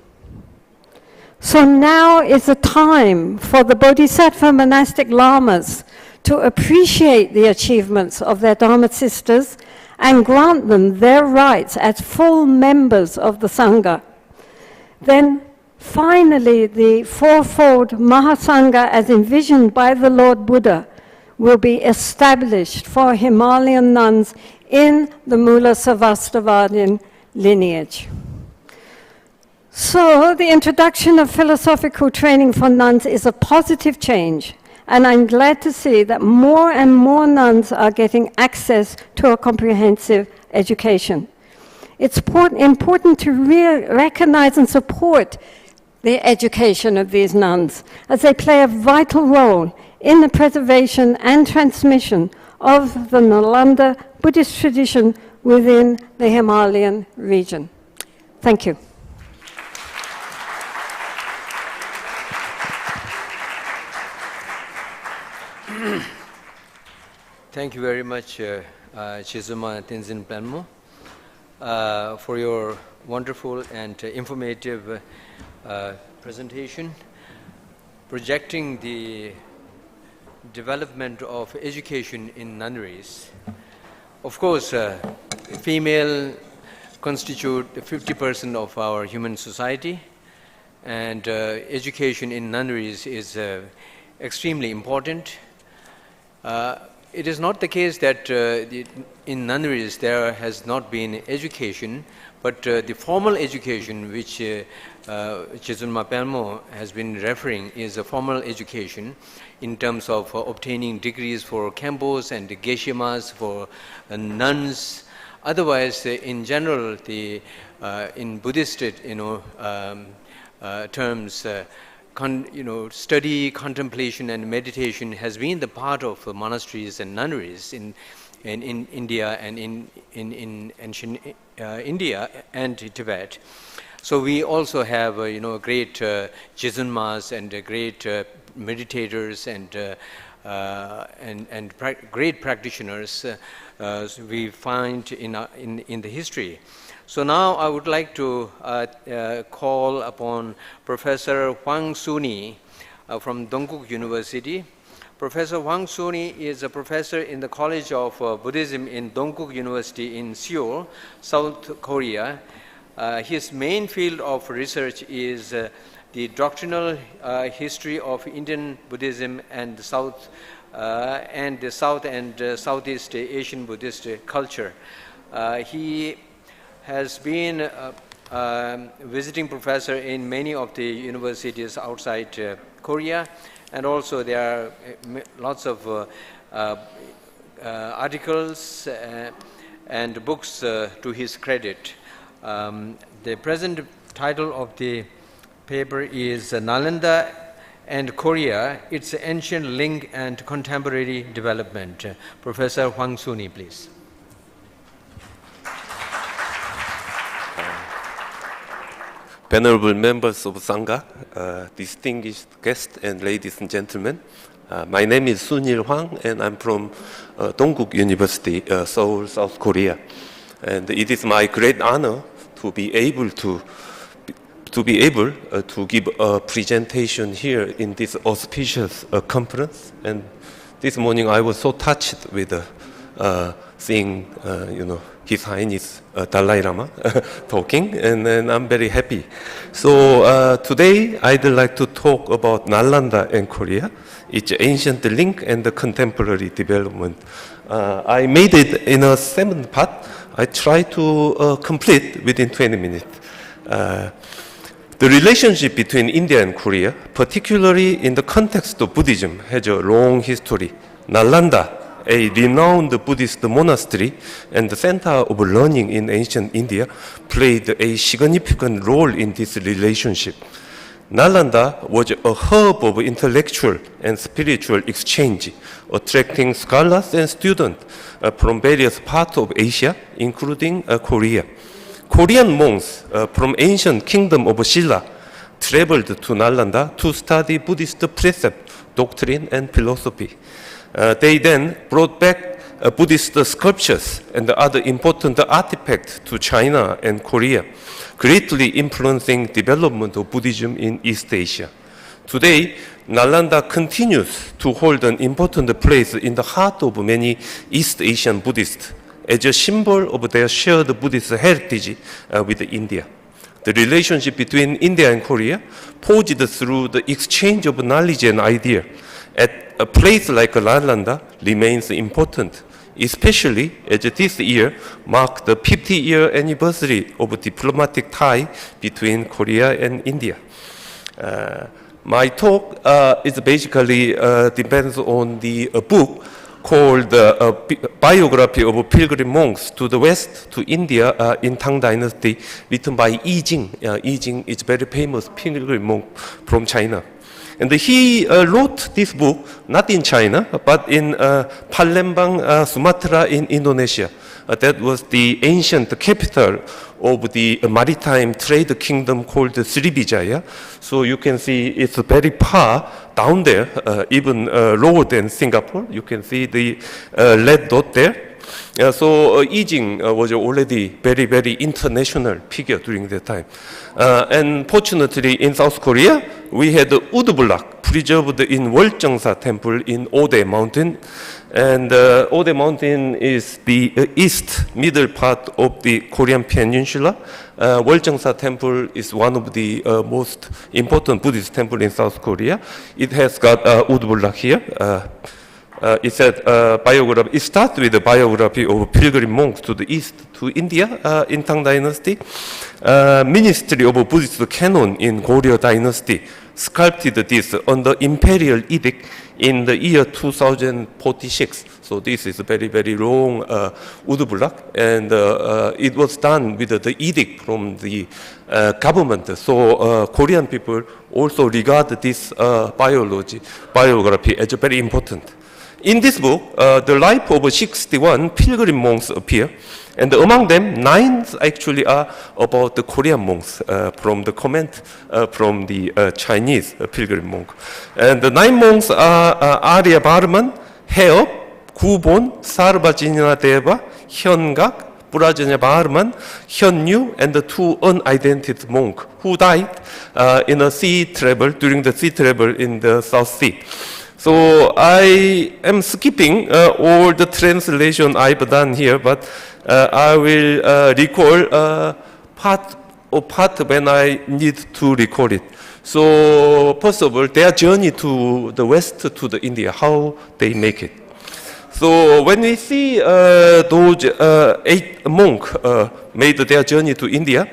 So now is the time for the Bodhisattva monastic lamas to appreciate the achievements of their Dharma sisters and grant them their rights as full members of the Sangha. Then finally the fourfold Mahasangha as envisioned by the Lord Buddha will be established for Himalayan nuns in the Mula Sarvastivadin lineage. So the introduction of philosophical training for nuns is a positive change, and I'm glad to see that more and more nuns are getting access to a comprehensive education. It's important to recognize and support the education of these nuns, as they play a vital role in the preservation and transmission of the Nalanda Buddhist tradition within the Himalayan region. Thank you. Thank you very much, Chizuma Tenzin Planmo, for your wonderful and informative presentation, projecting the development of education in nunneries. Of course, female constitute 50% of our human society, and education in nunneries is extremely important. It is not the case that in nunneries there has not been education, but the formal education which Chizunma Pelmo has been referring is a formal education in terms of obtaining degrees for khenpos and geshemas for nuns Otherwise, in general, in Buddhist, terms, study, contemplation, and meditation has been the part of monasteries and nunneries in India and in ancient India and Tibet. So we also have, great Jizunmas and great meditators and great practitioners we find in the history. So now I would like to call upon Professor Hwang Suni from Dongguk University. Professor Hwang Suni is a professor in the College of Buddhism in Dongguk University in Seoul, South Korea. His main field of research is the doctrinal history of Indian Buddhism and the South and Southeast Asian Buddhist culture. He has been a visiting professor in many of the universities outside Korea, and also there are lots of articles and books to his credit. The present title of the paper is Nalanda and Korea, its ancient link and contemporary development. Professor Hwang Suni, please. Venerable members of Sangha, distinguished guests and ladies and gentlemen, my name is Sunil Hwang and I'm from Dongguk University, Seoul, South Korea. And it is my great honor to be able to give a presentation here in this auspicious conference. And this morning I was so touched with seeing, His Highness Dalai Lama talking, and I'm very happy. So today I'd like to talk about Nalanda and Korea, its ancient link and the contemporary development. I made it in a 7th part. I try to complete within 20 minutes. The relationship between India and Korea, particularly in the context of Buddhism, has a long history. Nalanda, a renowned Buddhist monastery and the center of learning in ancient India, played a significant role in this relationship. Nalanda was a hub of intellectual and spiritual exchange, attracting scholars and students from various parts of Asia, including Korea. Korean monks from ancient kingdom of Silla traveled to Nalanda to study Buddhist precept, doctrine, and philosophy. They then brought back Buddhist sculptures and other important artifacts to China and Korea, greatly influencing development of Buddhism in East Asia. Today, Nalanda continues to hold an important place in the heart of many East Asian Buddhists as a symbol of their shared Buddhist heritage with India. The relationship between India and Korea, forged through the exchange of knowledge and ideas, at a place like Nalanda remains important, especially as this year marks the 50-year anniversary of diplomatic tie between Korea and India. My talk is basically depends on the book called Biography of Pilgrim Monks to the West to India in Tang Dynasty, written by Yi Jing. Yi Jing is a very famous pilgrim monk from China. And he wrote this book not in China, but in Palembang, Sumatra in Indonesia. That was the ancient capital of the maritime trade kingdom called Sriwijaya. So you can see it's very far down there, even lower than Singapore. You can see the red dot there. So Yi Jing was already very international figure during that time. And fortunately in South Korea, we had the wood block preserved in Woljeongsa Temple in Ode Mountain. And Ode Mountain is the east middle part of the Korean peninsula. Woljeongsa Temple is one of the most important Buddhist temple in South Korea. It has got wood block here. It said biography. It starts with the biography of pilgrim monks to the east to India in Tang Dynasty. Ministry of Buddhist Canon in Goryeo Dynasty sculpted this under imperial edict in the year 2046. So this is a very, very long wood block, and it was done with the edict from the government. So Korean people also regard this biography as very important. In this book, the life of 61 pilgrim monks appear, and among them, 9 actually are about the Korean monks from the comment from the Chinese pilgrim monk. And the 9 monks are Arya Barman, Heop, Gubon, Sarvajina Deva, Hyongak, Purajanya Barman, Hyunyu, and the 2 unidentified monks who died in a sea travel, during the sea travel in the South Sea. So I am skipping all the translation I've done here, but I will recall part when I need to record it. So first of all, their journey to the west, to the India, how they make it. So when we see those 8 monks made their journey to India,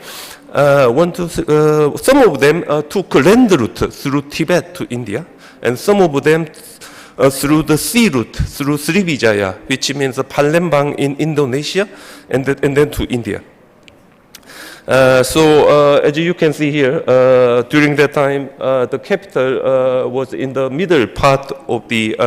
some of them took land route through Tibet to India, and some of them through the sea route, through Srivijaya, which means Palembang in Indonesia, and then to India. So as you can see here, during that time, the capital was in the middle part of the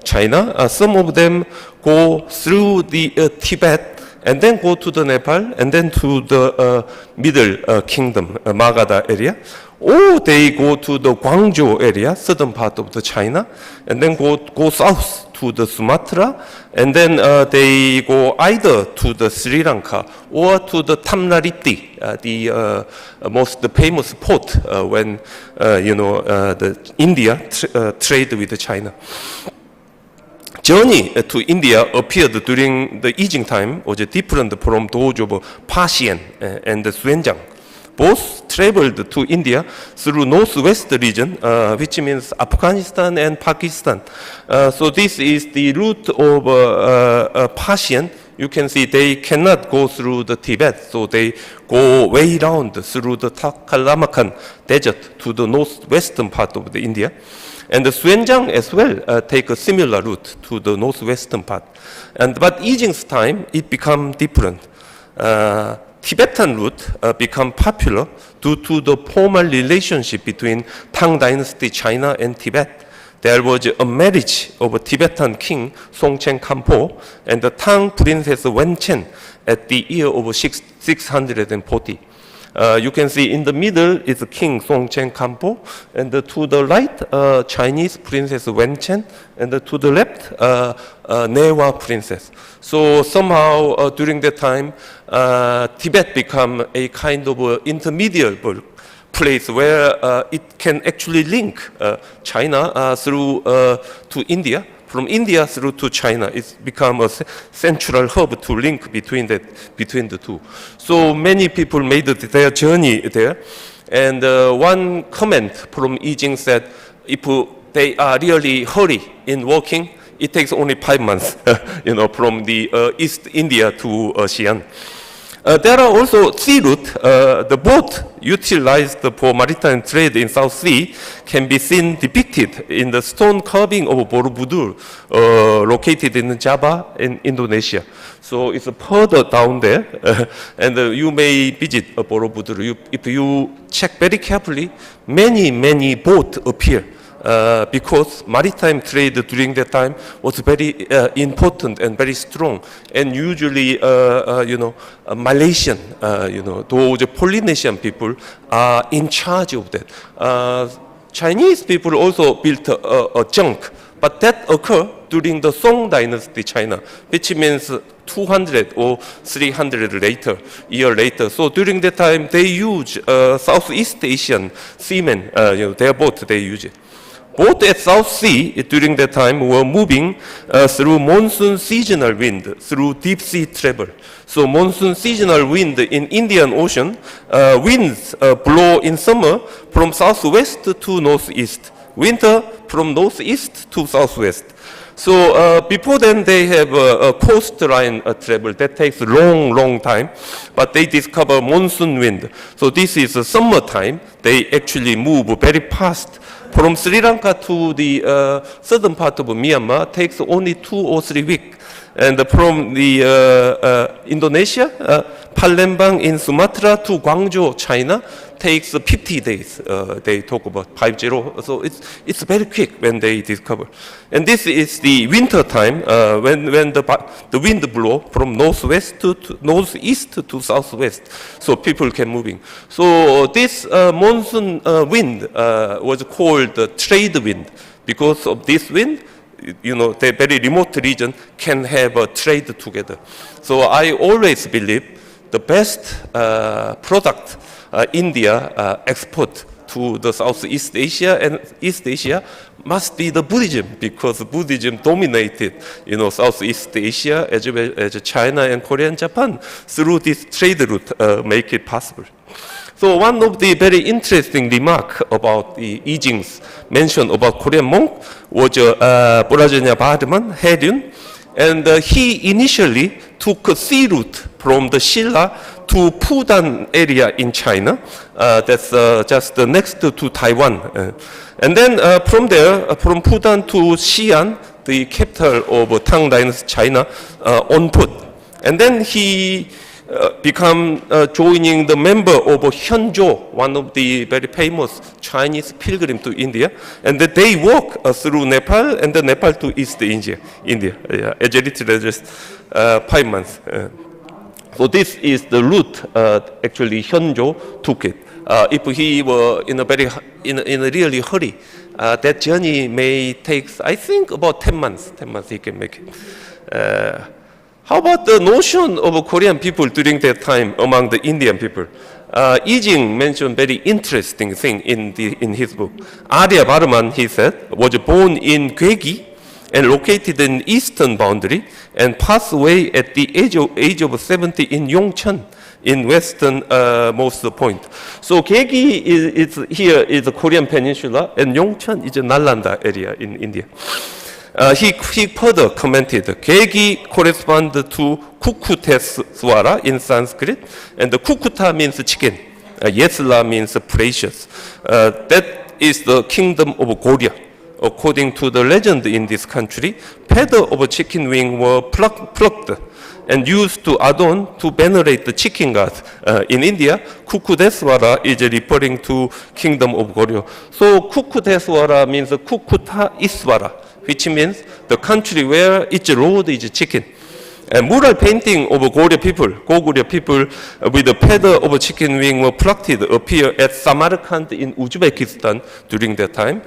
China. Some of them go through the Tibet, and then go to the Nepal, and then to the middle kingdom, Magadha area. Or they go to the Guangzhou area, southern part of the China, and then go south to the Sumatra, and then they go either to the Sri Lanka or to the Tamlariti, the most famous port when the India trade with China. Journey to India appeared during the Yijing time, was different from those of Paxian and Xuanzang. Both traveled to India through northwest region, which means Afghanistan and Pakistan. So this is the route of Paxian. You can see they cannot go through the Tibet, so they go way round through the Taklamakan desert to the northwestern part of the India. And the Xuanzang as well take a similar route to the northwestern part. But Yijing's time, it become different. Tibetan route become popular due to the formal relationship between Tang Dynasty China and Tibet. There was a marriage of a Tibetan king, Songchen Kampo, and the Tang princess Wenchen at the year of 640. You can see in the middle is King Songchen Kampo, and to the right, Chinese princess Wenchen, and to the left, Newa princess. So somehow during that time, Tibet become a kind of intermediate place where it can actually link China through to India. From India through to China, it's become a central hub to link between the two. So many people made their journey there, and one comment from Yijing said, if they are really hurry in walking, it takes only 5 months, from the East India to Xi'an. There are also sea route. The boat utilized for maritime trade in South Sea can be seen depicted in the stone carving of Borobudur, located in Java in Indonesia. So it's further down there, and you may visit Borobudur. If you check very carefully, many boats appear. Because maritime trade during that time was very important and very strong, and usually, Malaysian, those Polynesian people are in charge of that. Chinese people also built a junk, but that occurred during the Song Dynasty China, which means 200 or 300 years later. So during that time, they use Southeast Asian seamen, their boat they use it. Both at South Sea during that time were moving through monsoon seasonal wind, through deep sea travel. So monsoon seasonal wind in Indian Ocean, winds blow in summer from southwest to northeast, winter from northeast to southwest. So before then they have a coastline travel that takes long time, but they discover monsoon wind. So this is summertime. They actually move very fast from Sri Lanka to the southern part of Myanmar takes only 2 or 3 weeks. And from the Indonesia, Palembang in Sumatra to Guangzhou, China, takes 50 days. They talk about 50. So it's very quick when they discover. And this is the winter time when the wind blow from northwest to northeast to southwest, so people can moving. So this monsoon wind was called the trade wind because of this wind. You know, the very remote region can have a trade together. So I always believe the best product India export to the Southeast Asia and East Asia must be the Buddhism, because Buddhism dominated, you know, Southeast Asia as well as China and Korea and Japan. Through this trade route, make it possible. So one of the very interesting remark about the I Ching's mention about Korean monk was Burajanya Bhadman Haryun, and he initially took a sea route from the Shilla to Fudan area in China. That's just next to Taiwan. And then from there, from Fudan to Xi'an, the capital of Tang Dynasty, China, on foot. And then he become joining the member of Hyunjo, one of the very famous Chinese pilgrim to India, and that they walk through Nepal and then Nepal to East India. As little as just 5 months. So this is the route actually Hyunjo took it. If he were in a really hurry, that journey may take, I think, about 10 months. 10 months he can make it. How about the notion of Korean people during that time among the Indian people? I Ching mentioned very interesting thing in his book. Arya Varman, he said, was born in Gwegi and located in eastern boundary and passed away at the age of 70 in Yongcheon, in western most point. So Gwegi is the Korean peninsula, and Yongcheon is a Nalanda area in India. He further commented, Gwegi corresponds to Kukuteswara in Sanskrit, and the Kukuta means chicken, Yesla means precious. That is the kingdom of Goryeo. According to the legend in this country, feather of a chicken wing were plucked and used to adorn to venerate the chicken god. In India, Kukuteswara is referring to kingdom of Goryeo. So Kukuteswara means Kukuta Iswara, which means the country where its lord is chicken. And mural painting of Goryeo people with the feather of a chicken wing were plucked appear at Samarkand in Uzbekistan during that time.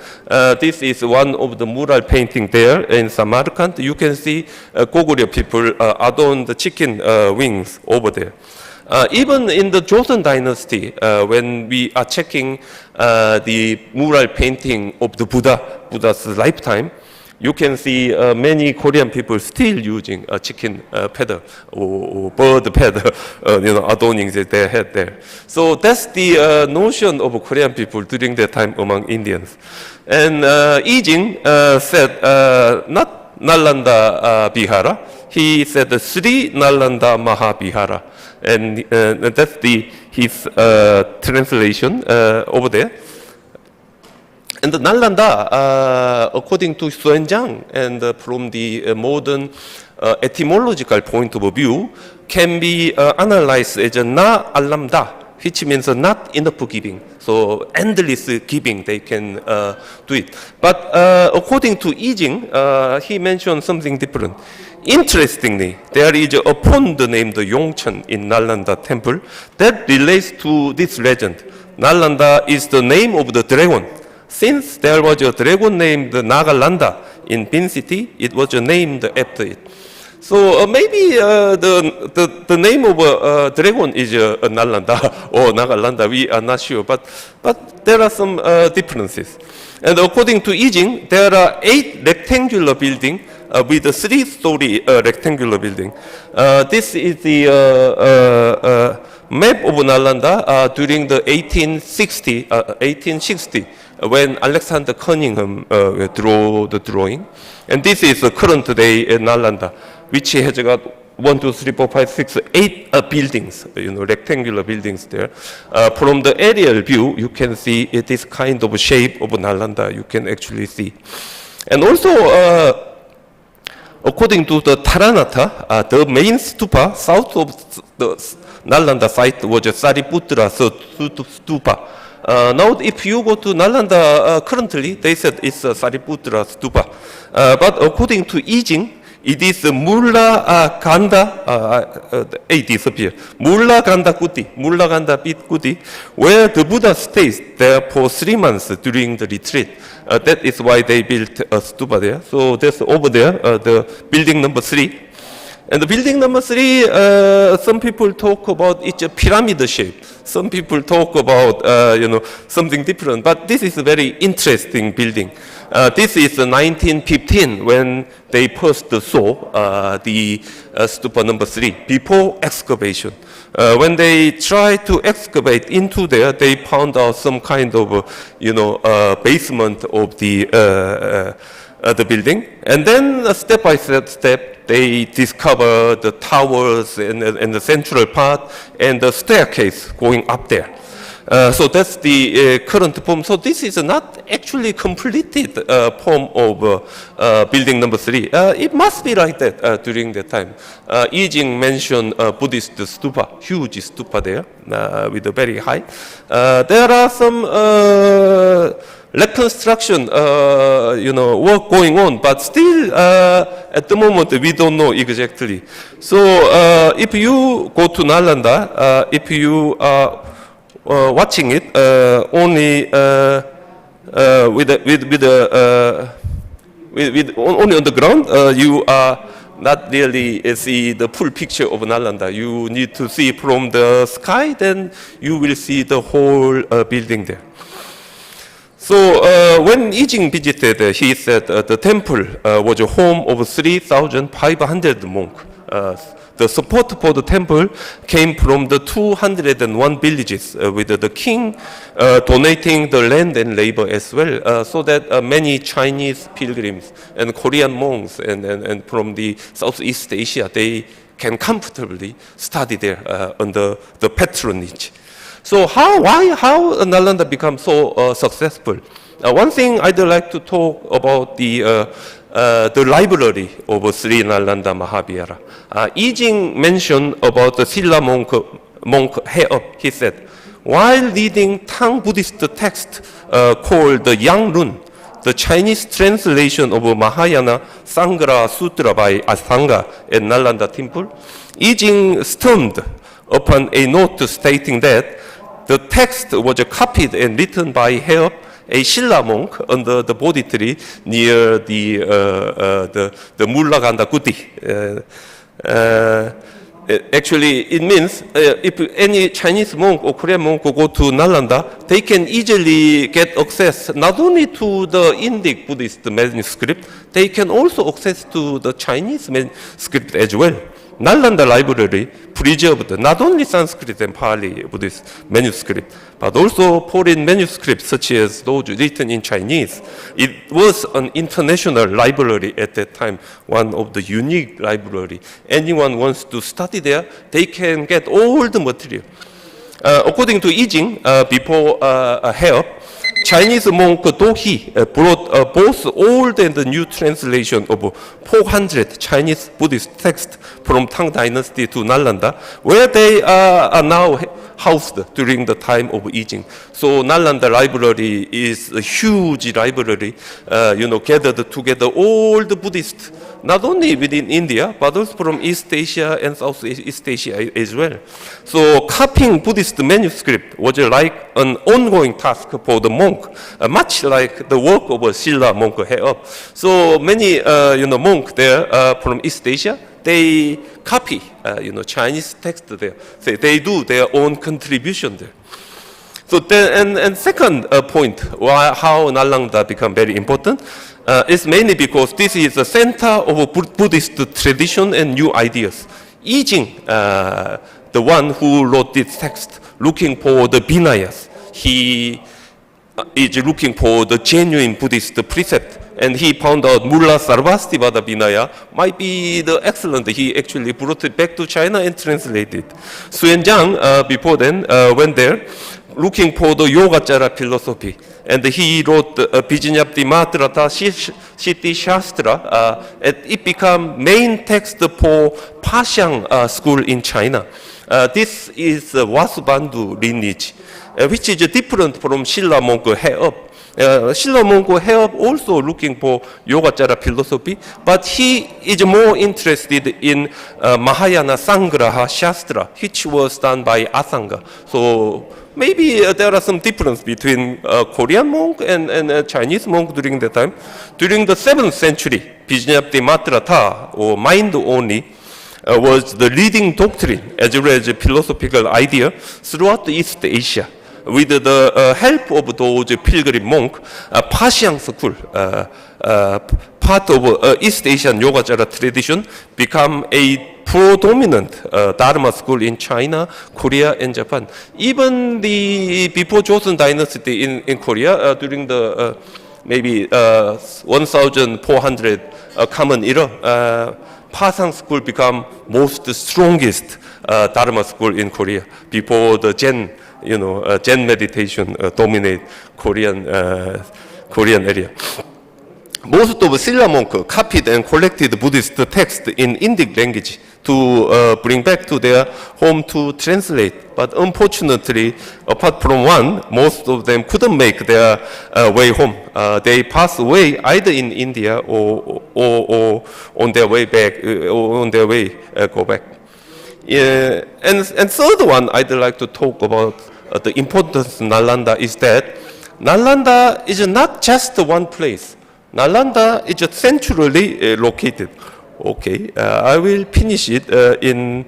This is one of the mural painting there in Samarkand. You can see Goryeo people adorn the chicken wings over there. Even in the Joseon dynasty, when we are checking the mural painting of the Buddha's lifetime, you can see many Korean people still using a chicken feather or bird feather, adorning their head there. So that's the notion of Korean people during that time among Indians. And I Ching said not Nalanda Vihara, he said Sri Nalanda Mahavihara, and that's his translation over there. And the Nalanda, according to Xuanzang, and from the modern etymological point of view, can be analyzed as a na alamda, which means not enough giving. So endless giving, they can do it. But according to I Ching, he mentioned something different. Interestingly, there is a pond named Yongcheon in Nalanda temple that relates to this legend. Nalanda is the name of the dragon. Since there was a dragon named Nagalanda in Bin City, it was named after it. So maybe the name of a dragon is Nalanda or Nagalanda, we are not sure, but there are some differences. And according to I Ching, there are 8 rectangular buildings with a 3-story rectangular building. This is the map of Nalanda during the 1860, when Alexander Cunningham drew the drawing. And this is the current day Nalanda, which has got 1, 2, 3, 4, 5, 6, 8 buildings, rectangular buildings there. From the aerial view, you can see this kind of shape of Nalanda, you can actually see. And also, according to the Taranatha, the main stupa south of the Nalanda site was Sariputra stupa. Now, if you go to Nalanda currently, they said it's Sariputra stupa. But according to I Ching, it is Mulla Ganda, disappear. Mulla Ganda Kuti, where the Buddha stays there for 3 months during the retreat. That is why they built a stupa there. So that's over there, the building number 3. And the building number 3, some people talk about it's a pyramid shape. Some people talk about, something different. But this is a very interesting building. This is 1915 when they first saw the stupa number 3 before excavation. When they tried to excavate into there, they found out some kind of, basement of the building. And then step by step, they discover the towers and the central part and the staircase going up there. So that's the current form. So this is not actually completed form of building number 3. It must be like that during that time. I Ching mentioned Buddhist stupa, huge stupa there with a very high. There are some reconstruction, work going on, but still, at the moment, we don't know exactly. So, if you go to Nalanda, if you are watching it only only on the ground, you are not really see the full picture of Nalanda. You need to see from the sky, then you will see the whole building there. So when I Ching visited, he said the temple was a home of 3,500 monks. The support for the temple came from the 201 villages, with the king donating the land and labor as well, so that many Chinese pilgrims and Korean monks and from the Southeast Asia, they can comfortably study there under the patronage. So how Nalanda become so successful? One thing I'd like to talk about the library of Sri Nalanda Mahavihara. I Ching mentioned about the Silla monk Heop. He said, while reading Tang Buddhist text called the Yang Run, the Chinese translation of Mahayana Sangra Sutra by Asanga at Nalanda Temple, I Ching stumbled upon a note stating that the text was copied and written by Heop, a Silla monk under the Bodhi tree near the Mullaganda Kuti. Actually, it means if any Chinese monk or Korean monk go to Nalanda, they can easily get access not only to the Indic Buddhist manuscript, they can also access to the Chinese manuscript as well. Nalanda Library preserved not only Sanskrit and Pali Buddhist manuscript, but also foreign manuscripts such as those written in Chinese. It was an international library at that time, one of the unique library. Anyone wants to study there, they can get all the material. According to I Ching, before Heop, Chinese monk Dohi brought both old and new translation of 400 Chinese Buddhist texts from Tang Dynasty to Nalanda, where they are now housed during the time of I Ching. So Nalanda Library is a huge library, gathered together all the Buddhists, not only within India, but also from East Asia and Southeast Asia as well. So copying Buddhist manuscript was like an ongoing task for the monk, much like the work of a Silla monk Heop. So many, monks there from East Asia, they copy, Chinese text there. So they do their own contribution there. So then, and second point, how Nalanda become very important, is mainly because this is the center of Buddhist tradition and new ideas. I Ching, the one who wrote this text, looking for the Vinayas, he is looking for the genuine Buddhist precept. And he found out Mulla Sarvastivada Vinaya might be the excellent. He actually brought it back to China and translated. Suen Zhang, before then, went there looking for the Yogacara philosophy. And he wrote Vijñapti Matrata Siddhi Shastra. And it became main text for Paxiang school in China. This is Vasubandhu lineage, which is different from Silla Mongko Heop. Silla Mongko Heop also looking for Yogacara philosophy, but he is more interested in Mahayana Sangraha Shastra, which was done by Asanga. So maybe there are some difference between Korean monk and Chinese monk during that time. During the 7th century, Vijñapti Matrata, or mind only, was the leading doctrine as well as a philosophical idea throughout East Asia. With the help of those pilgrim monks, Paxiang school, part of East Asian Yogacara tradition, become a predominant Dharma school in China, Korea, and Japan. Even before Joseon Dynasty in Korea, during the maybe 1400 Common Era, Paxiang school become most strongest Dharma school in Korea before the Zen, Zen meditation dominate Korean area. Most of Silla monks copied and collected Buddhist texts in Indic language to bring back to their home to translate. But unfortunately, apart from one, most of them couldn't make their way home. They passed away either in India or on their way back, go back. And third one I'd like to talk about the importance of Nalanda is that Nalanda is not just one place. Nalanda is centrally located. Okay, I will finish it in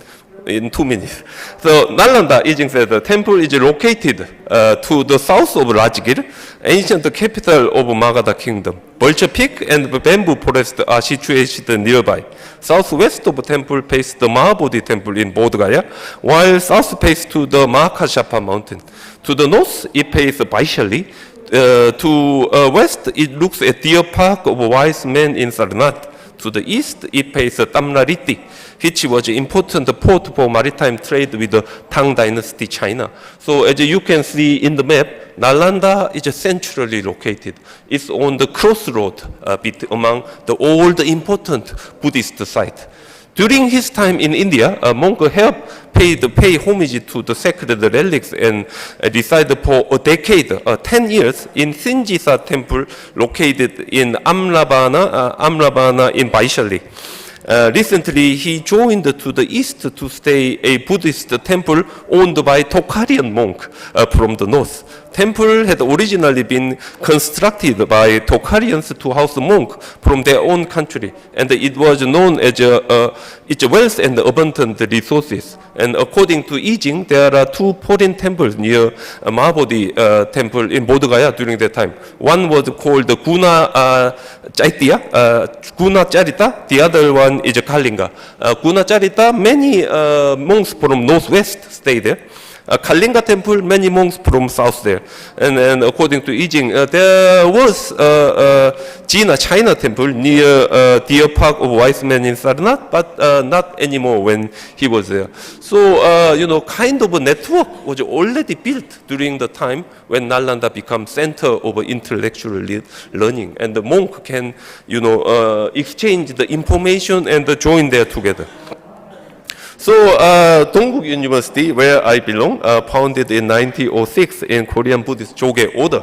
2 minutes. So Nalanda, Yijing said, the temple is located to the south of Rajgir, ancient capital of Magadha Kingdom. Vulture Peak and bamboo forest are situated nearby. Southwest of the temple faces the Mahabodhi temple in Bodh Gaya, while south faces to the Mahakashapa mountain. To the north, it faces Vaishali. To west, it looks at Deer Park of Wise Men in Sarnath. To the east, it faces Tamlariti, which was an important port for maritime trade with the Tang Dynasty China. So as you can see in the map, Nalanda is centrally located. It's on the crossroad among the old important Buddhist sites. During his time in India, monk helped pay homage to the sacred relics and resided for a decade, 10 years, in Sinjisa temple located in Amravana in Vaishali. Recently, he joined to the east to stay a Buddhist temple owned by Tokharian monk from the north. Temple had originally been constructed by Tokharians to house monk from their own country, and it was known as its wealth and abundant resources. And according to Yijing, there are 2 foreign temples near Mahabodhi temple in Bodh Gaya during that time. One was called the Guna Charita, the other one is Kalinga. Guna Charita, many monks from northwest stay there. Kalinga temple, many monks from south there. And according to Yijing, there was Jina China temple near Deer Park of Wise Men in Sarnath, but not anymore when he was there. So, kind of a network was already built during the time when Nalanda became center of intellectual learning. And the monk can, exchange the information and join there together. So, Dongguk University, where I belong, founded in 1906 in Korean Buddhist Joge order.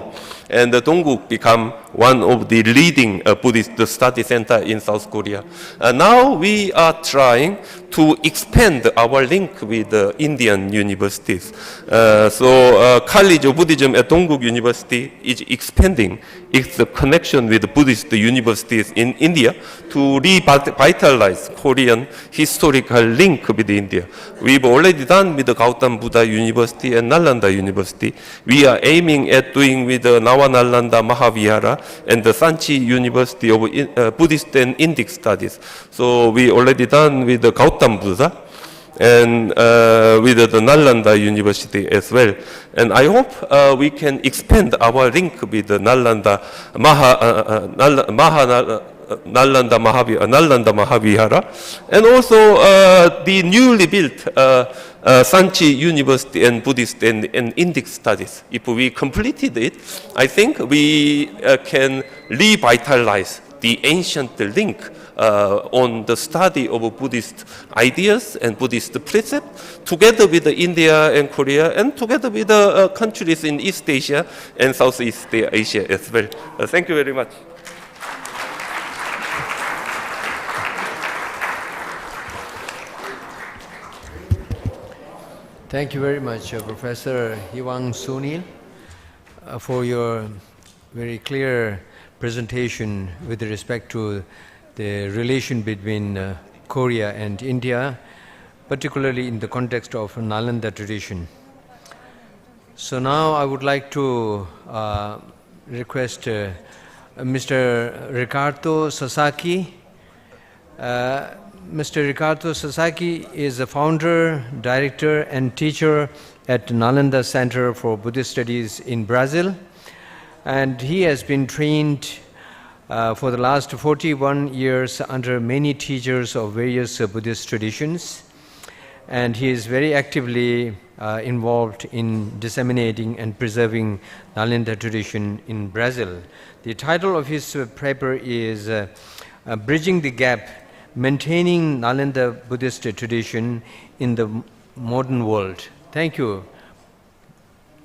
And Dongguk became one of the leading Buddhist study center in South Korea. Now we are trying to expand our link with Indian universities. College of Buddhism at Dongguk University is expanding its connection with Buddhist universities in India to revitalize Korean historical link with India. We've already done with the Gautam Buddha University and Nalanda University. We are aiming at doing with the Nalanda Mahavihara and the Sanchi University of Buddhist and Indic Studies. So we already done with the Gautam Buddha. and with the Nalanda University as well. And I hope we can expand our link with the Nalanda Mahavihara, and also the newly built Sanchi University and Buddhist and Indic studies. If we completed it, I think we can revitalize the ancient link on the study of Buddhist ideas and Buddhist precepts, together with India and Korea, and together with the countries in East Asia and Southeast Asia as well. Thank you very much. Thank you very much, Professor Hiwang Sunil, for your very clear presentation with respect to the relation between Korea and India, particularly in the context of Nalanda tradition. So now I would like to request Mr. Ricardo Sasaki. Mr. Ricardo Sasaki is the founder, director, and teacher at Nalanda Center for Buddhist Studies in Brazil. And he has been trained for the last 41 years under many teachers of various Buddhist traditions. And he is very actively involved in disseminating and preserving Nalanda tradition in Brazil. The title of his paper is Bridging the Gap, Maintaining Nalanda Buddhist Tradition in the Modern World. Thank you,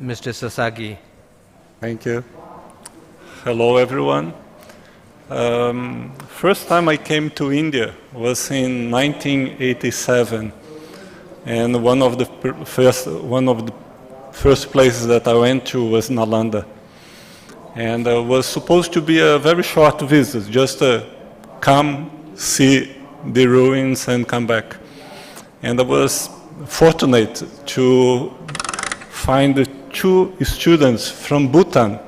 Mr. Sasaki. Thank you. Hello, everyone. First time I came to India was in 1987, and one of the first places that I went to was Nalanda, and it was supposed to be a very short visit, just come, see the ruins, and come back. And I was fortunate to find 2 students from Bhutan.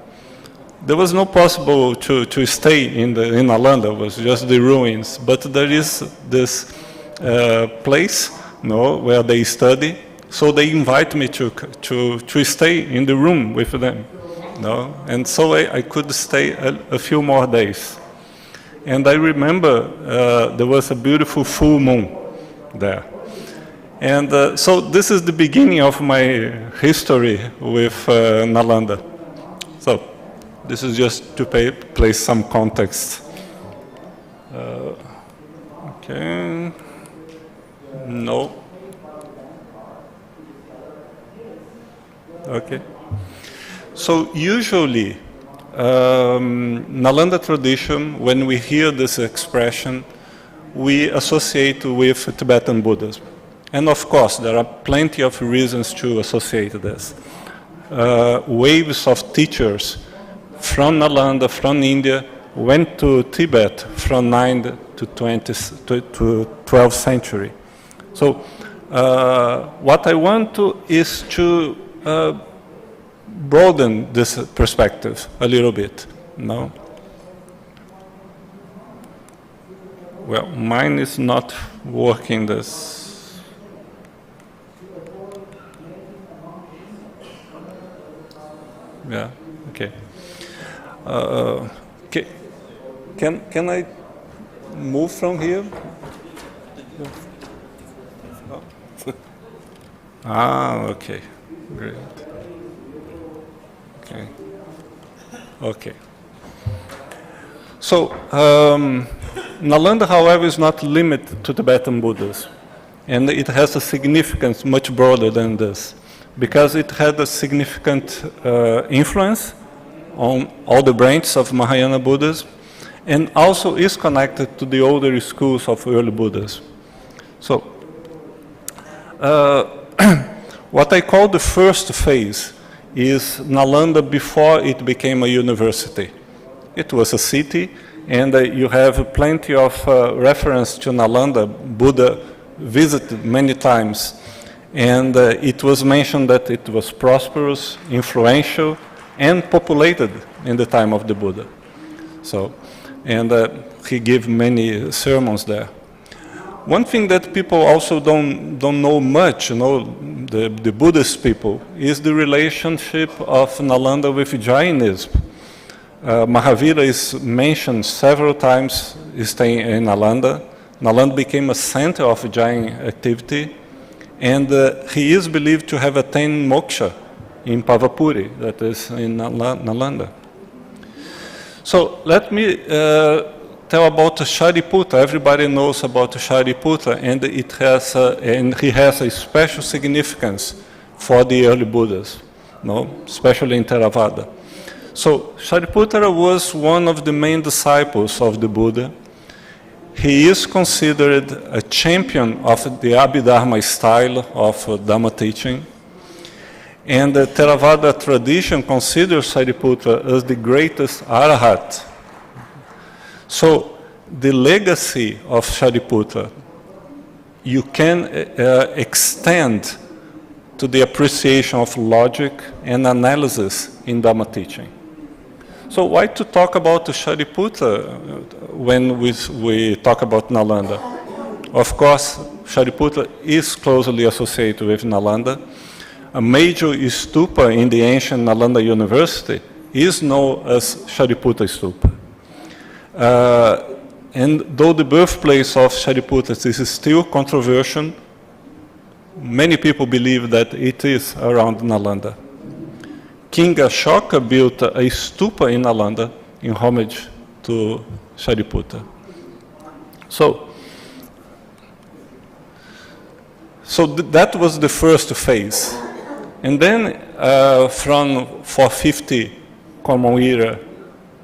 There was no possible to stay in Nalanda, it was just the ruins. But there is this place, where they study, so they invite me to stay in the room with them. And so I could stay a few more days. And I remember there was a beautiful full moon there. And so this is the beginning of my history with Nalanda. So this is just to place some context. Okay. No. Okay. So usually, Nalanda tradition, when we hear this expression, we associate with Tibetan Buddhism. And of course, there are plenty of reasons to associate this. Waves of teachers from Nalanda, from India, went to Tibet from 9th to 12th century. So what I want is to broaden this perspective a little bit. No? Well, mine is not working this. Yeah, okay. Okay. Can I move from here? Okay, great. Okay. Okay. So, Nalanda, however, is not limited to Tibetan Buddhism, and it has a significance much broader than this, because it had a significant influence on all the branches of Mahayana Buddhism, and also is connected to the older schools of early Buddhism. So, what I call the first phase is Nalanda before it became a university. It was a city, and you have plenty of reference to Nalanda. Buddha visited many times, and it was mentioned that it was prosperous, influential, and populated in the time of the Buddha. So, and he gave many sermons there. One thing that people also don't know much, the Buddhist people, is the relationship of Nalanda with Jainism. Mahavira is mentioned several times staying in Nalanda. Nalanda became a center of Jain activity, and he is believed to have attained moksha in Pavapuri, that is in Nalanda. So let me tell about Shariputra. Everybody knows about Shariputra, and and he has a special significance for the early Buddhas, especially in Theravada. So Shariputra was one of the main disciples of the Buddha. He is considered a champion of the Abhidharma style of Dhamma teaching. And the Theravada tradition considers Shariputra as the greatest Arahat. So the legacy of Shariputra, you can extend to the appreciation of logic and analysis in Dhamma teaching. So why to talk about Shariputra when we talk about Nalanda? Of course, Shariputra is closely associated with Nalanda. A major stupa in the ancient Nalanda University is known as Shariputra stupa. And though the birthplace of Shariputra is still controversial, many people believe that it is around Nalanda. King Ashok built a stupa in Nalanda in homage to Shariputra. So that was the first phase. And then from 450 Common Era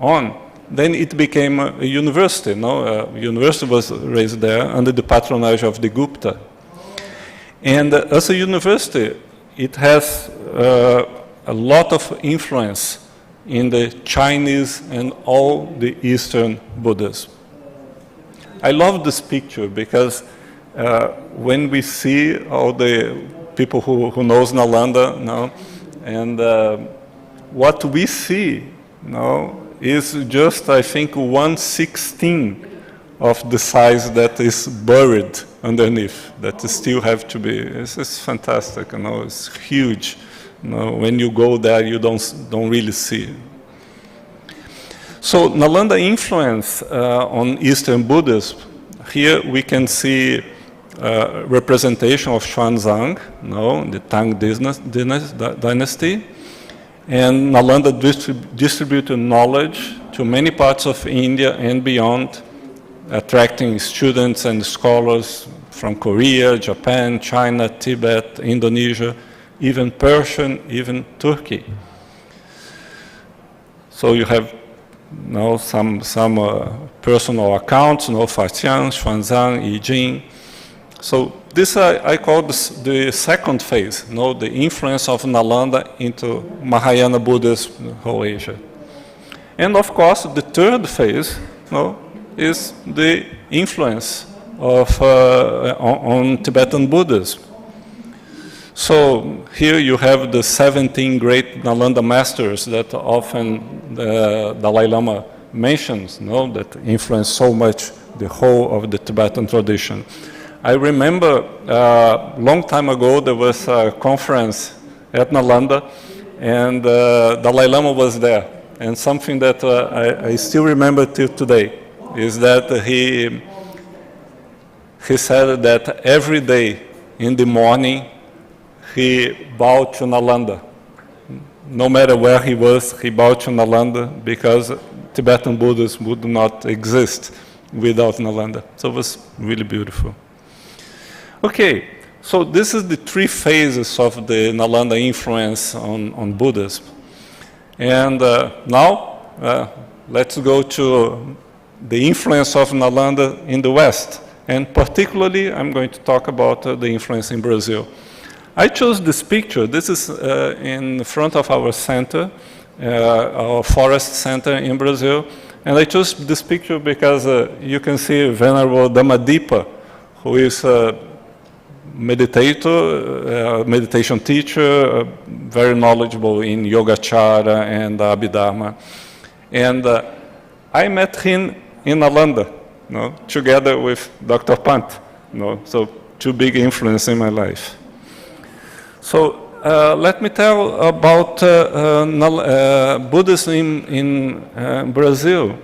on, then it became a university. University was raised there under the patronage of the Gupta. And as a university, it has a lot of influence in the Chinese and all the Eastern Buddhism. I love this picture because when we see all the people who knows Nalanda, and what we see is just, I think, 1/16 of the size that is buried underneath, that still have to be. It's fantastic, it's huge. When you go there, you don't really see. So Nalanda influence on Eastern Buddhism. Here we can see representation of Xuanzang, the Tang dynasty, and Nalanda distributed knowledge to many parts of India and beyond, attracting students and scholars from Korea, Japan, China, Tibet, Indonesia, even Persian, even Turkey. So you have some personal accounts, Faxiang, Xuanzang, Yijing. So this I call the second phase, the influence of Nalanda into Mahayana Buddhism, whole Asia. And of course, the third phase is the influence of on Tibetan Buddhism. So here you have the 17 great Nalanda masters that often the Dalai Lama mentions, that influence so much the whole of the Tibetan tradition. I remember a long time ago there was a conference at Nalanda, and Dalai Lama was there. And something that I still remember till today is that he said that every day in the morning he bowed to Nalanda. No matter where he was, he bowed to Nalanda because Tibetan Buddhism would not exist without Nalanda. So it was really beautiful. Okay, so this is the three phases of the Nalanda influence on Buddhism. And now let's go to the influence of Nalanda in the West. And particularly, I'm going to talk about the influence in Brazil. I chose this picture. This is in front of our center, our forest center in Brazil. And I chose this picture because you can see Venerable Dhammadipa, who is a meditator, meditation teacher, very knowledgeable in Yogacara and Abhidharma. And I met him in Nalanda, together with Dr. Pant. So two big influences in my life. So let me tell about Buddhism in Brazil.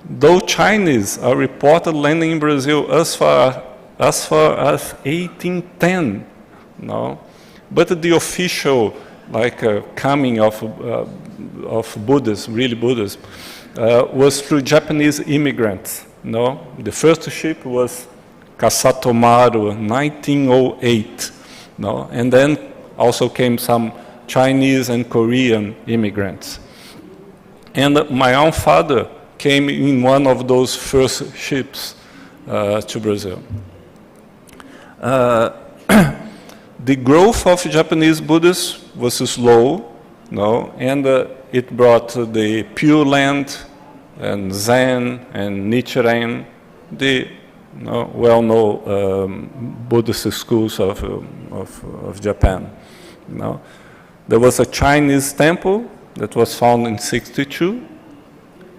Though Chinese are reported landing in Brazil as far as 1810, but the official coming of Buddhism, really Buddhism, was through Japanese immigrants. The first ship was Kasatomaru, 1908, and then also came some Chinese and Korean immigrants. And my own father came in one of those first ships to Brazil. The growth of Japanese Buddhists was slow, and it brought the Pure Land and Zen and Nichiren, the well-known Buddhist schools of Japan. There was a Chinese temple that was founded in 1962,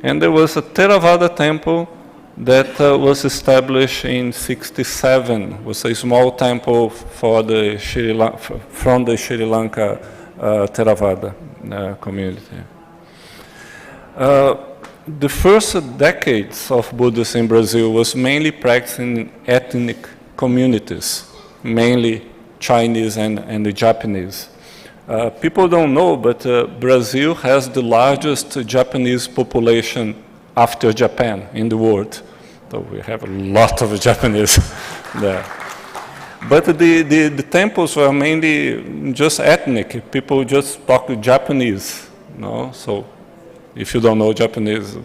and there was a Theravada temple that was established in 1967. It was a small temple for the from the Sri Lanka Theravada community. The first decades of Buddhism in Brazil was mainly practiced in ethnic communities, mainly Chinese and the Japanese. People don't know, but Brazil has the largest Japanese population after Japan in the world. So we have a lot of Japanese there. But the temples were mainly just ethnic. People just talk Japanese, So if you don't know Japanese,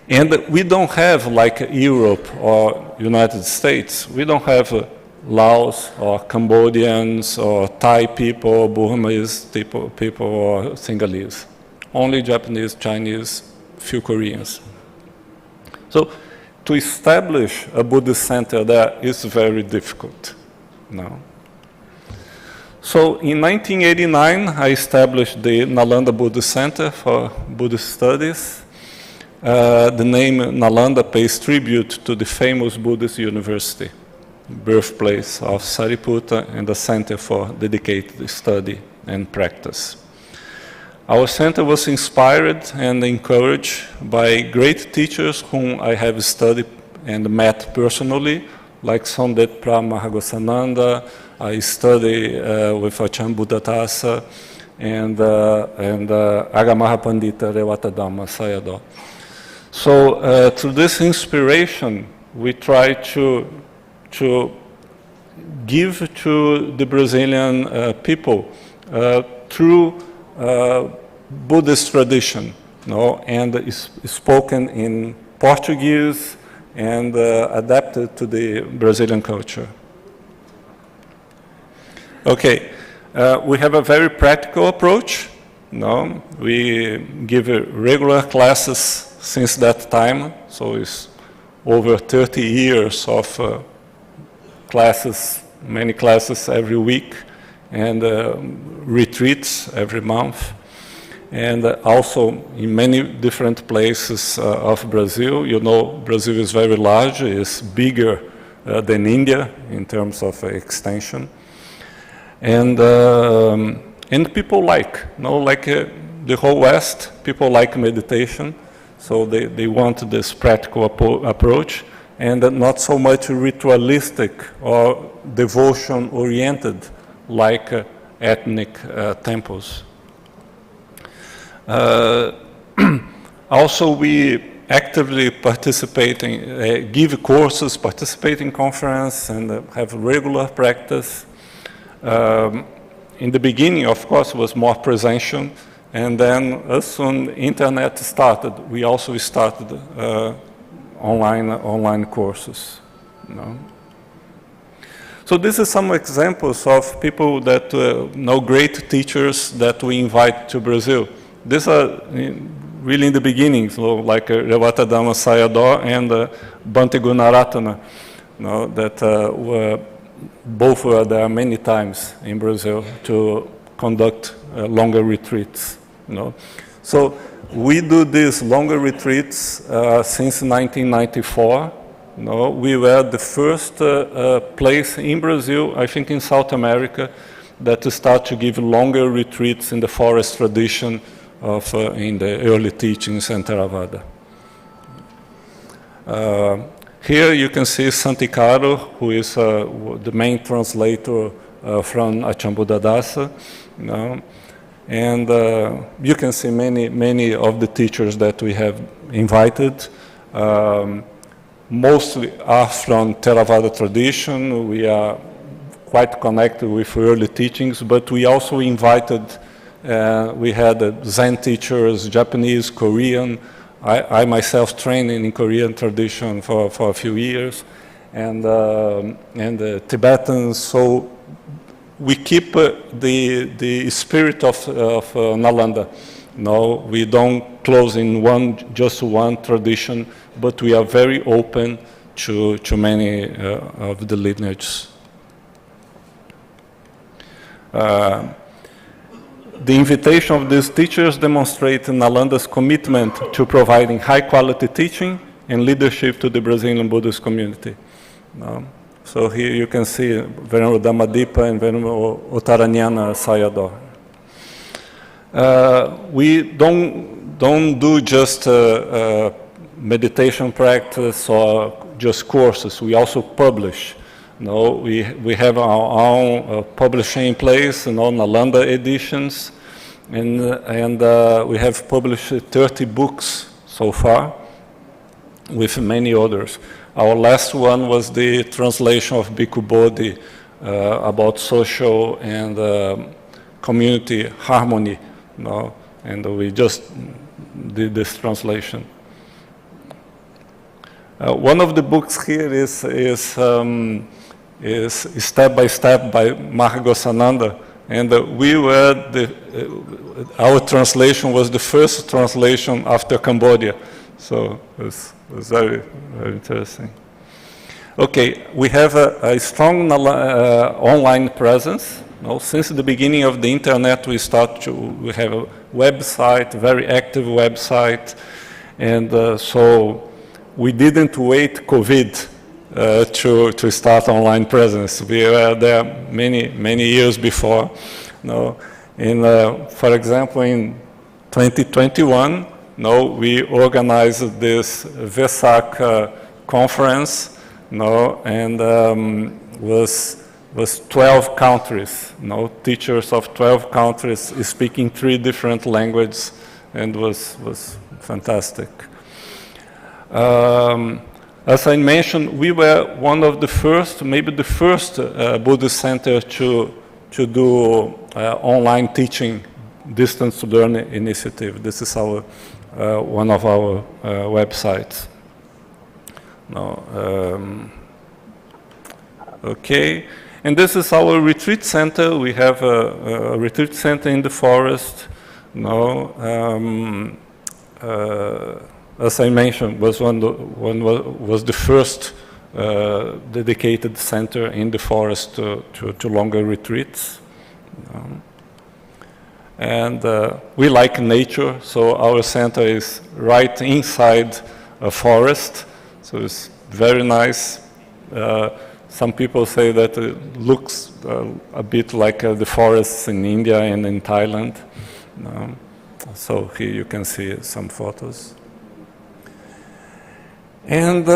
And we don't have, like Europe or United States, we don't have Laos or Cambodians or Thai people, or Burmese people or Sinhalese. Only Japanese, Chinese, few Koreans. So to establish a Buddhist center there is very difficult now. So in 1989, I established the Nalanda Buddhist Center for Buddhist Studies. The name Nalanda pays tribute to the famous Buddhist university, birthplace of Sariputta and a center for dedicated study and practice. Our center was inspired and encouraged by great teachers whom I have studied and met personally, like Somdet Mahagosananda. I studied with Achan Buddhatasa and Agamaha Pandita Rewata Dhamma Sayadaw. So through this inspiration, we try to give to the Brazilian people through Buddhist tradition, and is spoken in Portuguese and adapted to the Brazilian culture. Okay, we have a very practical approach. We give regular classes since that time, so it's over 30 years of classes, many classes every week, and retreats every month, and also in many different places of Brazil. Brazil is very large, it's bigger than India in terms of extension. And people like the whole West, people like meditation, so they want this practical approach, and not so much ritualistic or devotion-oriented like ethnic temples. Also, we actively participate in, give courses, participate in conference, and have regular practice. In the beginning, of course, it was more presential, and then as soon internet started, we also started online courses. So this is some examples of people that great teachers that we invite to Brazil. These are really in the beginning, so like Rewata Dhamma Sayadaw and Bhante Gunaratana, that both were there many times in Brazil to conduct longer retreats. So we do these longer retreats since 1994, No, we were the first place in Brazil, I think in South America, that to start to give longer retreats in the forest tradition of in the early teachings and Theravada. Here you can see Santikaro, who is the main translator from Achambuddhadasa. And you can see many of the teachers that we have invited. Mostly are from Theravada tradition. We are quite connected with early teachings, but we also invited, we had Zen teachers, Japanese, Korean. I myself trained in Korean tradition for a few years, and Tibetans. So we keep the spirit of Nalanda. No, we don't close in just one tradition, but we are very open to many of the lineages. The invitation of these teachers demonstrates Nalanda's commitment to providing high-quality teaching and leadership to the Brazilian Buddhist community. So here you can see Venerable Dhammadipa and Venerable Ottaranyana Sayadaw. We don't do just meditation practice or just courses. We also publish. We have our own publishing in place, Nalanda editions, and we have published 30 books so far, with many others. Our last one was the translation of Bhikkhu Bodhi about social and community harmony, and we just did this translation. One of the books here is Step by Step by Mahagosananda, and our translation was the first translation after Cambodia, so it was very, very interesting. Okay, we have a strong online presence. Since the beginning of the internet, we have a website, very active website, and so we didn't wait COVID to start online presence. We were there many years before. For example, in 2021, we organized this Vesak conference, and was 12 countries, teachers of 12 countries speaking 3 different languages, and was fantastic. As I mentioned, we were one of the first, maybe the first Buddhist center to do online teaching, distance learning initiative. This is our one of our websites. Okay, and this is our retreat center. We have a retreat center in the forest. As I mentioned, was was the first dedicated center in the forest to longer retreats. And we like nature, so our center is right inside a forest, so it's very nice. Some people say that it looks a bit like the forests in India and in Thailand. So here you can see some photos. And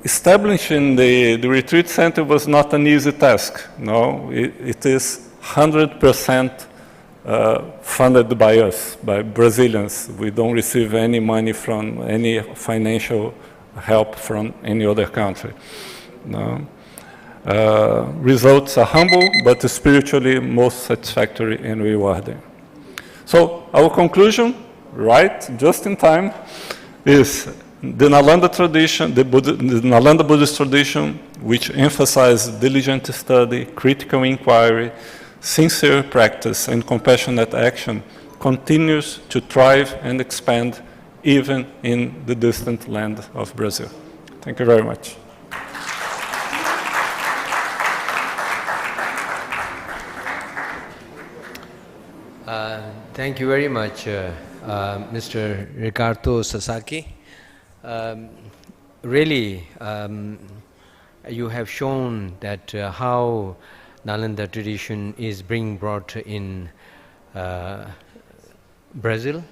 establishing the retreat center was not an easy task. It is 100% funded by us, by Brazilians. We don't receive any money from any financial help from any other country. Results are humble, but spiritually most satisfactory and rewarding. So our conclusion, right, just in time, is the Nalanda tradition, the Nalanda Buddhist tradition, which emphasizes diligent study, critical inquiry, sincere practice, and compassionate action, continues to thrive and expand even in the distant land of Brazil. Thank you very much. Thank you very much, Mr. Ricardo Sasaki. really, you have shown that how Nalanda tradition is being brought in Brazil,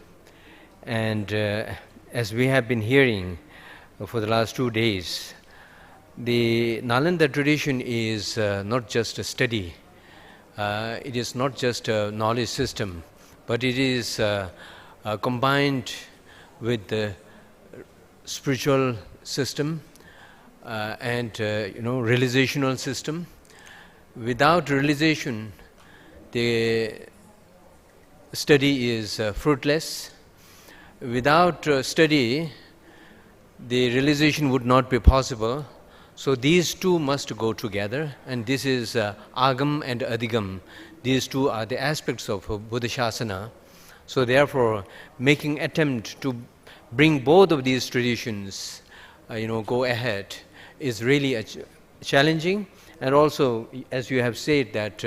and as we have been hearing for the last 2 days, the Nalanda tradition is not just a study, it is not just a knowledge system, but it is combined with the spiritual system and realizational system. Without realization, the study is fruitless. Without study, the realization would not be possible. So these two must go together, and this is Agam and Adhigam. These two are the aspects of Buddha Shasana. So therefore, making attempt to bring both of these traditions, go ahead, is really challenging. And also, as you have said that,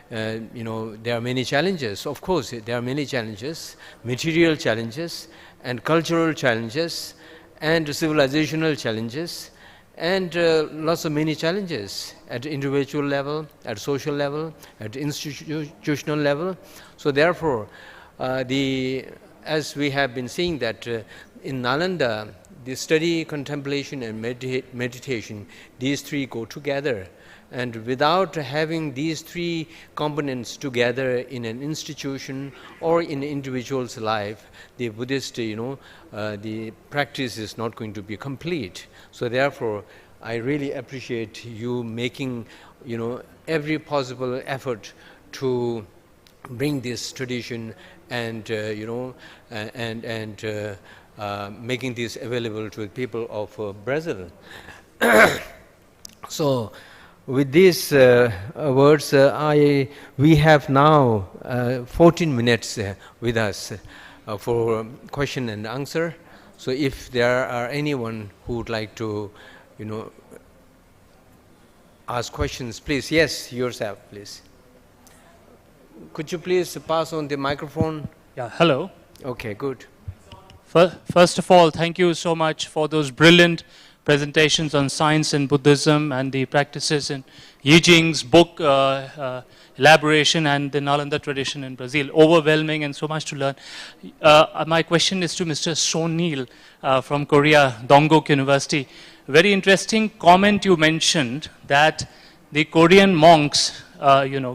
there are many challenges. Of course, there are many challenges, material challenges, and cultural challenges, and civilizational challenges, and lots of many challenges at individual level, at social level, at institutional level. So therefore, as we have been seeing that in Nalanda, the study, contemplation, and meditation, these three go together. And without having these three components together in an institution or in an individual's life, the Buddhist, the practice is not going to be complete. So therefore, I really appreciate you making, every possible effort to bring this tradition and, making this available to the people of Brazil. So, with these words, we have now 14 minutes with us for question and answer. So if there are anyone who would like to, ask questions, please. Yes, yourself, please. Could you please pass on the microphone? Yeah, hello. Okay, good. First of all, thank you so much for those brilliant presentations on science and Buddhism and the practices in Yi Jing's book, Elaboration, and the Nalanda tradition in Brazil. Overwhelming and so much to learn. My question is to Mr. Sonil from Korea, Dongguk University. Very interesting comment you mentioned that the Korean monks,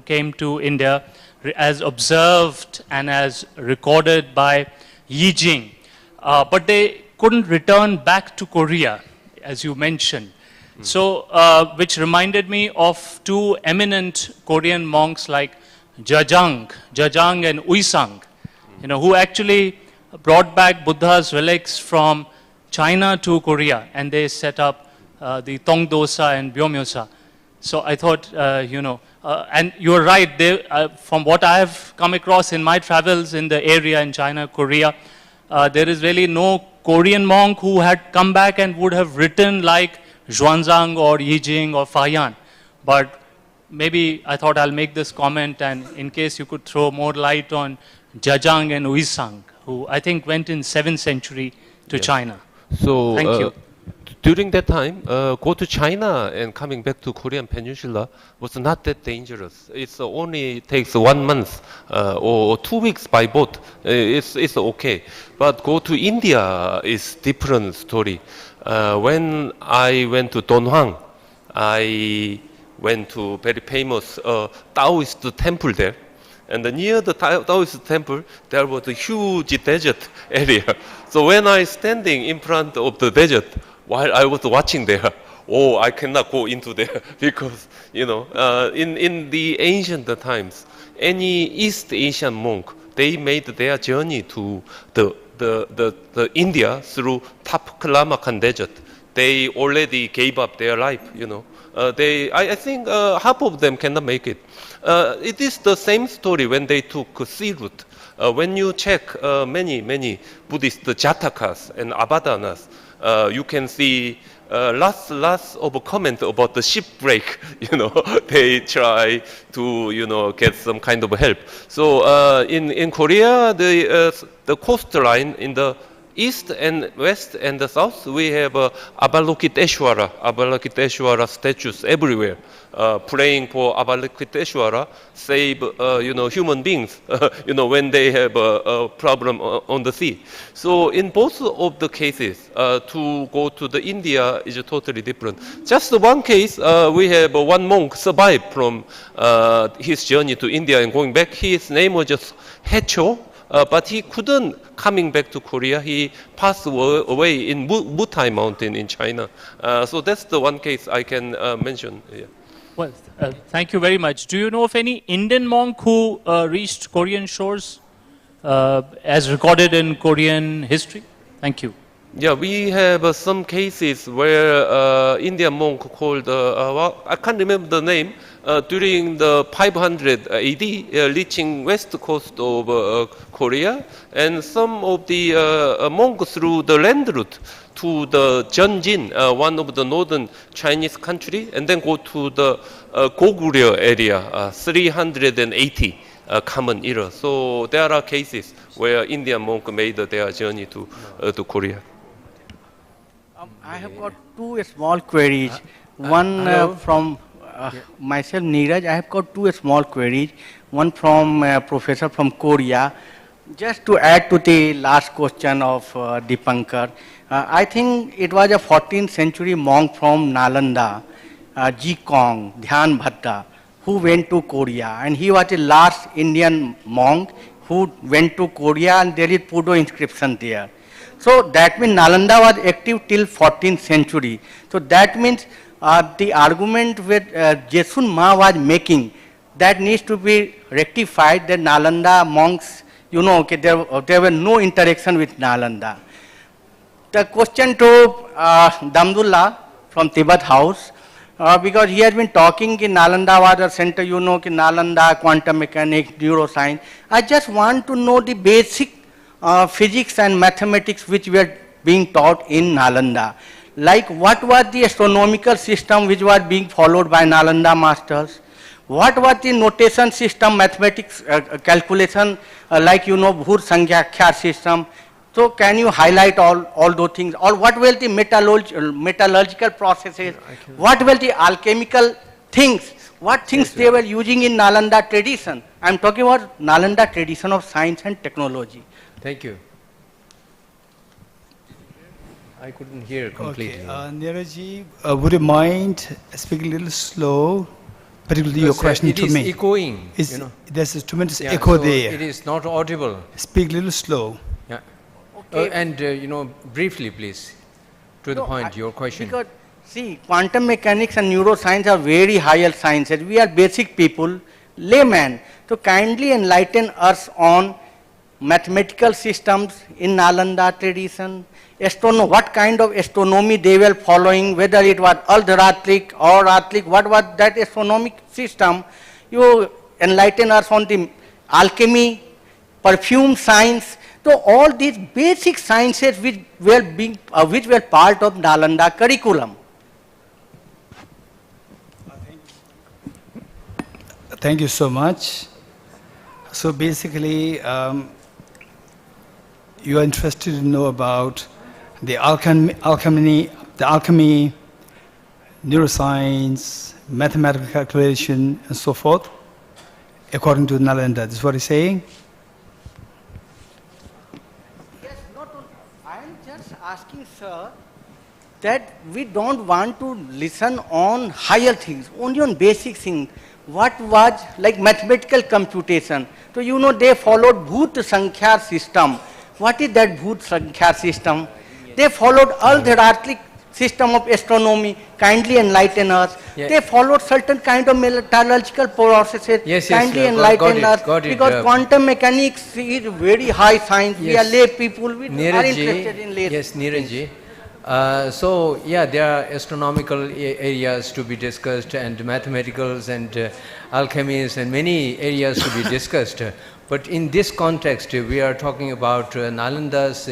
came to India as observed and as recorded by Yi Jing, but they couldn't return back to Korea, as you mentioned. So, which reminded me of two eminent Korean monks like Jajang and Uisang, who actually brought back Buddha's relics from China to Korea, and they set up the Tongdosa and Byomyosa. So I thought, and you're right, from what I have come across in my travels in the area in China, Korea, there is really no Korean monk who had come back and would have written like Xuanzang or Yi Jing or Fayan. But maybe I thought I'll make this comment, and in case you could throw more light on Jajang and Uisang, who I think went in 7th century to China. So, thank you. During that time, go to China and coming back to Korean Peninsula was not that dangerous. It only takes 1 month or 2 weeks by boat. It's okay. But go to India is different story. When I went to Donhuang, I went to very famous Taoist temple there. And near the Taoist temple, there was a huge desert area. So when I standing in front of the desert, while I was watching there, I cannot go into there because, in the ancient times, any East Asian monk, they made their journey to the India through Taklamakan desert. They already gave up their life, I think half of them cannot make it. It is the same story when they took sea route. When you check many Buddhist Jatakas and Abhadanas, you can see lots of comment about the shipwreck. They try to get some kind of help. So in Korea, the coastline in the east and west and the south, we have Avalokiteshvara statues everywhere, praying for Avalokiteshvara, save human beings, when they have a problem on the sea. So in both of the cases, to go to the India is totally different. Just one case, we have one monk survived from his journey to India and going back. His name was just Hecho. But he couldn't coming back to Korea. He passed away in Mutai Mountain in China. So that's the one case I can mention. Yeah. Well, thank you very much. Do you know of any Indian monk who reached Korean shores as recorded in Korean history? Thank you. Yeah, we have some cases where Indian monk called, I can't remember the name, during the 500 AD, reaching west coast of Korea, and some of the monks through the land route to the Jeonjin, one of the northern Chinese country, and then go to the Goguryeo area, 380 common era. So there are cases where Indian monk made their journey to Korea. I have got two small queries. One from myself, Neeraj. I have got two small queries. One from professor from Korea. Just to add to the last question of Dipankar, I think it was a 14th century monk from Nalanda, Jikong, Dhyan Bhatta, who went to Korea, and he was the last Indian monk who went to Korea, and there is Pudo inscription there. So that means Nalanda was active till 14th century. So that means the argument with Jesun Ma was making, that needs to be rectified, that Nalanda monks, there were no interaction with Nalanda. The question to Damdullah from Tibet House, because he has been talking in Nalanda was a center, Nalanda, quantum mechanics, neuroscience. I just want to know the basic physics and mathematics which were being taught in Nalanda. Like what was the astronomical system which was being followed by Nalanda masters? What was the notation system, mathematics calculation, Bhur Sankhya system? So can you highlight all those things? Or what were the metallurgical processes? What were the alchemical things? What things they were using in Nalanda tradition? I am talking about Nalanda tradition of science and technology. Thank you. I couldn't hear completely. Okay, Neeraj, would you mind speaking a little slow, particularly your question to me? It is echoing. There's a tremendous echo so there. It is not audible. Speak a little slow. Yeah. Okay. And briefly, please, to the point, your question. Because see, quantum mechanics and neuroscience are very higher sciences. We are basic people, laymen. So kindly enlighten us on mathematical systems in Nalanda tradition, what kind of astronomy they were following, whether it was Ardharatric or Ratric, what was that astronomic system. You enlighten us on the alchemy, perfume science. So all these basic sciences which were part of Nalanda curriculum. Thank you so much. So basically, you are interested to know about the alchemy, neuroscience, mathematical calculation, and so forth, according to Nalanda. This is what he's saying? Yes, I am just asking, sir, that we don't want to listen on higher things, only on basic things. What was like mathematical computation? So they followed Bhut Sankhya system. What is that Bhut Sankhya system? They followed Ardharatric system of astronomy. Kindly enlighten us. Yeah. They followed certain kind of metallurgical processes. Kindly enlighten us. Because quantum mechanics is very high science. We are lay people. We are interested in lay. Yes, Neeraj. So there are astronomical areas to be discussed, and mathematicals and alchemies, and many areas to be discussed. But in this context, we are talking about Nalanda's,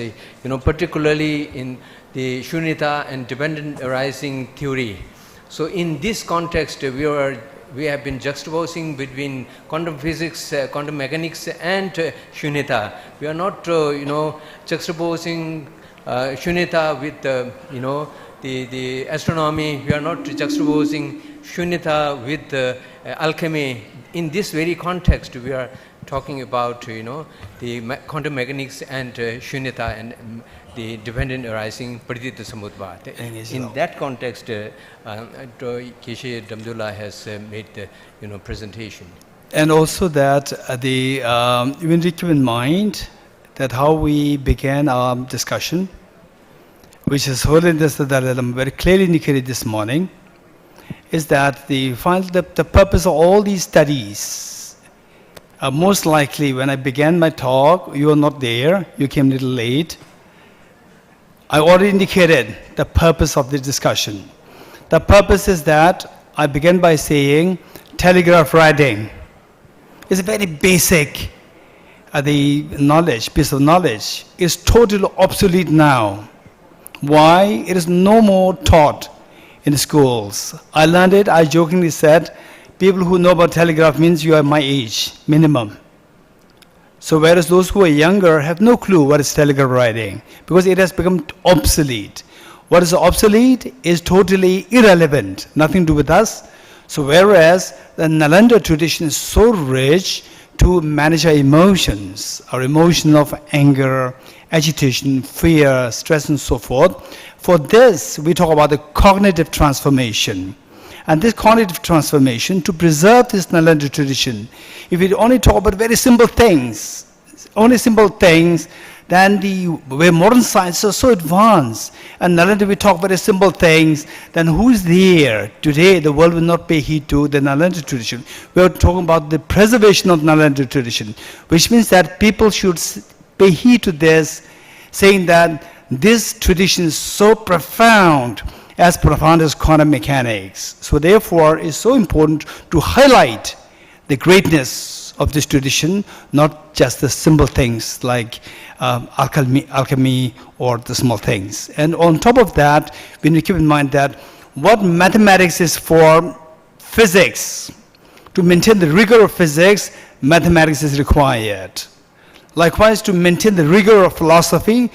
particularly in the Shunyata and dependent arising theory. So in this context, we we have been juxtaposing between quantum physics, quantum mechanics and shunyata. We are not, juxtaposing shunyata with, the astronomy. We are not juxtaposing shunyata with alchemy. In this very context, we are talking about, the quantum mechanics and shunyata and the dependent arising pratitya samudvata. In that context, Keshe Damdula has made the presentation. And also that we need to keep in mind that how we began our discussion, which His Holiness the Dalai Lama very clearly indicated this morning, is that the purpose of all these studies, most likely when I began my talk, you were not there, you came a little late. I already indicated the purpose of the discussion. The purpose is that I began by saying telegraph writing is a very basic piece of knowledge is totally obsolete now. Why? It is no more taught in the schools. I learned it, I jokingly said, people who know about telegraph means you are my age, minimum. So whereas those who are younger have no clue what is telegraph writing, because it has become obsolete. What is obsolete is totally irrelevant, nothing to do with us. So whereas the Nalanda tradition is so rich to manage our emotions of anger, agitation, fear, stress and so forth. For this, we talk about the cognitive transformation. And this cognitive transformation, to preserve this Nalanda tradition, if we only talk about very simple things, then where modern science is so advanced, and Nalanda we talk very simple things, then who is there? Today the world will not pay heed to the Nalanda tradition. We are talking about the preservation of Nalanda tradition, which means that people should pay heed to this, saying that this tradition is so profound as quantum mechanics. So therefore, it's so important to highlight the greatness of this tradition, not just the simple things like alchemy or the small things. And on top of that, we need to keep in mind that what mathematics is for physics, to maintain the rigor of physics, mathematics is required. Likewise, to maintain the rigor of philosophy,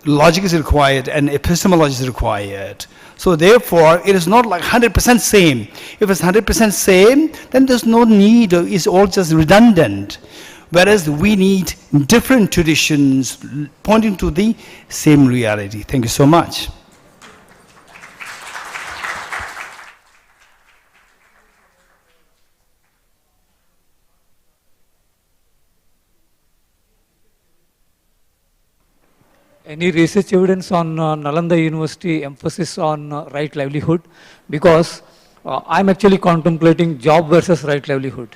logic is required and epistemology is required. So therefore, it is not like 100% same. If it's 100% same, then there's no need, it's all just redundant. Whereas we need different traditions pointing to the same reality. Thank you so much. Any research evidence on Nalanda University emphasis on right livelihood? Because I'm actually contemplating job versus right livelihood.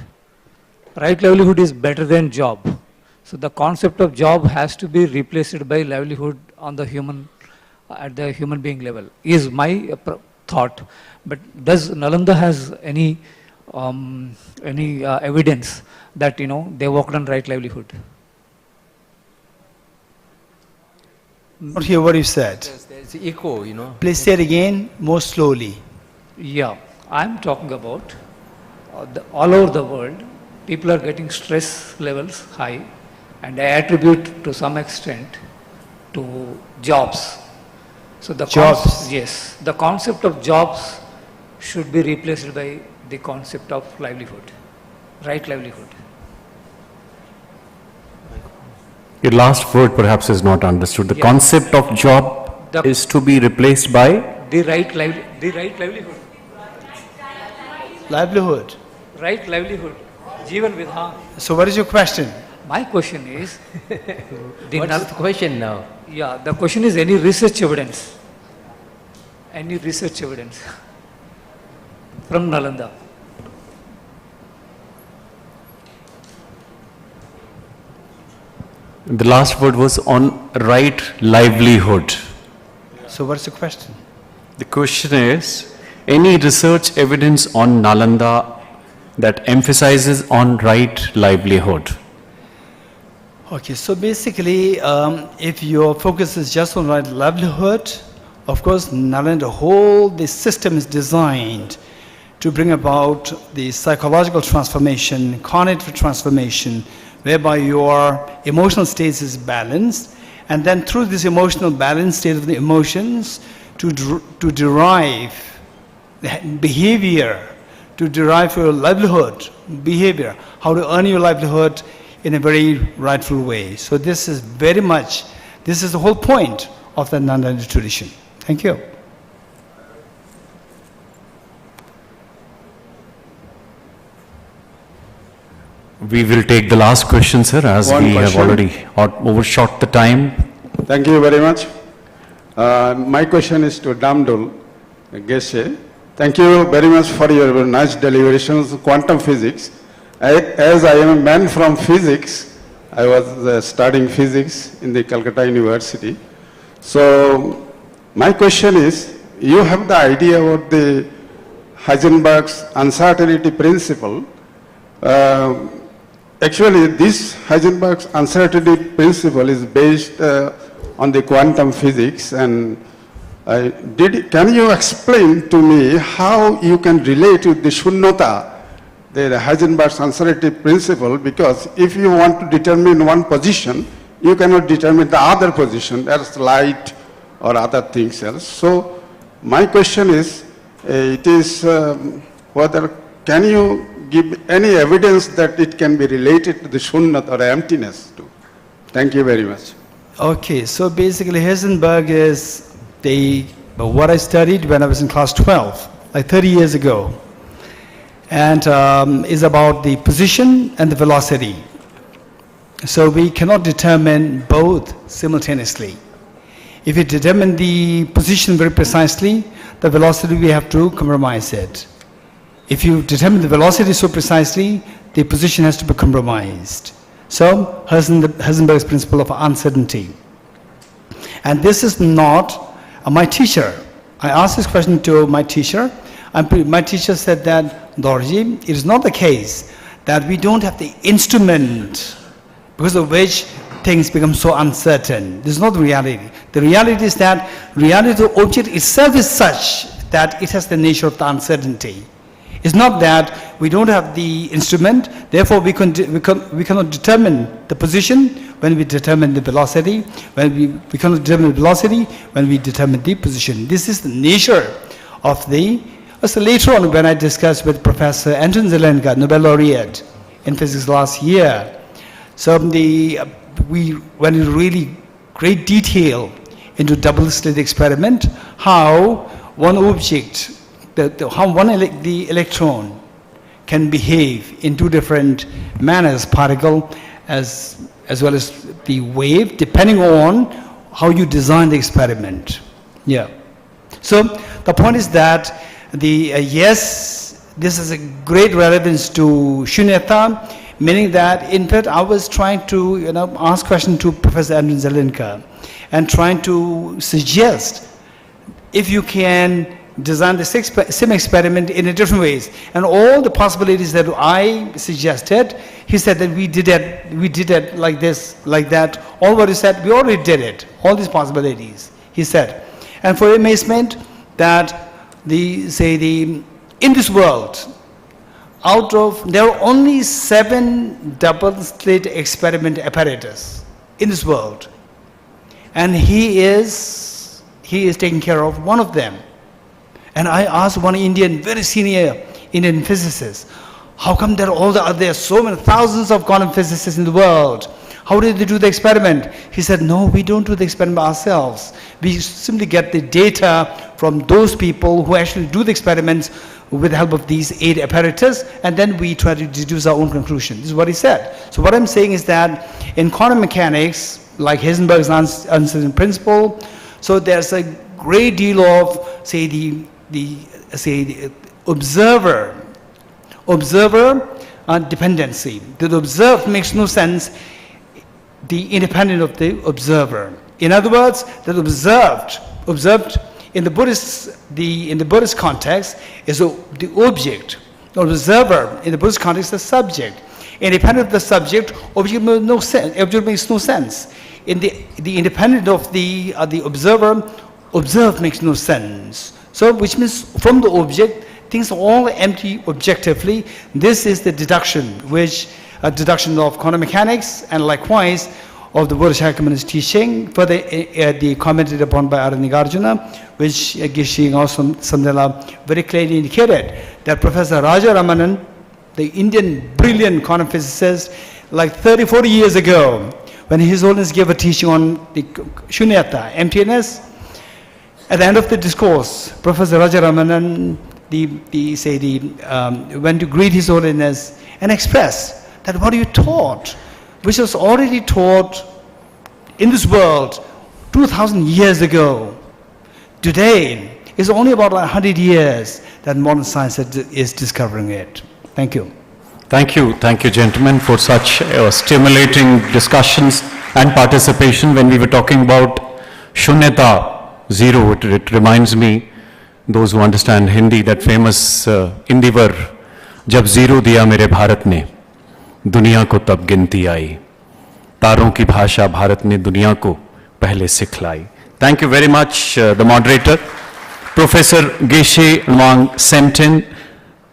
Right livelihood is better than job. So the concept of job has to be replaced by livelihood on the at the human being level, is my thought. But does Nalanda has any evidence that they worked on right livelihood? Not hear what you said. There's echo, Please say it again, more slowly. Yeah, I'm talking about all over the world, people are getting stress levels high, and I attribute to some extent to jobs. So the jobs. Yes, the concept of jobs should be replaced by the concept of livelihood, right livelihood. Your last word perhaps is not understood. The concept of job is to be replaced by? The right livelihood. Livelihood. Right livelihood. Jeevan Vidhan. So what is your question? My question is... What's the question now? Yeah, the question is any research evidence. Any research evidence from Nalanda. The last word was on right livelihood. So what's the question? The question is, any research evidence on Nalanda that emphasizes on right livelihood? Okay, so basically, if your focus is just on right livelihood, of course, Nalanda, the system is designed to bring about the psychological transformation, cognitive transformation, whereby your emotional state is balanced, and then through this emotional balanced state of the emotions to derive behavior, to derive your livelihood, behavior, how to earn your livelihood in a very rightful way. So this is very much, this is the whole point of the Nalanda tradition. Thank you. We will take the last question, sir, as we have already overshot the time. Thank you very much. My question is to Damdul Geshe. Thank you very much for your nice deliberations, quantum physics. As I am a man from physics, I was studying physics in the Calcutta University. So my question is, you have the idea about the Heisenberg's uncertainty principle. Actually, this Heisenberg's uncertainty principle is based on the quantum physics, and can you explain to me how you can relate with the Shunyata, the Heisenberg's uncertainty principle? Because if you want to determine one position, you cannot determine the other position, that's light or other things else. So my question is, whether can you give any evidence that it can be related to the Shunyata or emptiness too? Thank you very much. Okay, so basically Heisenberg is what I studied when I was in class 12, like 30 years ago, and is about the position and the velocity. So we cannot determine both simultaneously. If you determine the position very precisely, the velocity we have to compromise it. If you determine the velocity so precisely, the position has to be compromised. So Heisenberg's principle of uncertainty. And this is not my teacher. I asked this question to my teacher, and my teacher said that, Dorji, it is not the case that we don't have the instrument because of which things become so uncertain. This is not the reality. The reality is that reality of the object itself is such that it has the nature of the uncertainty. It's not that we don't have the instrument, therefore we cannot determine the position when we determine the velocity, we cannot determine the velocity when we determine the position. This is the nature of the, so later on when I discussed with Professor Anton Zelenka, Nobel laureate in physics last year, so we went into really great detail into double-slit experiment, how one object, the electron can behave in two different manners, particle as well as the wave, depending on how you design the experiment. Yeah. So the point is that yes, this is a great relevance to Shunyata, meaning that in fact I was trying to ask question to Professor Anton Zelenka and trying to suggest if you can design the same experiment in a different ways, and all the possibilities that I suggested, he said that we did it like this, like that. All what he said, we already did it. All these possibilities, he said. And for amazement, that in this world, there are only 7 double-slit experiment apparatus in this world, and he is taking care of one of them. And I asked one Indian, very senior Indian physicist, how come there are so many thousands of quantum physicists in the world? How did they do the experiment? He said, no, we don't do the experiment ourselves. We simply get the data from those people who actually do the experiments with the help of these 8 apparatus, and then we try to deduce our own conclusion. This is what he said. So what I'm saying is that in quantum mechanics, like Heisenberg's uncertainty principle, so there's a great deal of, the observer dependency. The observed makes no sense, the independent of the observer. In other words, that observed in the Buddhist context is the object. The observer in the Buddhist context is the subject. Independent of the subject, object makes no sense. In the independent of the observer, observed makes no sense. So which means from the object Things are all empty objectively. This is the deduction, which a deduction of quantum mechanics, and likewise of the Buddhist Communist teaching, further the commented upon by Aranigarjuna, which Geshe also Sandela very clearly indicated that Professor Raja Ramanan, the Indian brilliant quantum physicist, like 30, 40 years ago, when His Holiness gave a teaching on the shunyata, emptiness, at the end of the discourse, Professor Raja Ramanan went to greet His Holiness and express that what you taught, which was already taught in this world 2,000 years ago, today is only about 100 years that modern science is discovering it. Thank you. Thank you, gentlemen, for such stimulating discussions and participation. When we were talking about Shunyata, zero, it reminds me, those who understand Hindi, that famous Indivar, जब zero दिया मेरे भारत ने, दुनिया को तब गिनती आई. तारों की भाषा भारत ने दुनिया को पहले सिखलाई. Thank you very much, the moderator, Professor Geshe Lwang Semten,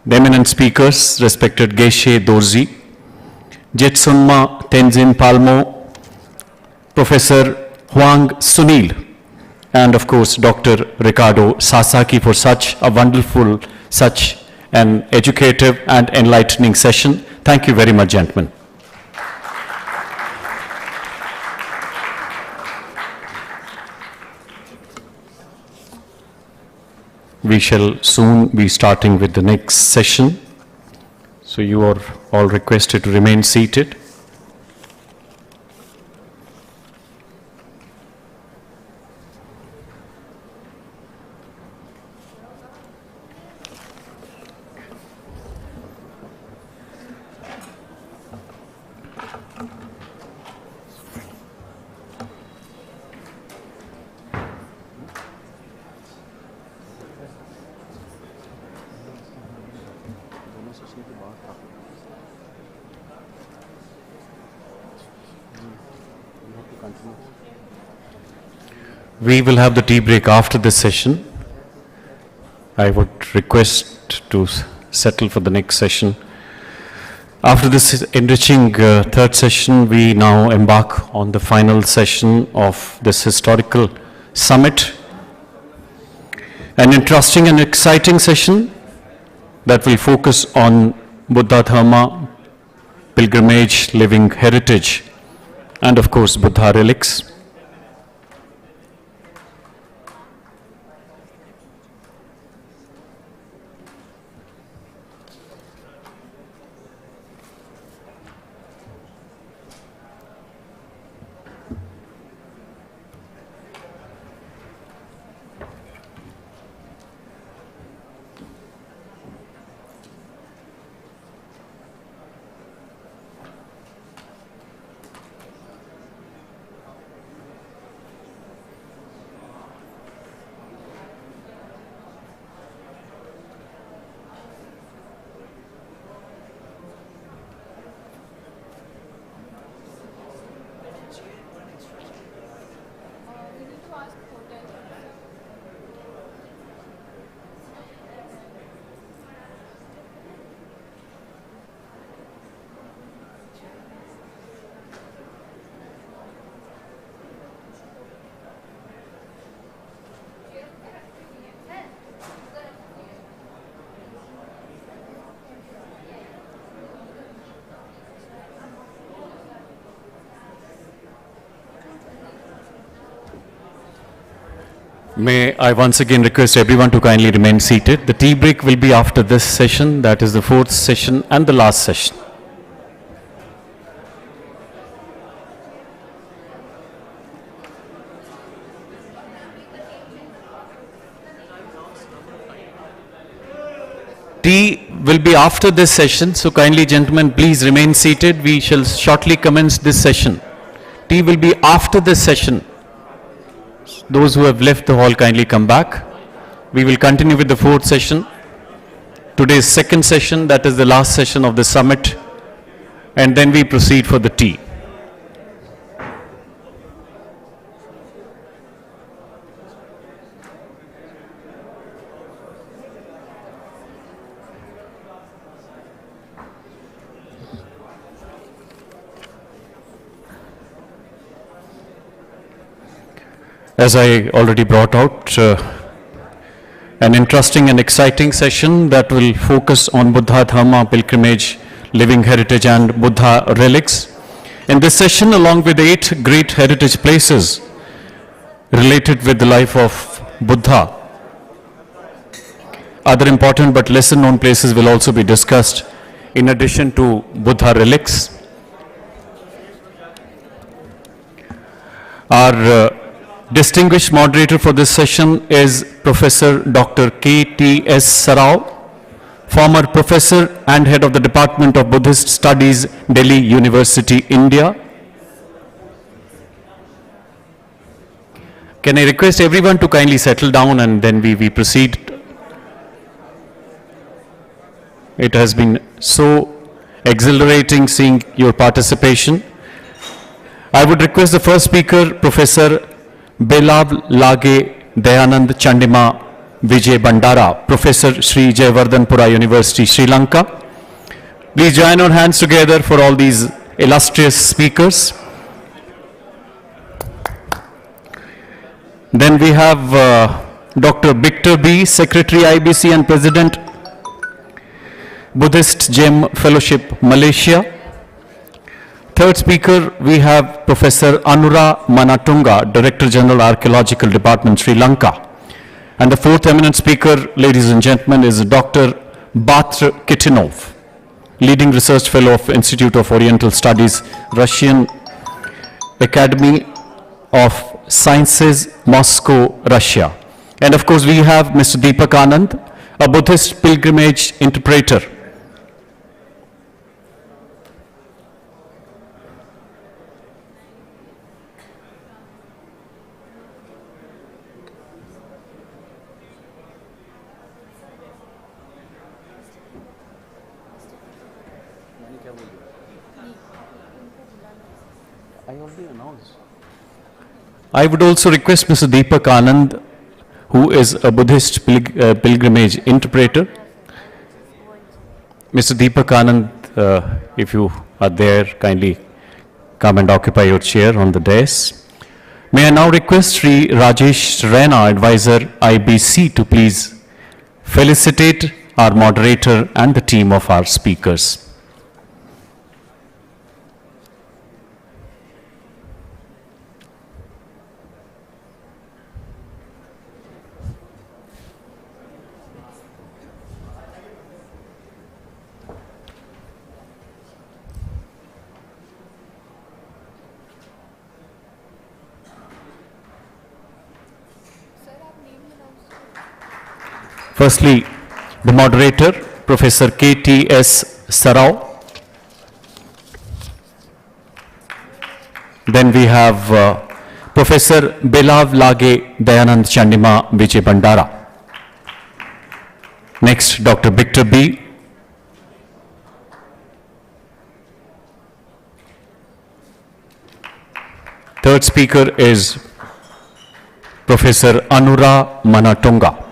the eminent speakers, respected Geshe Dorzi, Jetsunma Tenzin Palmo, Professor Huang Sunil, and of course Dr. Ricardo Sasaki for such a wonderful, such an educative and enlightening session. Thank you very much, gentlemen. We shall soon be starting with the next session. So you are all requested to remain seated. We will have the tea break after this session. I would request to settle for the next session. After this enriching third session, we now embark on the final session of this historical summit. An interesting and exciting session that will focus on Buddha Dhamma, pilgrimage, living heritage, and of course Buddha relics. May I once again request everyone to kindly remain seated. The tea break will be after this session, that is the fourth session and the last session. Tea will be after this session, so kindly gentlemen, please remain seated. We shall shortly commence this session. Tea will be after this session. Those who have left the hall, kindly come back. We will continue with the fourth session. Today's second session, that is the last session of the summit, and then we proceed for the tea. As I already brought out, an interesting and exciting session that will focus on Buddha Dhamma pilgrimage, living heritage and Buddha relics. In this session, along with 8 great heritage places related with the life of Buddha, other important but lesser known places will also be discussed in addition to Buddha relics. Our distinguished moderator for this session is Professor Dr. K.T.S. Sarao, former professor and head of the Department of Buddhist Studies, Delhi University, India. Can I request everyone to kindly settle down and then we proceed? It has been so exhilarating seeing your participation. I would request the first speaker, Professor Belab Lage Dayanand Chandima Vijay Bandara, Professor Sri Jayawardhanpura University, Sri Lanka. Please join our hands together for all these illustrious speakers. Then we have Dr. Victor B., Secretary IBC and President, Buddhist Gem Fellowship, Malaysia. Third speaker, we have Professor Anura Manatunga, Director General, Archaeological Department, Sri Lanka. And the fourth eminent speaker, ladies and gentlemen, is Dr. Batr Kitinov, Leading Research Fellow of Institute of Oriental Studies, Russian Academy of Sciences, Moscow, Russia. And of course, we have Mr. Deepak Anand, a Buddhist pilgrimage interpreter. I would also request Mr. Deepak Anand, who is a Buddhist pilgrimage interpreter. Mr. Deepak Anand, if you are there, kindly come and occupy your chair on the dais. May I now request Sri Rajesh Raina, advisor IBC, to please felicitate our moderator and the team of our speakers. Firstly, the moderator, Professor K.T.S. Sarao. Then we have Professor Belav Lage Dayanand Chandima Vijay Bandara. Next, Dr. Victor B. Third speaker is Professor Anura Manatunga.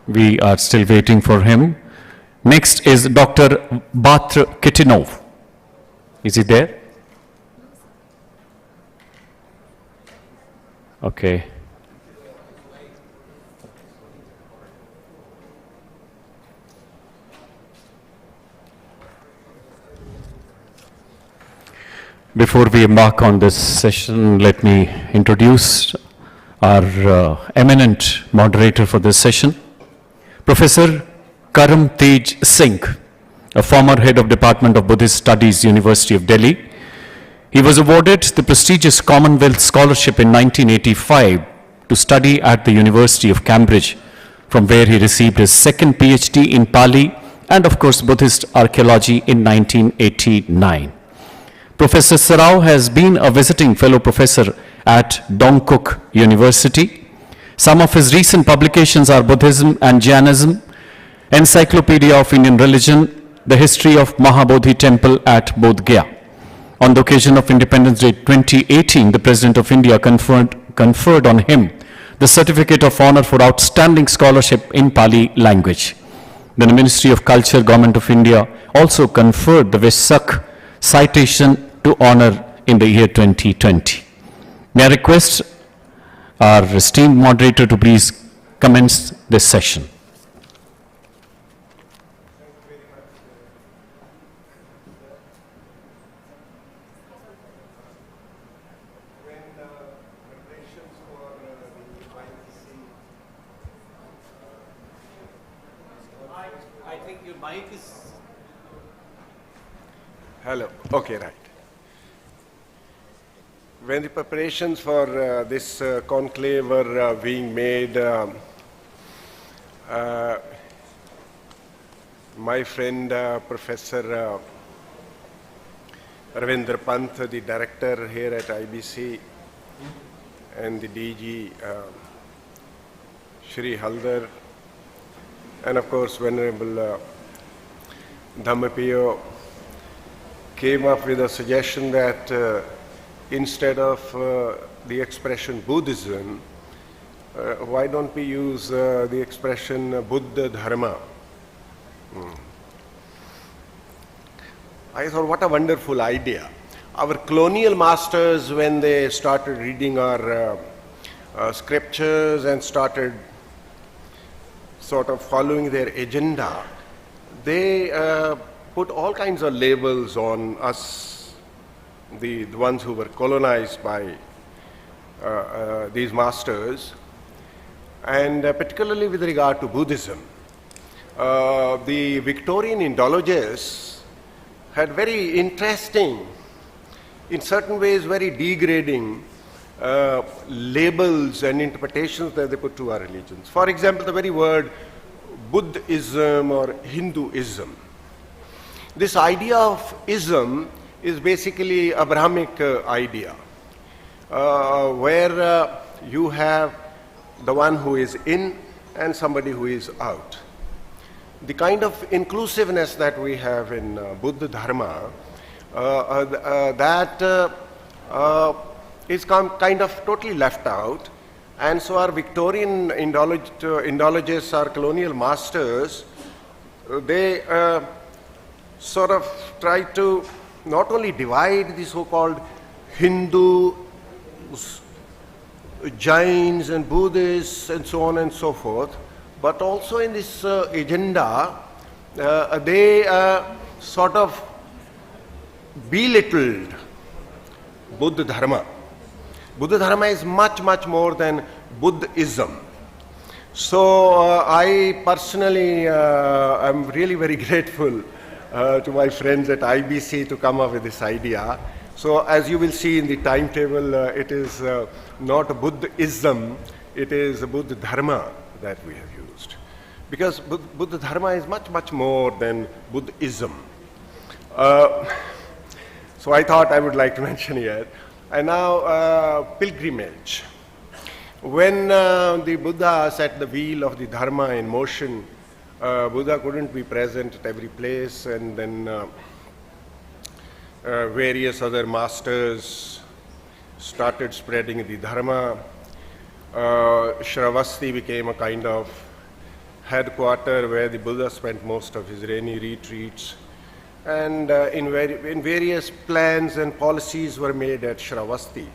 We are still waiting for him. Next is Dr. Batr Kitinov. Is he there? Okay. Before we embark on this session, let me introduce our eminent moderator for this session, Professor Karam Tej Singh, a former head of Department of Buddhist Studies, University of Delhi. He was awarded the prestigious Commonwealth Scholarship in 1985 to study at the University of Cambridge, from where he received his second PhD in Pali and of course Buddhist archaeology in 1989. Professor Sarao has been a visiting fellow professor at Dongkuk University. Some of his recent publications are Buddhism and Jainism, Encyclopedia of Indian Religion, The History of Mahabodhi Temple at Bodh Gaya. On the occasion of Independence Day 2018, the President of India conferred on him the Certificate of Honor for Outstanding Scholarship in Pali language. Then the Ministry of Culture, Government of India also conferred the Vesak citation to honor in the year 2020. May I request our esteemed moderator to please commence this session. I think your mic is... Hello. Okay, right. When the preparations for this conclave were being made, my friend Professor Ravindra Pant, the director here at IBC, and the DG Shri Haldar, and of course Venerable Dhamma came up with a suggestion that instead of the expression Buddhism, why don't we use the expression Buddha Dharma? I thought, what a wonderful idea. Our colonial masters, when they started reading our scriptures and started sort of following their agenda, they put all kinds of labels on us, the ones who were colonized by these masters, and particularly with regard to Buddhism. The Victorian Indologists had very interesting, in certain ways very degrading labels and interpretations that they put to our religions. For example, the very word Buddhism or Hinduism. This idea of ism is basically a Brahmic idea, where you have the one who is in and somebody who is out. The kind of inclusiveness that we have in Buddha Dharma, that is kind of totally left out. And so our Victorian Indologists, our colonial masters, they sort of try to not only divide the so-called Hindu, Jains and Buddhists and so on and so forth, but also in this agenda, they sort of belittled Buddha Dharma. Buddha Dharma is much, much more than Buddhism. So I personally am really very grateful to my friends at IBC to come up with this idea. So as you will see in the timetable, it is not Buddhism, it is Buddha Dharma that we have used. Because Buddha Dharma is much, much more than Buddhism. So I thought I would like to mention here. And now pilgrimage. When the Buddha set the wheel of the Dharma in motion, Buddha couldn't be present at every place, and then various other masters started spreading the Dharma. Shravasti became a kind of headquarter where the Buddha spent most of his rainy retreats. And in various plans and policies were made at Shravasti.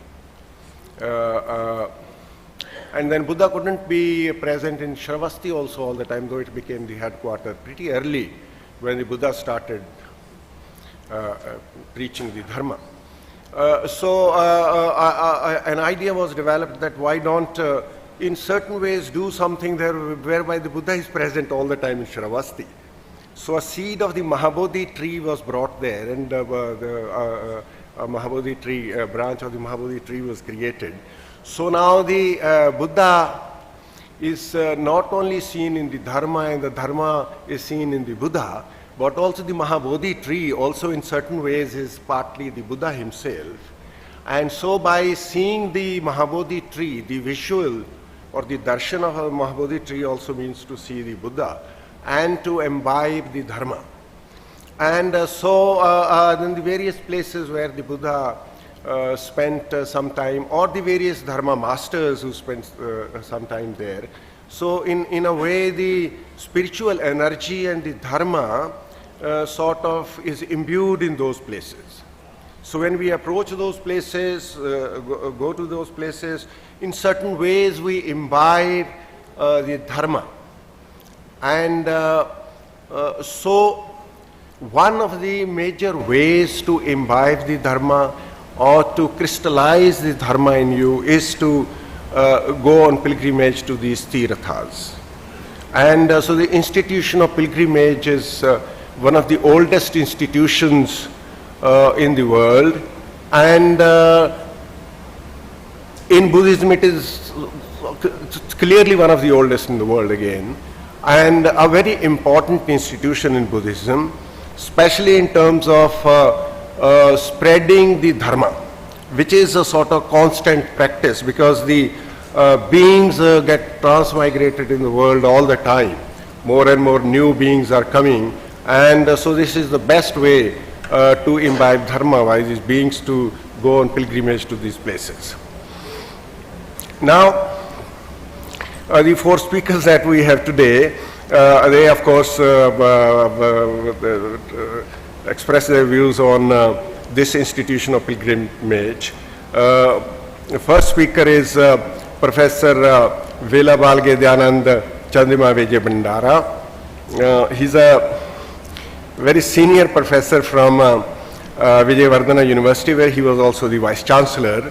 And then Buddha couldn't be present in Shravasti also all the time, though it became the headquarter pretty early when the Buddha started preaching the Dharma. So an idea was developed that why don't in certain ways do something there whereby the Buddha is present all the time in Shravasti. So a seed of the Mahabodhi tree was brought there, and a Mahabodhi tree, a branch of the Mahabodhi tree was created. So now the Buddha is not only seen in the Dharma, and the Dharma is seen in the Buddha, but also the Mahabodhi tree also in certain ways is partly the Buddha himself. And so by seeing the Mahabodhi tree, the visual or the darshan of a Mahabodhi tree also means to see the Buddha and to imbibe the Dharma. And so then the various places where the Buddha spent some time, or the various Dharma masters who spent some time there. So in a way the spiritual energy and the Dharma sort of is imbued in those places. So when we approach those places, go to those places, in certain ways we imbibe the Dharma. And so one of the major ways to imbibe the Dharma or to crystallize the Dharma in you is to go on pilgrimage to these Tirthas. And so the institution of pilgrimage is one of the oldest institutions in the world, and in Buddhism it is clearly one of the oldest in the world again, and a very important institution in Buddhism, especially in terms of spreading the Dharma, which is a sort of constant practice, because the beings get transmigrated in the world all the time. More and more new beings are coming, and so this is the best way to imbibe Dharma, by these beings to go on pilgrimage to these places. Now, the four speakers that we have today, they of course express their views on this institution of pilgrimage. The first speaker is Professor Vela Balge Dhyanand Chandima Vijay Bandara. He's a very senior professor from Vijayawardhana University, where he was also the Vice Chancellor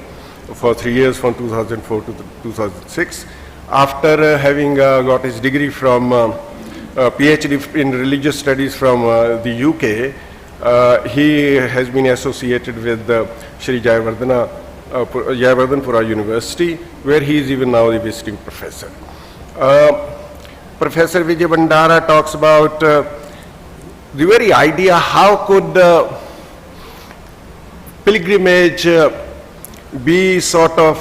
for 3 years, from 2004 to 2006. After having got his degree from PhD in religious studies from the UK, he has been associated with Sri Jayawardhanpura University, where he is even now the visiting professor. Professor Vijay Bandara talks about the very idea, how could pilgrimage be sort of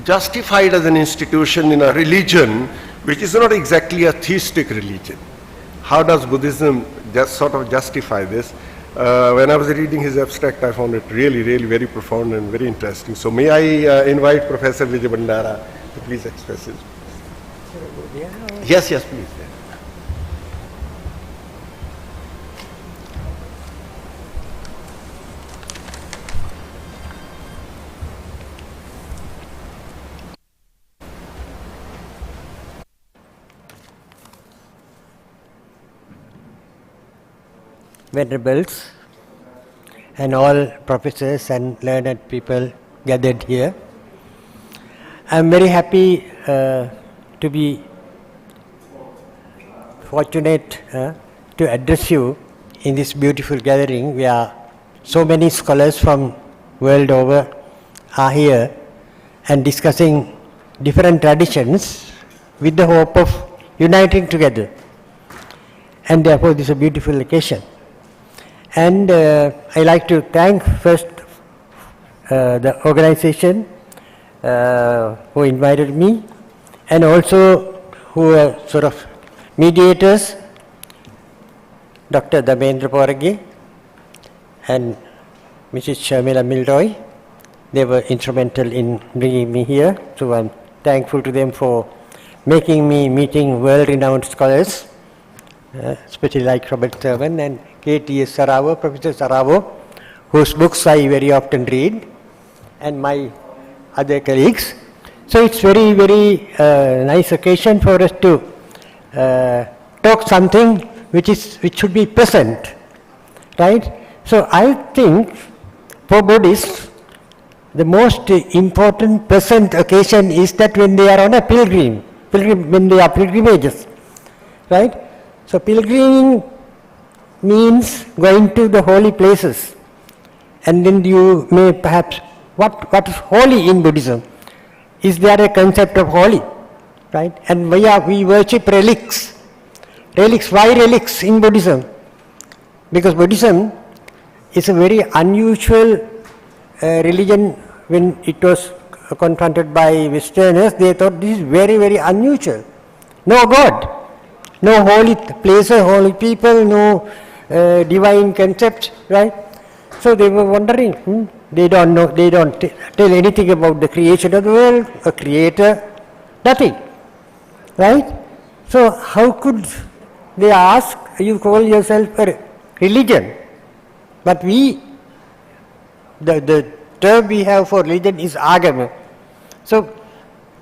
justified as an institution in a religion which is not exactly a theistic religion. How does Buddhism just sort of justify this? When I was reading his abstract, I found it really, really very profound and very interesting. So may I invite Professor Vijay Bandara to please express his views. Yes, please. Venerables and all professors and learned people gathered here. I am very happy to be fortunate to address you in this beautiful gathering where so many scholars from world over are here and discussing different traditions with the hope of uniting together. And therefore this is a beautiful occasion. And I like to thank first the organization who invited me, and also who are sort of mediators, Dr. Dhamendra Porage and Mrs. Sharmila Milroy. They were instrumental in bringing me here, so I'm thankful to them for making me meeting world-renowned scholars, especially like Robert Thurman and K.T.S. Saravo, Professor Saravo, whose books I very often read, and my other colleagues. So it's very, very nice occasion for us to talk something which should be present, right? So I think for Buddhists, the most important present occasion is that when they are on a when they are pilgrimages, right? So pilgriming means going to the holy places, and then you may perhaps, what is holy in Buddhism? Is there a concept of holy, right? And we worship relics. Relics, why relics in Buddhism? Because Buddhism is a very unusual religion. When it was confronted by Westerners, they thought this is very, very unusual. No God, no holy places, holy people, no divine concepts, right? So they were wondering, they don't know, they don't tell anything about the creation of the world, a creator, nothing, right? So how could they ask, you call yourself a religion, But the term we have for religion is agama. So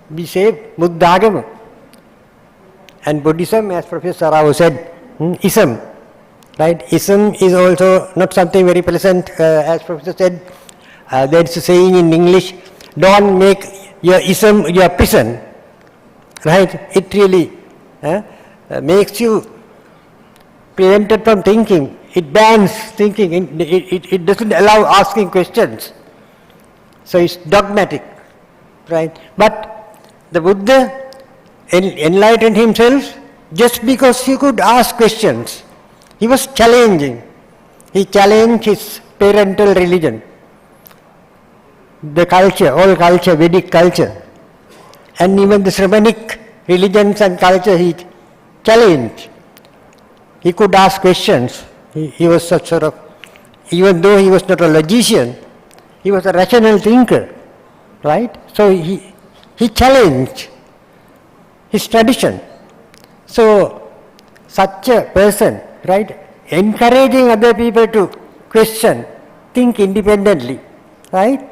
we say Buddhagama. And Buddhism, as Professor Rao said, ism. Right? Ism is also not something very pleasant, as Professor said. There is a saying in English, don't make your ism your prison. Right? It really makes you prevented from thinking. It bans thinking. It doesn't allow asking questions. So it's dogmatic. Right? But the Buddha enlightened himself just because he could ask questions. He was challenging. He challenged his parental religion, the culture, all culture, Vedic culture, and even the Shamanic religions and culture he challenged. He could ask questions. He was such sort of, even though he was not a logician, he was a rational thinker, right? So he challenged his tradition. So such a person, right, encouraging other people to question, think independently, right?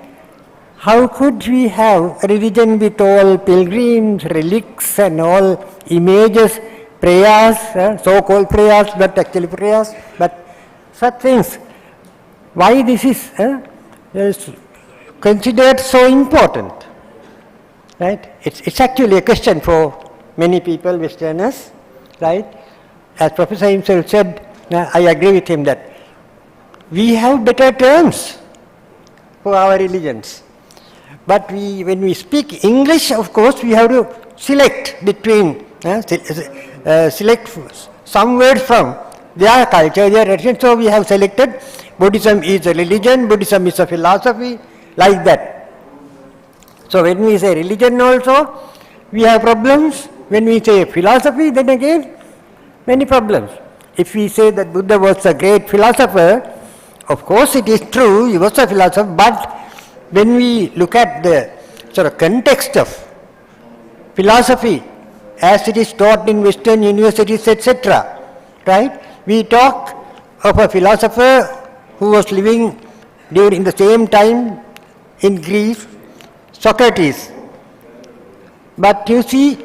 How could we have a religion with all pilgrims, relics and all images, prayers, so-called prayers, not actually prayers, but such things? Why this is considered so important? Right? It's actually a question for many people, Westerners, right? As Professor himself said, I agree with him that we have better terms for our religions. But when we speak English, of course, we have to select between, select some words from their culture, their tradition. So we have selected Buddhism is a religion, Buddhism is a philosophy, like that. So when we say religion also, we have problems. When we say philosophy, then again, many problems. If we say that Buddha was a great philosopher, of course it is true, he was a philosopher, but when we look at the sort of context of philosophy as it is taught in Western universities, etc., right? We talk of a philosopher who was living during the same time in Greece, Socrates. But you see,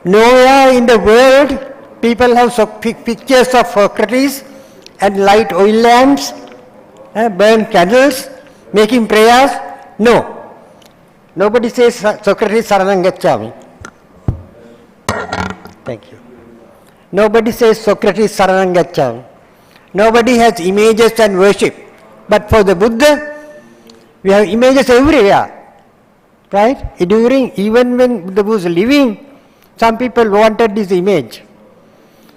nowhere in the world people have pictures of Socrates and light oil lamps, burn candles, making prayers. No. Nobody says Socrates Saranam Gacchami. Thank you. Nobody says Socrates Saranam Gacchami. Nobody has images and worship. But for the Buddha, we have images everywhere. Right? Even when Buddha was living, some people wanted his image.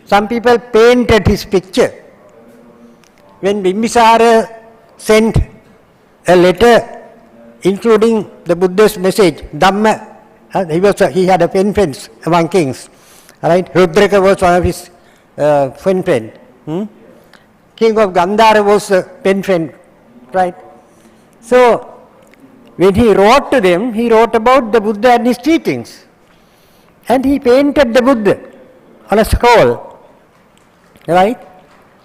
Some people painted his picture. When Bimbisara sent a letter including the Buddha's message, Dhamma, he had a pen friends among kings. Right? Rudraka was one of his pen friend. King of Gandhara was a pen friend. Right? So when he wrote to them, he wrote about the Buddha and his teachings. And he painted the Buddha on a scroll. Right?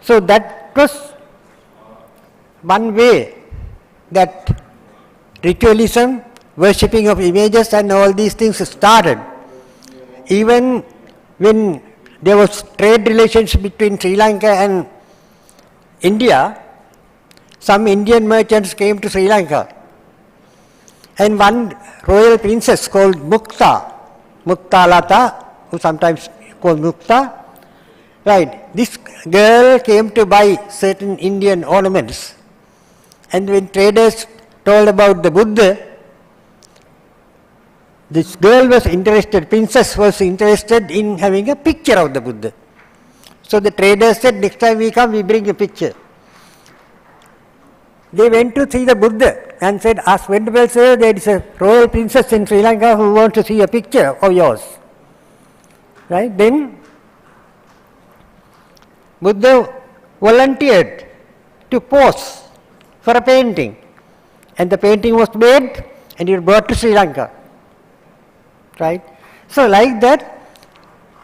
So that was one way that ritualism, worshipping of images and all these things started. Even when there was trade relations between Sri Lanka and India, some Indian merchants came to Sri Lanka. And one royal princess called Muktalata, who sometimes called Mukta, right, this girl came to buy certain Indian ornaments. And when traders told about the Buddha, this girl was interested, princess was interested in having a picture of the Buddha. So the traders said, next time we come, we bring a picture. They went to see the Buddha and said, ask Venerable sir, there is a royal princess in Sri Lanka who wants to see a picture of yours. Right? Then Buddha volunteered to pose for a painting. And the painting was made and it was brought to Sri Lanka. Right? So like that,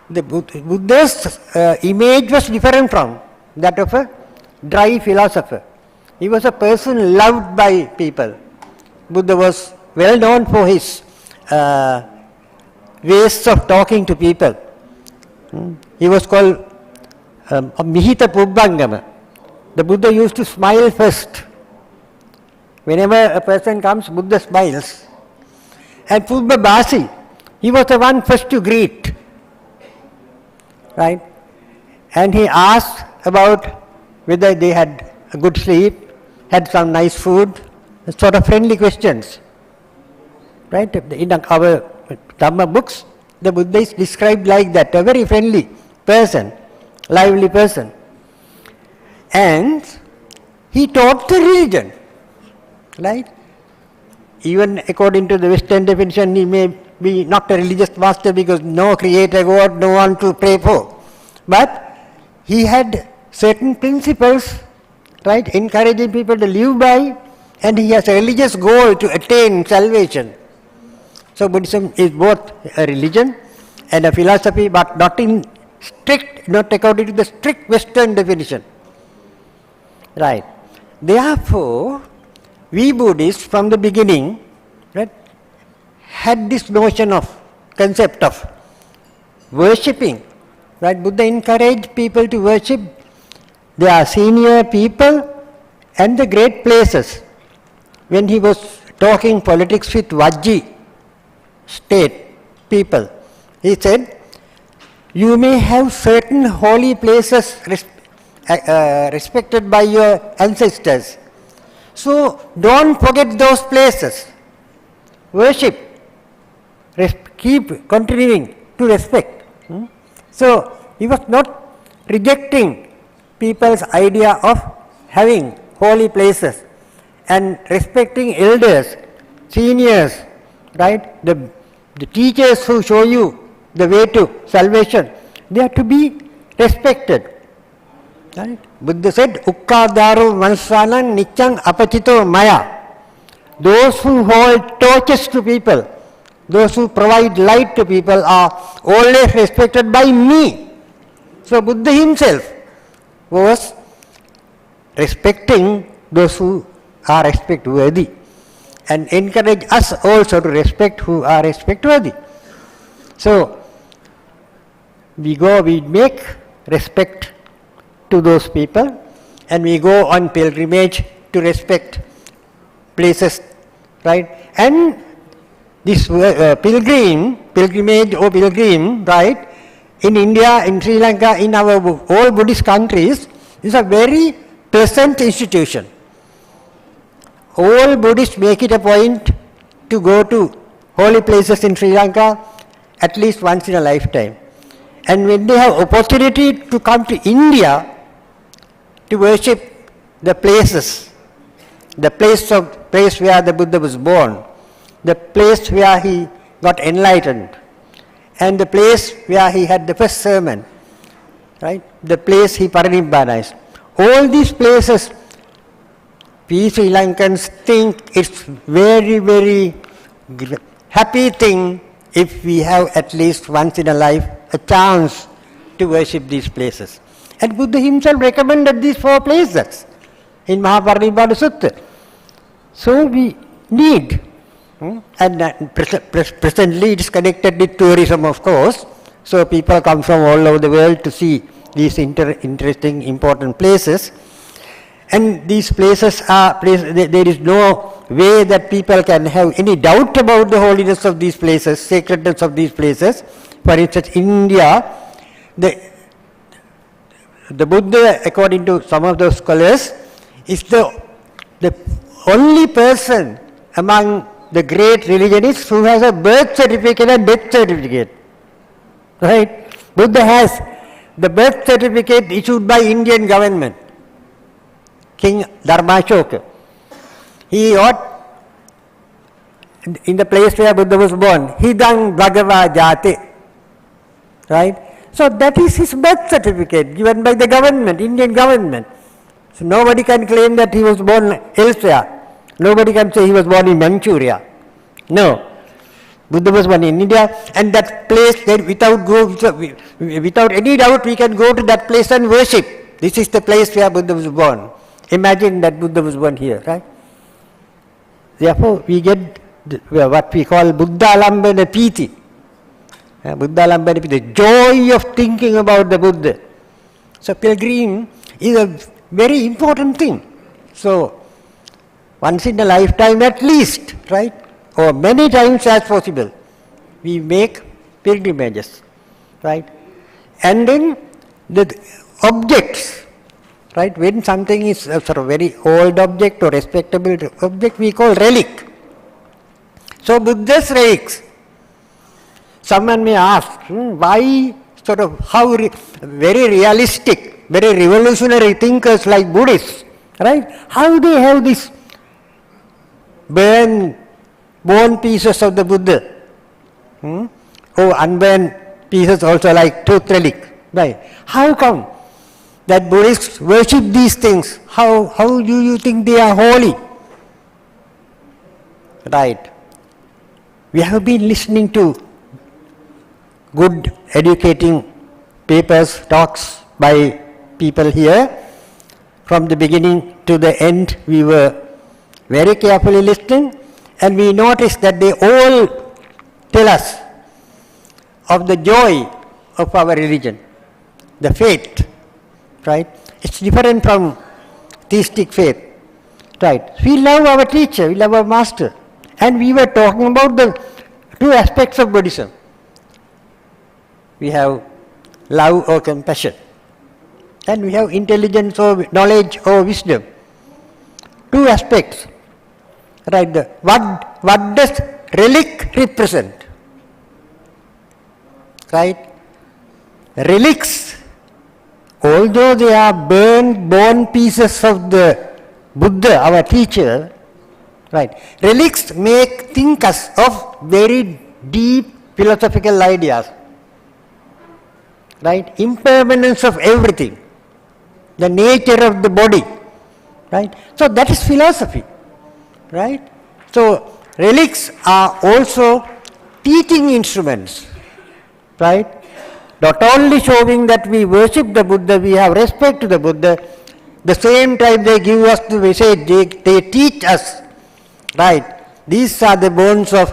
the Buddha's image was different from that of a dry philosopher. He was a person loved by people. Buddha was well known for his ways of talking to people. He was called Mihita Pubbangama. The Buddha used to smile first. Whenever a person comes, Buddha smiles. And Pubbha Basi, he was the one first to greet. Right? And he asked about whether they had a good sleep, had some nice food, sort of friendly questions. Right? In our Dhamma books, the Buddha is described like that, a very friendly person, lively person. And he taught the religion. Right? Even according to the Western definition, he may be not a religious master because no creator God, no one to pray for. But he had certain principles, right, encouraging people to live by, and he has a religious goal to attain salvation. So Buddhism is both a religion and a philosophy, but not according to the strict Western definition. Right. Therefore, we Buddhists from the beginning, right, had this notion of, concept of worshipping. Right? Buddha encouraged people to worship their senior people and the great places. When he was talking politics with Vajji state people, he said, you may have certain holy places respected by your ancestors. So don't forget those places. Worship. Keep continuing to respect. So he was not rejecting people's idea of having holy places and respecting elders, seniors, right? The teachers who show you the way to salvation, they are to be respected. Right? Buddha said, Ukkadaru mansanan nichang apachito maya. Those who hold torches to people, those who provide light to people are always respected by me. So Buddha himself was respecting those who are respect worthy and encourage us also to respect who are respect worthy. So we make respect to those people and we go on pilgrimage to respect places, right? And this pilgrimage or pilgrim, right, in India, in Sri Lanka, in our all Buddhist countries, is a very pleasant institution. All Buddhists make it a point to go to holy places in Sri Lanka at least once in a lifetime. And when they have opportunity to come to India to worship the places, the place where the Buddha was born, the place where he got enlightened, and the place where he had the first sermon, right? The place he parinibbanized. All these places, we Sri Lankans think it's very, very happy thing if we have at least once in a life a chance to worship these places. And Buddha himself recommended these 4 places in Mahaparinibbana Sutta. So we need, and presently it is connected with tourism, of course. So people come from all over the world to see these interesting, important places. And these places are there is no way that people can have any doubt about the holiness of these places, sacredness of these places. For instance, in India, the Buddha, according to some of those scholars, is the only person among the great religionists who has a birth certificate and death certificate. Right? Buddha has the birth certificate issued by Indian government. King Ashok. He ought, in the place where Buddha was born, Hidang Bhagava Jate. Right? So that is his birth certificate given by the government, Indian government. So nobody can claim that he was born elsewhere. Nobody can say he was born in Manchuria. No. Buddha was born in India, and that place, then without any doubt we can go to that place and worship. This is the place where Buddha was born. Imagine that Buddha was born here, right? Therefore, we get what we call Buddha Lambana Piti. Buddha Lambana Piti, the joy of thinking about the Buddha. So pilgrim is a very important thing. So once in a lifetime at least, right? Or many times as possible, we make pilgrimages, right? And then the objects, right? When something is a sort of very old object or respectable object, we call relic. So Buddha's relics. Someone may ask, why sort of how very realistic, very revolutionary thinkers like Buddhists, right? How they have these bone pieces of the Buddha, or unburned pieces also like tooth relic, right? How come that Buddhists worship these things? How do you think they are holy? Right. We have been listening to good educating papers, talks by people here. From the beginning to the end, we were very carefully listening, and we noticed that they all tell us of the joy of our religion, the faith, right? It's different from theistic faith, right? We love our teacher, we love our master, and we were talking about the two aspects of Buddhism. We have love or compassion, and we have intelligence or knowledge or wisdom. Two aspects, right? What does relic represent? Right? Relics, although they are bone pieces of the Buddha, our teacher, right? Relics think us of very deep philosophical ideas, right? Impermanence of everything, the nature of the body, right? So that is philosophy, right? So relics are also teaching instruments, right? Not only showing that we worship the Buddha, we have respect to the Buddha, the same time they give us the message, they teach us, right? These are the bones of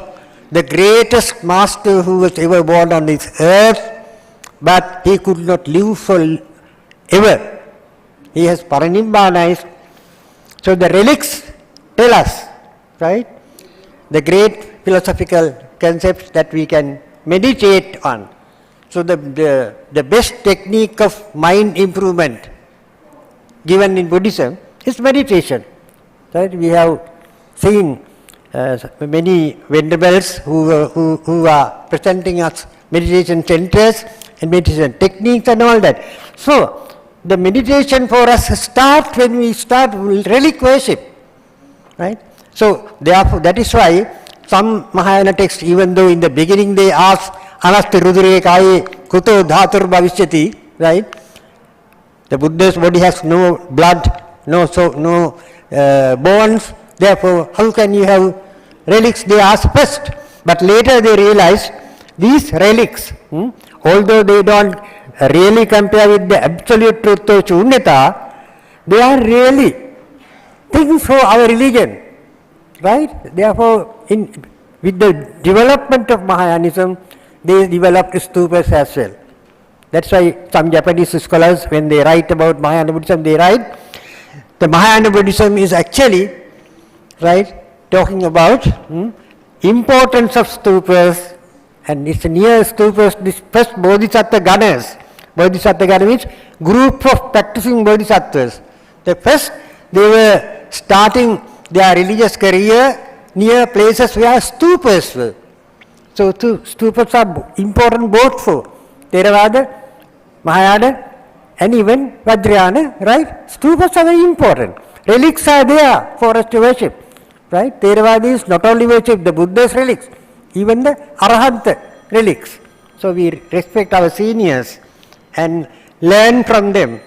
the greatest master who was ever born on this earth, but he could not live forever. He has parinirvanized. So the relics tell us, right, the great philosophical concepts that we can meditate on. So the best technique of mind improvement given in Buddhism is meditation, right? We have seen many venerables who are presenting us meditation centers and meditation techniques and all that. So the meditation for us starts when we start relic worship, right? So therefore that is why some Mahayana texts, even though in the beginning they ask Anasti Rudre Kai Kuto Dhatur Bhavishyati, right? The Buddha's body has no blood, no bones, therefore how can you have relics? They ask first, but later they realize these relics, although they don't really compare with the absolute truth of Shunyata, they are really things for our religion, right? Therefore, with the development of Mahayanism, they developed stupas as well. That's why some Japanese scholars, when they write about Mahayana Buddhism, they write the Mahayana Buddhism is actually, right, talking about importance of stupas, and it's near stupas, this first Bodhisattva Ganas. Bodhisattva Gana means group of practicing Bodhisattvas. The first, they were starting their religious career near places where stupas were. So stupas are important both for Theravada, Mahayana and even Vajrayana, right? Stupas are very important. Relics are there for us to worship, right? Theravada is not only worship the Buddha's relics, even the Arahant relics. So we respect our seniors and learn from them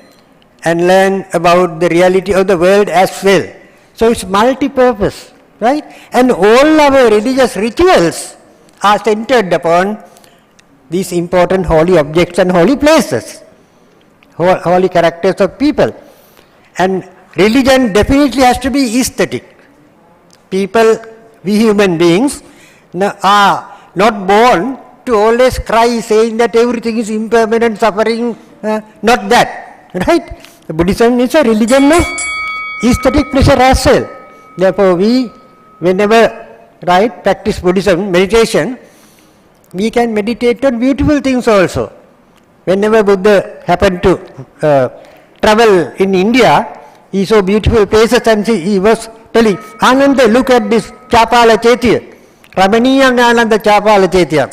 and learn about the reality of the world as well. So it's multi-purpose, right? And all our religious rituals are centered upon these important holy objects and holy places, holy characters of people. And Religion definitely has to be aesthetic. People, we human beings, are not born to always cry saying that everything is impermanent, suffering, not that, right? Buddhism is a religion of aesthetic pleasure as well. Therefore, we, whenever, right, practice Buddhism, meditation, we can meditate on beautiful things also. Whenever Buddha happened to travel in India, he saw beautiful places and he was telling, Ananda, look at this Chapala Chaitya. Ramaniyam Ananda Chapala Chaitya.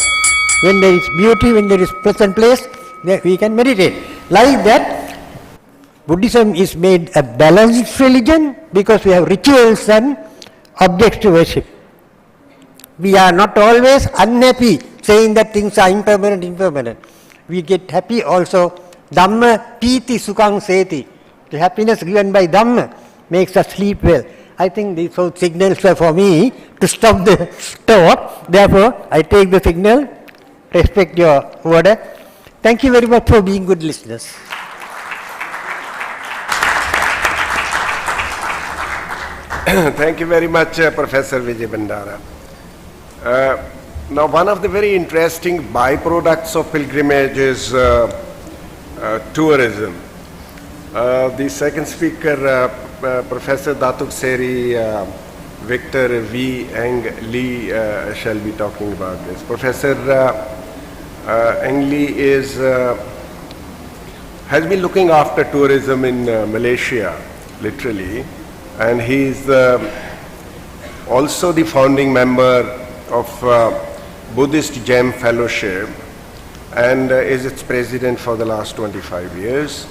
When there is beauty, when there is pleasant place, we can meditate. Like that, Buddhism is made a balanced religion because we have rituals and objects to worship. We are not always unhappy saying that things are impermanent. We get happy also. Dhamma piti sukhang seti. The happiness given by Dhamma makes us sleep well. I think these whole signals were for me to stop the talk. Therefore, I take the signal, respect your order. Thank you very much for being good listeners. Thank you very much, Professor Vijay Bandara. Now, one of the very interesting byproducts of pilgrimage is tourism. The second speaker, Professor Datuk Seri Victor V. Eng Lee shall be talking about this. Professor Eng Lee has been looking after tourism in Malaysia, literally, and he is also the founding member of Buddhist Gem Fellowship and is its president for the last 25 years.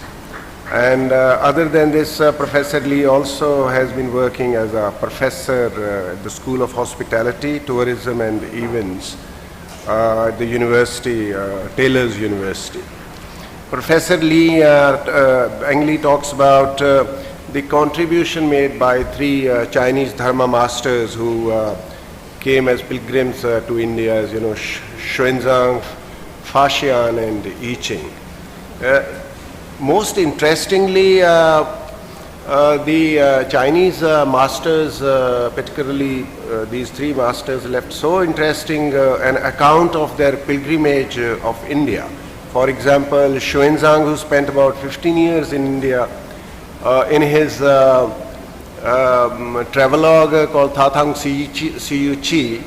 And other than this, Professor Lee also has been working as a professor at the School of Hospitality, Tourism and Events at the university, Taylor's University. Professor Lee, Eng Lee talks about the contribution made by three Chinese Dharma masters who came as pilgrims to India, as you know, Xuanzang, Faxian and I Ching. Most interestingly, the Chinese masters, particularly these three masters, left so interesting an account of their pilgrimage of India. For example, Xuanzang, who spent about 15 years in India, in his travelogue called Thatang Siyu Chi,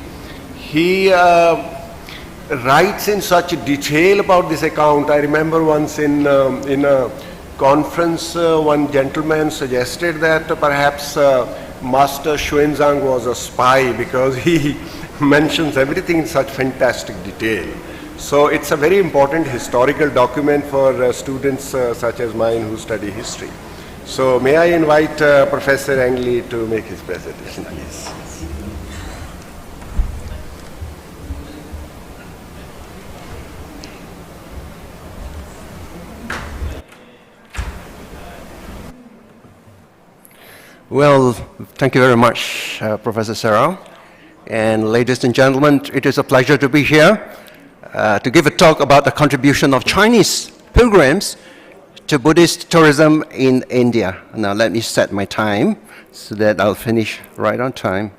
he writes in such detail about this account. I remember once in a conference, one gentleman suggested that perhaps Master Xuanzang was a spy because he mentions everything in such fantastic detail. So it's a very important historical document for students such as mine who study history. So may I invite Professor Eng Lee to make his presentation, please. Well, thank you very much, Professor Serrao. And ladies and gentlemen, it is a pleasure to be here to give a talk about the contribution of Chinese pilgrims to Buddhist tourism in India. Now let me set my time so that I'll finish right on time.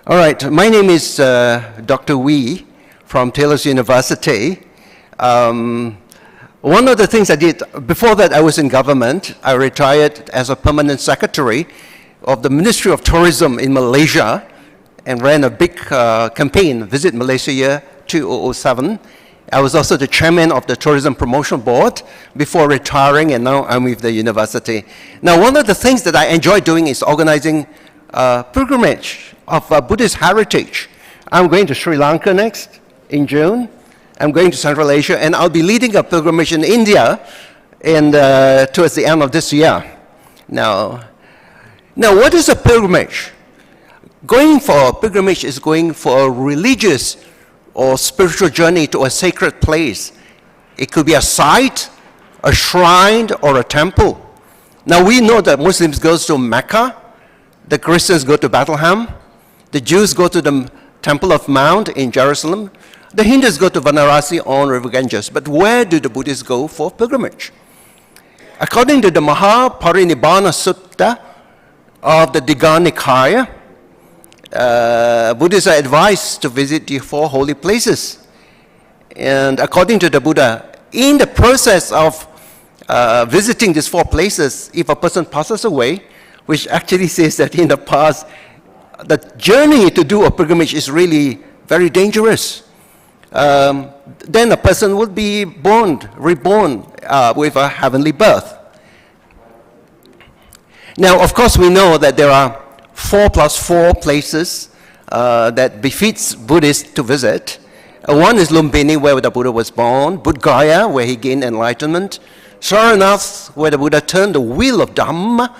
All right, my name is Dr. Wee from Taylor's University. One of the things I did, before that I was in government, I retired as a permanent secretary of the Ministry of Tourism in Malaysia and ran a big campaign, Visit Malaysia Year 2007. I was also the chairman of the Tourism Promotion Board before retiring, and now I'm with the university. Now, one of the things that I enjoy doing is organizing pilgrimage of Buddhist heritage. I'm going to Sri Lanka next in June. I'm going to Central Asia, and I'll be leading a pilgrimage in India towards the end of this year. Now, what is a pilgrimage? Going for a pilgrimage is going for a religious or spiritual journey to a sacred place. It could be a site, a shrine, or a temple. Now we know that Muslims go to Mecca, the Christians go to Bethlehem, the Jews go to the Temple of Mount in Jerusalem, the Hindus go to Varanasi on River Ganges. But where do the Buddhists go for pilgrimage? According to the Mahaparinibbana Sutta of the Digha Nikaya, Buddhists are advised to visit the 4 holy places. And according to the Buddha, in the process of visiting these 4 places, if a person passes away, which actually says that in the past, the journey to do a pilgrimage is really very dangerous. Then a person would be reborn with a heavenly birth. Now, of course, we know that there are 4+4 places that befits Buddhists to visit. One is Lumbini, where the Buddha was born, Bodh Gaya, where he gained enlightenment, Saranath, where the Buddha turned the wheel of Dhamma,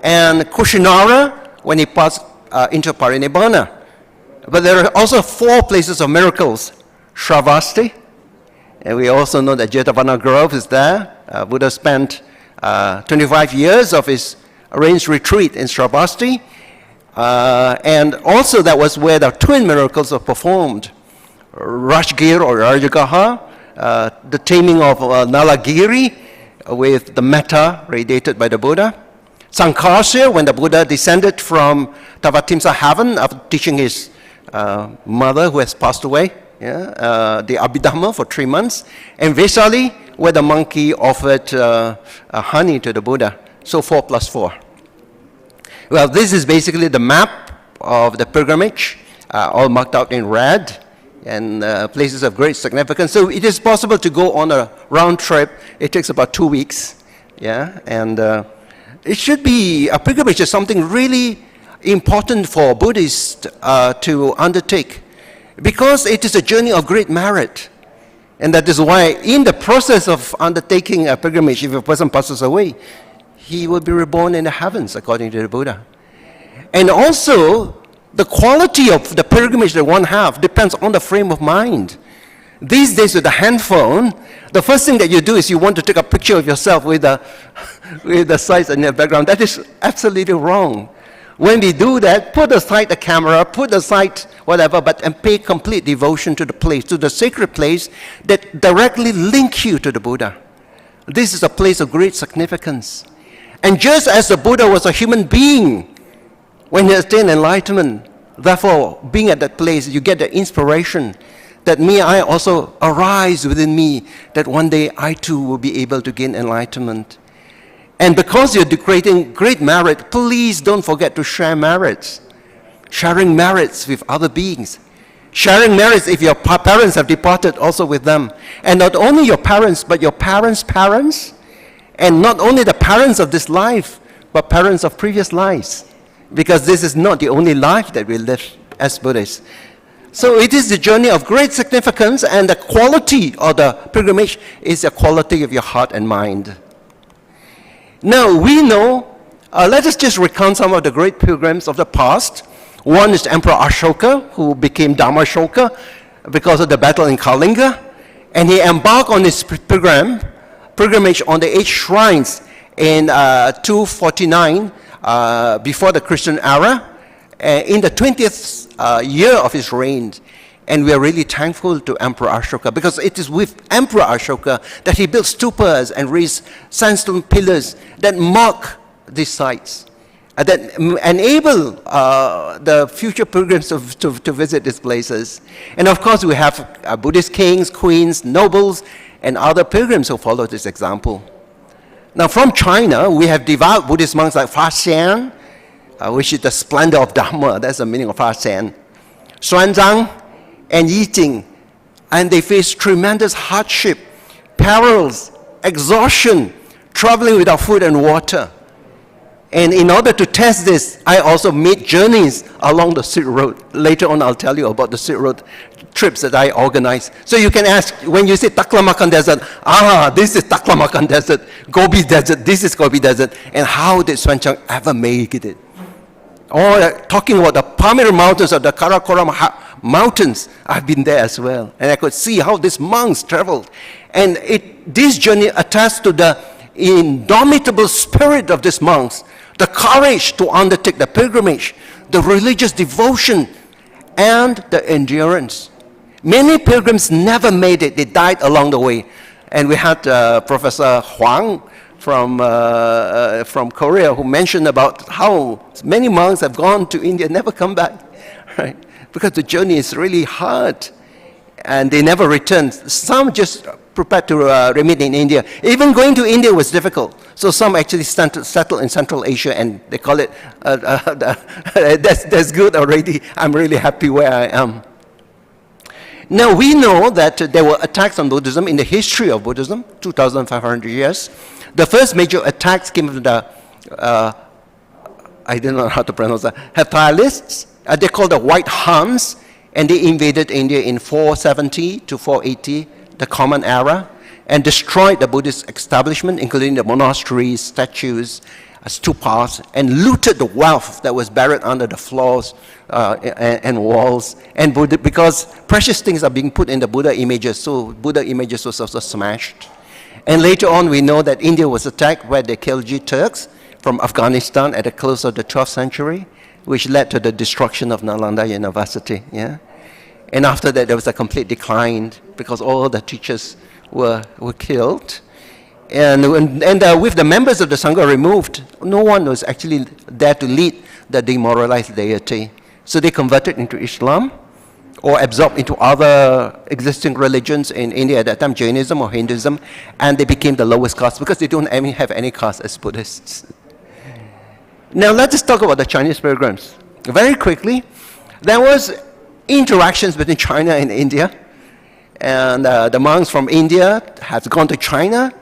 and Kushinara, when he passed into Parinibbana. But there are also 4 places of miracles. Shravasti, and we also know that Jetavana Grove is there. Buddha spent 25 years of his arranged retreat in Shravasti, and also that was where the twin miracles were performed. Rajgir or Rajagaha, the taming of Nalagiri with the metta radiated by the Buddha. Sankarsya, when the Buddha descended from Tavatimsa heaven after teaching his mother who has passed away, the Abhidhamma for 3 months. And Vesali, where the monkey offered honey to the Buddha. So 4+4. Well, this is basically the map of the pilgrimage, all marked out in red, and places of great significance. So it is possible to go on a round trip. It takes about 2 weeks, and it should be, a pilgrimage is something really important for Buddhists to undertake, because it is a journey of great merit. And that is why in the process of undertaking a pilgrimage, if a person passes away, he will be reborn in the heavens, according to the Buddha. And also, the quality of the pilgrimage that one has depends on the frame of mind. These days with the handphone, the first thing that you do is you want to take a picture of yourself with the sights in the background. That is absolutely wrong. When we do that, put aside the camera, put aside whatever, and pay complete devotion to the place, to the sacred place that directly links you to the Buddha. This is a place of great significance. And just as the Buddha was a human being when he attained enlightenment, therefore, being at that place, you get the inspiration that I also arise within me, that one day I too will be able to gain enlightenment. And because you're creating great merit, please don't forget to share merits. Sharing merits with other beings. Sharing merits if your parents have departed, also with them. And not only your parents, but your parents' parents. And not only the parents of this life, but parents of previous lives. Because this is not the only life that we live as Buddhists. So it is the journey of great significance, and the quality of the pilgrimage is the quality of your heart and mind. Now, we know, let us just recount some of the great pilgrims of the past. One is Emperor Ashoka, who became Dhammashoka because of the battle in Kalinga. And he embarked on his pilgrimage on the 8 shrines in 249 before the Christian era, in the 20th year of his reign. And we are really thankful to Emperor Ashoka, because it is with Emperor Ashoka that he built stupas and raised sandstone pillars that mark these sites, that enable the future pilgrims to visit these places. And of course, we have Buddhist kings, queens, nobles, and other pilgrims who follow this example. Now, from China, we have devout Buddhist monks like Fa Xian, which is the splendor of Dhamma. That's the meaning of Fa Xian. Xuanzang and Yiting, and they face tremendous hardship, perils, exhaustion, traveling without food and water. And in order to test this, I also made journeys along the Silk Road. Later on, I'll tell you about the Silk Road trips that I organized. So you can ask, when you say Taklamakan Desert, this is Taklamakan Desert, Gobi Desert, this is Gobi Desert, and how did Xuanzang ever make it? Or talking about the Pamir Mountains or the Karakoram Mountains, I've been there as well. And I could see how these monks traveled. And this journey attests to the indomitable spirit of these monks, the courage to undertake the pilgrimage, the religious devotion, and the endurance. Many pilgrims never made it. They died along the way. And we had Professor Huang from Korea who mentioned about how many monks have gone to India and never come back, right? Because the journey is really hard, and they never returned. Some just prepared to remain in India. Even going to India was difficult. So some actually settled in Central Asia, and they call it, that's good already. I'm really happy where I am. Now we know that there were attacks on Buddhism in the history of Buddhism, 2,500 years. The first major attacks came from the, I don't know how to pronounce that, Hephthalists. They're called the White Huns, and they invaded India in 470 to 480, the Common Era, and destroyed the Buddhist establishment, including the monasteries, statues, stupas, and looted the wealth that was buried under the floors and walls. And Buddha, because precious things are being put in the Buddha images, so Buddha images was also smashed. And later on, we know that India was attacked by the Khilji Turks from Afghanistan at the close of the 12th century, which led to the destruction of Nalanda University. Yeah? And after that, there was a complete decline because all the teachers were killed. And with the members of the Sangha removed, no one was actually there to lead the demoralized deity. So they converted into Islam or absorbed into other existing religions in India at that time, Jainism or Hinduism, and they became the lowest caste because they don't even have any caste as Buddhists. Now let us talk about the Chinese pilgrims. Very quickly, there was interactions between China and India, and the monks from India have gone to China,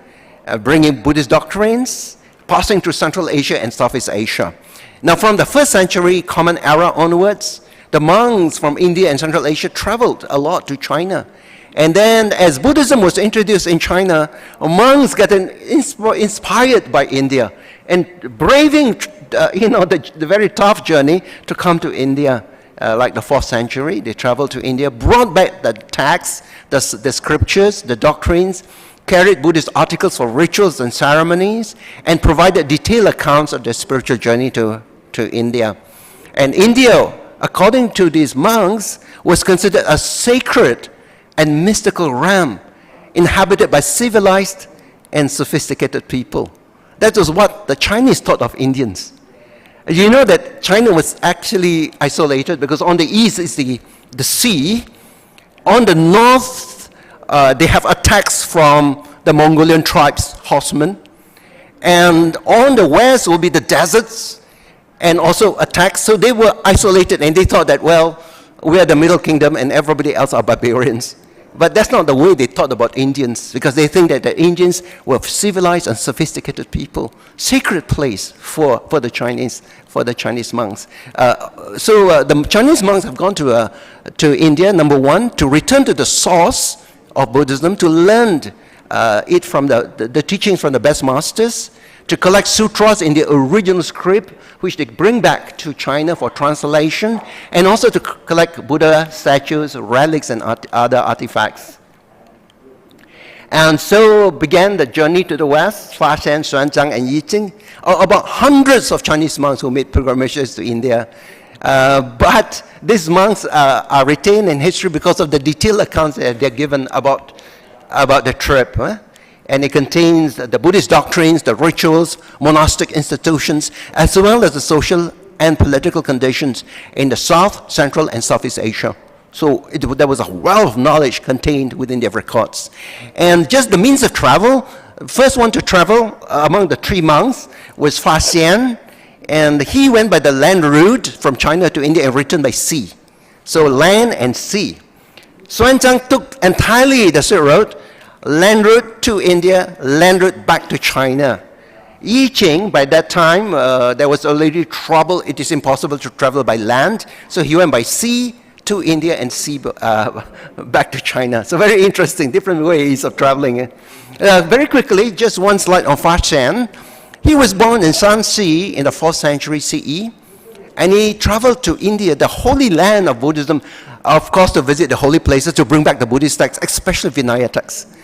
bringing Buddhist doctrines, passing through Central Asia and Southeast Asia. Now from the 1st century Common Era onwards, the monks from India and Central Asia traveled a lot to China. And then as Buddhism was introduced in China, monks got inspired by India and braving the very tough journey to come to India. Like the 4th century, they traveled to India, brought back the texts, the scriptures, the doctrines, carried Buddhist articles for rituals and ceremonies, and provided detailed accounts of their spiritual journey to India. And India, according to these monks, was considered a sacred and mystical realm inhabited by civilized and sophisticated people. That was what the Chinese thought of Indians. You know that China was actually isolated because on the east is the sea. On the north, they have attacks from the Mongolian tribes, horsemen. And on the west will be the deserts and also attacks. So they were isolated and they thought that, well, we are the Middle Kingdom and everybody else are barbarians. But that's not the way they thought about Indians, because they think that the Indians were civilized and sophisticated people. Sacred place for the Chinese monks. So the Chinese monks have gone to India, number one, to return to the source of Buddhism, to learn it from the teachings from the best masters, to collect sutras in the original script, which they bring back to China for translation, and also to collect Buddha statues, relics, and other artifacts. And so began the journey to the west, Fa Shen, Xuanzang, and Yijing, about hundreds of Chinese monks who made pilgrimages to India. But these monks are retained in history because of the detailed accounts that they're given about the trip. And it contains the Buddhist doctrines, the rituals, monastic institutions, as well as the social and political conditions in the South, Central, and Southeast Asia. So there was a wealth of knowledge contained within their records. And just the means of travel, first one to travel among the 3 monks was Fa Xian, and he went by the land route from China to India and returned by sea. So land and sea. Xuanzang took entirely the Silk Road, land route to India, land route back to China. Yijing, by that time, there was already trouble. It is impossible to travel by land. So he went by sea to India and sea back to China. So very interesting, different ways of traveling. Very quickly, just one slide on Fa Xian. He was born in Shanxi in the 4th century CE. And he traveled to India, the holy land of Buddhism, of course, to visit the holy places, to bring back the Buddhist texts, especially Vinaya texts.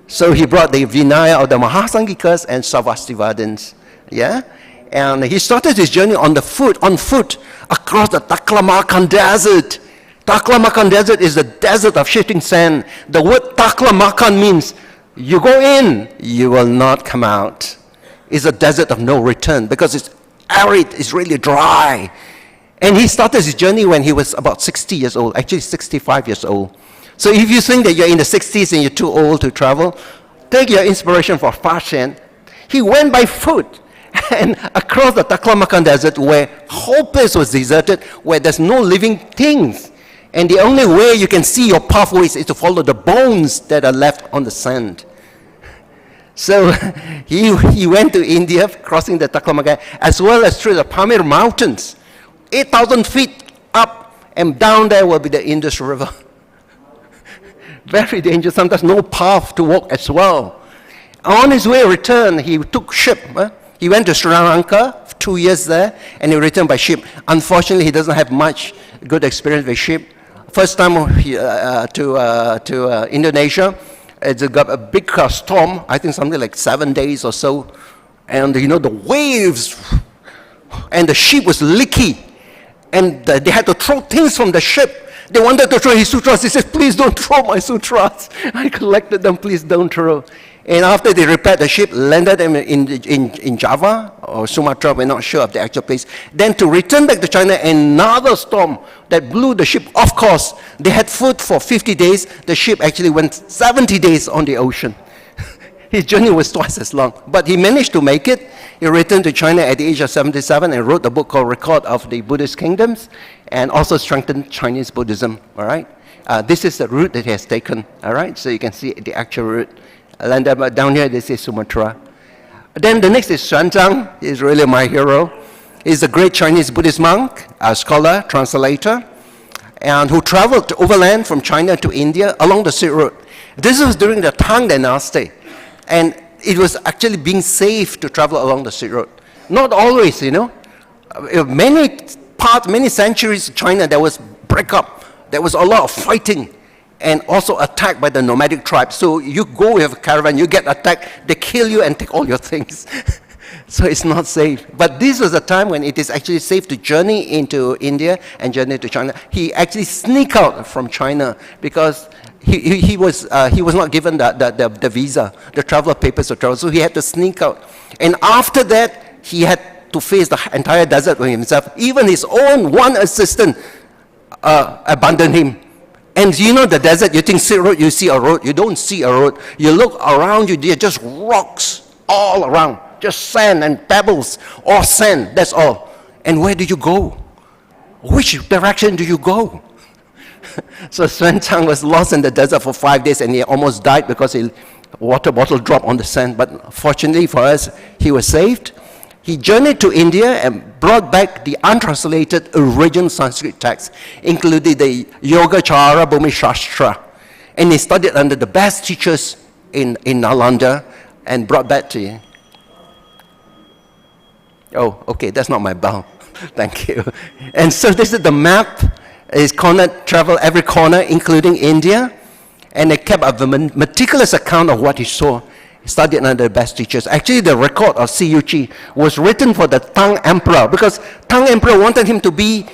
So he brought the Vinaya of the Mahasangikas and Sarvastivadins, yeah? And he started his journey on foot, across the Taklamakan Desert. Taklamakan Desert is the desert of shifting sand. The word Taklamakan means you go in, you will not come out. is a desert of no return because it's arid, it's really dry. And he started his journey when he was about 60 years old, actually 65 years old. So if you think that you're in the 60s and you're too old to travel, take your inspiration from Fashion. He went by foot and across the Taklamakan Desert where whole place was deserted, where there's no living things. And the only way you can see your pathways is to follow the bones that are left on the sand. So he went to India, crossing the Taklamakan, as well as through the Pamir Mountains. 8,000 feet up, and down there will be the Indus River. Very dangerous, sometimes no path to walk as well. On his way return, he took ship. He went to Sri Lanka, 2 years there, and he returned by ship. Unfortunately, he doesn't have much good experience with ship. First time to Indonesia, it's got a big storm, I think something like 7 days or so. And you know, the waves, and the ship was leaky. And they had to throw things from the ship. They wanted to throw his sutras. He said, please don't throw my sutras. I collected them, please don't throw. And after they repaired the ship, landed them in Java or Sumatra, we're not sure of the actual place. Then to return back to China, another storm that blew the ship off course. They had food for 50 days. The ship actually went 70 days on the ocean. His journey was twice as long, but he managed to make it. He returned to China at the age of 77 and wrote a book called Record of the Buddhist Kingdoms, and also strengthened Chinese Buddhism, all right? This is the route that he has taken, all right? So you can see the actual route. Down here, this is Sumatra. Then the next is Chanting. He's really my hero. He's a great Chinese Buddhist monk, a scholar, translator, and who traveled overland from China to India along the Silk Road. This was during the Tang Dynasty. And it was actually being safe to travel along the Silk Road. Not always, you know. Many centuries of China, there was breakup. There was a lot of fighting and also attacked by the nomadic tribes. So you go with a caravan, you get attacked, they kill you and take all your things. So it's not safe. But this was a time when it is actually safe to journey into India and journey to China. He actually sneaked out from China because he was not given the visa, the traveler papers to travel, so he had to sneak out. And after that, he had to face the entire desert by himself. Even his own one assistant abandoned him. And you know the desert, you think Silk Road, you see a road. You don't see a road. You look around you, there are just rocks all around. Just sand and pebbles, or sand, that's all. And where do you go? Which direction do you go? So Xuan Zhang was lost in the desert for 5 days, and he almost died because a water bottle dropped on the sand. But fortunately for us, he was saved. He journeyed to India and brought back the untranslated original Sanskrit text, including the Yogacara Bhumi Shastra. And he studied under the best teachers in Nalanda and brought that to you. Oh, okay, that's not my bell. Thank you. And so this is the map. His corner traveled every corner, including India, and they kept a meticulous account of what he saw. He studied under the best teachers. Actually, the record of Siyuchi was written for the Tang Emperor, because Tang Emperor wanted him to be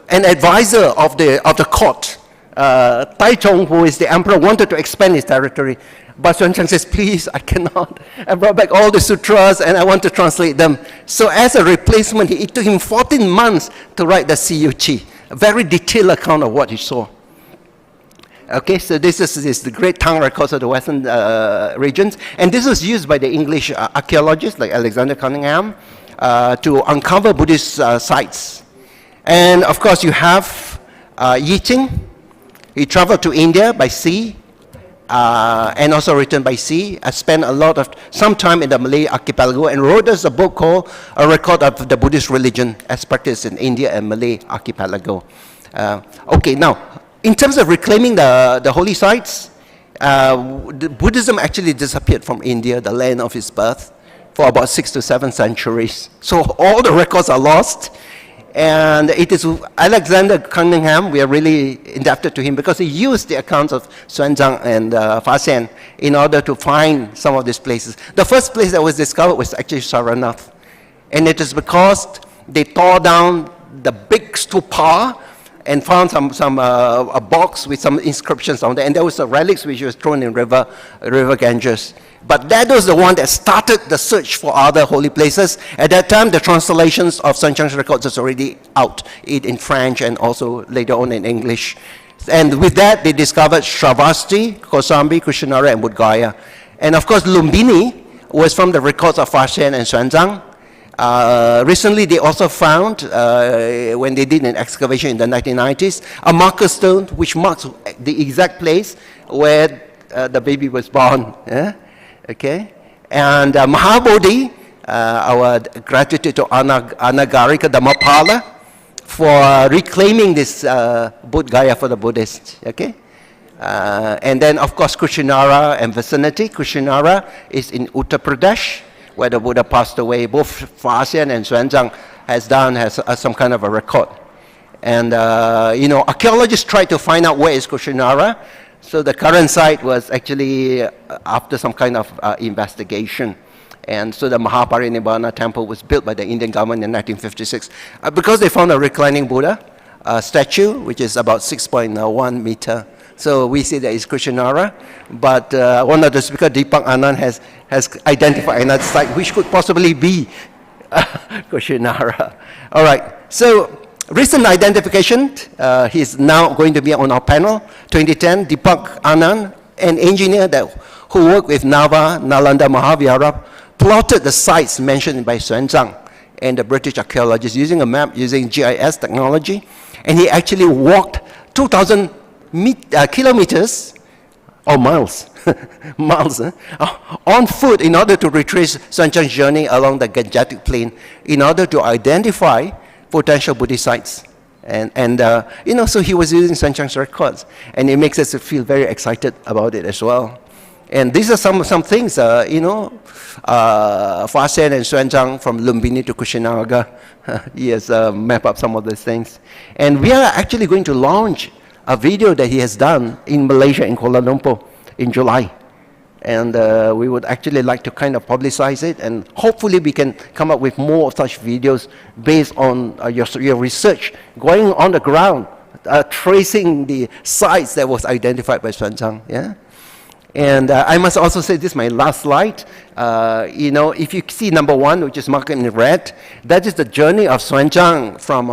an advisor of the court. Taichung, who is the emperor, wanted to expand his territory. But Xuan Zhang says, please, I cannot. I brought back all the sutras and I want to translate them. So as a replacement, it took him 14 months to write the Siyuchi, a very detailed account of what he saw. Okay, so this is the great Tang records of the Western regions. And this was used by the English archaeologists like Alexander Cunningham to uncover Buddhist sites. And of course, you have Yi Ching. He traveled to India by sea. And also returned by sea. I spent some time in the Malay archipelago and wrote us a book called A Record of the Buddhist Religion as Practiced in India and Malay Archipelago. Okay, now, in terms of reclaiming the holy sites, Buddhism actually disappeared from India, the land of his birth, for about 6 to 7 centuries. So all the records are lost. And it is Alexander Cunningham, we are really indebted to him because he used the accounts of Xuan Zhang and Fa Xian in order to find some of these places. The first place that was discovered was actually Saranath. And it is because they tore down the big stupa and found a box with some inscriptions on there. And there was a relics which was thrown in river Ganges. But that was the one that started the search for other holy places. At that time, the translations of Sanchang's records was already out in French and also later on in English. And with that, they discovered Shravasti, Kosambi, Kushinara, and Bodh Gaya. And of course, Lumbini was from the records of Fa-Hsien and Xuanzang. Recently, they also found, when they did an excavation in the 1990s, a marker stone which marks the exact place where the baby was born. Yeah? Okay, and Mahabodhi, our gratitude to Anagarika Dhammapala for reclaiming this Bodh Gaya for the Buddhists. Okay, and then of course Kushinara and vicinity. Kushinara is in Uttar Pradesh, where the Buddha passed away. Both Fa-Hsien and Xuanzang has some kind of a record. And archaeologists tried to find out where is Kushinara. So the current site was actually after some kind of investigation. And so the Mahaparinibbana temple was built by the Indian government in 1956. Because they found a reclining Buddha statue, which is about 6.1 meter. So we say that it's Kushinara. But one of the speakers, Deepak Anand, has identified another site which could possibly be Kushinara. All right. So recent identification, he's now going to be on our panel. 2010, Deepak Anand, an engineer who worked with Nalanda Mahavihara, plotted the sites mentioned by Xuanzang and the British archaeologists using a map, using GIS technology. And he actually walked 2,000 kilometers or miles, on foot in order to retrace Xuanzang's journey along the Gangetic Plain in order to identify potential Buddhist sites. And so he was using Sanchang's records, and it makes us feel very excited about it as well. And these are some things, Fa-Hsien and Xuanzang from Lumbini to Kushinara, he has mapped up some of these things. And we are actually going to launch a video that he has done in Malaysia, in Kuala Lumpur, in July. And we would actually like to kind of publicize it, and hopefully we can come up with more of such videos based on your research, going on the ground, tracing the sites that was identified by Xuanzang. Yeah? And I must also say, this is my last slide. If you see number 1, which is marked in red, that is the journey of Xuanzang from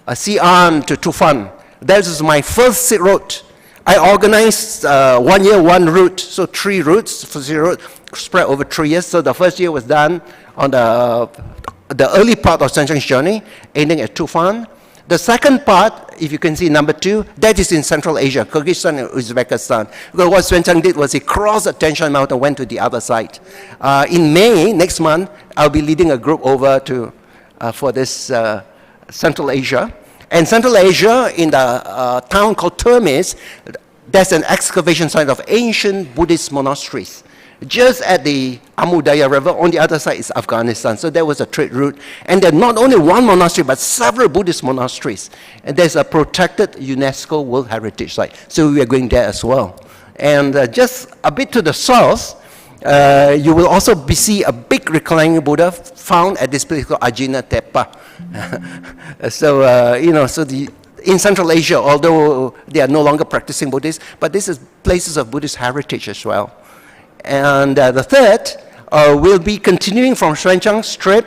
Xi'an to Tufan. That is my first Silk Road. I organized 1 year, 1 route, so 3 routes for Silk Road spread over 3 years. So the first year was done on the early part of Xuanzang's journey, ending at Tufan. The second part, if you can see number 2, that is in Central Asia, Kyrgyzstan and Uzbekistan. Because what Xuanzang did was he crossed the Tian Shan Mountain and went to the other side. In May, next month, I'll be leading a group over to for this Central Asia. And Central Asia, in the town called Termes, there's an excavation site of ancient Buddhist monasteries. Just at the Amudaya River, on the other side is Afghanistan. So there was a trade route. And there's not only one monastery, but several Buddhist monasteries. And there's a protected UNESCO World Heritage Site. So we are going there as well. And just a bit to the south, you will also see a big reclining Buddha found at this place called Ajina Tepa. In Central Asia, although they are no longer practicing Buddhists, but this is places of Buddhist heritage as well. And the third will be continuing from Xuanzang Strait,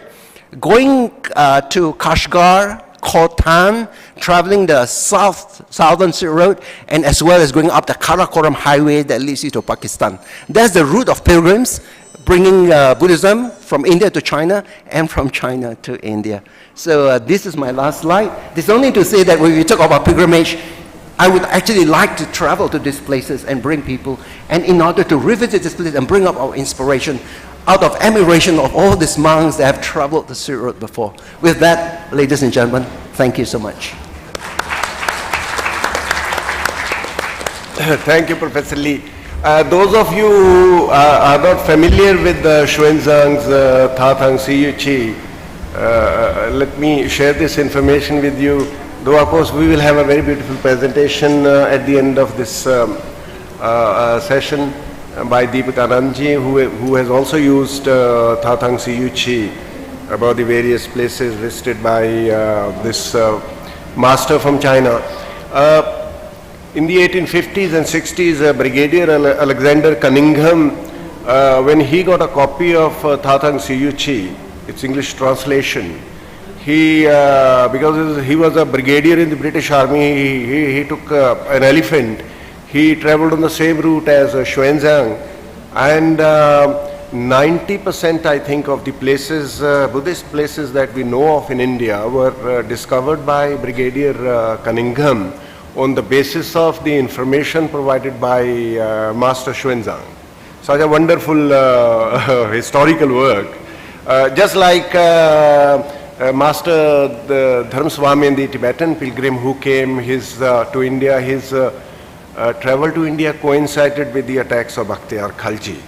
going to Kashgar, Khotan, traveling the southern Silk Road, and as well as going up the Karakoram highway that leads you to Pakistan. That's the route of pilgrims, bringing Buddhism from India to China and from China to India. So this is my last slide. This is only to say that when we talk about pilgrimage, I would actually like to travel to these places and bring people, and in order to revisit this place and bring up our inspiration out of admiration of all these monks that have traveled the Silk Road before. With that, ladies and gentlemen, thank you so much. Thank you, Professor Lee. Those of you who are not familiar with Xuanzang's Thatang Siyuchi, let me share this information with you. Though, of course, we will have a very beautiful presentation at the end of this session by Deepak Anandji, who has also used Thatang Siyuchi about the various places visited by this master from China. In the 1850s and 60s, Brigadier Alexander Cunningham when he got a copy of Thatang Siyuchi, its English translation, he, because he was a brigadier in the British Army, he took an elephant. He traveled on the same route as Xuanzang, and 90% I think of the places, Buddhist places that we know of in India were discovered by Brigadier Cunningham on the basis of the information provided by Master Xuanzang. Such a wonderful historical work. Just like Master Dharma Swami, the Tibetan pilgrim who came to India, his travel to India coincided with the attacks of Bakhtiyar Khalji.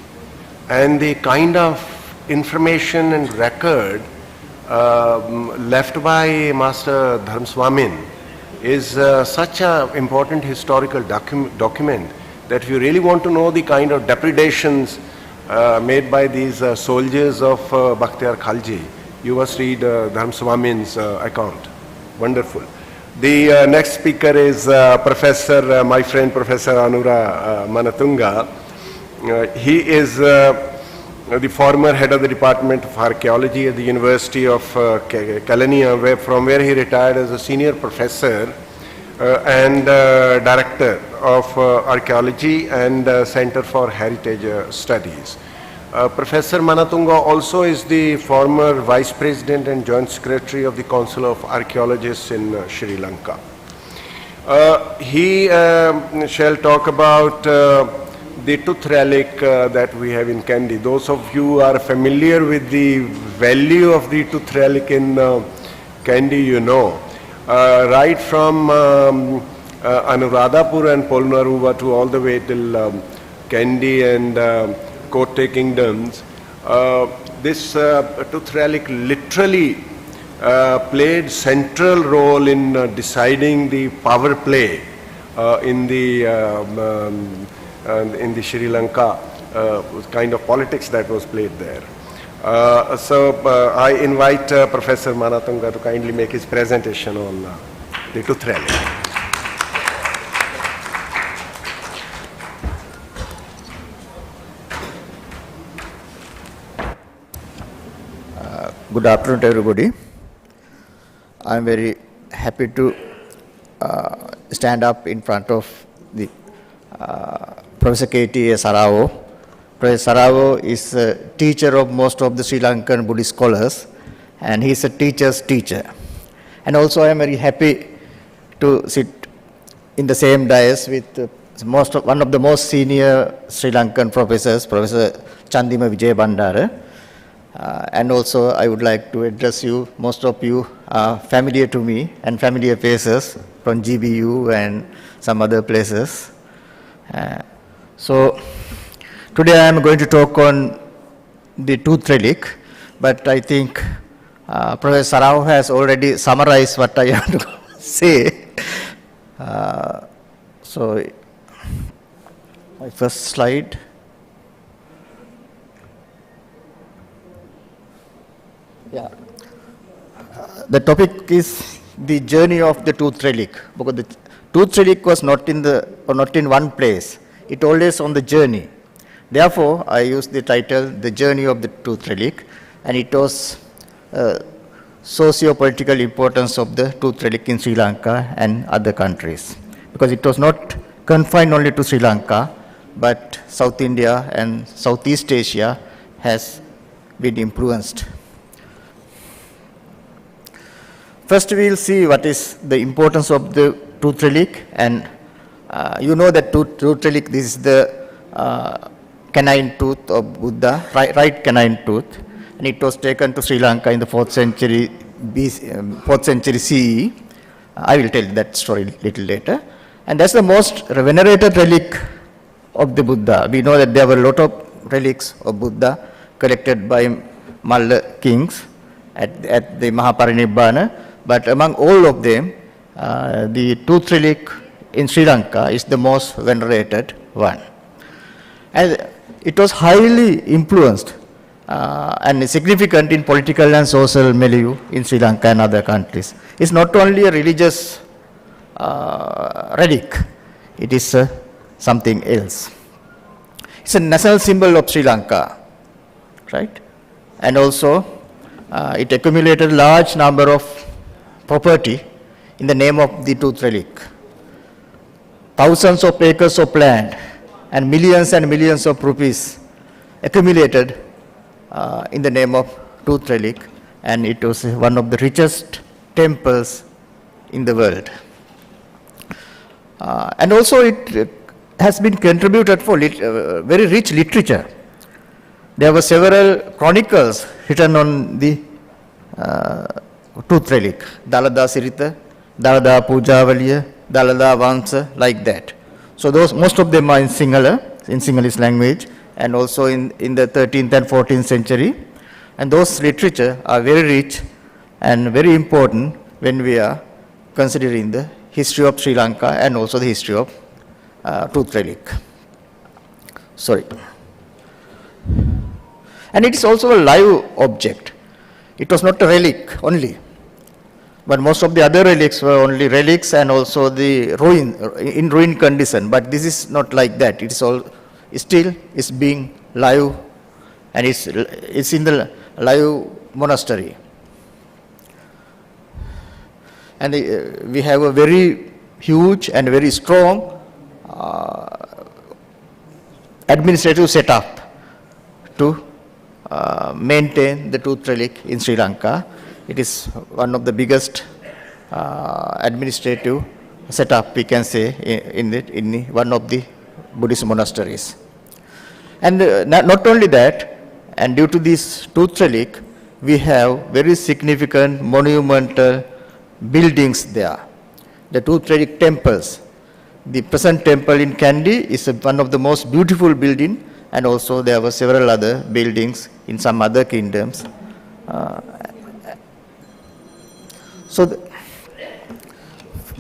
And the kind of information and record left by Master Dharma Swami is such an important historical document that if you really want to know the kind of depredations made by these soldiers of Bakhtiyar Khalji, you must read Dharma Swami's account. Wonderful. The next speaker is Professor, my friend Professor Anura Manatunga. He is the former head of the Department of Archaeology at the University of Kelaniya, from where he retired as a senior professor and director of Archaeology and Center for Heritage Studies. Professor Manatunga also is the former Vice President and Joint Secretary of the Council of Archaeologists in Sri Lanka. He shall talk about the tooth relic that we have in Kandy. Those of you who are familiar with the value of the tooth relic in Kandy, you know. Right from Anuradhapur and Polnaruva to all the way till Kandy and Kotte kingdoms, this tooth relic literally played central role in deciding the power play in the Sri Lanka kind of politics that was played there. So I invite Professor Manatunga to kindly make his presentation on the tooth relic. Good afternoon to everybody. I am very happy to stand up in front of the Professor K.T. Saravo. Professor Saravo is a teacher of most of the Sri Lankan Buddhist scholars, and he is a teacher's teacher. And also I am very happy to sit in the same dais with one of the most senior Sri Lankan professors, Professor Chandima Vijayabandara. And also I would like to address you. Most of you are familiar to me and familiar faces from GBU and some other places. So today I am going to talk on the tooth relic, but I think Professor Sarao has already summarized what I have to say. So my first slide. Yeah. The topic is the journey of the tooth relic, because the tooth relic was not in one place. It always on the journey. Therefore, I used the title, The Journey of the Tooth Relic, and it was socio-political importance of the tooth relic in Sri Lanka and other countries. Because it was not confined only to Sri Lanka, but South India and Southeast Asia has been influenced. First, we will see what is the importance of the tooth relic, and you know that tooth relic, this is the canine tooth of Buddha, right canine tooth, and it was taken to Sri Lanka in the 4th century CE. I will tell that story a little later. And that's the most venerated relic of the Buddha. We know that there were a lot of relics of Buddha collected by Malla kings at the Mahaparinibbana. But among all of them, the tooth relic in Sri Lanka is the most venerated one. And it was highly influenced and significant in political and social milieu in Sri Lanka and other countries. It's not only a religious relic, it is something else. it's a national symbol of Sri Lanka, right? And also it accumulated large number of property in the name of the tooth relic. Thousands of acres of land and millions of rupees accumulated in the name of tooth relic, and it was one of the richest temples in the world. And also it has been contributed for very rich literature. There were several chronicles written on the tooth relic, Dalada Sirita, Dalada Pujavaliya, Dalada Vansa, like that. So those, most of them are in Sinhalese language, and also in the 13th and 14th century. And those literature are very rich and very important when we are considering the history of Sri Lanka and also the history of tooth relic. Sorry. And it is also a live object. It was not a relic only, but most of the other relics were only relics and also the in ruin condition. But this is not like that. It is all still is being live, and it's in the live monastery. And we have a very huge and very strong administrative setup to maintain the tooth relic in Sri Lanka. It is one of the biggest administrative setup, we can say, in one of the Buddhist monasteries. And not only that, and due to this tooth relic, we have very significant monumental buildings there. The tooth relic temples. The present temple in Kandy is one of the most beautiful buildings, and also there were several other buildings in some other kingdoms.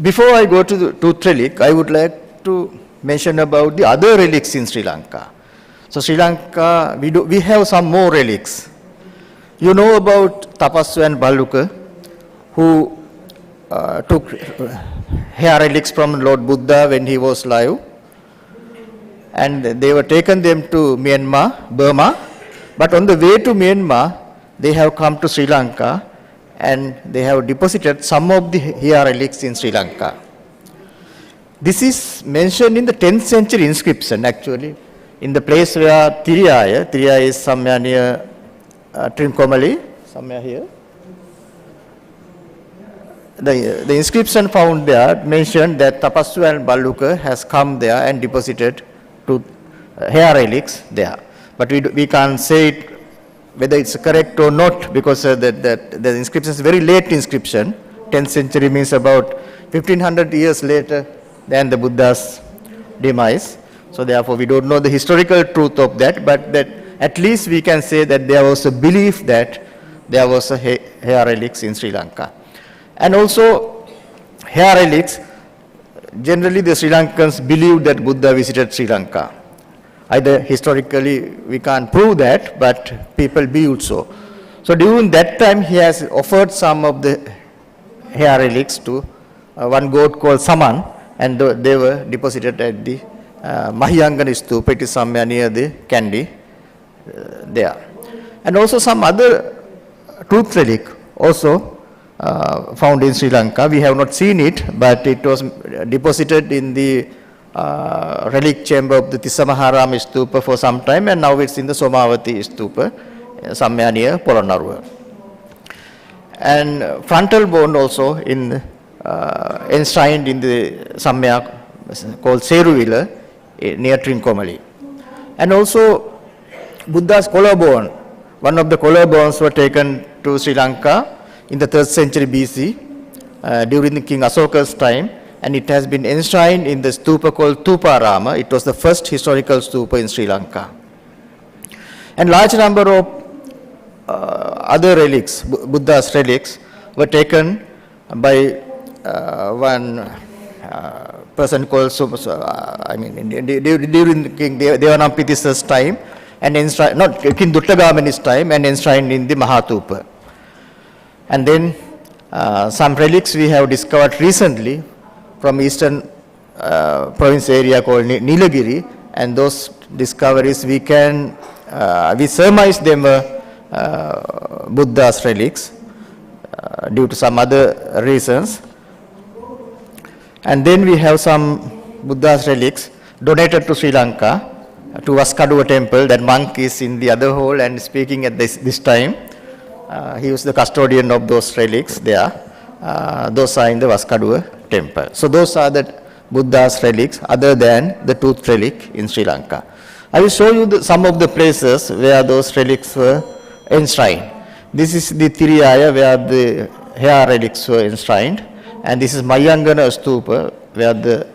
Before I go to the tooth relic, I would like to mention about the other relics in Sri Lanka. So Sri Lanka, we have some more relics. You know about Tapaswa and Baluka, who took hair relics from Lord Buddha when he was alive, and they were taken them to Myanmar, Burma, but on the way to Myanmar, they have come to Sri Lanka and they have deposited some of the hair relics in Sri Lanka. This is mentioned in the 10th century inscription, actually, in the place where Tiriyaya is somewhere near Trincomalee, somewhere here. The inscription found there mentioned that Tapaswa and Baluka has come there and deposited hair relics there. But we can't say it, whether it's correct or not, because the inscription is a very late inscription. 10th century means about 1500 years later than the Buddha's demise. So therefore we don't know the historical truth of that, but that at least we can say that there was a belief that there was a hair relics in Sri Lanka. And also hair relics, generally the Sri Lankans believe that Buddha visited Sri Lanka. Either historically we can't prove that, but people believe so. So during that time he has offered some of the hair relics to one god called Saman, and they were deposited at the Mahiyangana Stupa. It is somewhere near the Kandy there. And also some other tooth relic also found in Sri Lanka. We have not seen it, but it was deposited in the relic chamber of the Tissamaharama Stupa for some time, and now it's in the Somavati Stupa, somewhere near Polonnaruwa. And frontal bone also enshrined in the somewhere called Seruvila near Trincomalee. And also Buddha's collarbone, one of the collarbones were taken to Sri Lanka in the 3rd century BC during the King Ashoka's time, and it has been enshrined in the stupa called Tuparama. It was the first historical stupa in Sri Lanka. And large number of other relics, Buddha's relics, were taken by one person called during King Devanapitisa's time, and enshrined, not King Duttagamani's time, and enshrined in the Mahatupa. And then some relics we have discovered recently from eastern province area called Nilagiri, and those discoveries, we surmise them Buddha's relics due to some other reasons. And then we have some Buddha's relics donated to Sri Lanka, to Vaskaduwa temple. That monk is in the other hall and speaking at this time. He was the custodian of those relics there. Those are in the Vaskaduwa temple. So those are the Buddha's relics other than the tooth relic in Sri Lanka. I will show you some of the places where those relics were enshrined. This is the Tiriyaya where the hair relics were enshrined, and this is Mayangana Stupa where the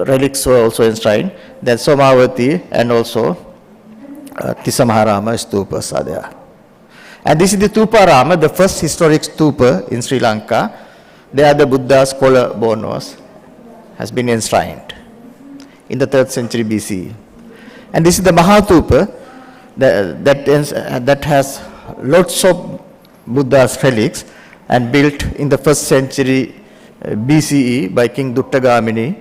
relics were also enshrined. Then Somavati and also Tisamaharama Stupas are there. And this is the Tuparama, the first historic stupa in Sri Lanka. There the Buddha's collarbone has been enshrined in the 3rd century BCE. And this is the Mahatupa that has lots of Buddha's relics and built in the 1st century BCE by King Duttagamini.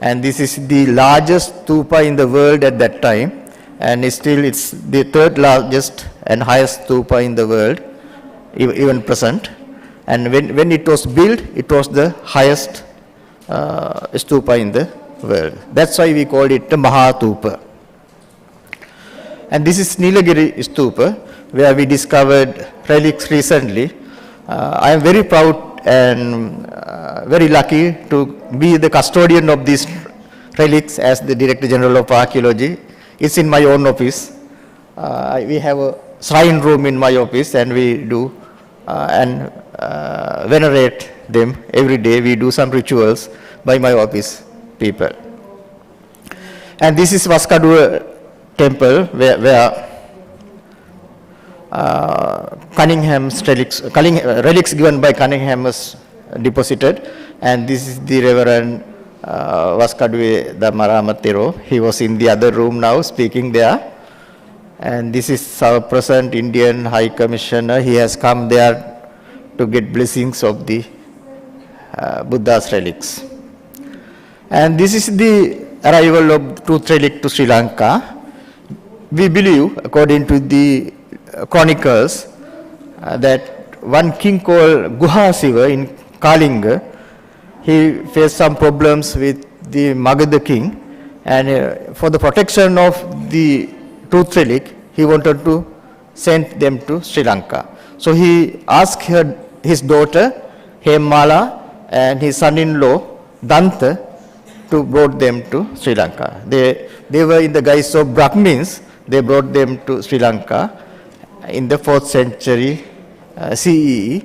And this is the largest stupa in the world at that time, and it's the 3rd largest and highest stupa in the world, even present. And when it was built, it was the highest stupa in the world. That's why we call it the Mahatupa. And this is Nilagiri Stupa, where we discovered relics recently. I am very proud and very lucky to be the custodian of these relics as the Director General of Archaeology. It's in my own office. We have a shrine room in my office, and we do and venerate them every day. We do some rituals by my office people. And this is Vaskaduwa temple where Cunningham's relics given by Cunningham was deposited. And this is the Reverend Vaskaduwa Dhamma. He was in the other room now speaking there. And this is our present Indian High Commissioner. He has come there to get blessings of the Buddha's relics. And this is the arrival of tooth relic to Sri Lanka. We believe, according to the chronicles, that one king called Guhasiva in Kalinga, he faced some problems with the Magadha king, and for the protection of the tooth relic, he wanted to send them to Sri Lanka. So he asked his daughter Hemala and his son-in-law Danta to brought them to Sri Lanka. They were in the guise of Brahmins. They brought them to Sri Lanka in the 4th century CE,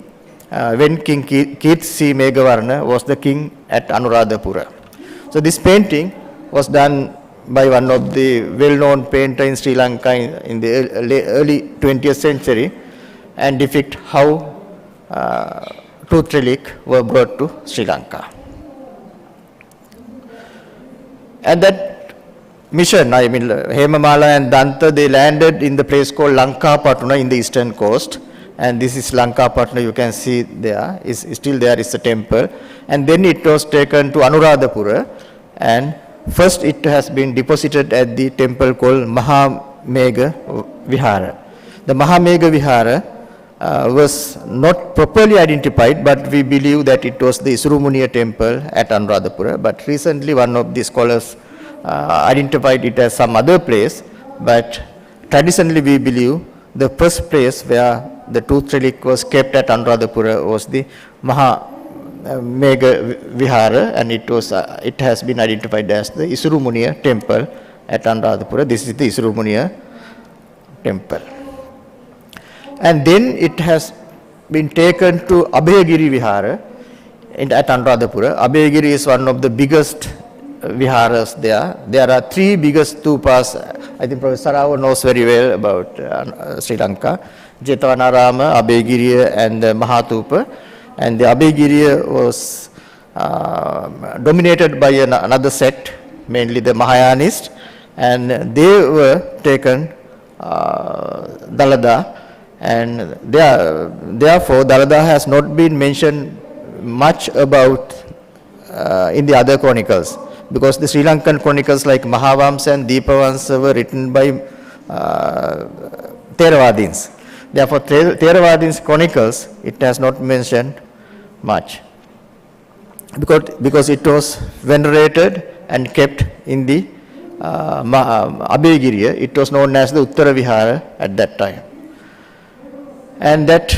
when King Keith C. Meghavarna was the king at Anuradhapura. So this painting was done by one of the well-known painter in Sri Lanka in the early 20th century, and depict how tooth relic were brought to Sri Lanka. And that mission, Hemamala and Danta, they landed in the place called Lankapatuna in the eastern coast. And this is Lankapatuna, you can see there, is still there is a temple. And then it was taken to Anuradhapura, and first it has been deposited at the temple called Mahamegha Vihara. The Mahamegha Vihara was not properly identified, but we believe that it was the Isrumuniya temple at Anuradhapura. But recently one of the scholars identified it as some other place, but traditionally we believe the first place where the tooth relic was kept at Anuradhapura was the Mahamegha Vihara, and it has been identified as the Isrumuniya temple at Anuradhapura. This is the Isrumuniya temple. And then it has been taken to Abhayagiri Vihara at Anuradhapura. Abhayagiri is one of the biggest viharas there. There are 3 biggest stupas. I think Professor Rao knows very well about Sri Lanka. Jetvanarama, Abhayagiriya and the Mahatupa. And the Abhayagiriya was dominated by another sect, mainly the Mahayanists, and they were taken Dalada, and therefore Dalada has not been mentioned much about in the other chronicles. because the Sri Lankan chronicles like Mahavamsa and Deepavamsa were written by Theravadins. Therefore, Theravadins chronicles, it has not mentioned much, because it was venerated and kept in the Abhayagiriya. It was known as the Uttara Vihara at that time. And that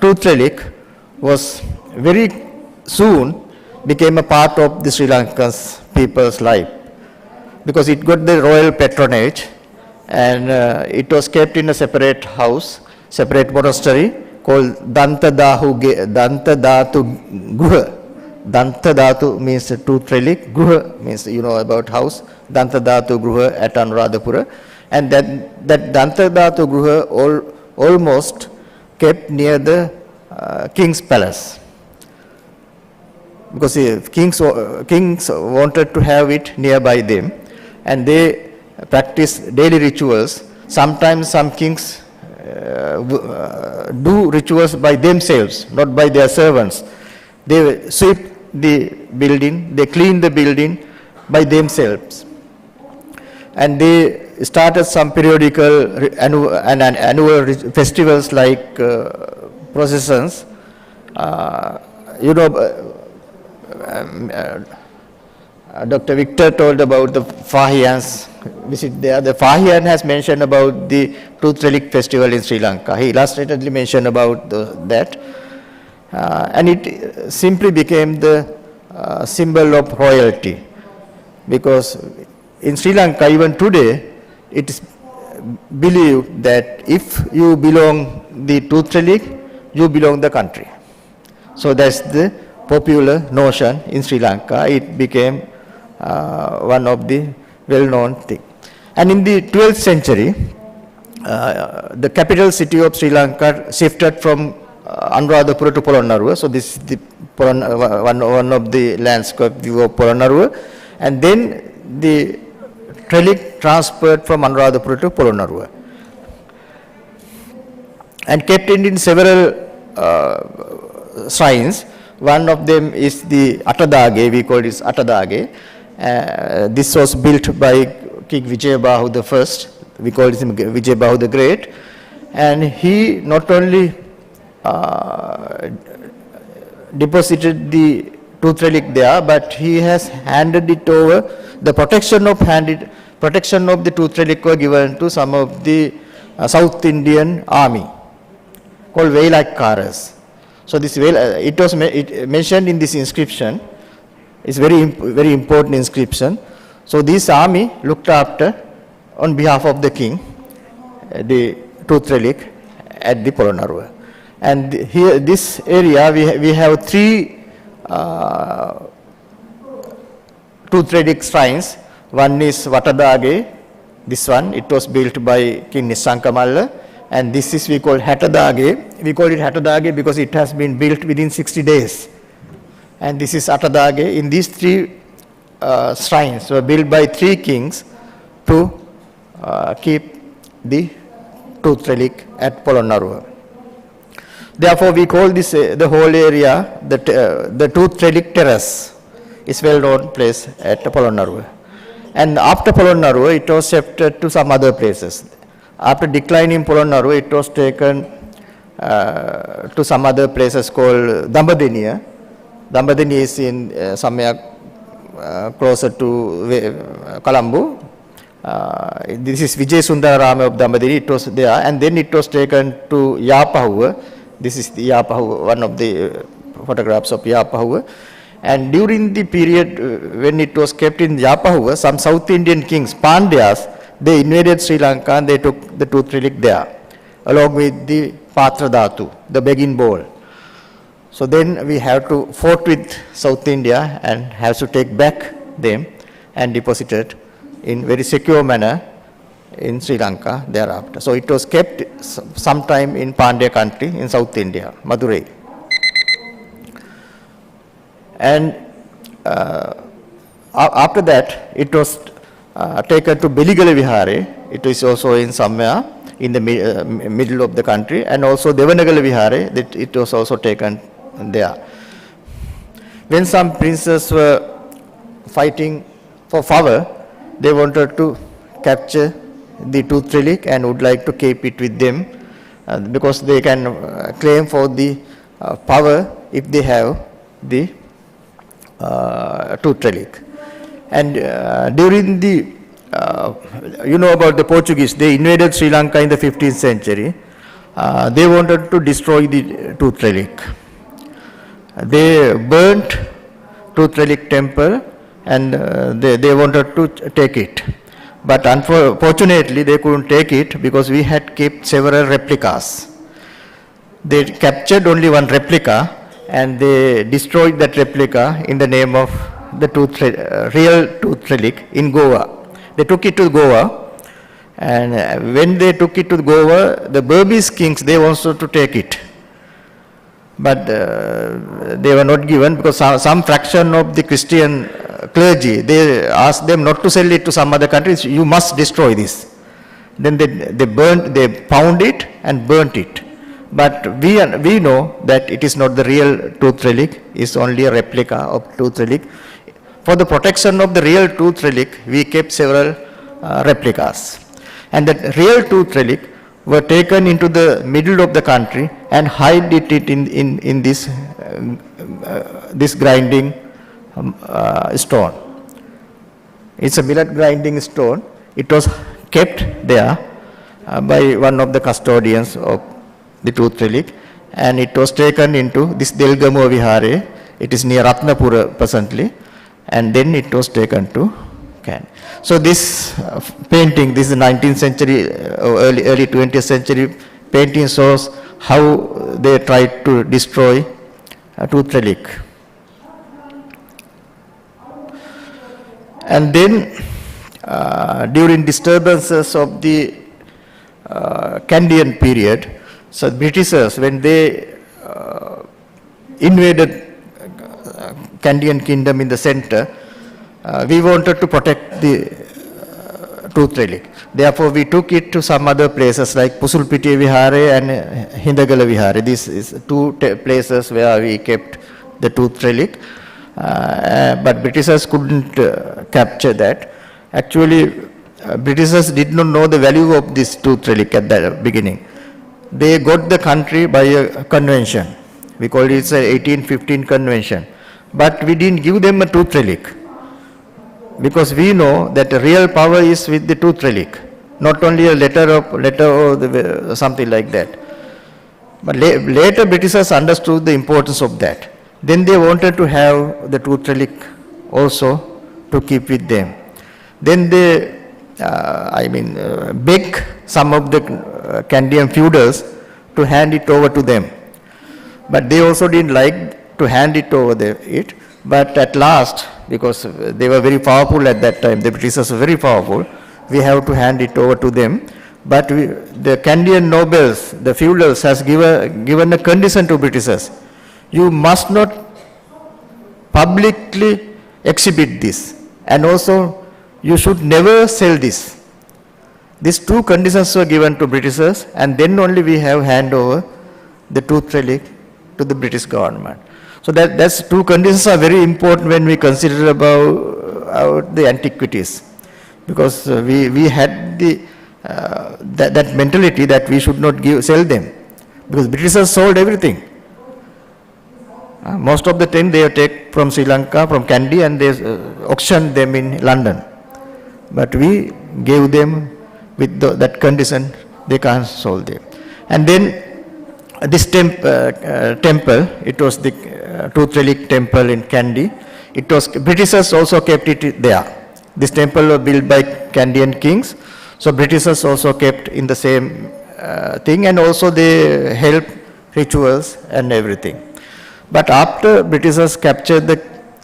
tooth relic was very soon became a part of the Sri Lankan people's life, because it got the royal patronage, and it was kept in a separate house, separate monastery called Dantadatu Guha. Dantadatu means tooth relic, Guha means you know about house, Dantadatu Guha at Anuradhapura, and that Dantadatu Guha almost kept near the king's palace, because kings wanted to have it nearby them, and they practice daily rituals. Sometimes some kings do rituals by themselves, not by their servants. They sweep the building, they clean the building by themselves. And they started some periodical annual festivals like processions. Dr. Victor told about the Fahians visit there. The Fahian has mentioned about the tooth relic festival in Sri Lanka. He illustratedly mentioned about that. And it simply became the symbol of royalty, because in Sri Lanka, even today, it is believed that if you belong the tooth relic, you belong the country. So that's the popular notion in Sri Lanka. It became one of the well-known things. And in the 12th century, the capital city of Sri Lanka shifted from Anuradhapura to Polonnaruwa. So this is the one of the landscape view of Polonnaruwa. And then the relic transferred from Anuradhapura to Polonnaruwa and kept it in several shrines. One of them is the Atadage, we call it Atadage. This was built by King Vijayabahu the First. We call him Vijayabahu the Great. And he not only deposited the tooth relic there, but he has handed it over. The protection of the tooth relic were given to some of the South Indian army called Velakkaras. So this it was mentioned in this inscription. It's very important inscription. So this army looked after, on behalf of the king, the tooth relic at the Polonnaruwa. And here, this area, we have 3 tooth relic shrines. One is Watadage, this one, it was built by King Nissankamalla. And this is we call Hatadage. We call it Hatadage because it has been built within 60 days. And this is Atadage. In these 3 shrines were built by 3 kings to keep the tooth relic at Polonnaruwa. Therefore, we call this the whole area the tooth relic terrace. It's well-known place at Polonnaruwa. And after Polonnaruwa, it was shifted to some other places. After decline in Polonnaruwa, it was taken to some other places called Dambadeniya. Dambadeniya is in somewhere closer to Colombo. This is Vijay Sundararama of Dambadeniya. It was there, and then it was taken to Yapahuwa. This is the Yapahuwa, one of the photographs of Yapahuwa. And during the period when it was kept in Yapahuwa, some South Indian kings, Pandyas, they invaded Sri Lanka and they took the tooth relic there, along with the Patra Dhatu, the begging bowl. So then we have to fought with South India and have to take back them and deposit it in very secure manner in Sri Lanka thereafter. So it was kept sometime in Pandya country in South India, Madurai. And after that, it was taken to Beligala Vihare. It is also in somewhere in the middle of the country, and also Devanagala Vihare, that it was also taken there. When some princes were fighting for power, they wanted to capture the tooth relic and would like to keep it with them because they can claim for the power if they have the tooth relic. And during the, you know about the Portuguese, they invaded Sri Lanka in the 15th century. They wanted to destroy the tooth relic. They burnt tooth relic temple and they wanted to take it. But unfortunately, they couldn't take it because we had kept several replicas. They captured only one replica and they destroyed that replica in the name of the real tooth relic in Goa. They took it to Goa, and when they took it to Goa, the Burmese kings, they wanted to take it. But they were not given because some fraction of the Christian clergy, they asked them not to sell it to some other countries, you must destroy this. Then they found it and burnt it. But we know that it is not the real tooth relic, it's only a replica of tooth relic. For the protection of the real tooth relic, we kept several replicas. And that real tooth relic were taken into the middle of the country and hide it in this grinding stone. It's a millet grinding stone. It was kept there by one of the custodians of the tooth relic, and it was taken into this Delgamo Vihare. It is near Ratnapura presently, and then it was taken to Cannes. So this painting, this is 19th century, early 20th century painting, shows how they tried to destroy a tooth relic. And then during disturbances of the Kandyan period, so Britishers, when they invaded Kandyan kingdom in the center, we wanted to protect the tooth relic. Therefore, we took it to some other places like Pusulpiti Vihare and Hindagala Vihare. These is two places where we kept the tooth relic. But Britishers couldn't capture that. Actually, Britishers did not know the value of this tooth relic at the beginning. They got the country by a convention. We call it the 1815 convention. But we didn't give them a tooth relic, because we know that the real power is with the tooth relic, not only a letter or something like that. But later Britishers understood the importance of that. Then they wanted to have the tooth relic also to keep with them. Then they, beg some of the Kandyan feudals to hand it over to them. But they also didn't like to hand it over it. But at last, because they were very powerful at that time, the Britishers were very powerful, we have to hand it over to them. But the Kandyan nobles, the feudals, has given a condition to Britishers. You must not publicly exhibit this, and also you should never sell this. These two conditions were given to Britishers, and then only we have hand over the tooth relic to the British government. So that's two conditions are very important when we consider about the antiquities, because we had that mentality that we should not sell them, because Britishers sold everything. Most of the time they take from Sri Lanka, from Kandy, and they auctioned them in London. But we gave them with that condition, they can't sell them. And then this temple, it was the tooth relic temple in Kandy. It was, Britishers also kept it there. This temple was built by Kandyan kings, so Britishers also kept in the same thing, and also they helped rituals and everything. But after Britishers captured the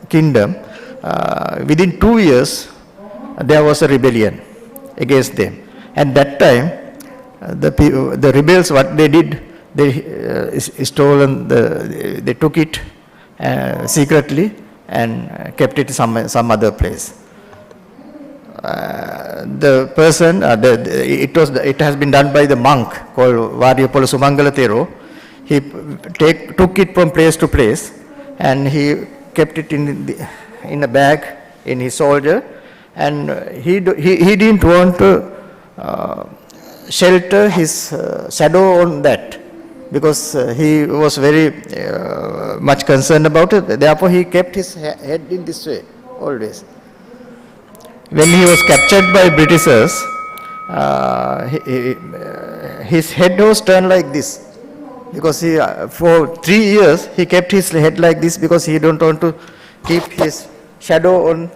kingdom, within 2 years, there was a rebellion against them. And that time, the rebels, what they did, they they took it secretly and kept it some other place. The person, it has been done by the monk called Varyapala Sumangala Thero. He took it from place to place, and he kept it in a bag in his shoulder, and he didn't want to shelter his shadow on that, because he was very much concerned about it. Therefore, he kept his head in this way always. When he was captured by Britishers, his head was turned like this, because he, for 3 years he kept his head like this, because he don't want to keep his shadow on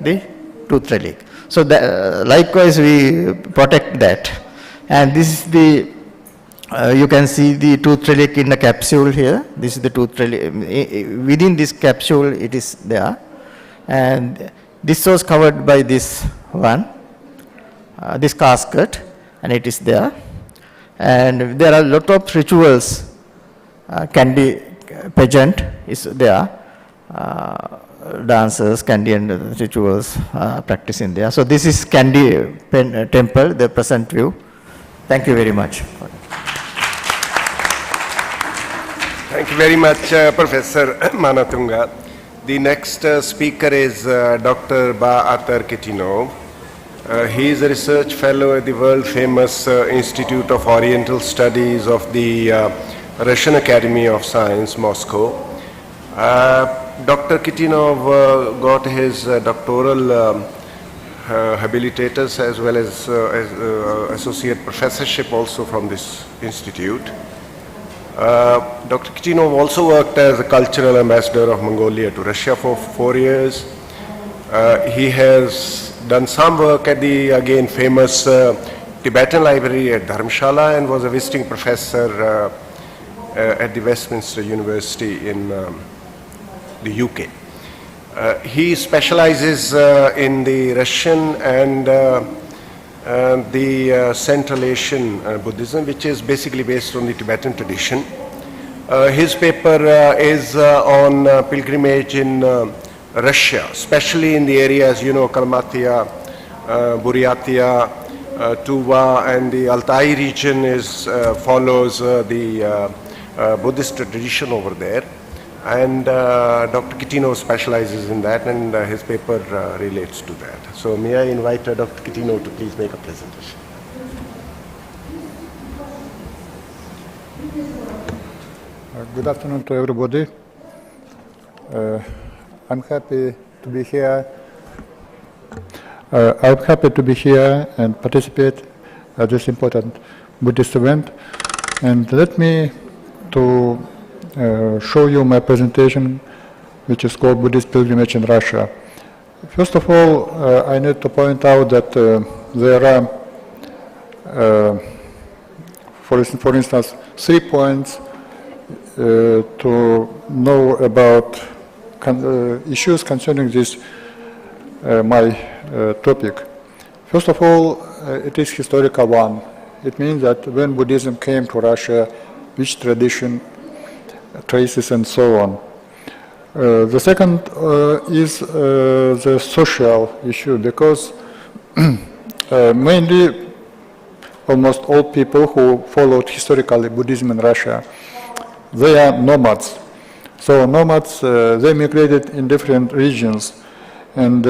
the tooth relic. So likewise we protect that. And this is the, you can see the tooth relic in the capsule here. This is the tooth relic. Within this capsule it is there. And this was covered by this one, this casket, and it is there. And there are a lot of rituals, candy pageant is there, dancers, candy and rituals practicing there. So this is Candy Temple, the present view. Thank you very much. Thank you very much, Professor Manatunga. The next speaker is Dr. Ba-Atar Kitino. He is a research fellow at the world-famous Institute of Oriental Studies of the Russian Academy of Science, Moscow. Dr. Kitinov got his doctoral habilitatus as well as associate professorship also from this institute. Dr. Kitinov also worked as a cultural ambassador of Mongolia to Russia for 4 years. He has done some work at the again famous Tibetan library at Dharamshala, and was a visiting professor at the Westminster University in the UK. He specializes in the Russian and the Central Asian Buddhism, which is basically based on the Tibetan tradition. His paper is on pilgrimage in Russia, especially in the areas, you know, Kalmatia, Buryatia, Tuva, and the Altai region follows the Buddhist tradition over there. And Dr. Kitino specializes in that, and his paper relates to that. So may I invite Dr. Kitino to please make a presentation. Good afternoon to everybody. I'm happy to be here. I'm happy to be here and participate at this important Buddhist event. And let me to show you my presentation, which is called Buddhist Pilgrimage in Russia. First of all, I need to point out that there are, for instance, 3 points to know about issues concerning this my topic. First of all, it is historical one. It means that when Buddhism came to Russia, which tradition, traces, and so on. The second is the social issue, because mainly almost all people who followed historically Buddhism in Russia, they are nomads. So nomads, they migrated in different regions. And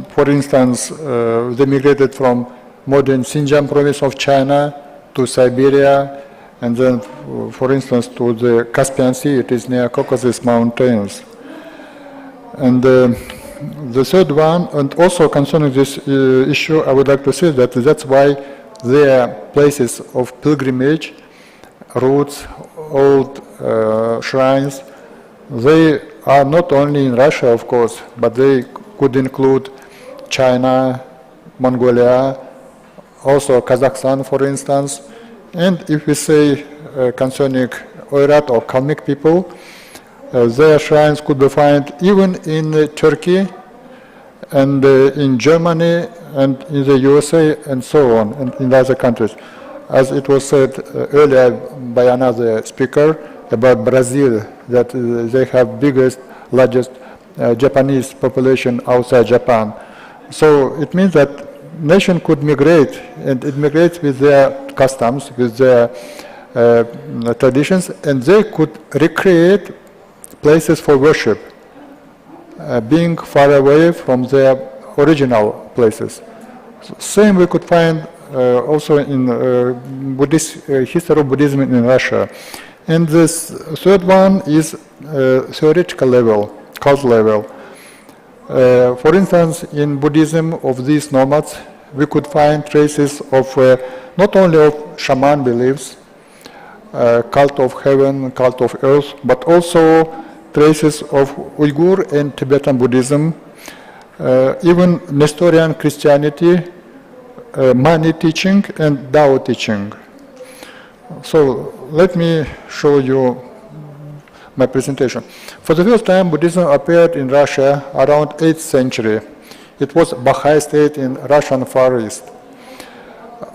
for instance, they migrated from modern Xinjiang province of China to Siberia, and then, for instance, to the Caspian Sea. It is near Caucasus Mountains. And the third one, and also concerning this issue, I would like to say that that's why there are places of pilgrimage, routes, old shrines. They are not only in Russia, of course, but they could include China, Mongolia, also Kazakhstan, for instance. And if we say concerning Oirat or Kalmyk people, their shrines could be found even in Turkey and in Germany and in the USA and so on, and in other countries. As it was said earlier by another speaker about Brazil, that they have biggest, largest Japanese population outside Japan. So it means that nation could migrate, and it migrates with their customs, with their traditions, and they could recreate places for worship. being far away from their original places. Same we could find also in Buddhist history of Buddhism in Russia. And this third one is theoretical level, cult level. For instance, in Buddhism of these nomads, we could find traces of not only of shaman beliefs, cult of heaven, cult of earth, but also traces of Uyghur and Tibetan Buddhism, even Nestorian Christianity, Mani teaching and Tao teaching. So let me show you my presentation. For the first time, Buddhism appeared in Russia around 8th century. It was Baha'i state in Russian Far East.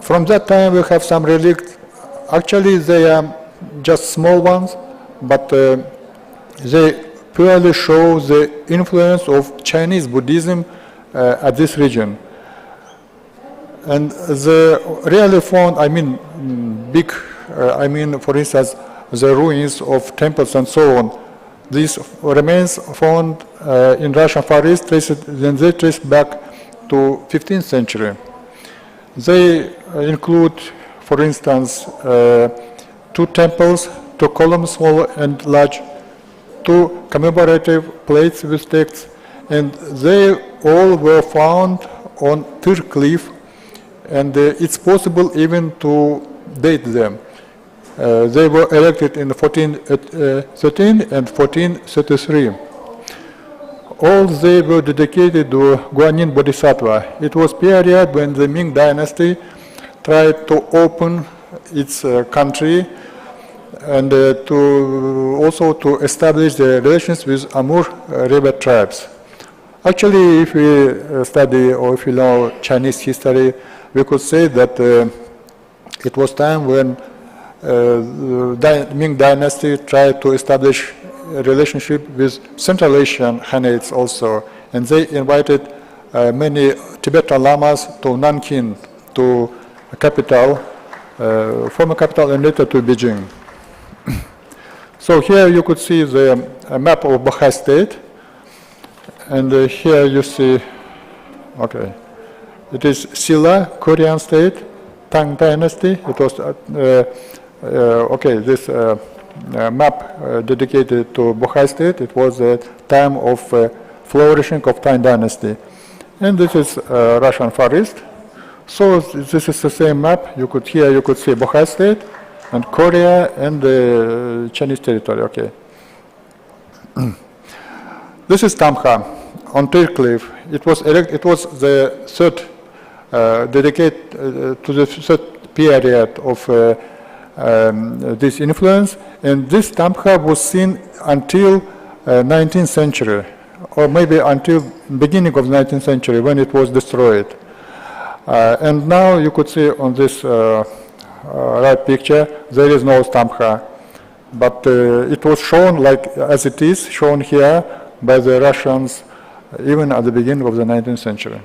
From that time, we have some relics. Actually, they are just small ones, but they purely show the influence of Chinese Buddhism at this region. And the really found, big, for instance, the ruins of temples and so on. These remains found in Russian Far East, then they trace back to 15th century. They include, for instance, 2 temples, 2 columns, small and large, 2 commemorative plates with texts, and they all were found on Tyr cliff, and it's possible even to date them. They were erected in 1413 and 1433. All they were dedicated to Guanyin Bodhisattva. It was period when the Ming Dynasty tried to open its country and also to establish the relations with Amur river tribes. Actually, if we study or if we know Chinese history, we could say that it was time when Ming Dynasty tried to establish a relationship with Central Asian Khanates also, and they invited many Tibetan Lamas to Nanking, to a capital, former capital, and later to Beijing. So here you could see the map of Baha'i state, and here you see, okay, it is Silla, Korean state, Tang Dynasty. It was this map dedicated to Baha'i state. It was a time of flourishing of Tang Dynasty. And this is Russian Far East. So this is the same map. You could see Baha'i state and Korea and the Chinese territory. Okay. This is Tamkha on Tyr cliff. It was the third dedicated to the third period of this influence, and this Tamkha was seen until 19th century, or maybe until beginning of 19th century when it was destroyed. And now you could see on this right picture there is no Tamkha, but it was shown like as it is shown here by the Russians even at the beginning of the 19th century.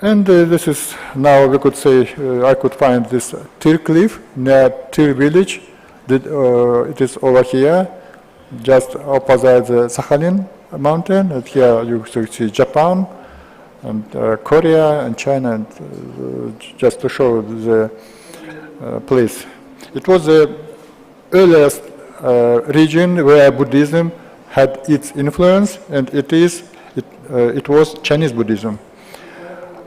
And this is, now we could say, I could find this Tyr cliff near Tyr village. It is over here, just opposite the Sakhalin mountain. And here you see Japan and Korea and China, and just to show the place. It was the earliest region where Buddhism had its influence, and it was Chinese Buddhism.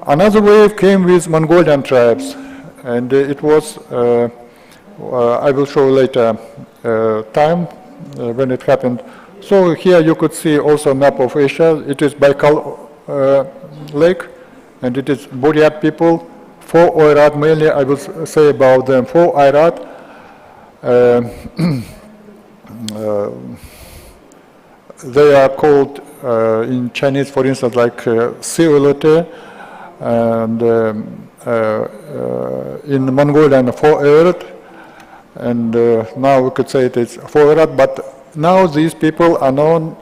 Another wave came with Mongolian tribes, and it was, I will show later time when it happened. So here you could see also a map of Asia. It is Baikal Lake, and it is Buryat people, 4 Oirat, mainly I will say about them, 4 Oirat. They are called in Chinese, for instance, like Siulote, and in Mongolian 4 Erat, and now we could say it is 4 Erat, but now these people are known,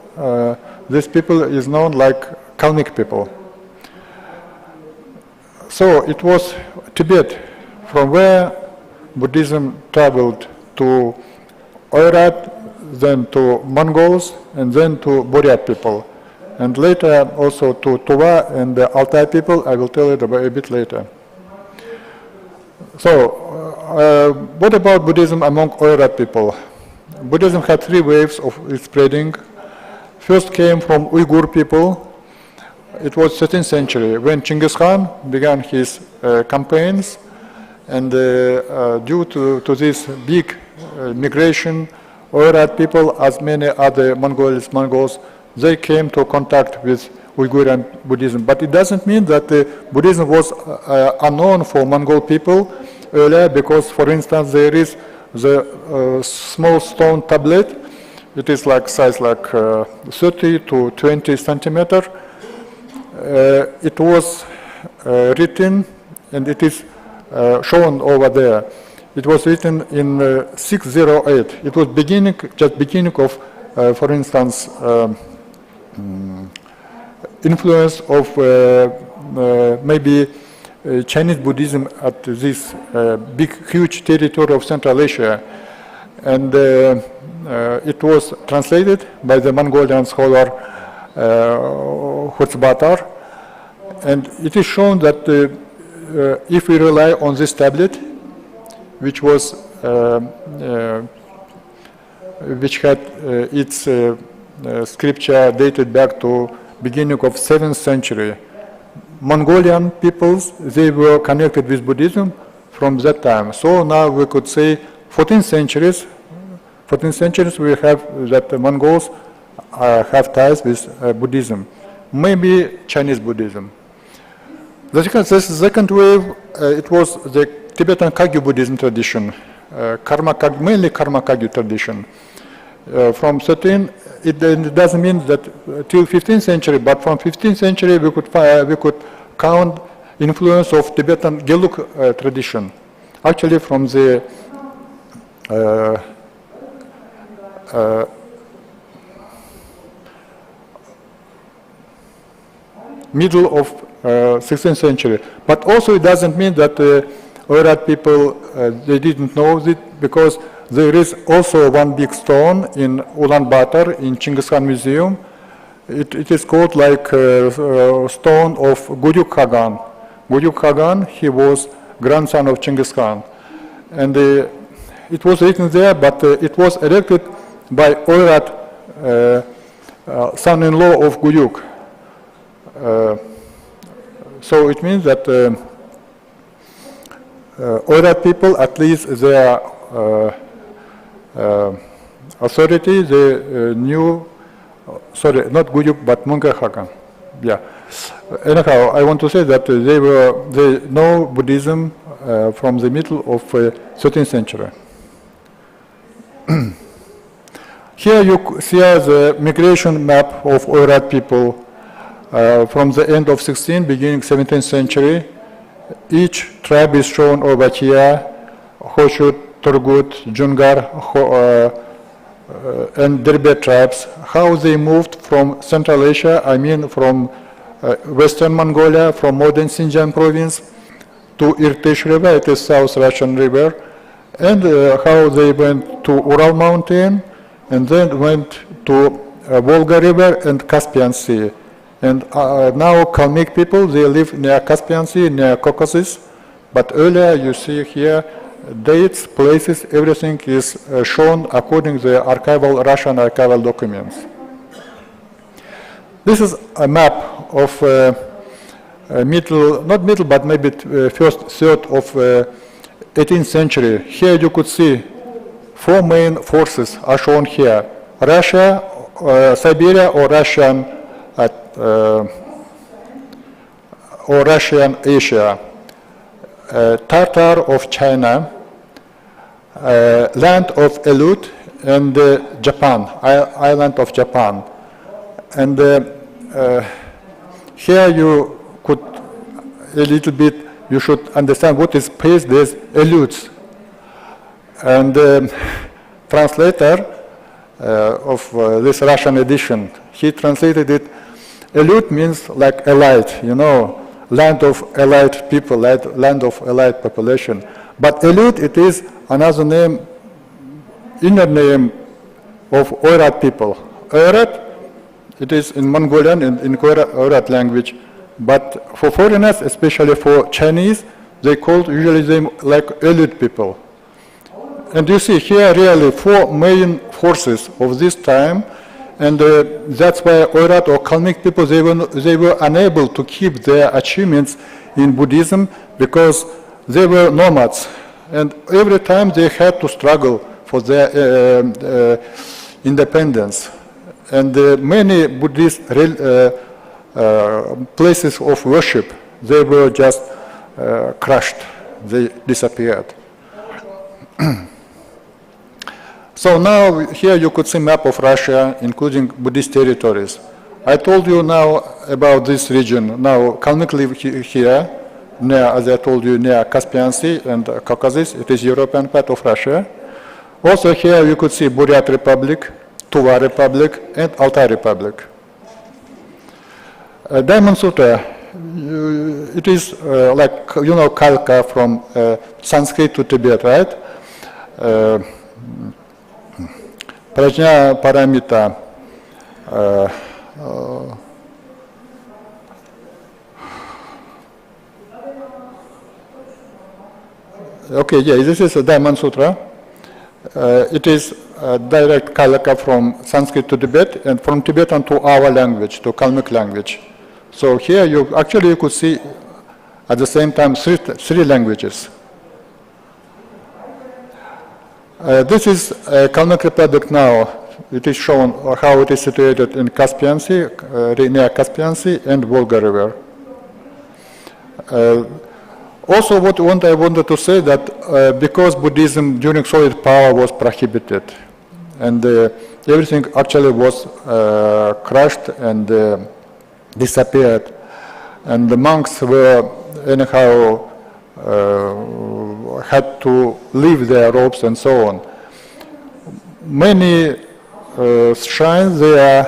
this people is known like Kalmyk people. So it was Tibet, from where Buddhism traveled to Oirat, then to Mongols, and then to Buryat people. And later also to Tuva and the Altai people. I will tell it about a bit later. So, what about Buddhism among Oirat people? Buddhism had three waves of its spreading. First came from Uyghur people. It was 13th century when Chinggis Khan began his campaigns, and due to this big migration, Oirat people, as many other Mongols, they came to contact with Uyghur Buddhism. But it doesn't mean that Buddhism was unknown for Mongol people earlier, because, for instance, there is the small stone tablet. It is like size like 30 to 20 centimeter. It was written, and it is shown over there. It was written in 608. It was just beginning of, for instance, influence of maybe Chinese Buddhism at this big, huge territory of Central Asia. And it was translated by the Mongolian scholar Hutzbatar. And it is shown that if we rely on this tablet, which was which had its scripture dated back to beginning of 7th century, Mongolian peoples, they were connected with Buddhism from that time. So now we could say 14th centuries we have that the Mongols have ties with Buddhism, maybe Chinese Buddhism. The second wave, it was the Tibetan Kagyu Buddhism tradition, mainly Karma Kagyu tradition. From 13, it doesn't mean that till 15th century, but from 15th century we could count influence of Tibetan Gelug tradition. Actually, from the middle of 16th century. But also it doesn't mean that Oirat people, they didn't know it, because there is also one big stone in Ulaanbaatar in Chinggis Khan Museum. It is called like stone of Guyuk Khagan. Guyuk Khagan, he was grandson of Chinggis Khan. And it was written there, but it was erected by Oirat, son-in-law of Guyuk. So it means that Oirat people, at least their authority, they knew, sorry, not Guyuk, but Munger Khagan. Yeah. Anyhow, I want to say that they know Buddhism from the middle of 13th century. Here you see the migration map of Oirat people from the end of 16th, beginning 17th century. Each tribe is shown over here: Hoshut, Turgut, Jungar, and Derbe tribes. How they moved from Central Asia, I mean from Western Mongolia, from modern Xinjiang province, to Irtysh River, it is South Russian River, and how they went to Ural Mountain, and then went to Volga River and Caspian Sea. And now Kalmyk people, they live near Caspian Sea, near Caucasus. But earlier you see here dates, places, everything is shown according to the Russian archival documents. This is a map of not middle, but maybe first third of 18th century. Here you could see four main forces are shown here: Russia, Siberia, or Russian Asia, Tatar of China, land of Aleut, and Japan, island of Japan. And here you could a little bit, you should understand what is space. There's Aleuts. And translator of this Russian edition, he translated it. Aleut means like elite, you know, land of elite people, land of elite population. But Aleut, it is another name, inner name of Oirat people. Oirat, it is in Mongolian and in Oirat language, but for foreigners, especially for Chinese, they call usually them like elite people. And you see here really 4 main forces of this time, and that's why Oirat or Kalmyk people, they were unable to keep their achievements in Buddhism because they were nomads, and every time they had to struggle for their independence. And many Buddhist places of worship, they were just crushed, they disappeared. So now here you could see map of Russia, including Buddhist territories. I told you now about this region. Now Kalmyk live here, near, as I told you, near Caspian Sea and Caucasus. It is European part of Russia. Also here you could see Buryat Republic, Tuva Republic, and Altai Republic. Diamond Sutra, it is like, you know, Kalka from Sanskrit to Tibet, right? Prajna Paramita. Okay, yeah, this is a Diamond Sutra. It is direct Kalaka from Sanskrit to Tibet, and from Tibetan to our language, to Kalmyk language. So here you could see at the same time three languages. This is Kalmyk Republic now. It is shown how it is situated in Caspian Sea, near Caspian Sea and Volga River. Also, what I wanted to say that because Buddhism during Soviet power was prohibited, and everything actually was crushed and disappeared, and the monks were anyhow had to leave their robes and so on. Many shrines, they are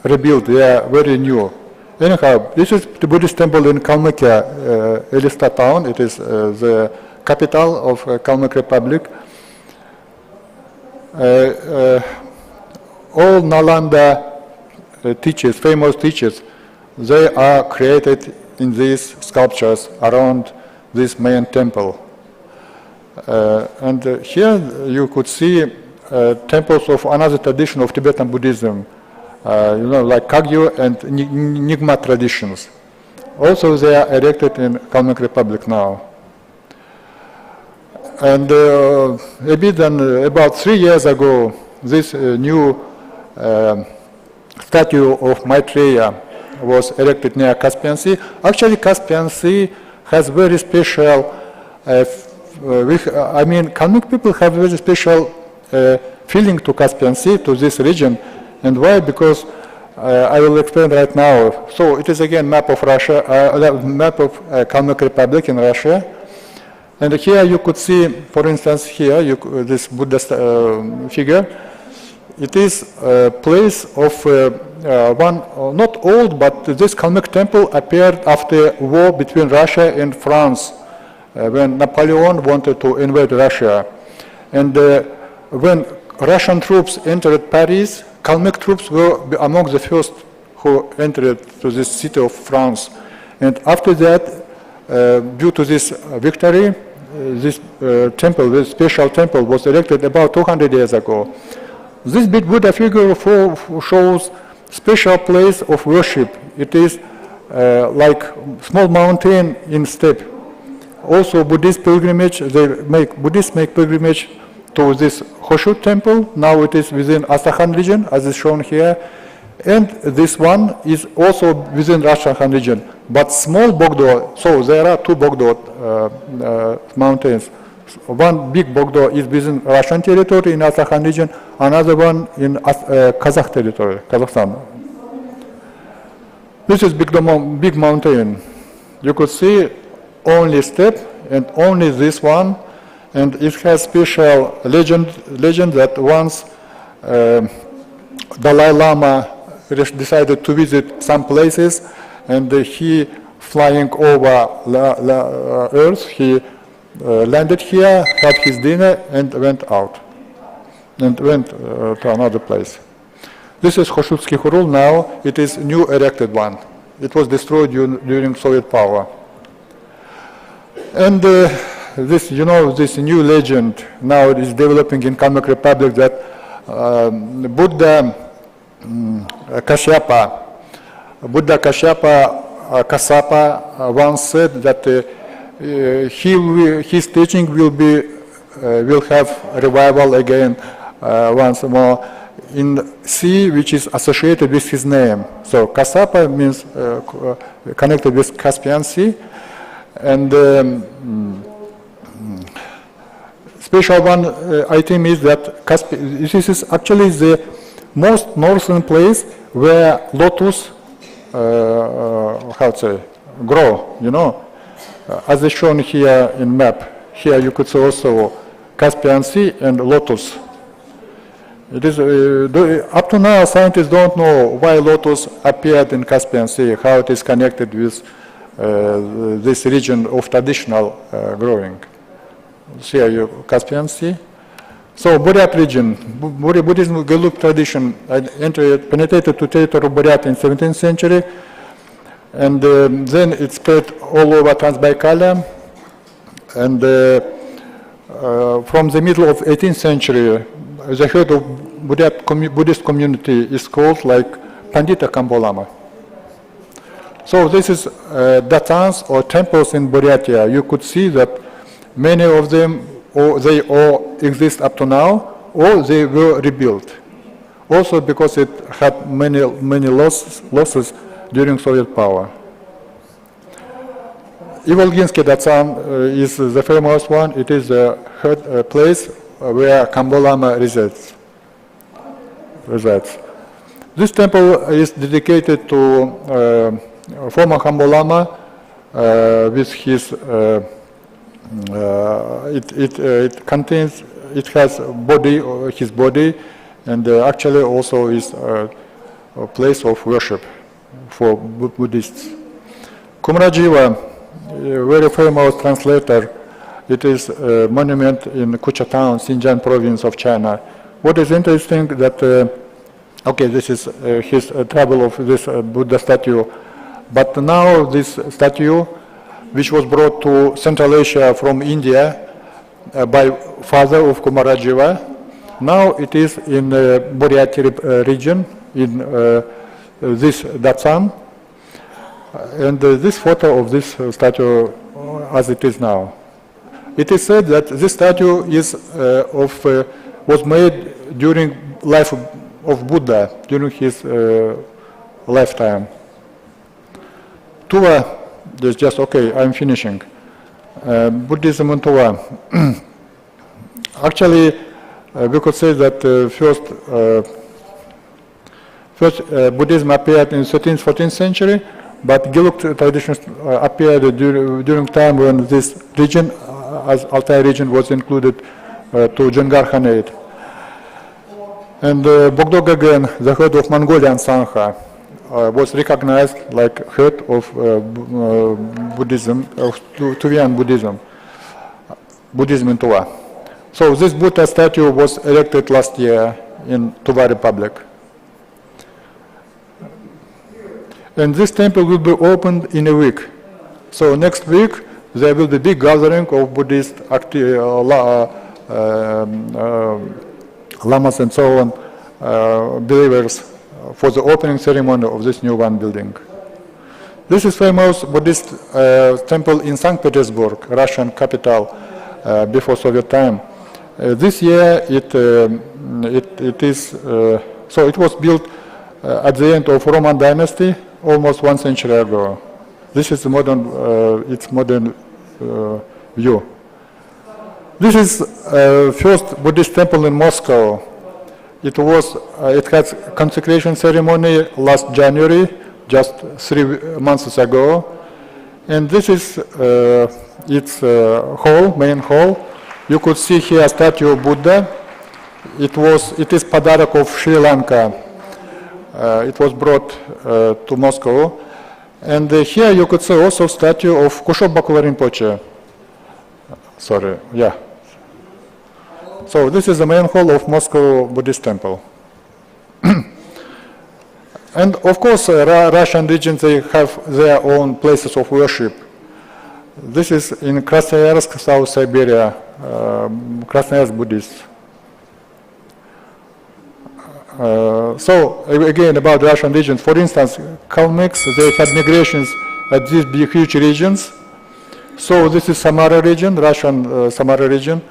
rebuilt, they are very new. Anyhow, this is the Buddhist temple in Kalmykia, Elista town. It is the capital of Kalmyk Republic. All Nalanda teachers, famous teachers, they are created in these sculptures around this main temple. And here you could see temples of another tradition of Tibetan Buddhism, you know, like Kagyu and Nyingma traditions. Also, they are erected in Kalmyk Republic now. And about 3 years ago, this new statue of Maitreya was erected near Caspian Sea. Actually, Caspian Sea has very special, Kalmyk people have very special feeling to Caspian Sea, to this region. And why? Because I will explain right now. So it is again map of Russia, map of Kalmyk Republic in Russia. And here you could see, for instance, here this Buddha figure. It is a place of one not old, but this Kalmyk temple appeared after war between Russia and France, when Napoleon wanted to invade Russia. And when Russian troops entered Paris, Kalmyk troops were among the first who entered to this city of France. And after that, due to this victory, this temple, this special temple, was erected about 200 years ago. This big Buddha figure shows special place of worship. It is like small mountain in steppe. Also, Buddhist pilgrimage, Buddhists make pilgrimage to this Hoshu temple. Now it is within Astrakhan region, as is shown here. And this one is also within Astrakhan region, but small Bogdo. So there are two Bogdo mountains. One big Bogdo is within Russian territory in Astrakhan region, another one in Kazakh territory, Kazakhstan. This is big mountain. You could see only steppe and only this one. And it has special legend that once Dalai Lama decided to visit some places, and he flying over Earth, he landed here, had his dinner, and went out. and went to another place. This is Khoshutsky Khurul. Now it is new erected one. It was destroyed during Soviet power. And this, you know, this new legend now is developing in Kalmyk Republic that Buddha Kashyapa Kassapa once said that his teaching will have revival again once more in sea, which is associated with his name. So Kassapa means connected with Caspian Sea, and special one item is that this is actually the most northern place where lotus how to say, grow, you know, as is shown here in map. Here you could see also Caspian Sea and lotus. It is up to now scientists don't know why lotus appeared in Caspian Sea, how it is connected with this region of traditional growing. Here you Caspian Sea. So Buryat region, Buddhism Gelug tradition penetrated to territory of Buryat in 17th century, and then it spread all over Transbaikalia, and from the middle of 18th century, the head of Buryat Buddhist community is called like Pandita Kambolama. So this is datans or temples in Buryatia. You could see that many of them, or they all exist up to now, or they were rebuilt. Also because it had many losses during Soviet power. Ivolginsky Datsan is the famous one. It is the place where Kambolama resides. This temple is dedicated to former Kambolama with his it has his body, and actually also is a place of worship for Buddhists. Kumarajiva, a very famous translator, it is a monument in Kucha town, Xinjiang province of China. What is interesting that, okay, this is his travel of this Buddha statue, but now this statue, which was brought to Central Asia from India by father of Kumarajiva. Now it is in Buryati region, in this Datsan. And this photo of this statue as it is now. It is said that this statue is was made during life of Buddha, during his lifetime. Tuva. There's just, okay, I'm finishing. Buddhism and Tuva. Actually, we could say that first Buddhism appeared in 13th, 14th century, but Gelug traditions appeared during time when this region, as Altai region, was included to Djongar Khanate. And Bogdo Gagen, the head of Mongolian Sangha, was recognized like head of Buddhism, of Tuvian Buddhism, Buddhism in Tuva. So this Buddha statue was erected last year in Tuva Republic. And this temple will be opened in a week. So next week there will be big gathering of Buddhist lamas and so on, believers, for the opening ceremony of this new one building. This is famous Buddhist temple in St. Petersburg, Russian capital before Soviet time. This year it is, so it was built at the end of Roman dynasty, almost 1 century ago. This is the modern, its modern view. This is first Buddhist temple in Moscow. It had consecration ceremony last January, just 3 months ago, and this is its hall, main hall. You could see here a statue of Buddha. It is Padarak of Sri Lanka. It was brought to Moscow, and here you could see also statue of Kusho Bakula Rinpoche. Sorry, yeah. So this is the main hall of Moscow Buddhist temple. And of course, Russian regions, they have their own places of worship. This is in Krasnoyarsk, South Siberia, Krasnoyarsk Buddhists. So again, about Russian regions, for instance, Kalmyks, they had migrations at these big, huge regions. So this is Samara region, Russian Samara region.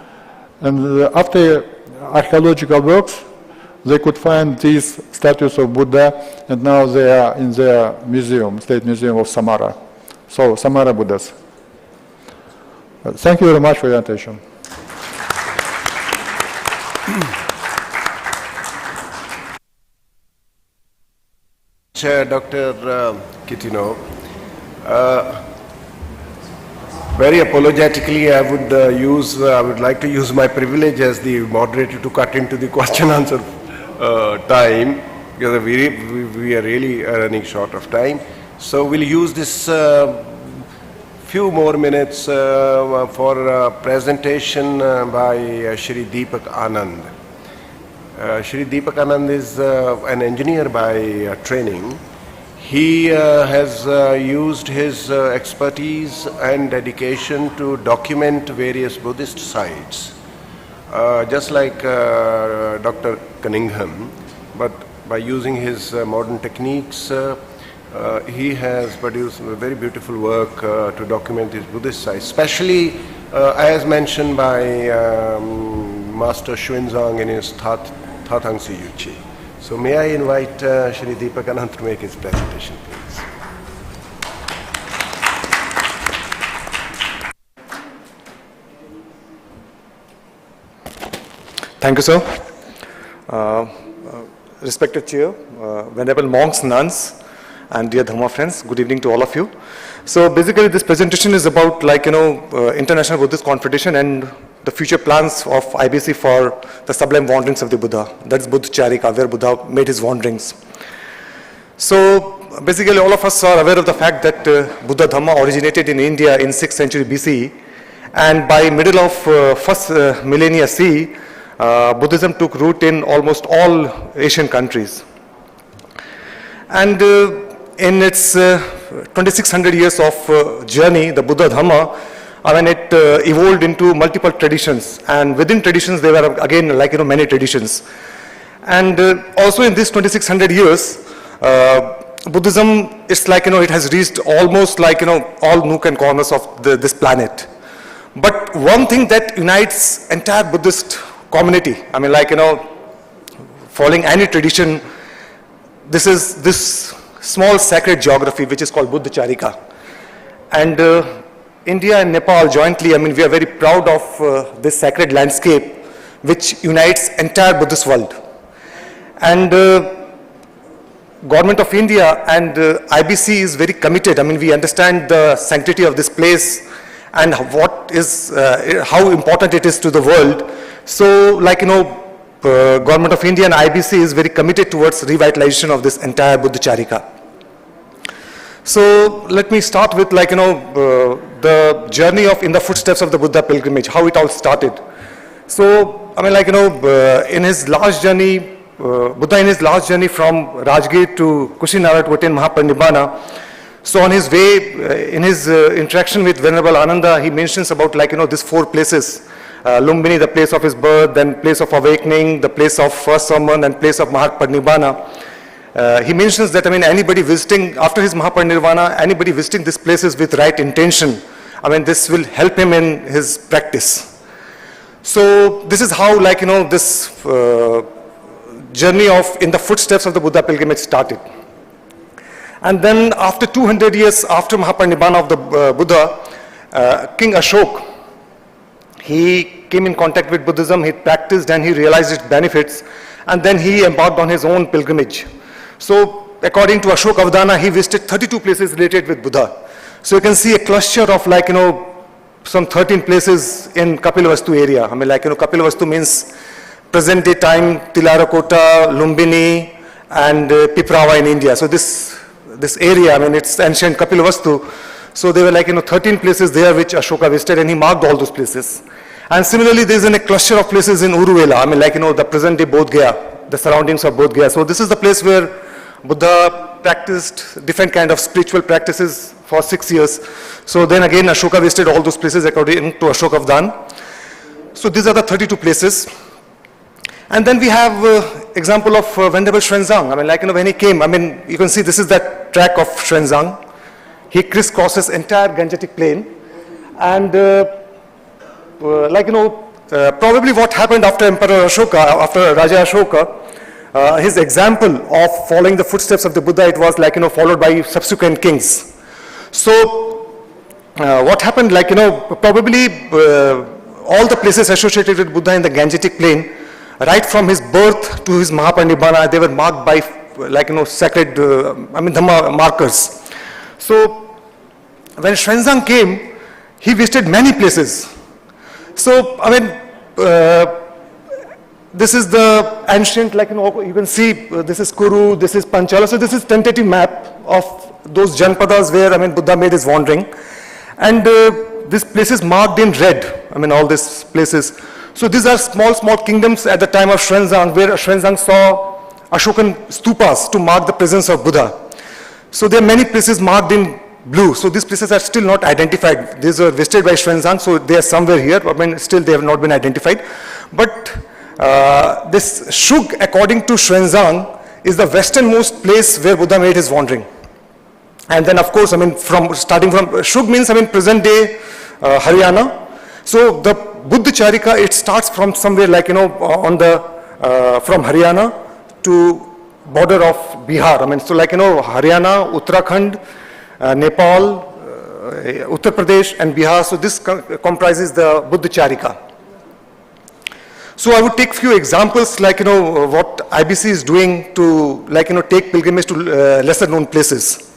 And after archaeological works, they could find these statues of Buddha, and now they are in their museum, State Museum of Samara. So, Samara Buddhas. Thank you very much for your attention. Dr. Kitino, very apologetically, I would like to use my privilege as the moderator to cut into the question answer time, because we are really running short of time. So we'll use this few more minutes for a presentation by Shri Deepak Anand. Shri Deepak Anand is an engineer by training. He has used his expertise and dedication to document various Buddhist sites, just like Dr. Cunningham, but by using his modern techniques, he has produced a very beautiful work to document these Buddhist sites, especially as mentioned by Master Xuanzang in his Thatang Siyuchi. So may I invite Shri Deepak Anand to make his presentation, please. Thank you, sir. Respected Chair, Venerable monks, nuns, and dear Dhamma friends, good evening to all of you. So basically this presentation is about International Buddhist Confederation and the future plans of IBC for the sublime wanderings of the Buddha. That's Buddha Charika, where Buddha made his wanderings. So basically all of us are aware of the fact that Buddha Dhamma originated in India in 6th century BCE, and by middle of first millennia CE, Buddhism took root in almost all Asian countries. And in its 2600 years of journey, the Buddha Dhamma, it evolved into multiple traditions, and within traditions there were again many traditions. And also in these 2600 years, Buddhism is it has reached almost all nook and corners of this planet. But one thing that unites entire Buddhist community, following any tradition, this is this small sacred geography which is called Buddha Charika. And India and Nepal jointly, we are very proud of this sacred landscape which unites entire Buddhist world. And Government of India and IBC is very committed. We understand the sanctity of this place and what is, how important it is to the world. So Government of India and IBC is very committed towards revitalization of this entire Buddha Charika. So let me start with the journey of in the footsteps of the Buddha pilgrimage, how it all started. So in his last journey, Buddha in his last journey from Rajgir to Kushinara to attain Mahaparinibbana. So on his way, in his interaction with Venerable Ananda, he mentions about these 4 places. Lumbini, the place of his birth, then place of awakening, the place of first sermon, and place of Mahaparinibbana. He mentions that anybody visiting after his Mahaparinibbana, anybody visiting these places with right intention, this will help him in his practice. So this is how this journey of in the footsteps of the Buddha pilgrimage started. And then after 200 years after Mahaparinibbana of the Buddha, King Ashok, he came in contact with Buddhism, he practiced and he realized its benefits, and then he embarked on his own pilgrimage. So according to Ashok Avadana, he visited 32 places related with Buddha. So you can see a cluster of some 13 places in Kapilavastu area. Kapilavastu means present day time Tilarakota, Lumbini and Piprawa in India. So this area, it's ancient Kapilavastu. So there were 13 places there which Ashoka visited, and he marked all those places. And similarly, there is a cluster of places in Uruvela, I mean, like, the present day Bodh Gaya, the surroundings of Bodh Gaya. So this is the place where Buddha practiced different kind of spiritual practices for 6 years. So then again, Ashoka visited all those places according to Ashok Avdan. So these are the 32 places. And then we have example of Venerable Xuanzang. I mean, like, when he came, I mean, you can see this is that track of Xuanzang. He crisscrosses entire Gangetic plain. And probably what happened after Emperor Ashoka, after Raja Ashoka, his example of following the footsteps of the Buddha, it was followed by subsequent kings. So what happened, probably all the places associated with Buddha in the Gangetic plain, right from his birth to his Mahaparinibbana, they were marked by sacred, Dhamma markers. So when Xuanzang came, he visited many places. So, I mean, this is the ancient, you can see, this is Kuru, this is Panchala. So this is tentative map of those Janpadas where, Buddha made his wandering. And this place is marked in red, all these places. So these are small kingdoms at the time of Xuanzang, where Xuanzang saw Ashokan stupas to mark the presence of Buddha. So there are many places marked in blue. So these places are still not identified. These were visited by Xuanzang, so they are somewhere here. Still they have not been identified. But this Shug, according to Xuanzang, is the westernmost place where Buddha made his wandering. And then, of course, starting from Shug means, present day Haryana. So the Buddha Charika, it starts from somewhere on the from Haryana to border of Bihar. So Haryana, Uttarakhand, Nepal, Uttar Pradesh and Bihar. So this comprises the Buddha Charika. So I would take few examples what IBC is doing to take pilgrimage to lesser known places.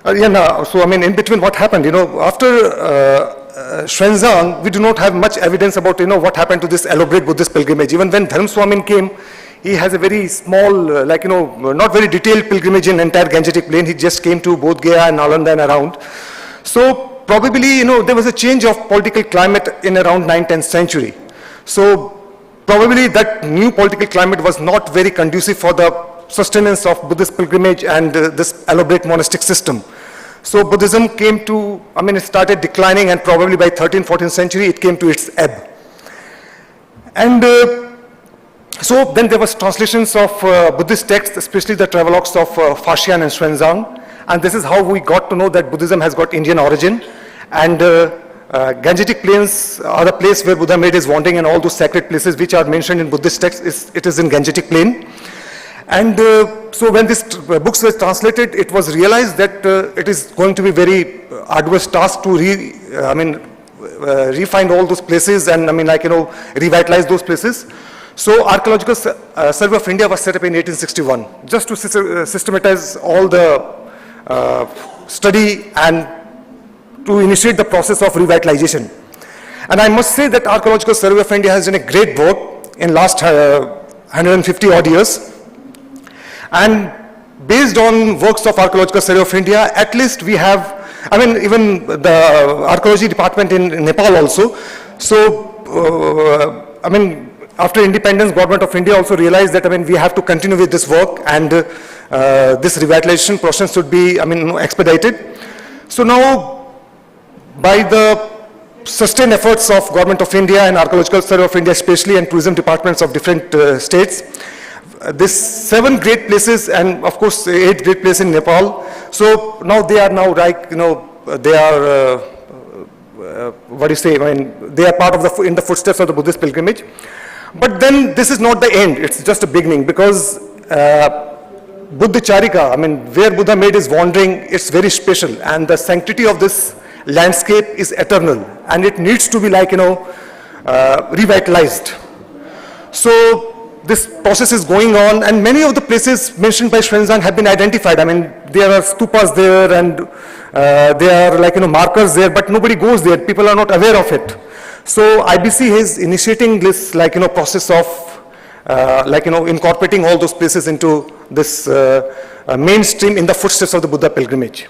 So in between what happened, after Xuanzang, we do not have much evidence about what happened to this elaborate Buddhist pilgrimage. Even when Dharm Swamin came, he has a very small, not very detailed pilgrimage in entire Gangetic plain. He just came to Bodh Gaya and Nalanda and around. So probably, there was a change of political climate in around 9th, 10th century. So probably that new political climate was not very conducive for the sustenance of Buddhist pilgrimage and this elaborate monastic system. So Buddhism came to, it started declining, and probably by 13th, 14th century, it came to its ebb. And so then there was translations of Buddhist texts, especially the travelogues of Fashian and Xuanzang. And this is how we got to know that Buddhism has got Indian origin. And Gangetic plains are the place where Buddha made his wandering, and all those sacred places which are mentioned in Buddhist texts, it is in Gangetic plain. And so when these books were translated, it was realized that it is going to be very arduous task to refine all those places and revitalize those places. So Archaeological Survey of India was set up in 1861 just to systematize all the study and to initiate the process of revitalization. And I must say that Archaeological Survey of India has done a great work in last 150 odd years. And based on works of Archaeological Survey of India, at least we have, even the archaeology department in Nepal also. So, after independence, Government of India also realized that, we have to continue with this work, and this revitalization process should be, expedited. So now, by the sustained efforts of Government of India and Archaeological Survey of India especially, and tourism departments of different states, this 7 great places and of course 8 great places in Nepal. So now they are they are, they are part of in the footsteps of the Buddhist pilgrimage. But then this is not the end, it's just a beginning, because Buddha Charika, where Buddha made his wandering, it's very special, and the sanctity of this landscape is eternal, and it needs to be revitalized. So this process is going on, and many of the places mentioned by Xuanzang have been identified. There are stupas there, and there are markers there, but nobody goes there. People are not aware of it. So IBC is initiating this process of incorporating all those places into this mainstream in the footsteps of the Buddha pilgrimage.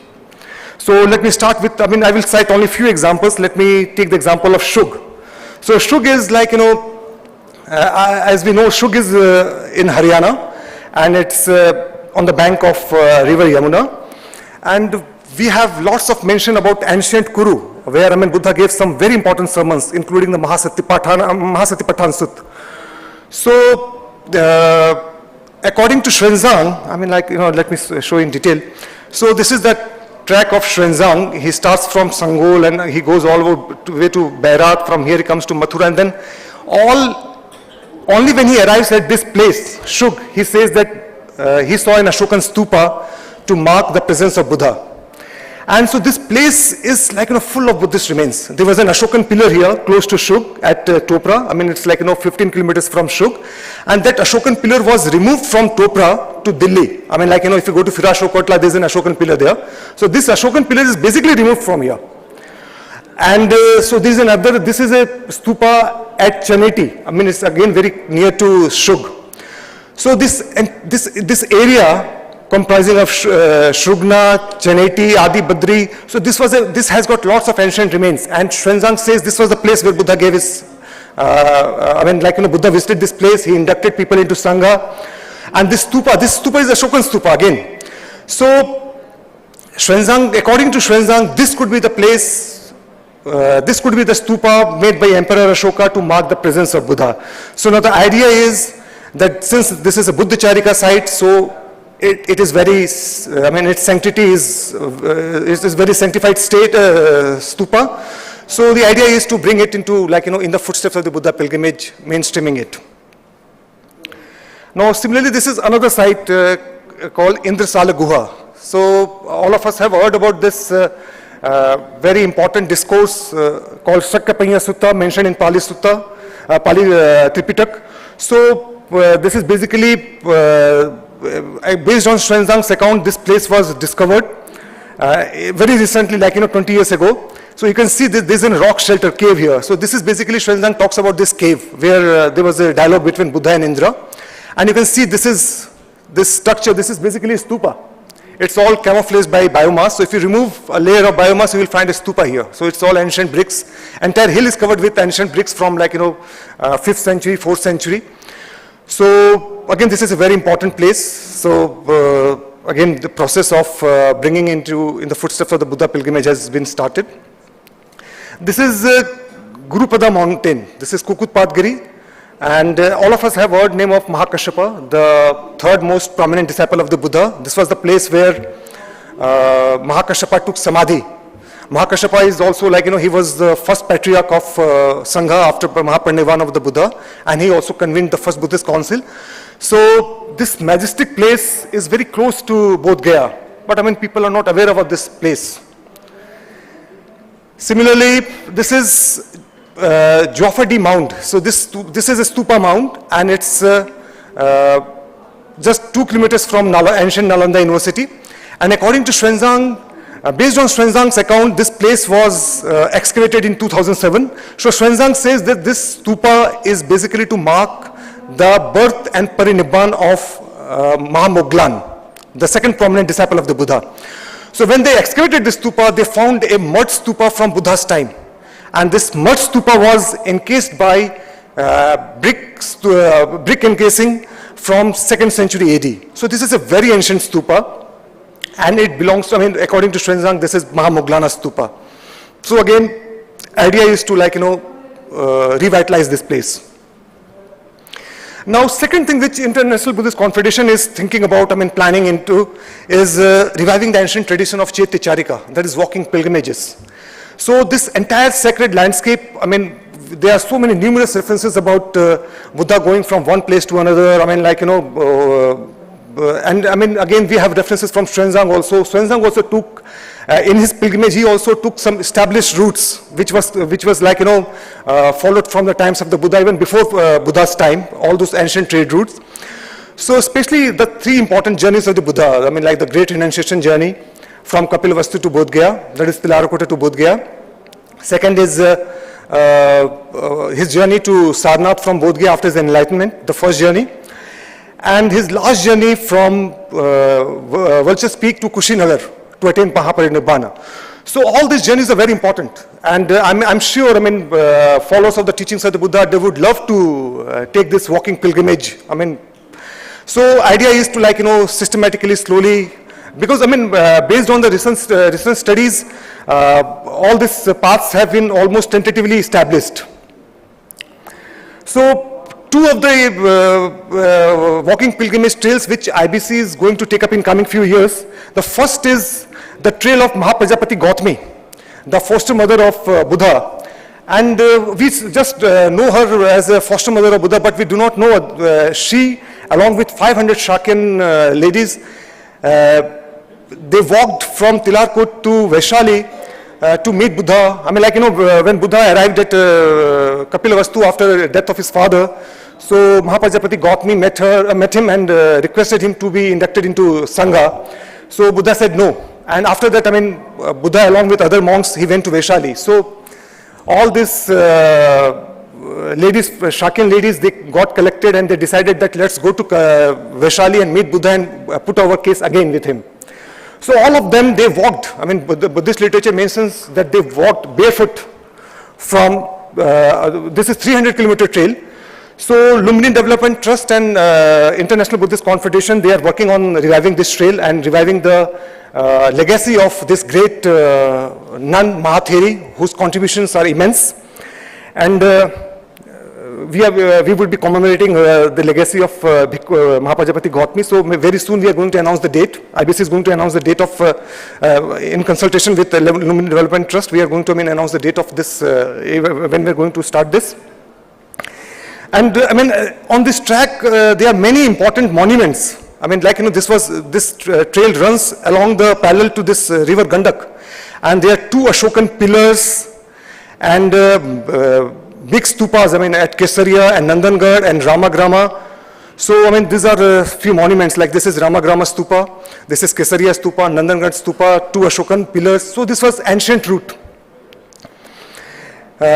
So let me start with, I will cite only a few examples. Let me take the example of Shug. So Shug is like, as we know, Shug is in Haryana, and it's on the bank of river Yamuna. And we have lots of mention about ancient Kuru, where Buddha gave some very important sermons, including the Mahasatipatthana Sutta. So, according to Xuanzang, let me show in detail. So this is that track of Xuanzang. He starts from Sangol and he goes all the way to Bairat. From here he comes to Mathura, and then only when he arrives at this place, Shug, he says that he saw an Ashokan stupa to mark the presence of Buddha. And so this place is like, full of Buddhist remains. There was an Ashokan pillar here close to Shug at Topra. It's like, 15 kilometers from Shug. And that Ashokan pillar was removed from Topra to Delhi. If you go to Firashokotla, there's an Ashokan pillar there. So this Ashokan pillar is basically removed from here. And so this is a stupa at Chaneti. It's again very near to Shug. So this area comprising of Shrugna, Chaneti, Adi Badri. So this has got lots of ancient remains. And Xuanzang says this was the place where Buddha gave his, Buddha visited this place, he inducted people into Sangha. And this stupa is Ashokan stupa again. So Xuanzang, according to Xuanzang, this could be the place, this could be the stupa made by Emperor Ashoka to mark the presence of Buddha. So now the idea is that since this is a Buddhacharika site, so it is very, its sanctity is very sanctified state stupa. So the idea is to bring it into, in the footsteps of the Buddha pilgrimage, mainstreaming it. Now, similarly, this is another site called Indrasala Guha. So all of us have heard about this very important discourse called Shakkapanya Sutta, mentioned in Pali Sutta, Pali Tripitak. So this is basically based on Xuanzang's account. This place was discovered very recently, 20 years ago. So you can see that there's a rock shelter cave here. So this is basically, Xuanzang talks about this cave where there was a dialogue between Buddha and Indra. And you can see this structure, this is basically a stupa. It's all camouflaged by biomass. So if you remove a layer of biomass, you will find a stupa here. So it's all ancient bricks. Entire hill is covered with ancient bricks from 5th century, 4th century. So again, this is a very important place. So again, the process of bringing in the footsteps of the Buddha pilgrimage has been started. This is Gurupada mountain. This is Kukutpadgiri. And all of us have heard the name of Mahakashyapa, the third most prominent disciple of the Buddha. This was the place where Mahakashyapa took samadhi. Mahakashyapa is also he was the first patriarch of Sangha after Mahaparinirvana of the Buddha, and he also convened the first Buddhist council. So this majestic place is very close to Bodh Gaya, but people are not aware about this place. Similarly, this is Jofadi Mound. So this is a stupa mound, and it's just 2 kilometers from ancient Nalanda University. And according to Xuanzang, based on Xuanzang's account, this place was excavated in 2007. So Xuanzang says that this stupa is basically to mark the birth and parinibban of Mahamoglan, the second prominent disciple of the Buddha. So when they excavated this stupa, they found a mud stupa from Buddha's time. And this mud stupa was encased by brick encasing from 2nd century AD. So this is a very ancient stupa, and it belongs to, according to Xuanzang, this is Mahamoglana stupa. So again, idea is to revitalize this place. Now, second thing which International Buddhist Confederation is thinking about, planning into, is reviving the ancient tradition of Chaitya-charika, that is walking pilgrimages. So this entire sacred landscape, there are so many numerous references about Buddha going from one place to another. Again, we have references from Xuanzang also. Xuanzang also took, in his pilgrimage, he also took some established routes, which was followed from the times of the Buddha, even before Buddha's time, all those ancient trade routes. So especially the 3 important journeys of the Buddha, the Great Renunciation journey, from Kapilavastu to Bodh Gaya, that is Tilarakota to Bodh Gaya. Second is his journey to Sarnath from Bodh Gaya after his enlightenment, the first journey. And his last journey from Vulture's Peak to Kushinagar to attain Mahaparinibbana. So all these journeys are very important, and I'm sure, followers of the teachings of the Buddha, they would love to take this walking pilgrimage. So idea is to systematically, slowly, because based on the recent studies, all these paths have been almost tentatively established. So two of the walking pilgrimage trails which IBC is going to take up in coming few years. The first is the trail of Mahaprajapati Gautami, the foster mother of Buddha. And we just know her as a foster mother of Buddha, but we do not know she, along with 500 Shakyan ladies, they walked from Tilarkot to Vaishali to meet Buddha. When Buddha arrived at Kapilavastu after the death of his father, so Mahaprajapati Gautami met him and requested him to be inducted into Sangha. So Buddha said no. And after that, Buddha along with other monks, he went to Vaishali. So all these ladies, Shakyan ladies, they got collected and they decided that let's go to Vaishali and meet Buddha and put our case again with him. So all of them, they walked. The Buddhist literature mentions that they walked barefoot from, this is 300-kilometer trail. So Lumini Development Trust and International Buddhist Confederation, they are working on reviving this trail and reviving the legacy of this great nun Mahatheri, whose contributions are immense. And we will be commemorating the legacy of Mahaprajapati Gautami. So very soon we are going to announce the date. IBC is going to announce the date of, in consultation with the Lumini Development Trust, we are going to announce the date of this, when we are going to start this. And on this track, there are many important monuments. This trail runs along the parallel to this river Gandak. And there are 2 Ashokan pillars and big stupas, at Kesaria and Nandangarh and Ramagrama. So, these are a few monuments, like this is Ramagrama Stupa, this is Kesaria Stupa, Nandangarh Stupa, 2 Ashokan pillars. So, this was ancient route.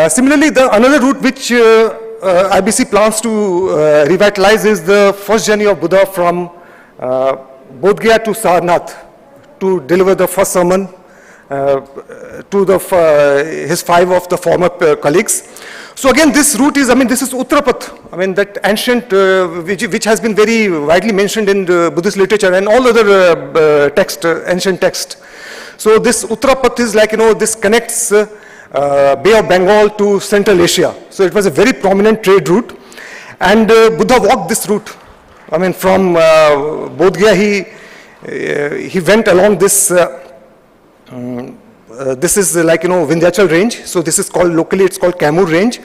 Similarly, another route which IBC plans to revitalize is the first journey of Buddha from Bodh Gaya to Sarnath to deliver the first sermon to his 5 of the former colleagues. So again, this route is, this is Uttarapath, that ancient, which has been very widely mentioned in the Buddhist literature and all other ancient text. So this Uttarapath is this connects Bay of Bengal to Central Asia. So it was a very prominent trade route. And Buddha walked this route. From Bodh Gaya, he went along this, this is Vindhyachal range. So this is called, locally it's called Kamur range.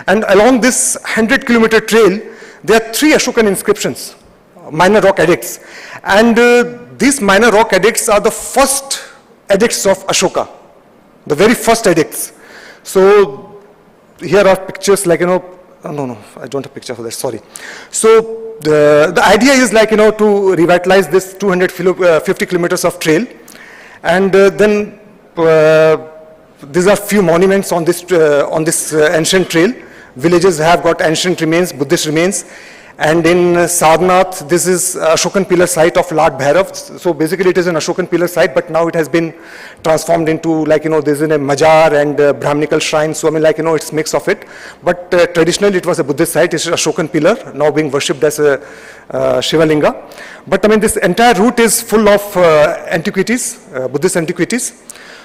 And along this 100-kilometer trail, there are 3 Ashokan inscriptions, minor rock edicts. And these minor rock edicts are the first edicts of Ashoka, the very first edicts. So here are pictures no, I don't have a picture for that, sorry. So the idea is to revitalize this 250 kilometers of trail. And then these are few monuments on this ancient trail. Villages have got ancient remains, Buddhist remains. And in Sarnath, this is Ashokan pillar site of Lord Bhairav. So basically it is an Ashokan pillar site, but now it has been transformed into there's a Majar and Brahminical shrine. So it's mix of it. But traditionally it was a Buddhist site. It's a Ashokan pillar, now being worshipped as a Shivalinga. But this entire route is full of antiquities, Buddhist antiquities.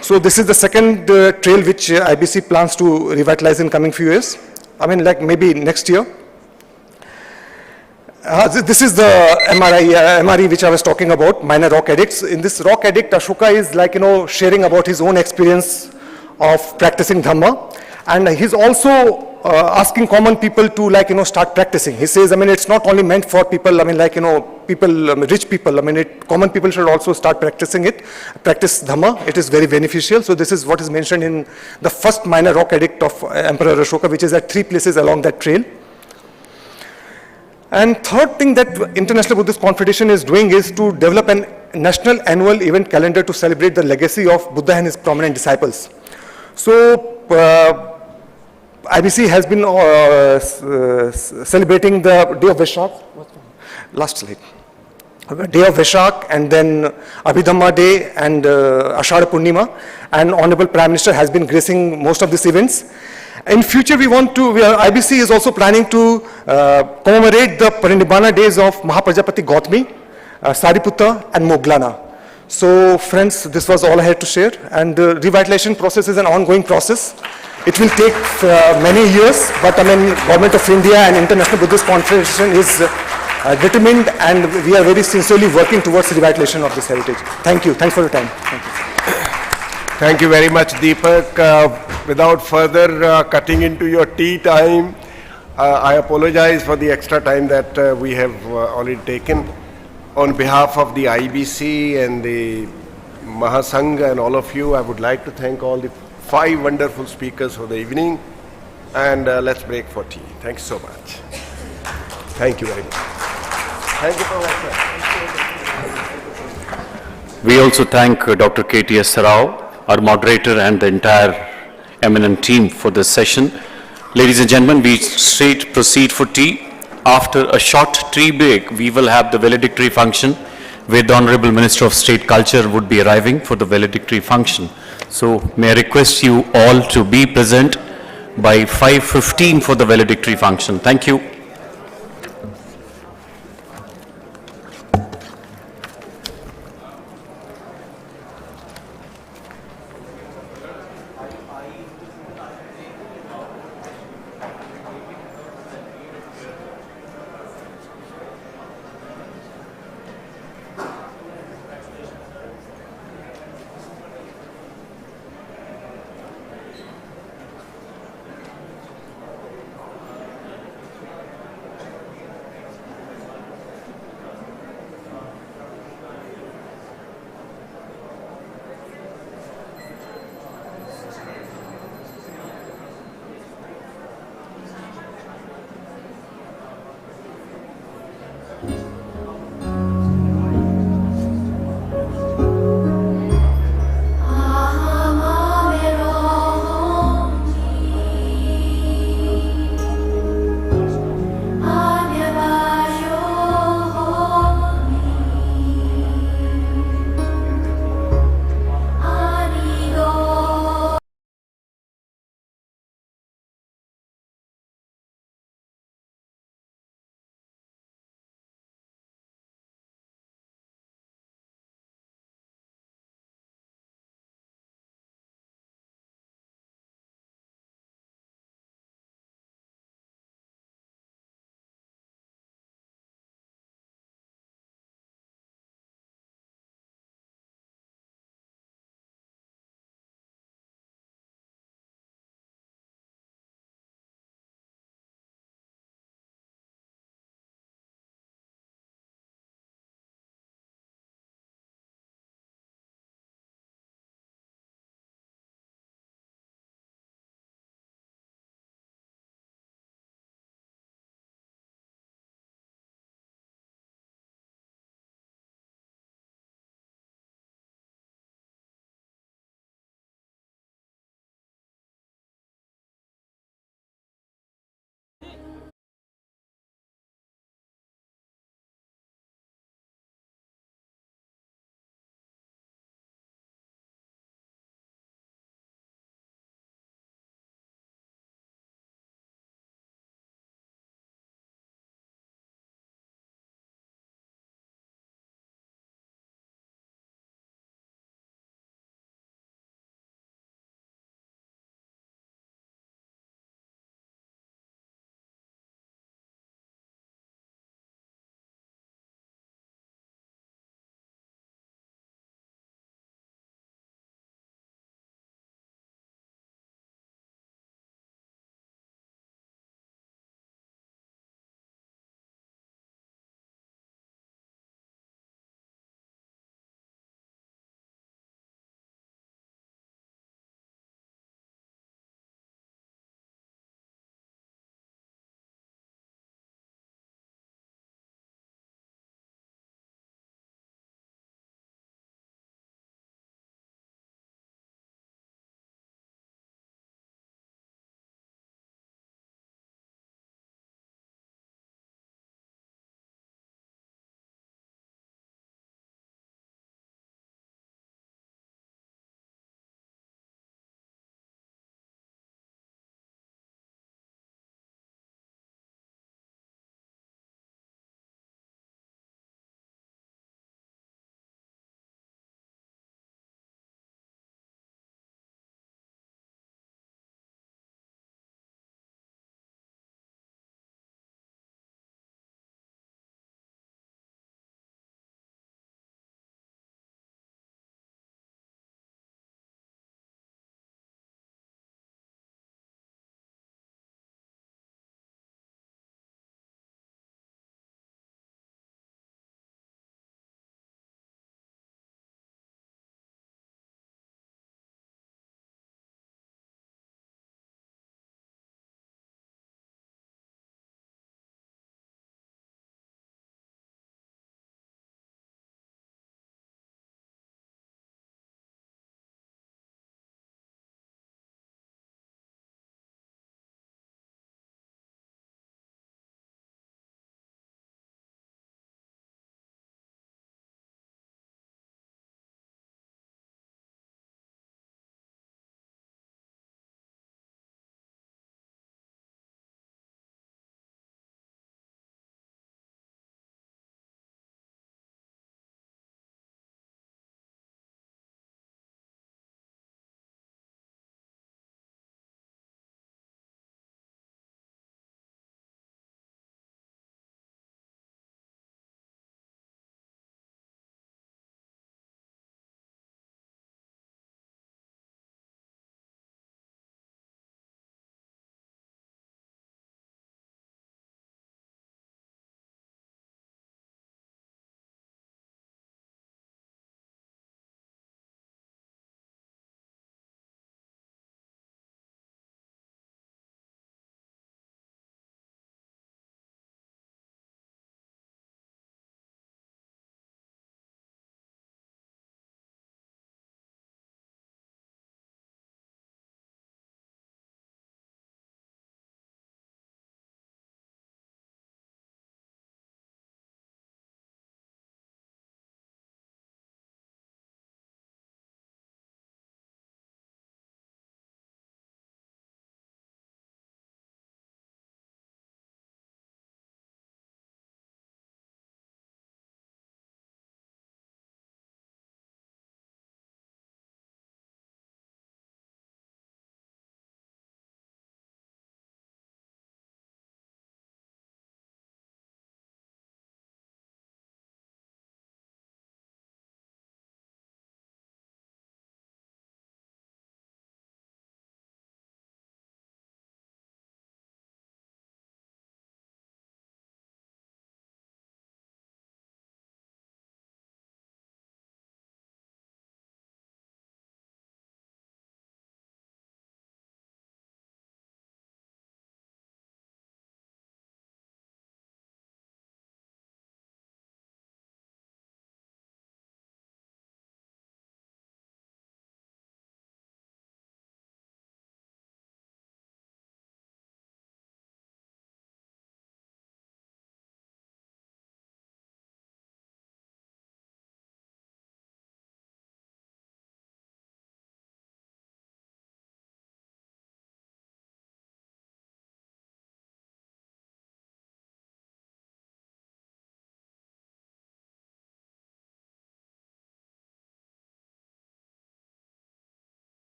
So this is the second trail which IBC plans to revitalize in coming few years. Maybe next year. This is the MRE which I was talking about, minor rock edicts. In this rock edict, Ashoka is sharing about his own experience of practicing Dhamma. And he's also asking common people to start practicing. He says, it's not only meant for people, people, rich people. Common people should also start practicing it, practice Dhamma. It is very beneficial. So this is what is mentioned in the first minor rock edict of Emperor Ashoka, which is at 3 places along that trail. And third thing that International Buddhist Confederation is doing is to develop a national annual event calendar to celebrate the legacy of Buddha and his prominent disciples. So IBC has been celebrating the day of Vaishak. Last slide. day of Vishak, and then Abhidhamma Day and Ashara Purnima, and Honorable Prime Minister has been gracing most of these events. In future, IBC is also planning to commemorate the Parinibbana days of Mahaprajapati Gautami, Sariputta and Moggallana. So friends, this was all I had to share, and the revitalization process is an ongoing process. It will take many years, but I mean, Government of India and International Buddhist Confederation is determined, and we are very sincerely working towards the revitalization of this heritage. Thank you. Thanks for your time. Thank you. Thank you very much, Deepak. Without further cutting into your tea time, I apologize for the extra time that we have already taken. On behalf of the IBC and the Mahasangha and all of you, I would like to thank all the 5 wonderful speakers for the evening, and let's break for tea. Thanks so much. Thank you very much. Thank you, Professor. We also thank Dr. K.T.S. Rao, our moderator, and the entire eminent team for this session. Ladies and gentlemen, we straight proceed for tea. After a short tea break, we will have the valedictory function, where the Honorable Minister of State Culture would be arriving for the valedictory function. So may I request you all to be present by 5:15 for the valedictory function. Thank you.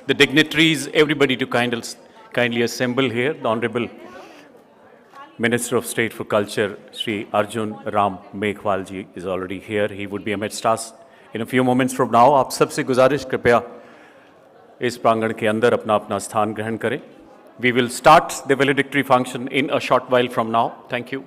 the dignitaries, everybody to kindly assemble here. The Honorable Minister of State for Culture, Sri Arjun Ram Meghwal ji is already here. He would be amidst us in a few moments from now. आप सबसे गुजारिश कृपया इस प्रांगण के अंदर अपना अपना स्थान ग्रहण करें. We will start the valedictory function in a short while from now. Thank you.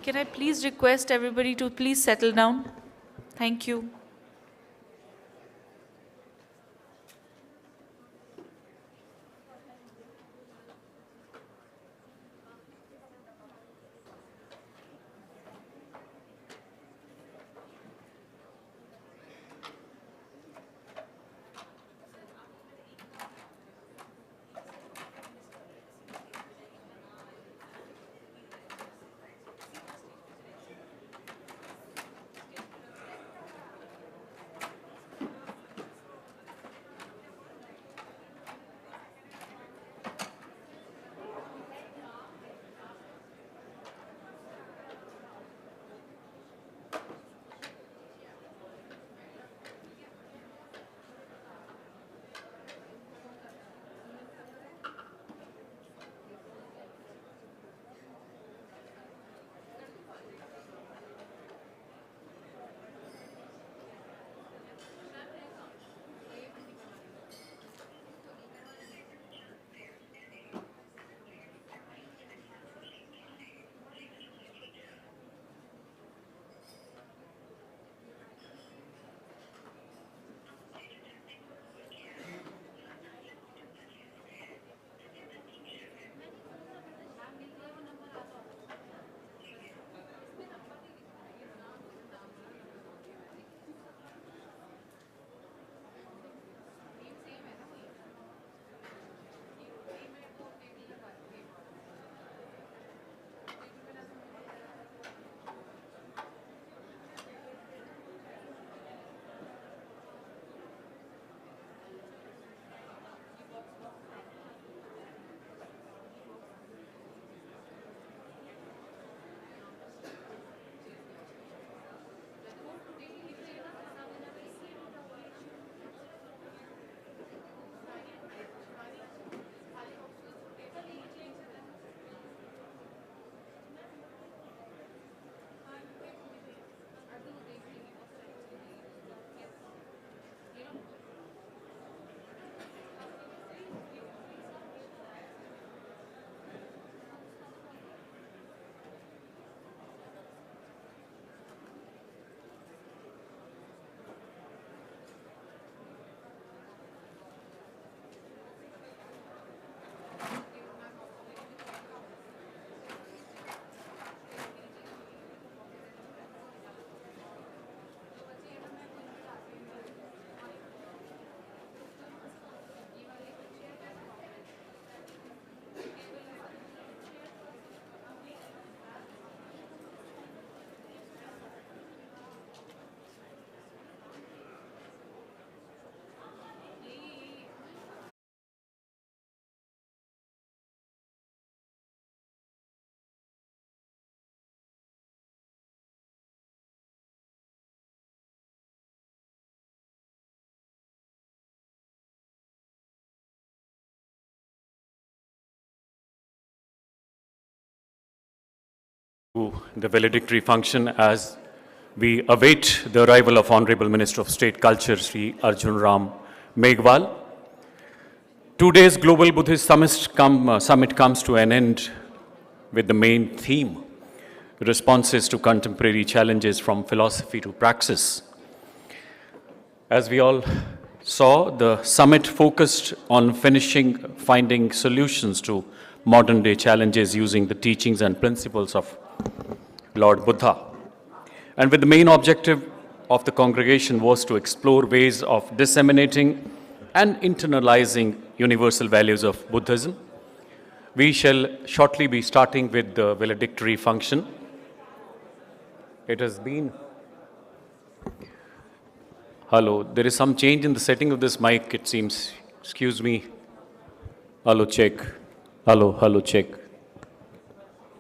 Can I please request everybody to please settle down? Thank you. The valedictory function as we await the arrival of Honorable Minister of State Culture, Sri Arjun Ram Meghwal. Today's Global Buddhist Summit comes to an end with the main theme, responses to contemporary challenges from philosophy to praxis. As we all saw, the summit focused on finding solutions to modern-day challenges using the teachings and principles of Lord Buddha. And with the main objective of the congregation was to explore ways of disseminating and internalizing universal values of Buddhism. We shall shortly be starting with the valedictory function. It has been... Hello, there is some change in the setting of this mic, it seems. Excuse me. Hello, check. Hello, check.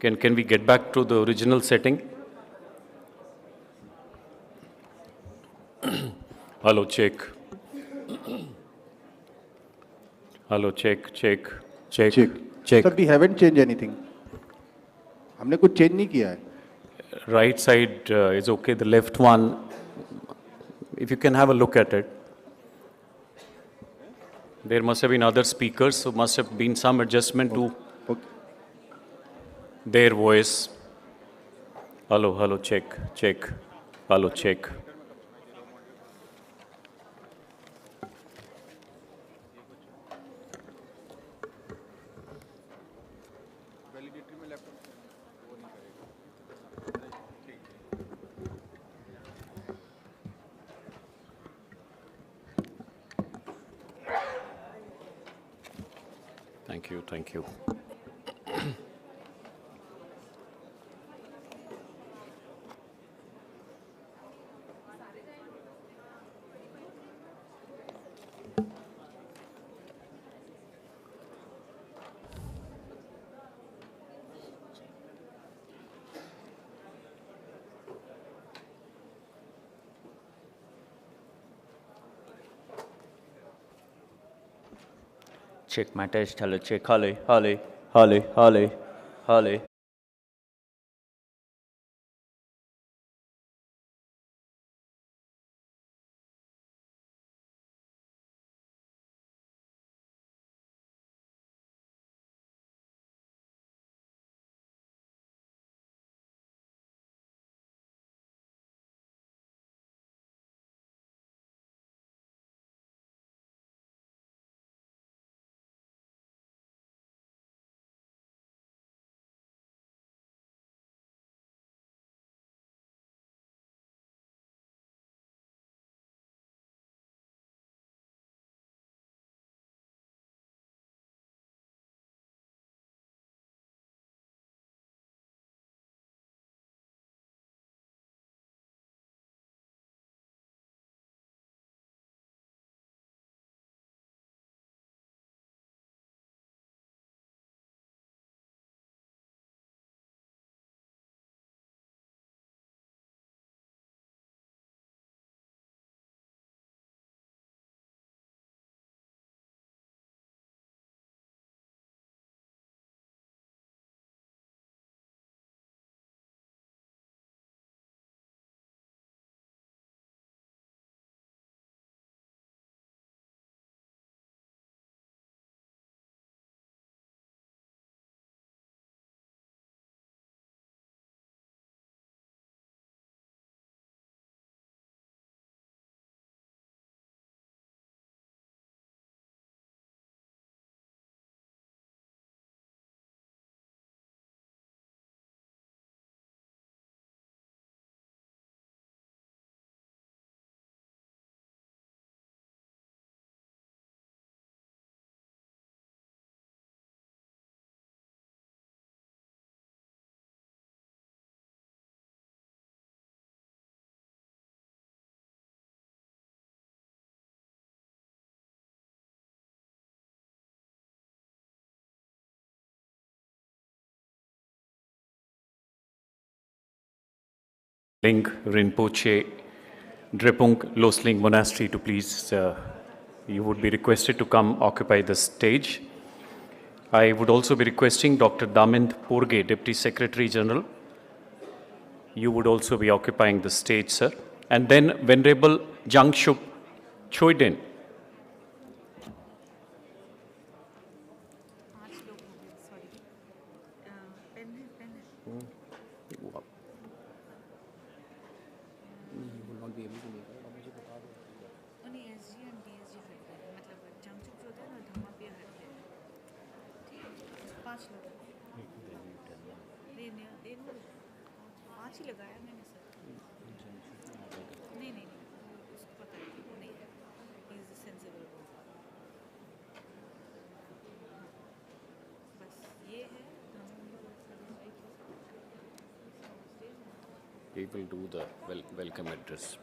Can we get back to the original setting? Hello, check. Hello, check. Sir, we haven't changed anything. हमने कुछ change नहीं किया है. Right side is okay. The left one, if you can have a look at it. There must have been other speakers, so must have been some adjustment to their voice. Hello, check. Hello, check. Thank you. Check my test. Hello, check. Holly. Ling Rinpoche Drepung Losling Monastery to please, you would be requested to come occupy the stage. I would also be requesting Dr. Damind Porge, Deputy Secretary General, you would also be occupying the stage, sir. And then Venerable Jangshuk Choiden. He will do the welcome address.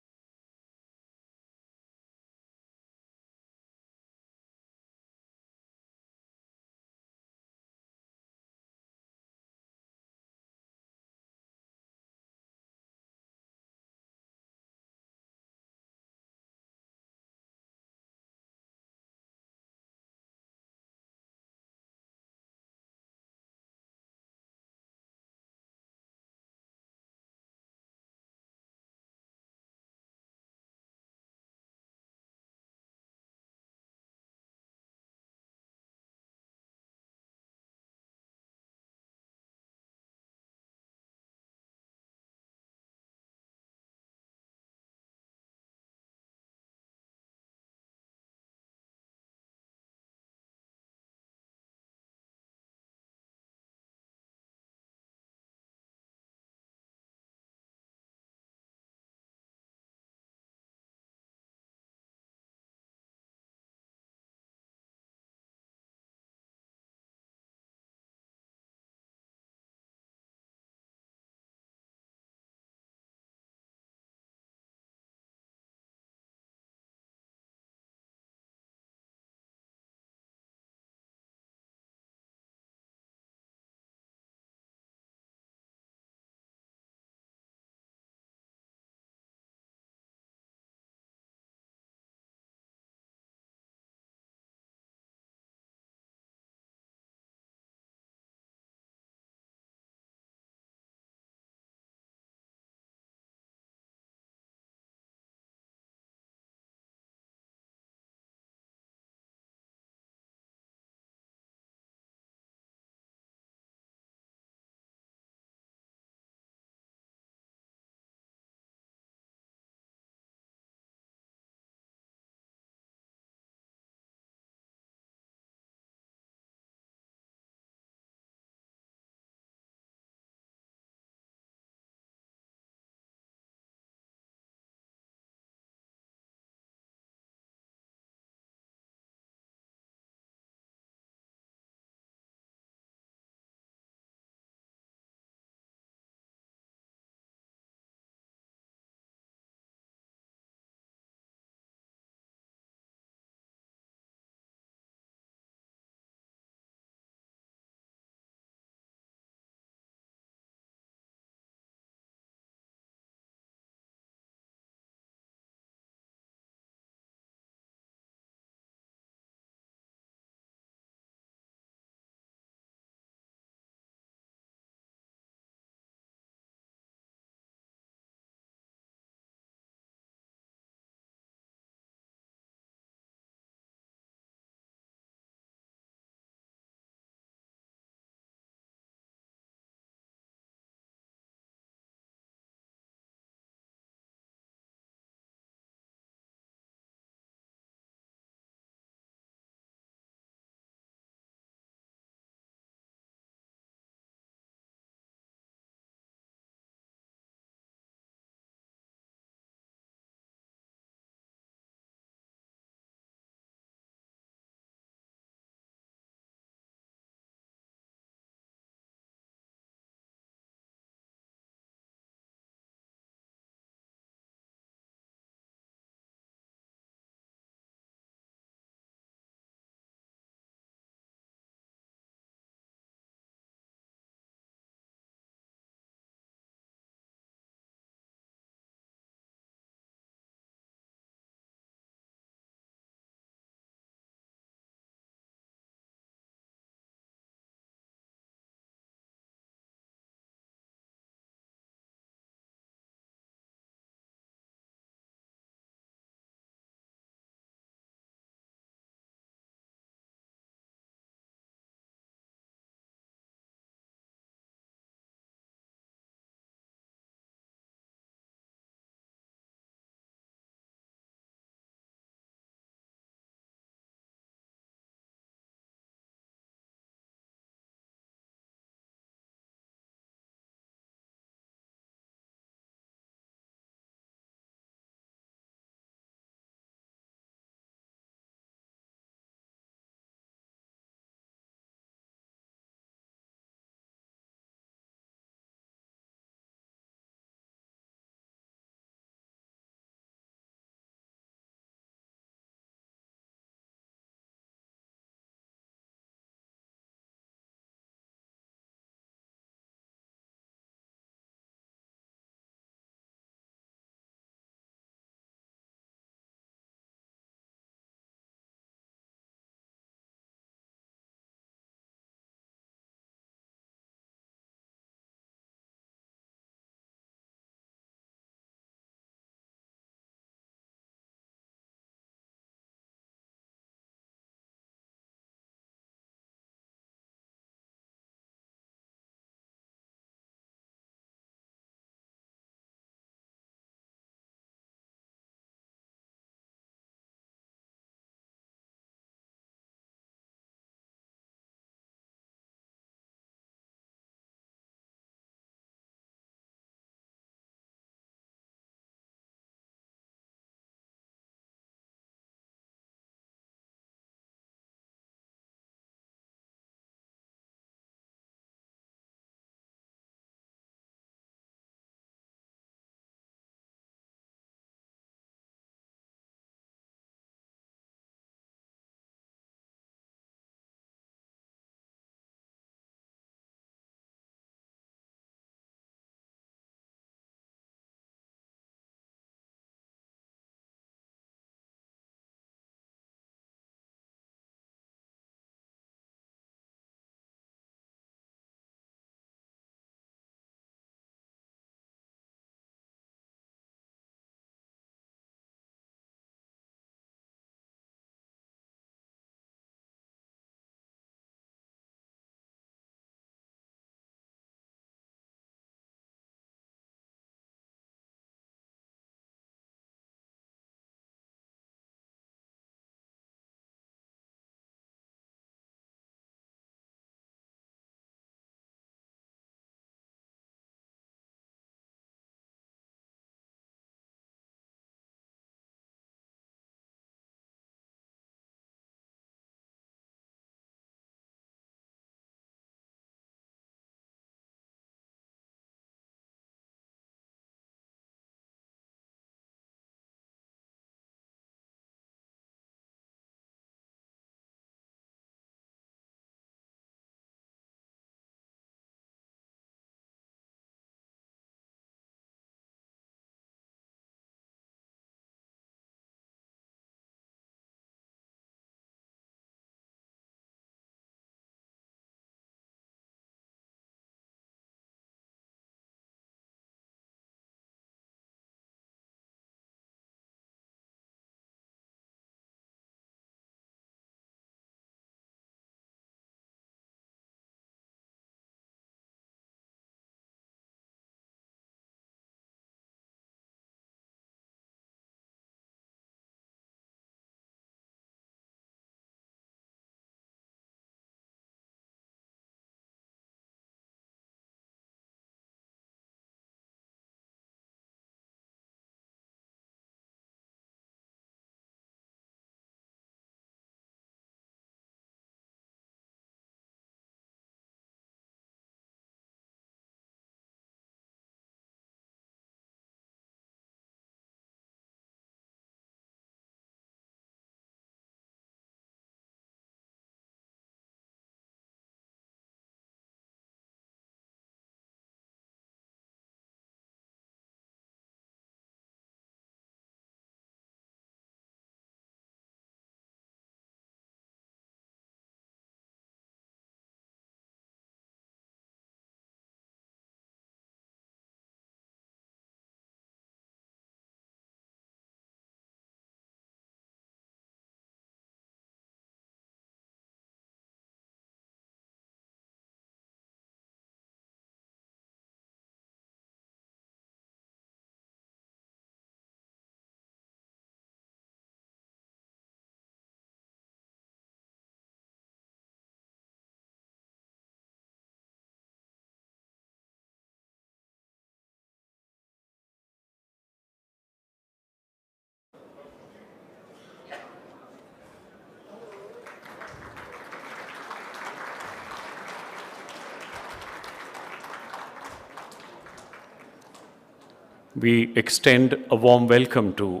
we extend a warm welcome to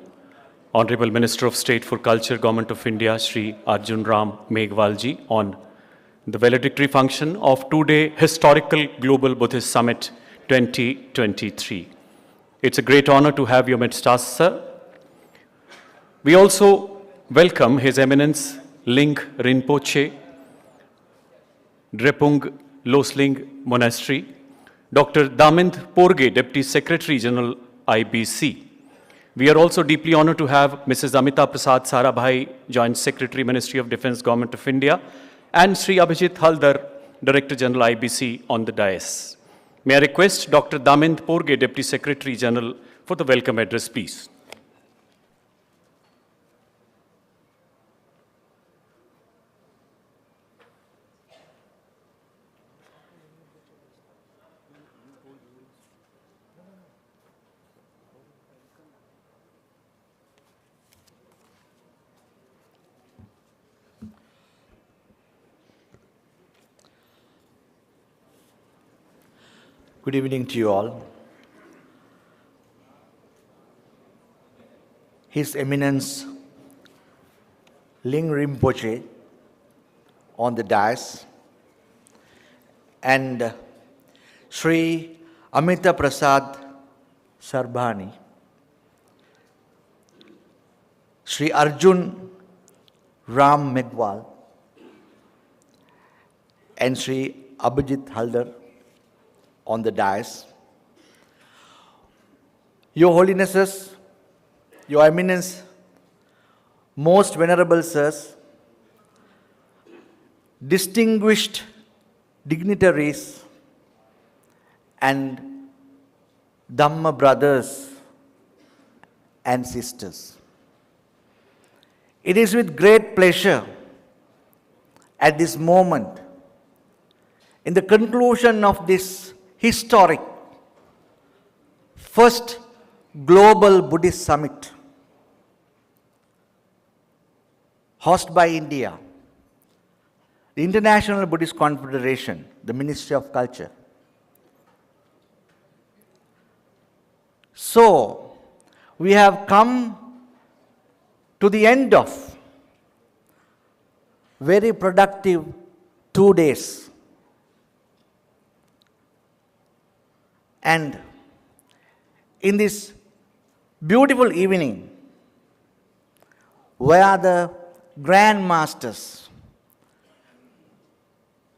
Honorable Minister of State for Culture, Government of India, Shri Arjun Ram Meghwalji, on the valedictory function of two-day Historical Global Buddhist Summit 2023. It's a great honor to have you amidst us, sir. We also welcome His Eminence Ling Rinpoche, Drepung Losling Monastery, Dr. Damind Porge, Deputy Secretary General, IBC. We are also deeply honored to have Mrs. Amita Prasad Sarabhai, Joint Secretary, Ministry of Defence, Government of India, and Sri Abhijit Haldar, Director General, IBC, on the dais. May I request Dr. Damind Porge, Deputy Secretary General, for the welcome address, please. Good evening to you all. His Eminence Ling Rinpoche on the dais and Sri Amita Prasad Sarbhani, Sri Arjun Ram Meghwal, and Sri Abhijit Haldar on the dais. Your Holinesses, Your Eminence, most venerable sirs, distinguished dignitaries, and Dhamma brothers and sisters. It is with great pleasure at this moment, in the conclusion of this historic first Global Buddhist Summit hosted by India, the International Buddhist Confederation, the Ministry of Culture. So, we have come to the end of very productive 2 days. And in this beautiful evening, where the Grand Masters,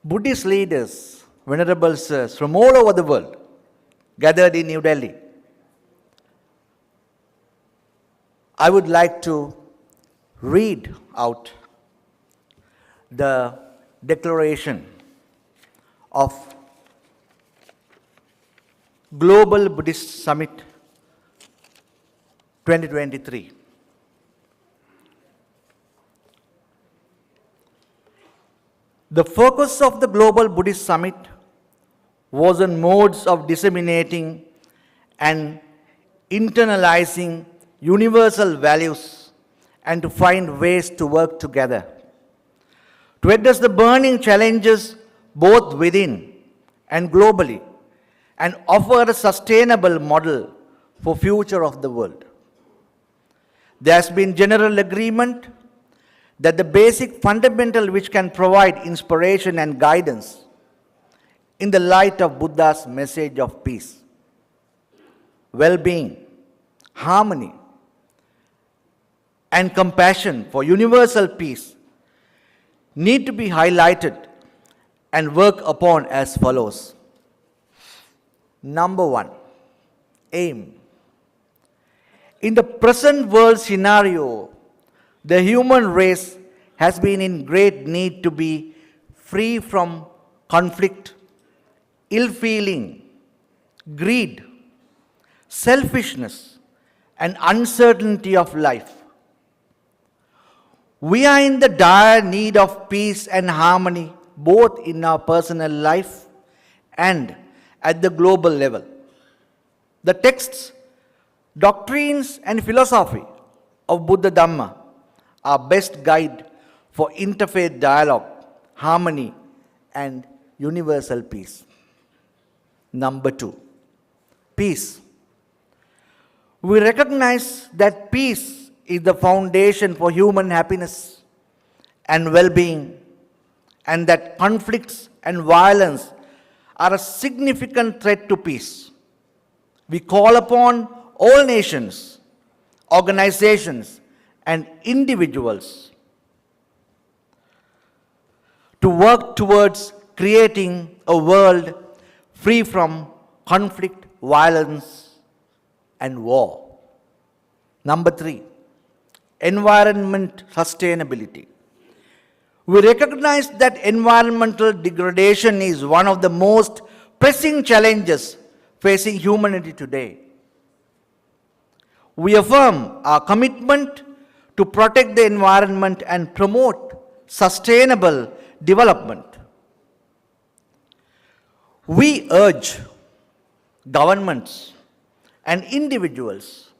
Buddhist leaders, venerable sirs from all over the world gathered in New Delhi, I would like to read out the declaration of Global Buddhist Summit 2023. The focus of the Global Buddhist Summit was on modes of disseminating and internalizing universal values and to find ways to work together to address the burning challenges both within and globally, and offer a sustainable model for future of the world. There has been general agreement that the basic fundamental which can provide inspiration and guidance in the light of Buddha's message of peace, well-being, harmony, and compassion for universal peace need to be highlighted and worked upon as follows. Number one, aim. In the present world scenario, the human race has been in great need to be free from conflict, ill-feeling, greed, selfishness, and uncertainty of life. We are in the dire need of peace and harmony, both in our personal life and at the global level. The texts, doctrines, and philosophy of Buddha Dhamma are best guide for interfaith dialogue, harmony, and universal peace. Number two, peace. We recognize that peace is the foundation for human happiness and well-being, and that conflicts and violence are a significant threat to peace. We call upon all nations, organizations, and individuals to work towards creating a world free from conflict, violence, and war. Number 3, environment sustainability. We recognize that environmental degradation is one of the most pressing challenges facing humanity today. We affirm our commitment to protect the environment and promote sustainable development. We urge governments and individuals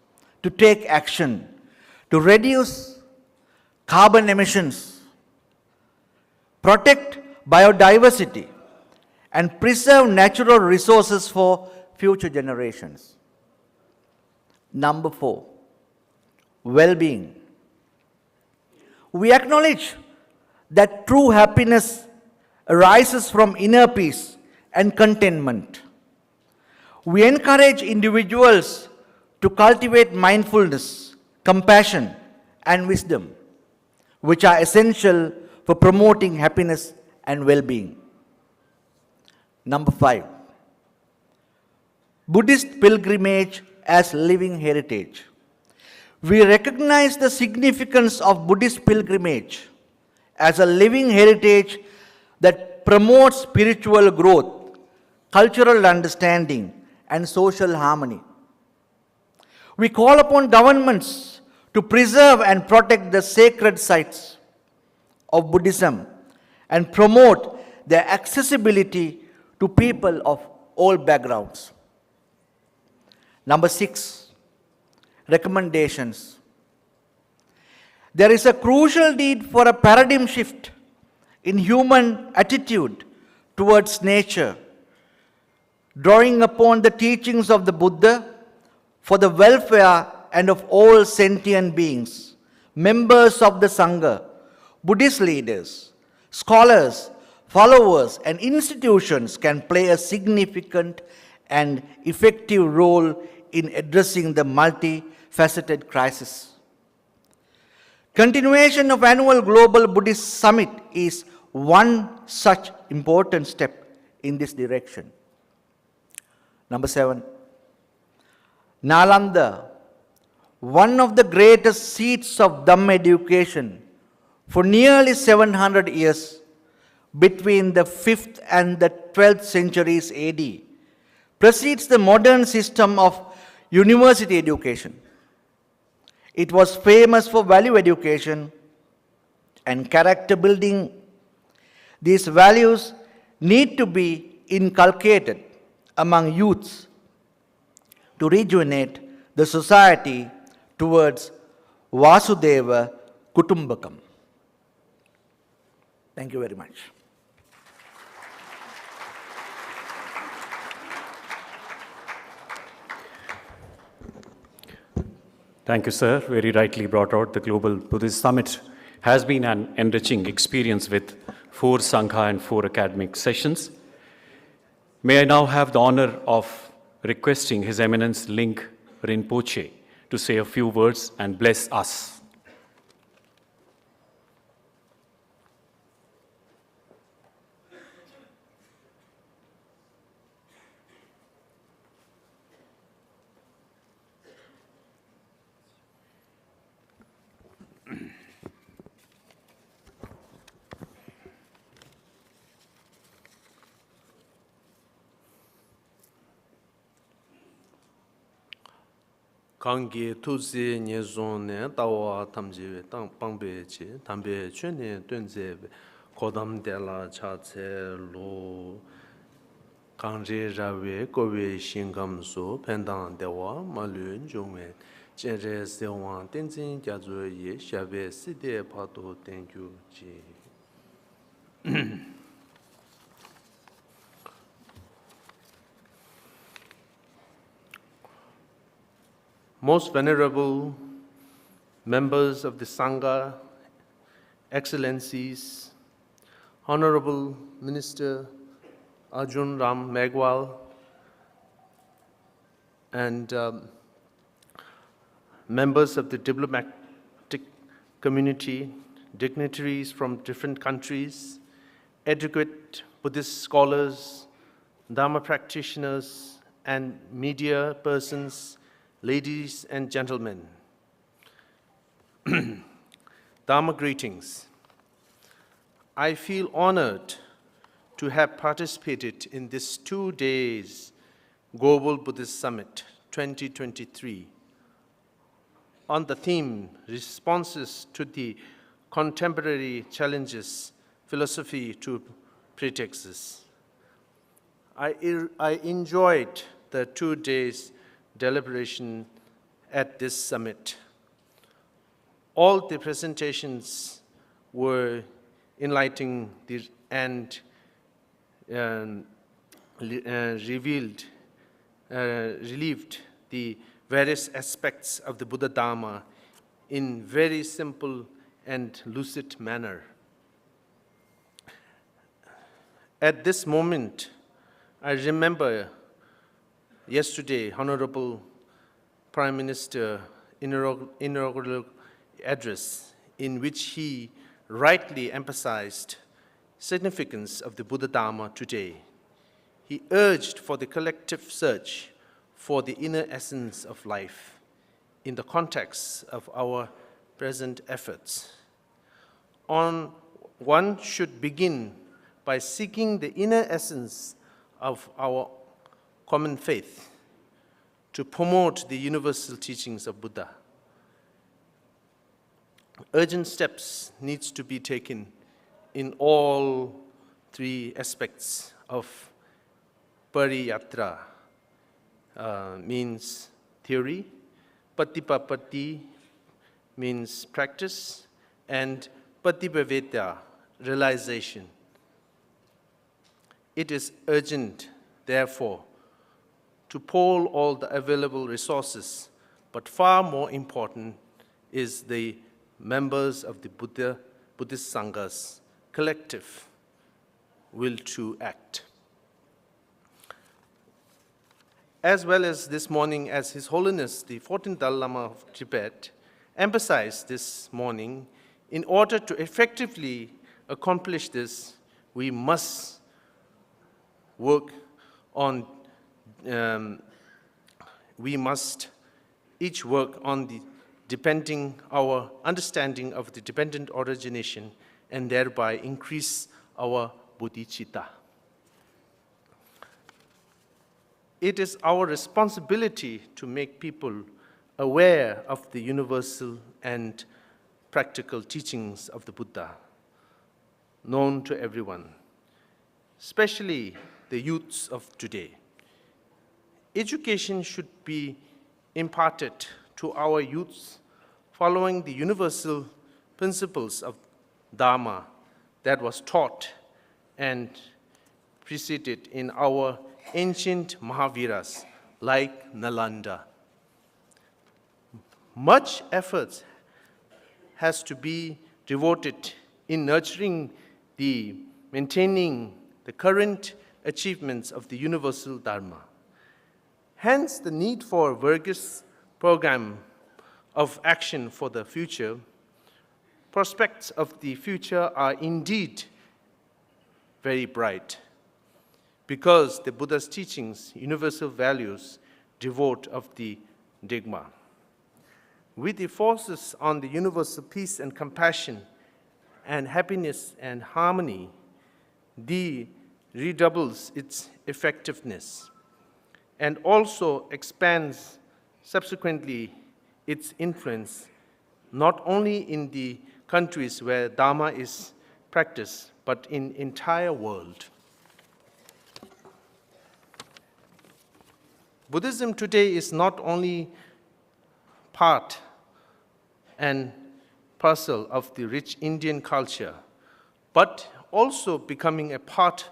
to take action to reduce carbon emissions, protect biodiversity, and preserve natural resources for future generations. Number 4, well-being. We acknowledge that true happiness arises from inner peace and contentment. We encourage individuals to cultivate mindfulness, compassion, and wisdom, which are essential for promoting happiness and well-being. Number 5, Buddhist pilgrimage as living heritage. We recognize the significance of Buddhist pilgrimage as a living heritage that promotes spiritual growth, cultural understanding, and social harmony. We call upon governments to preserve and protect the sacred sites of Buddhism and promote their accessibility to people of all backgrounds. Number 6, recommendations. There is a crucial need for a paradigm shift in human attitude towards nature, drawing upon the teachings of the Buddha for the welfare and of all sentient beings. Members of the Sangha, Buddhist leaders, scholars, followers, and institutions can play a significant and effective role in addressing the multifaceted crisis. Continuation of annual Global Buddhist Summit is one such important step in this direction. Number 7, Nalanda, one of the greatest seats of Dhamma education for nearly 700 years between the 5th and the 12th centuries AD, precedes the modern system of university education. It was famous for value education and character building. These values need to be inculcated among youths to rejuvenate the society towards Vasudeva Kutumbakam. Thank you very much. Thank you, sir. Very rightly brought out. The Global Buddhist Summit has been an enriching experience with 4 Sangha and 4 academic sessions. May I now have the honor of requesting His Eminence Ling Rinpoche to say a few words and bless us. 강기 투지 예존네 다와 탐지에 땅 방배지 담배 춘네 던제 고담데라 차체로 강제자외 고외 신감소 펜당데와 말륜 중에 제제세왕 땡진 자주의 샤베 시대 파도 땡규지 most venerable members of the Sangha, Excellencies, Honorable Minister Arjun Ram Meghwal, and members of the diplomatic community, dignitaries from different countries, adequate Buddhist scholars, Dhamma practitioners, and media persons, ladies and gentlemen. Dhamma greetings. I feel honored to have participated in this 2 days Global Buddhist Summit 2023 on the theme Responses to the Contemporary Challenges, Philosophy to Pretexts. I enjoyed the 2 days deliberation at this summit. All the presentations were enlightening and relieved the various aspects of the Buddha Dhamma in very simple and lucid manner. At this moment, I remember yesterday, Honorable Prime Minister inaugural address in which he rightly emphasized significance of the Buddha Dhamma today. He urged for the collective search for the inner essence of life in the context of our present efforts. One should begin by seeking the inner essence of our common faith to promote the universal teachings of Buddha. Urgent steps needs to be taken in all three aspects of pariyatra, means theory, patipapati means practice, and patipaveta, realization. It is urgent, therefore, to pool all the available resources, but far more important is the members of the Buddhist Sanghas collective will to act. As well as this morning, as His Holiness the 14th Dalai Lama of Tibet emphasized this morning, in order to effectively accomplish this, we must work on, we must each work on the our understanding of the dependent origination and thereby increase our bodhicitta. It is our responsibility to make people aware of the universal and practical teachings of the Buddha, known to everyone, especially the youths of today. Education should be imparted to our youths following the universal principles of Dhamma that was taught and preceded in our ancient Mahaviras like Nalanda. Much effort has to be devoted in nurturing maintaining the current achievements of the universal Dharma. Hence, the need for a vigorous program of action for the future. Prospects of the future are indeed very bright because the Buddha's teachings, universal values, devote of the Dhamma. With the forces on the universal peace and compassion and happiness and harmony, the redoubles its effectiveness and also expands subsequently its influence not only in the countries where Dhamma is practiced, but in entire world. Buddhism today is not only part and parcel of the rich Indian culture, but also becoming a part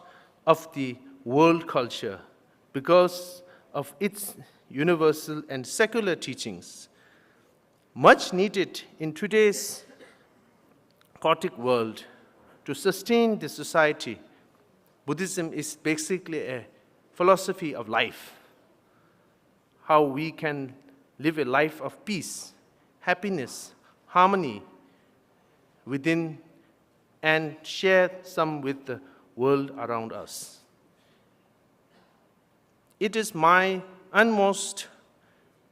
of the world culture because of its universal and secular teachings. Much needed in today's chaotic world to sustain the society, Buddhism is basically a philosophy of life. How we can live a life of peace, happiness, harmony within and share some with the world around us. It is my utmost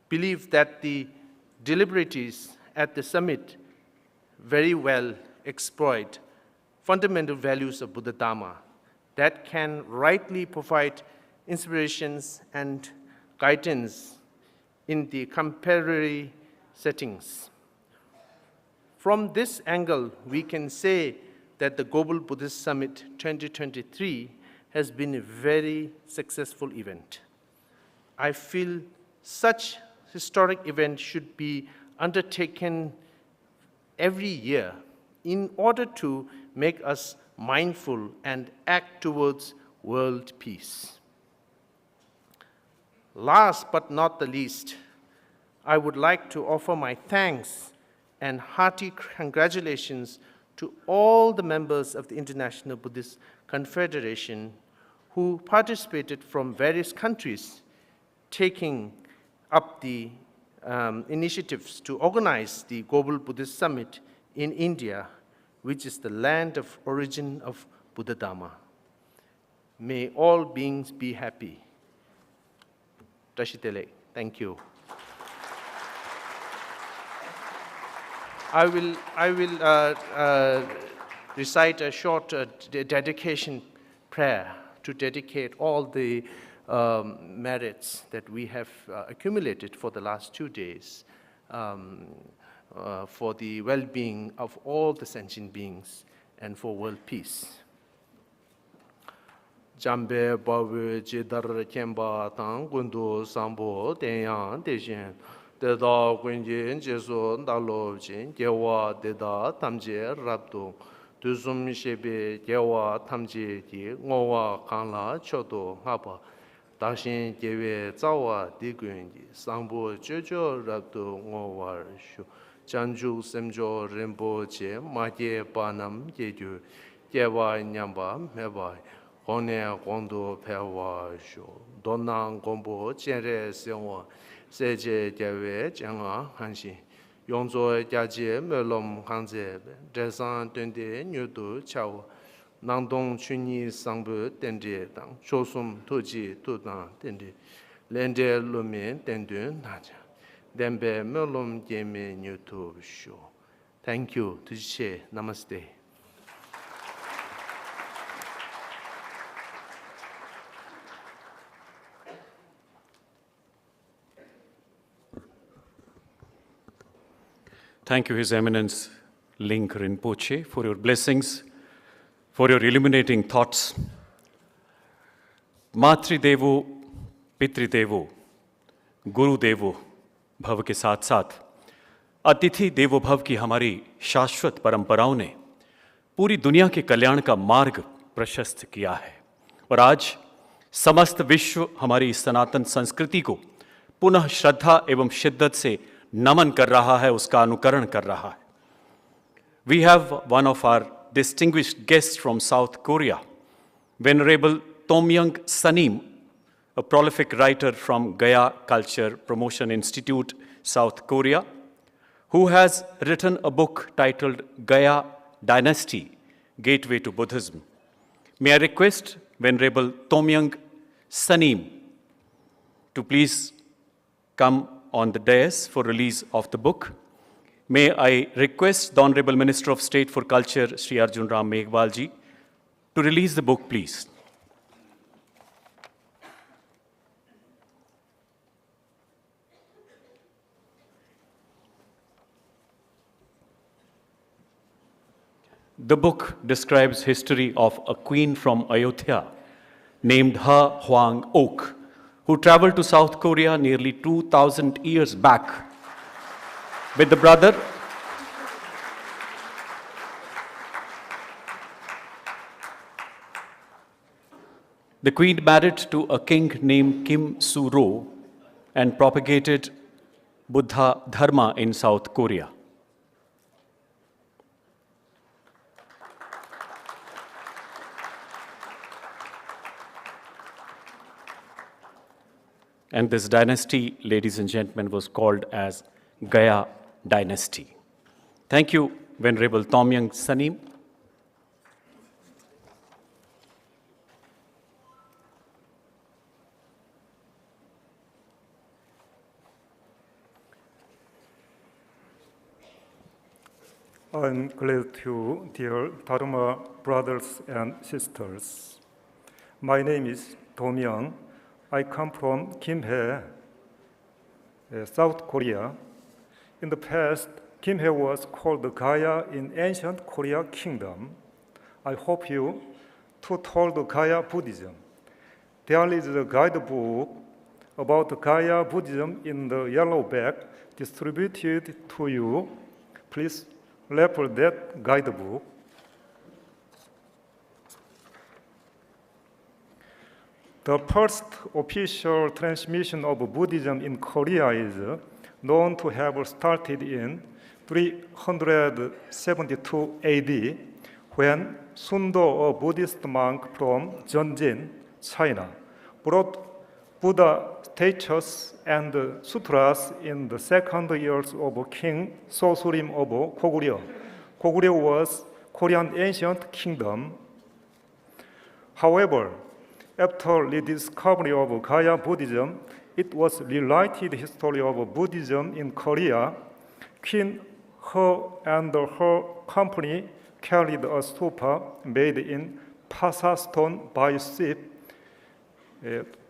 belief that the deliberations at the summit very well exploit fundamental values of Buddha Dhamma that can rightly provide inspirations and guidance in the contemporary settings. From this angle, we can say that the Global Buddhist Summit 2023 has been a very successful event. I feel such historic event should be undertaken every year in order to make us mindful and act towards world peace. Last but not the least, I would like to offer my thanks and hearty congratulations to all the members of the International Buddhist Confederation who participated from various countries, taking up the initiatives to organize the Global Buddhist Summit in India, which is the land of origin of Buddha Dhamma. May all beings be happy. Tashitele, thank you. I will recite a short dedication prayer to dedicate all the merits that we have accumulated for the last 2 days for the well-being of all the sentient beings and for world peace. Jambe bawe jidar kemba tang gundu sambo tenyang dejen deda gunjin jesu ndalo jin gewa deda tamje rabdo duzum shebe gewa tamje di ngowa kanla chodo ngaba dashin gewe zawa digunji sambo jojo rabdo ngowa shu janju semjo rinpoche maje banam jeju gewa nyamba meba Hone Gondo Pewa Shu, Donang Gombo, Jere Sewa, Seje Jawe, Janga, Hanshi, Yonzo Jaji, Melom Hanze, Desan Dende, Nudu, Chao, Nandong Chuni Sangbu, Dende, Chosum Toji, Tudan, Dende, Lende Lumin, Dendu, Naja, Dembe, Melom Jeme, Nutu Shu. Thank you, Tujiche, Namaste. Thank you, His Eminence Ling Rinpoche, for your blessings, for your illuminating thoughts. मातृदेवो, पितृदेवो, गुरुदेवो भव के साथ साथ अतिथि देवो भव की हमारी शाश्वत परंपराओं ने पूरी दुनिया के कल्याण का मार्ग प्रशस्त किया है और आज समस्त विश्व हमारी सनातन संस्कृति को पुनः श्रद्धा एवं शिद्दत से नमन कर रहा है, उसका अनुकरण कर रहा है. We have one of our distinguished guests from South Korea, Venerable Tomyang Sanim, a prolific writer from Gaya Culture Promotion Institute, South Korea, who has written a book titled Gaya Dynasty, Gateway to Buddhism. May I request Venerable Tomyang Sanim to please come on the dais for release of the book. May I request the Honorable Minister of State for Culture, Sri Arjun Ram Meghwal ji, to release the book, please. The book describes history of a queen from Ayodhya named Ha Hwang Ok, who traveled to South Korea nearly 2,000 years back with the brother The queen married to a king named Kim Soo-ro and propagated Buddha Dharma in South Korea. And this dynasty, ladies and gentlemen, was called as Gaya dynasty. Thank you, Venerable Tomyang Sanim. I'm glad to, dear Dharma brothers and sisters. My name is Tomyang. I come from Kimhae, South Korea. In the past, Kimhae was called the Gaya in ancient Korea kingdom. I hope you to told the Gaya Buddhism. There is a guidebook about the Gaya Buddhism in the yellow bag distributed to you. Please refer that guidebook. The first official transmission of Buddhism in Korea is known to have started in 372 AD when Sundo, a Buddhist monk from Zhenjiang, China, brought Buddha statues and sutras in the second years of King Sosurim of Goguryeo. Goguryeo was Korean ancient kingdom. However, after the discovery of Gaya Buddhism, it was related history of Buddhism in Korea. Queen He and her company carried a stupa made in Pasa stone by ship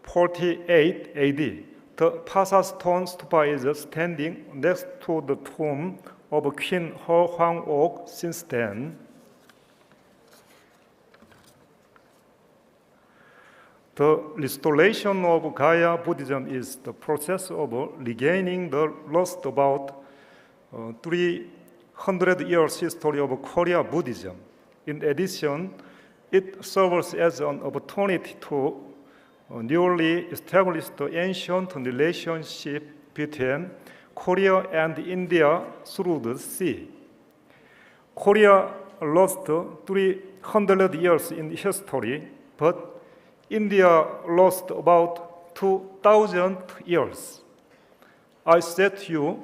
48 AD. The Pasa stone stupa is standing next to the tomb of Queen He Hwang-ok since then. The restoration of Gaya Buddhism is the process of regaining the lost about 300 years history of Korea Buddhism. In addition, it serves as an opportunity to newly establish the ancient relationship between Korea and India through the sea. Korea lost 300 years in history, but India lost about 2,000 years. I said to you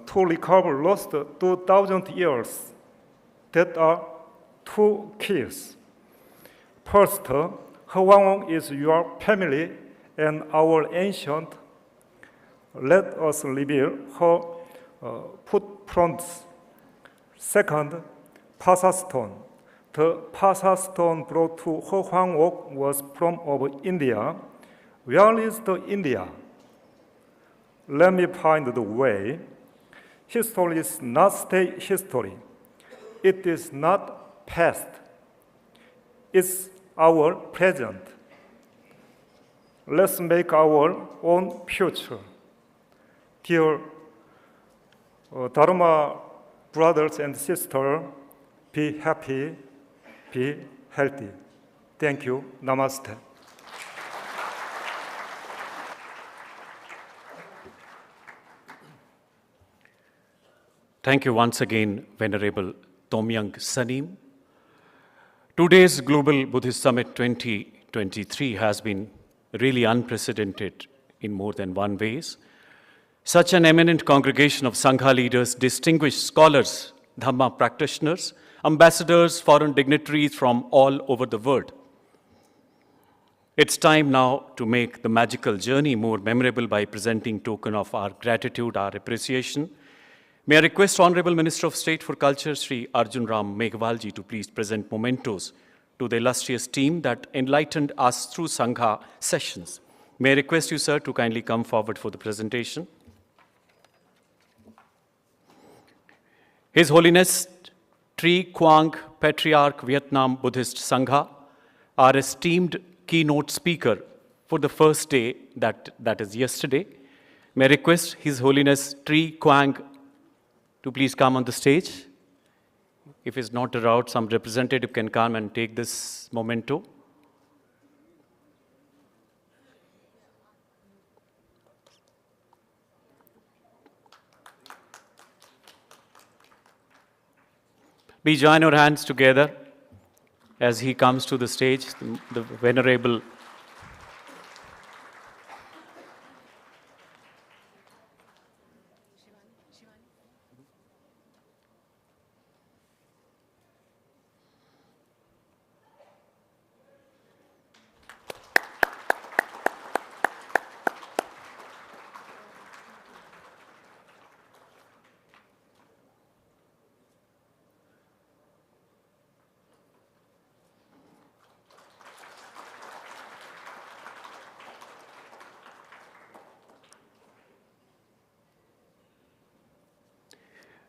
to recover lost 2,000 years. That are two keys. First, Hwang is your family and our ancient. Let us reveal her footprints. Second, Pasa stone. The Pasa stone brought to He Hwang-ok was from of India. Where is the India? Let me find the way. History is not state history. It is not past. It's our present. Let's make our own future. Dear Dharma brothers and sisters, be happy, be healthy. Thank you. Namaste. Thank you once again, Venerable Tomyang Sanim. Today's Global Buddhist Summit 2023 has been really unprecedented in more than one ways. Such an eminent congregation of Sangha leaders, distinguished scholars, Dhamma practitioners, ambassadors, foreign dignitaries from all over the world. It's time now to make the magical journey more memorable by presenting token of our gratitude, our appreciation. May I request Honorable Minister of State for Culture, Sri Arjun Ram Meghwalji, to please present mementos to the illustrious team that enlightened us through Sangha sessions. May I request you, sir, to kindly come forward for the presentation. His Holiness Tri Quang Patriarch Vietnam Buddhist Sangha, our esteemed keynote speaker for the first day, that is yesterday. May I request His Holiness Tri Quang to please come on the stage. If it's not allowed, some representative can come and take this memento. Please join your hands together as he comes to the stage, the Venerable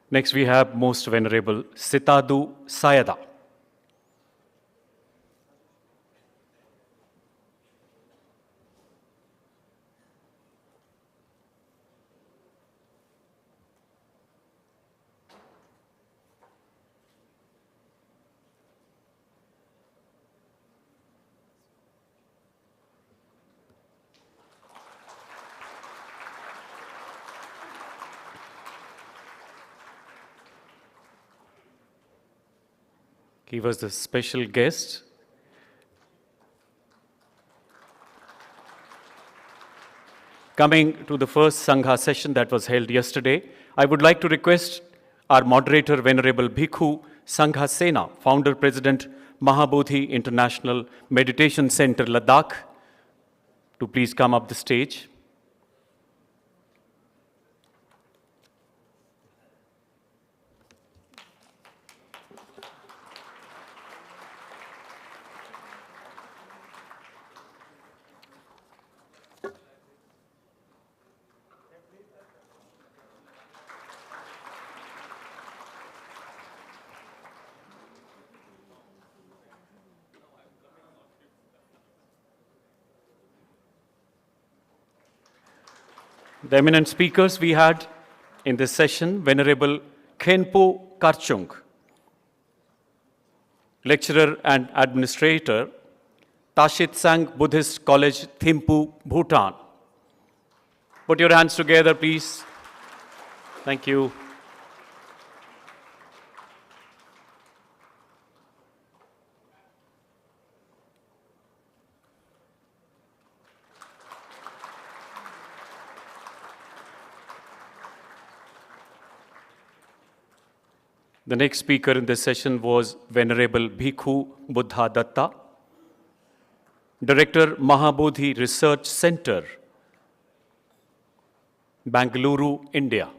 Next, we have Most Venerable Sitadu Sayadaw. He was the special guest. Coming to the first Sangha session that was held yesterday, I would like to request our moderator, Venerable Bhikkhu Sangha Sena, Founder President, Mahabodhi International Meditation Center, Ladakh, to please come up the stage. The eminent speakers we had in this session, Venerable Khenpo Karchung, lecturer and administrator, Tashit Sang Buddhist College, Thimphu, Bhutan. Put your hands together, please. Thank you. The next speaker in this session was Venerable Bhikkhu Buddha Datta, Director, Mahabodhi Research Center, Bangalore, India.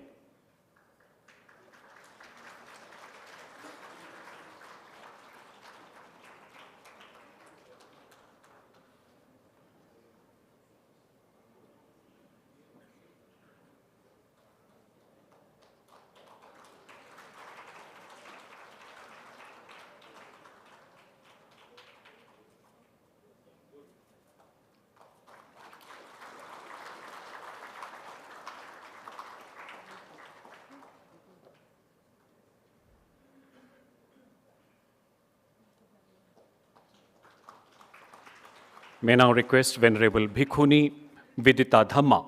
May now request Venerable Bhikkhuni Vidita Dhamma,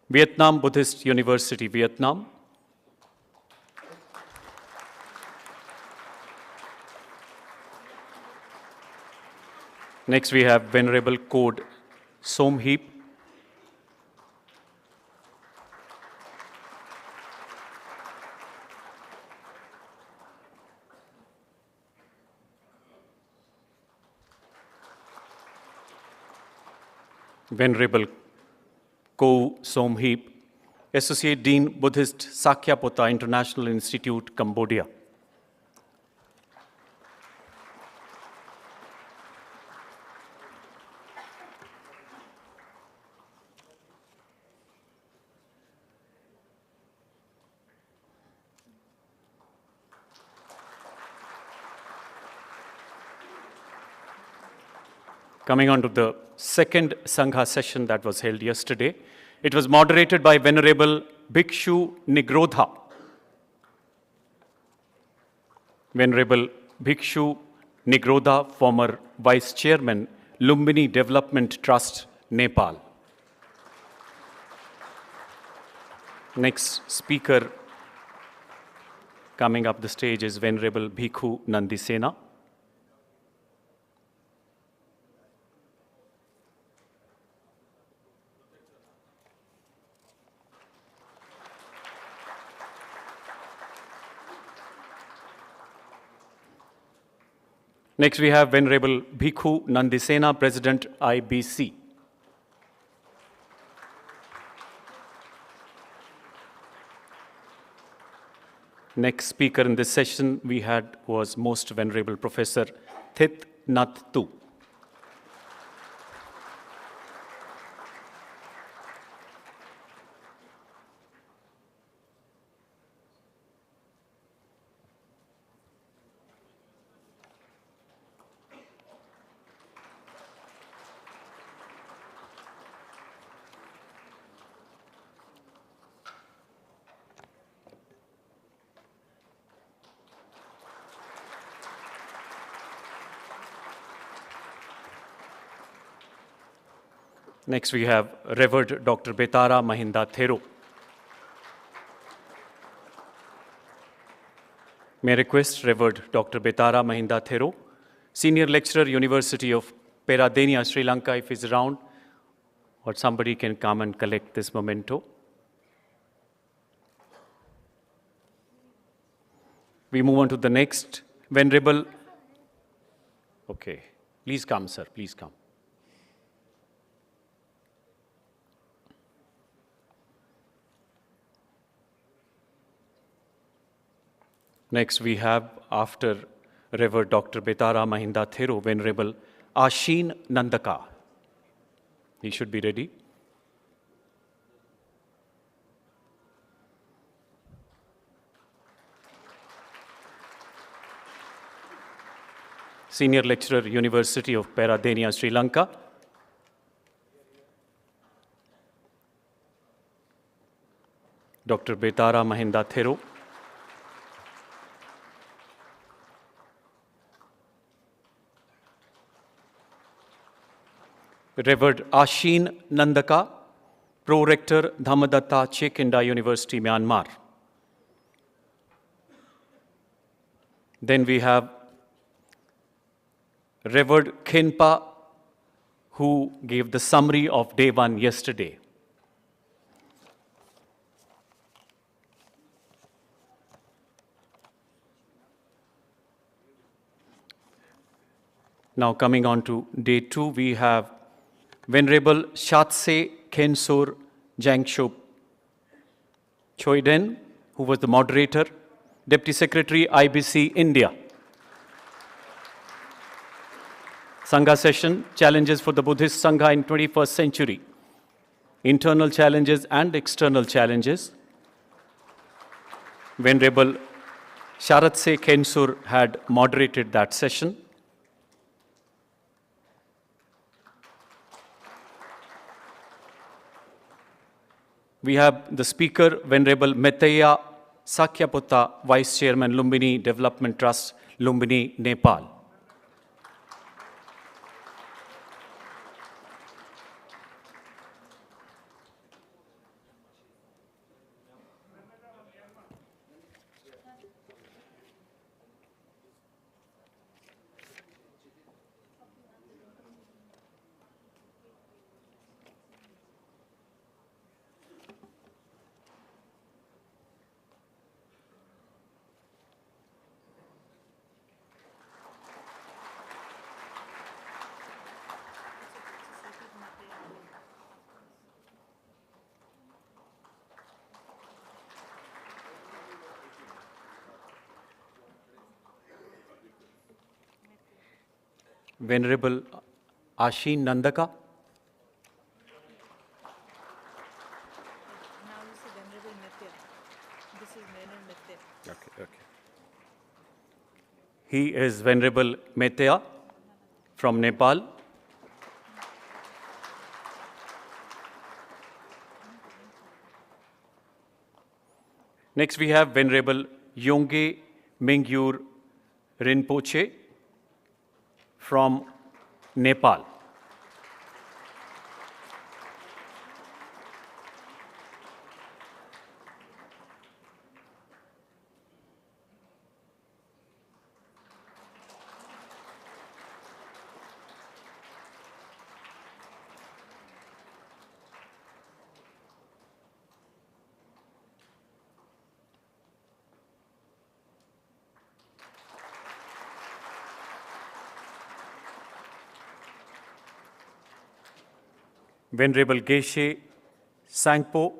Vietnam Buddhist University, Vietnam. Next we have Venerable Code Somheep, Venerable Ko Somheep, Associate Dean, Buddhist Sakyaputta International Institute, Cambodia. Coming on to the second Sangha session that was held yesterday. It was moderated by Venerable Bhikshu Nigrodha. Venerable Bhikshu Nigrodha, former Vice Chairman, Lumbini Development Trust, Nepal. Next speaker Coming up the stage is Venerable Bhikkhu Nandisena. Next we have Venerable Bhikkhu Nandisena, President IBC. Next speaker in this session we had was Most Venerable Professor Thit Nhat Tu. Next we have Revered Dr. Betara Mahinda Thero. May I request Revered Dr. Betara Mahinda Thero, Senior Lecturer, University of Peradeniya, Sri Lanka, if he's around, or somebody can come and collect this memento. We move on to the next Venerable. Okay, please come, sir, please come. Next we have, after Revered Dr. Betara Mahinda Thero, Venerable Asheen Nandaka. He should be ready. Senior Lecturer, University of Peradeniya, Sri Lanka. Dr. Betara Mahinda Thero. Revered Asheen Nandaka, Pro-Rector, Dhammadatta Chekinda University, Myanmar. Then we have Revered Khenpa, who gave the summary of day 1 yesterday. Now coming on to day 2, we have Venerable Shatse Khensur Jangshop Choiden, who was the moderator, Deputy Secretary, IBC, India. Sangha session, Challenges for the Buddhist Sangha in 21st Century. Internal challenges and external challenges. Venerable Sharatse Khensur had moderated that session. We have the speaker, Venerable Metteyya Sakyaputta, Vice Chairman, Lumbini Development Trust, Lumbini, Nepal. Venerable Asheen Nandaka. He is Venerable Metteyya from Nepal. Next we have Venerable Yongey Mingyur Rinpoche from Nepal. Venerable Geshe Sangpo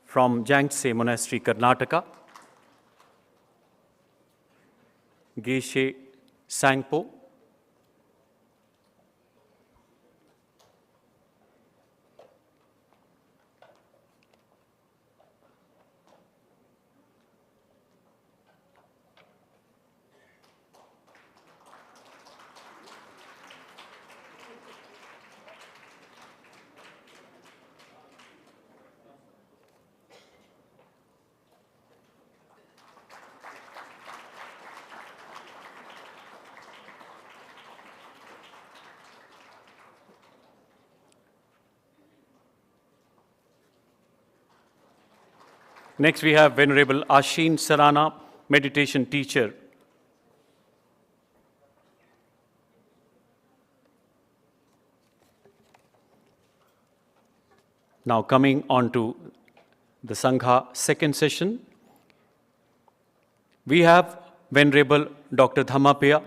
from Yangtze Monastery, Karnataka. Geshe Sangpo. Next, we have Venerable Ashin Sarana, meditation teacher. Now, coming on to the Sangha second session, we have Venerable Dr. Dhamma.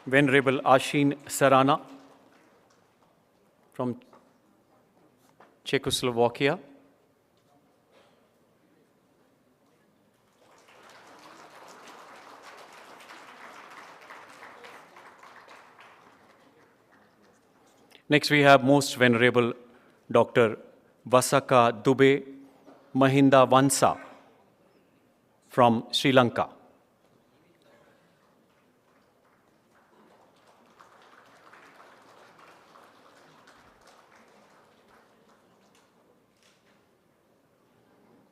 Venerable Ashin Sarana from Czechoslovakia. Next, we have Most Venerable Dr. Vasaka Dube Mahinda Vansa from Sri Lanka.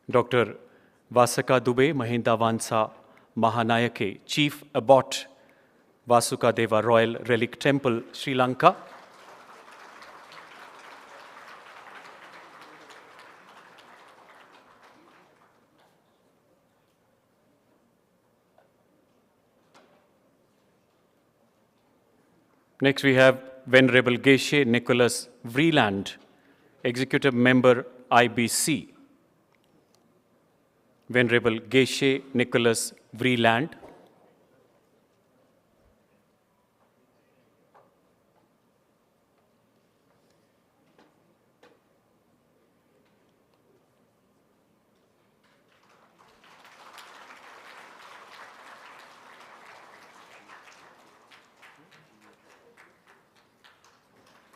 Dr. Vasaka Dube Mahinda Vansa Mahanayake, Chief Abbot, Vasukadeva Royal Relic Temple, Sri Lanka. Next, we have Venerable Geshe Nicholas Vreeland, Executive Member, IBC. Venerable Geshe Nicholas Vreeland.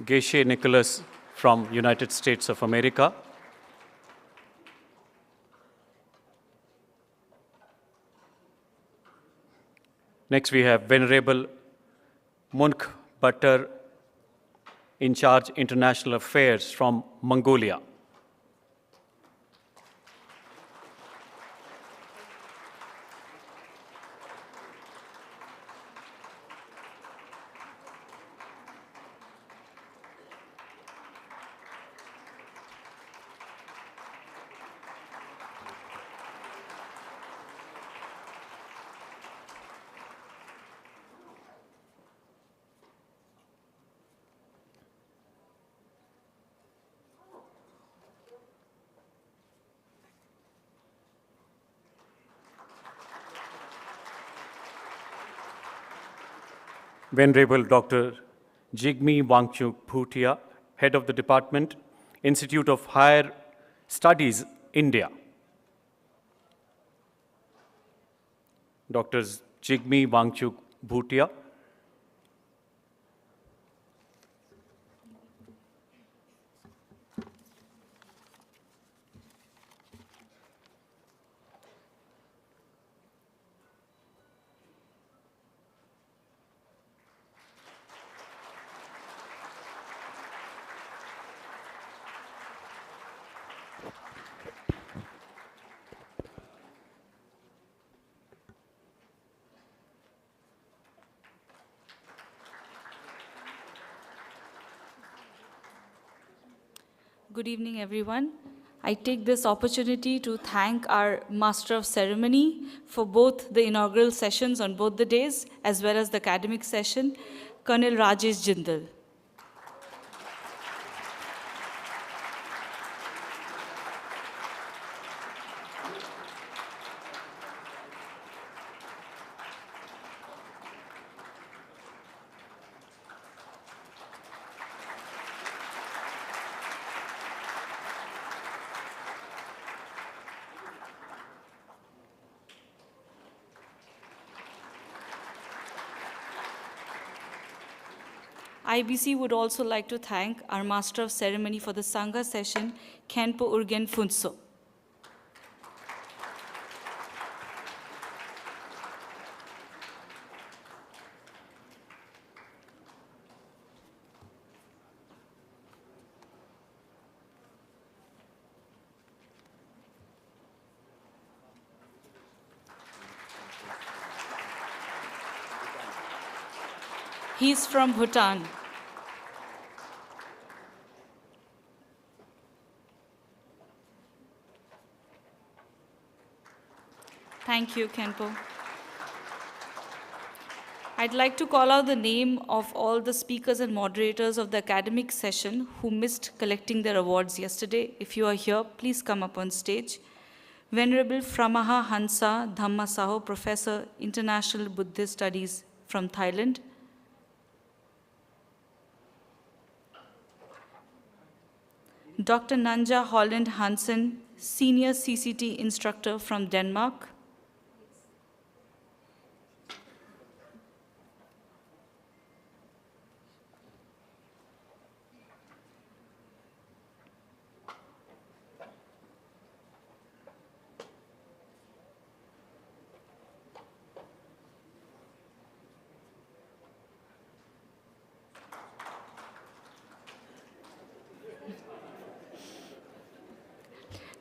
Geshe Nicholas from United States of America. Next, we have Venerable Munk Buttar, in charge International Affairs from Mongolia. Venerable Dr. Jigme Wangchuk Bhutia, Head of the Department, Institute of Higher Studies, India. Dr. Jigme Wangchuk Bhutia. Good evening, everyone. I take this opportunity to thank our Master of Ceremony for both the inaugural sessions on both the days, as well as the academic session, Colonel Rajesh Jindal. IBC would also like to thank our Master of Ceremony for the Sangha session, Khenpo Urgen Phunso. He's from Bhutan. Thank you, Khenpo. I'd like to call out the name of all the speakers and moderators of the academic session who missed collecting their awards yesterday. If you are here, please come up on stage. Venerable Framaha Hansa Dhamma Saho, Professor, International Buddhist Studies from Thailand. Dr. Nanja Holland Hansen, Senior CCT Instructor from Denmark.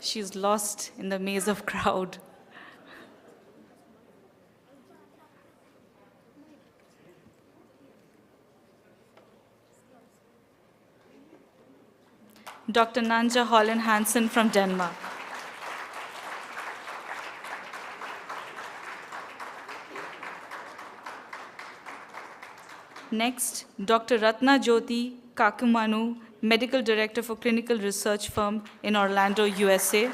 She's lost in the maze of crowd. Dr. Nanja Holland Hansen from Denmark. Next, Dr. Ratna Jyoti Kakumanu, Medical Director for Clinical Research Firm in Orlando, USA.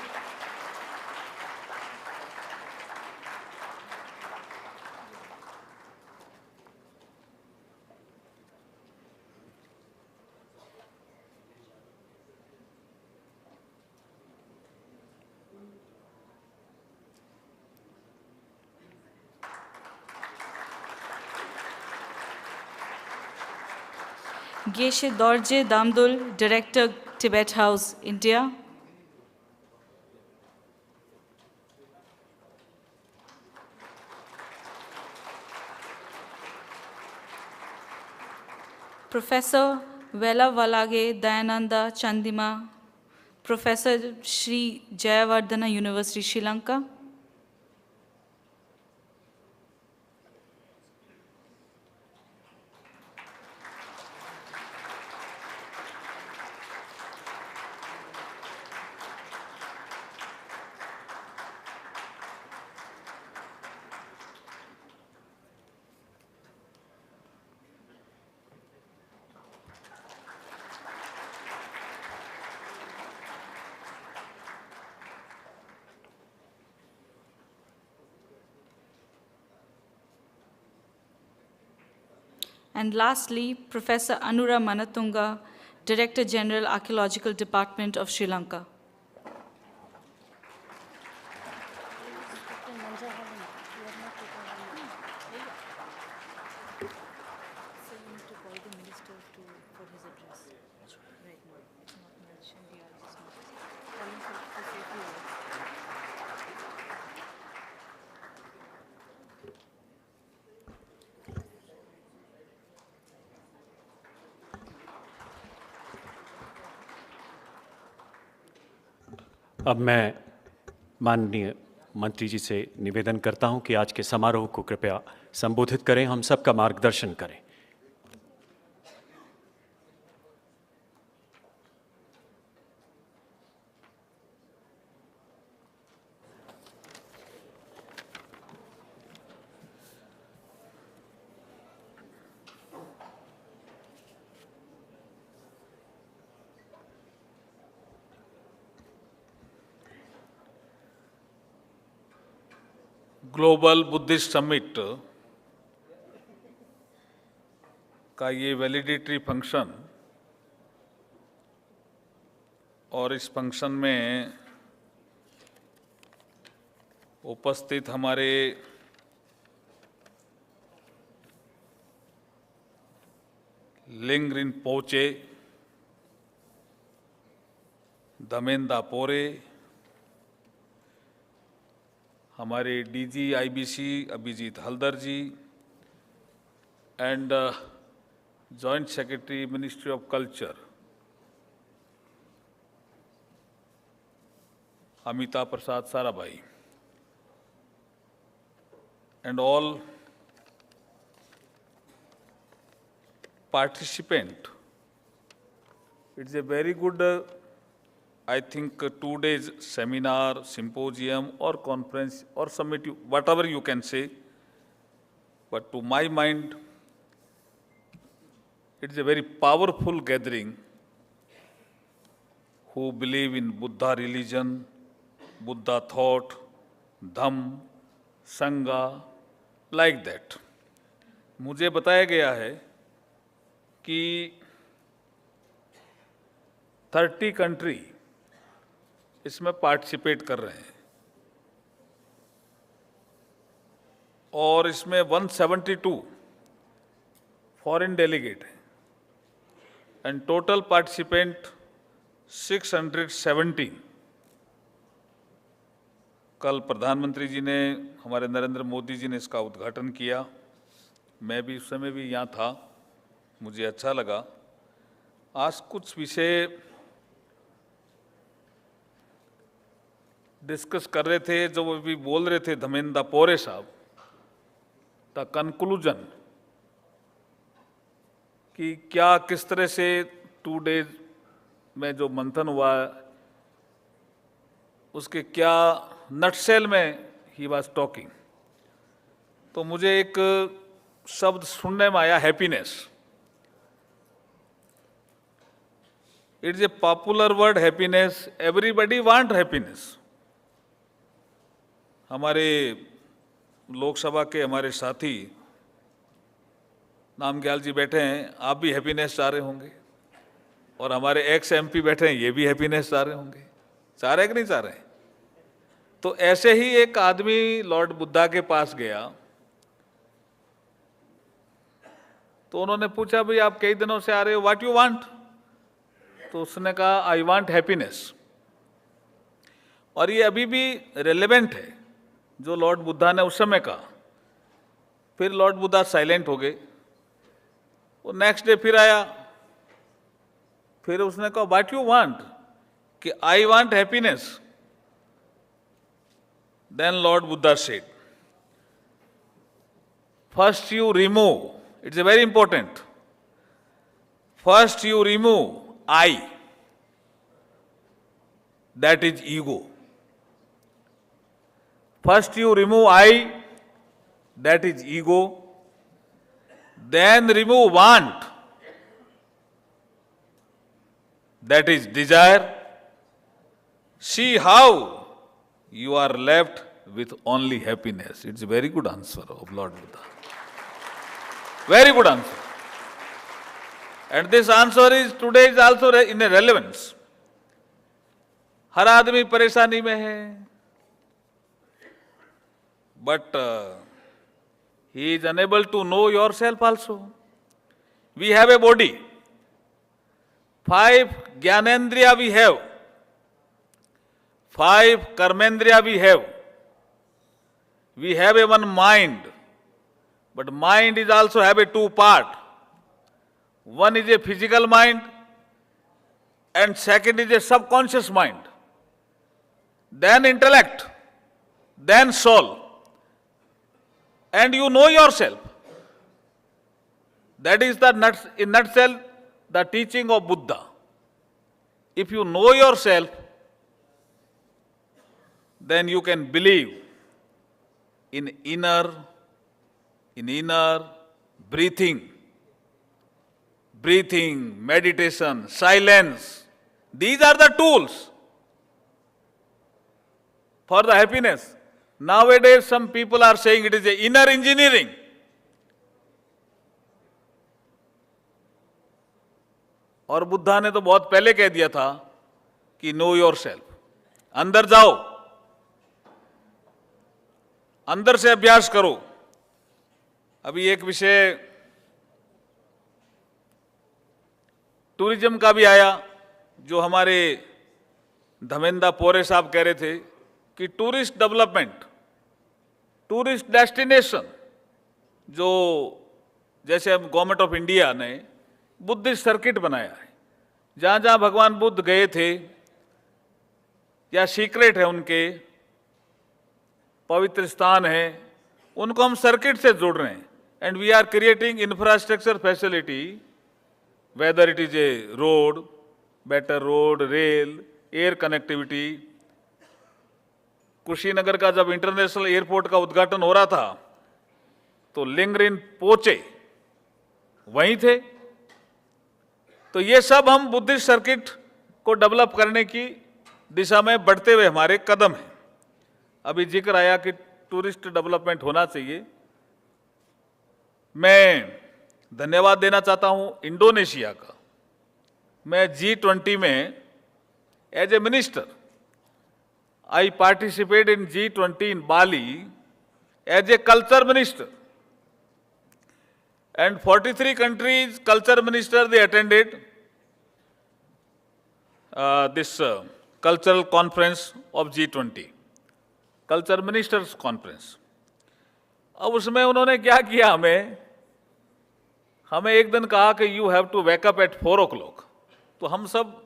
Geshe Dorje Damdul, Director, Tibet House, India. Professor Vela Valage Dayananda Chandima, Professor Sri Jayavardhana University, Sri Lanka. And lastly, Professor Anura Manatunga, Director General, Archaeological Department of Sri Lanka. अब मैं माननीय मंत्री जी से निवेदन करता हूं कि आज के समारोह को कृपया संबोधित करें, हम सबका मार्गदर्शन करें। ग्लोबल बुद्धिस्ट समिट का ये वैलिडिटरी फंक्शन और इस फंक्शन में उपस्थित हमारे लिंग रिनपोचे, धमेंदा पोरे, हमारे DG IBC Abhijit Haldar ji, and joint secretary ministry of culture Amita Prasad Sarabhai, and all participant. It's a very good, I think, 2 days seminar, symposium or conference or summit, whatever you can say. But to my mind, it's a very powerful gathering who believe in Buddha religion, Buddha thought, Dhamma, Sangha, like that. मुझे बताया गया है कि 30 country इसमें participate कर रहे हैं और इसमें 172 फॉरेन डेलीगेट हैं एंड टोटल पार्टिसिपेंट 617। कल प्रधानमंत्री जी ने, हमारे नरेंद्र मोदी जी ने इसका उद्घाटन किया। मैं भी उस समय भी यहाँ था, मुझे अच्छा लगा। आज कुछ विषय डिस्कस कर रहे थे, जो वो भी बोल रहे थे धमेंदा पोरे साहब, द कंक्लूजन कि क्या किस तरह से 2 डेज में जो मंथन हुआ उसके क्या नटसेल में ही वाज टॉकिंग। तो मुझे एक शब्द सुनने में आया, happiness. It's a popular word, happiness. Everybody want happiness. हमारे लोकसभा के हमारे साथी नामग्याल जी बैठे हैं, आप भी हैप्पीनेस चाह रहे होंगे, और हमारे एक्स एमपी बैठे हैं, ये भी हैप्पीनेस चाह रहे होंगे। चाह रहे कि नहीं चाह रहे? तो ऐसे ही एक आदमी लॉर्ड बुद्धा के पास गया, तो उन्होंने पूछा, भाई आप कई दिनों से आ रहे हो, व्हाट यू वांट? तो उसने कहा, आई वांट हैप्पीनेस। और ये अभी भी रिलेवेंट है जो लॉर्ड बुद्धा ने उस समय कहा। फिर लॉर्ड बुद्धा साइलेंट हो गए। वो नेक्स्ट डे फिर आया, फिर उसने कहा, व्हाट यू वांट? कि I want happiness. Then Lord Buddha said, first you remove, it's a very important, first you remove I, that is ego. First you remove I, that is ego, then remove want, that is desire. See how you are left with only happiness. It's a very good answer of Lord Buddha. Very good answer. And this answer is today is also in a relevance. हर आदमी परेशानी में है, but he is unable to know yourself also. We have a body. 5 Gyanendriya we have. 5 Karmendriya we have. We have a one mind, but mind is also have a 2 part. One is a physical mind and second is a subconscious mind. Then intellect, then soul. And you know yourself. That is in nutshell the teaching of Buddha. If you know yourself, then you can believe in inner breathing, meditation, silence. These are the tools for the happiness. Nowadays, some people are saying it is a inner engineering. और बुद्धा ने तो बहुत पहले कह दिया था कि no yourself, अंदर जाओ, अंदर से अभ्यास करो। अभी एक विषय टूरिज्म का भी आया, जो हमारे धर्मेंद्र पोरे साहब कह रहे थे कि टूरिस्ट डेवलपमेंट, टूरिस्ट डेस्टिनेशन, जो जैसे हम गवर्नमेंट ऑफ इंडिया ने बुद्धिस्ट सर्किट बनाया है, जहाँ जहाँ भगवान बुद्ध गए थे या सीक्रेट है उनके पवित्र स्थान है, उनको हम सर्किट से जोड़ रहे हैं. And we are creating infrastructure facility, whether it is a road, better road, rail, air connectivity. Kushinagar का जब इंटरनेशनल एयरपोर्ट का उद्घाटन हो रहा था तो लिंगरिन पोचे वहीं थे. तो ये सब हम बुद्धिस्ट सर्किट को डेवलप करने की दिशा में बढ़ते हुए हमारे कदम हैं. अभी जिक्र आया कि टूरिस्ट डेवलपमेंट होना चाहिए. मैं धन्यवाद देना चाहता हूं इंडोनेशिया का. मैं G20 में as a minister I participate in G20 in Bali as a culture minister, and 43 countries culture minister they attended this cultural conference of G20, culture ministers conference. अब उसमें उन्होंने क्या किया, हमें एक दिन कहा कि you have to wake up at 4 o'clock. तो हम सब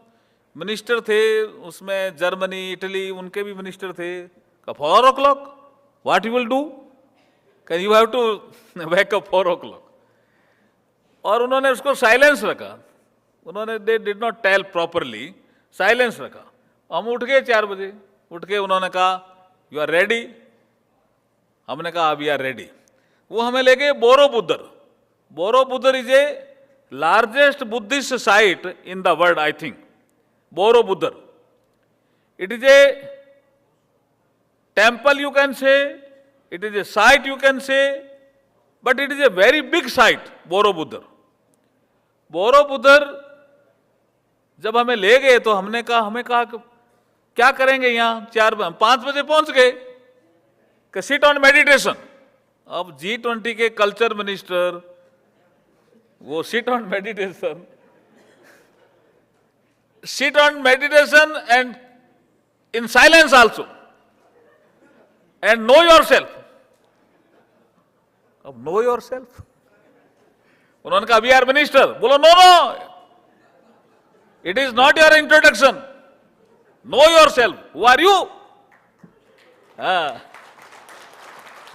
मिनिस्टर थे, उसमें जर्मनी, इटली, उनके भी मिनिस्टर थे. 4 o'clock, what you will do? Can you have to wake up 4 o'clock? और उन्होंने उसको साइलेंस रखा. उन्होंने they did not tell properly, silence रखा. हम उठ गए 4 बजे. उठ के उन्होंने कहा you are ready? हमने कहा we are ready. वो हमें ले गए बोरोबुदर. बोरोबुदर is a largest Buddhist site in the world, I think. Borobudur. It is a temple, you can say, it is a site, you can say, but it is a very big site, Borobudur. Borobudur जब हमें ले गए तो हमने कहा क्या करेंगे यहाँ, 5 बजे पहुंच गए कि सिट ऑन मेडिटेशन. अब G20 के कल्चर मिनिस्टर वो sit on meditation, sit on meditation and in silence also, and know yourself. अब know yourself, उन्होंने कहा we are minister. बोलो no, it is not your introduction. Know yourself. Who are you?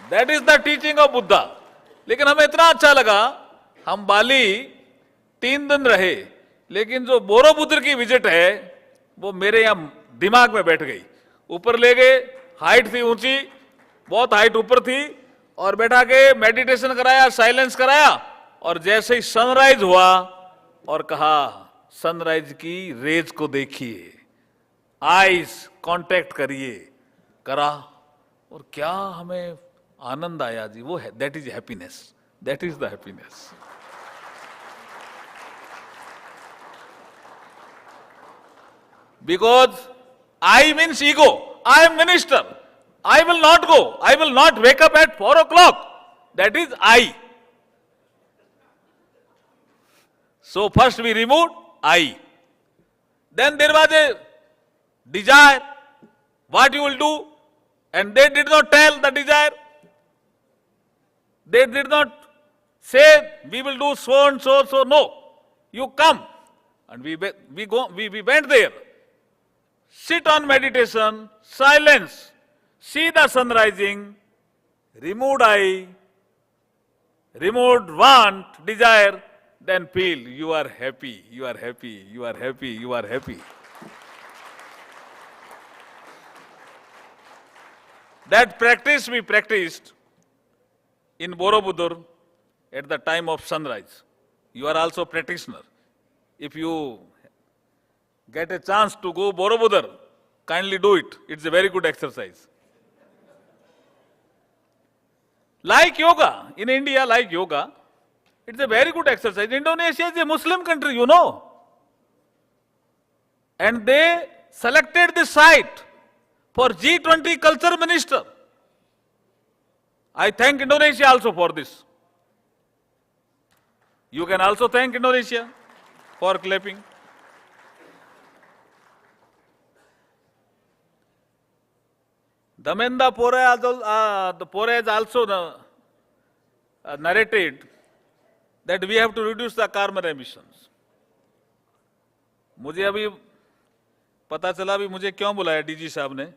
That is the teaching of Buddha. लेकिन हमें इतना अच्छा लगा, हम बाली 3 दिन रहे, लेकिन जो बोरोबुदर की विजिट है वो मेरे यहाँ दिमाग में बैठ गई. ऊपर ले गए, हाइट थी ऊंची, बहुत हाइट ऊपर थी, और बैठा के मेडिटेशन कराया, साइलेंस कराया, और जैसे ही सनराइज हुआ और कहा सनराइज की रेज को देखिए, आईज कांटेक्ट करिए, करा, और क्या हमें आनंद आया जी. वो है, that is happiness, that is the happiness. Because I means ego. I am minister. I will not go. I will not wake up at 4 o'clock. That is I. So first we removed I. Then there was a desire. What you will do? And they did not tell the desire. They did not say we will do so and so. So no, you come, and we went there. Sit on meditation, silence, see the sun rising, removed I, removed want, desire, then feel you are happy, you are happy, you are happy, you are happy. That practice we practiced in Borobudur at the time of sunrise. You are also practitioner. If you get a chance to go Borobudur, kindly do it. It's a very good exercise. Like yoga, in India, like yoga, it's a very good exercise. Indonesia is a Muslim country, you know. And they selected this site for G20 culture minister. I thank Indonesia also for this. You can also thank Indonesia. for clapping. Dhamendra Pore has also narrated that we have to reduce the carbon emissions. मुझे अभी पता चला अभी मुझे क्यों बुलाया DG साहब ने.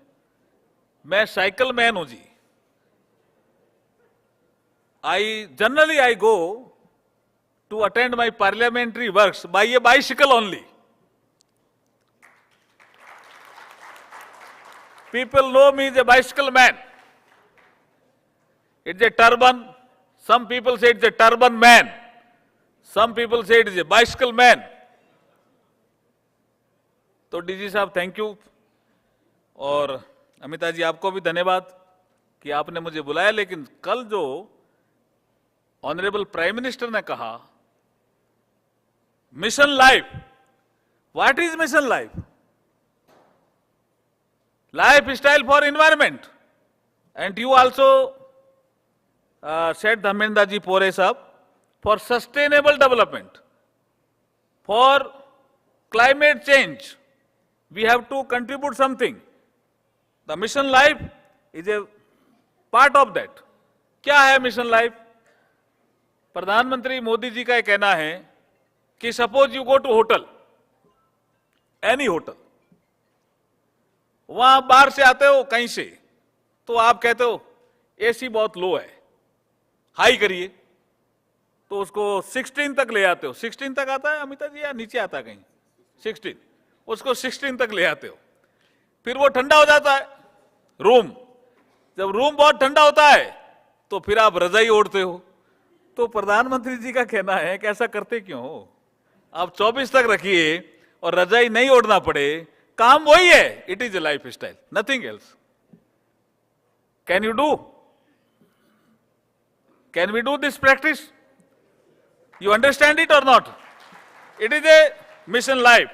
मैं साइकिल मैन हूं जी. Generally I go to attend my parliamentary works by a bicycle only. People know me as a bicycle man. It's a turban. Some people say it's a turban man. Some people say it is a bicycle man. तो DG साहब thank you, और अमिता जी आपको भी धन्यवाद कि आपने मुझे बुलाया. लेकिन कल जो ऑनरेबल प्राइम मिनिस्टर ने कहा mission life, what is mission life? Lifestyle for environment. And you also said, Dhamendra ji Pore sahab, for sustainable development, for climate change, we have to contribute something. The mission life is a part of that. क्या है mission life? प्रधानमंत्री मोदी जी का ये कहना है कि suppose you go to hotel, any hotel, वहां बाहर से आते हो कहीं से, तो आप कहते हो एसी बहुत लो है, हाई करिए, तो उसको 16 तक ले आते हो. 16 तक आता है अमिता जी या नीचे आता है कहीं? 16. उसको 16 तक ले आते हो, फिर वो ठंडा हो जाता है रूम. जब रूम बहुत ठंडा होता है तो फिर आप रजाई ओढ़ते हो. तो प्रधानमंत्री जी का कहना है कि ऐसा करते क्यों हो? आप 24 तक रखिए और रजाई नहीं ओढ़ना पड़े, काम वही है. It is a lifestyle, nothing else. Can you do? Can we do this practice? You understand it और not? It is a mission life.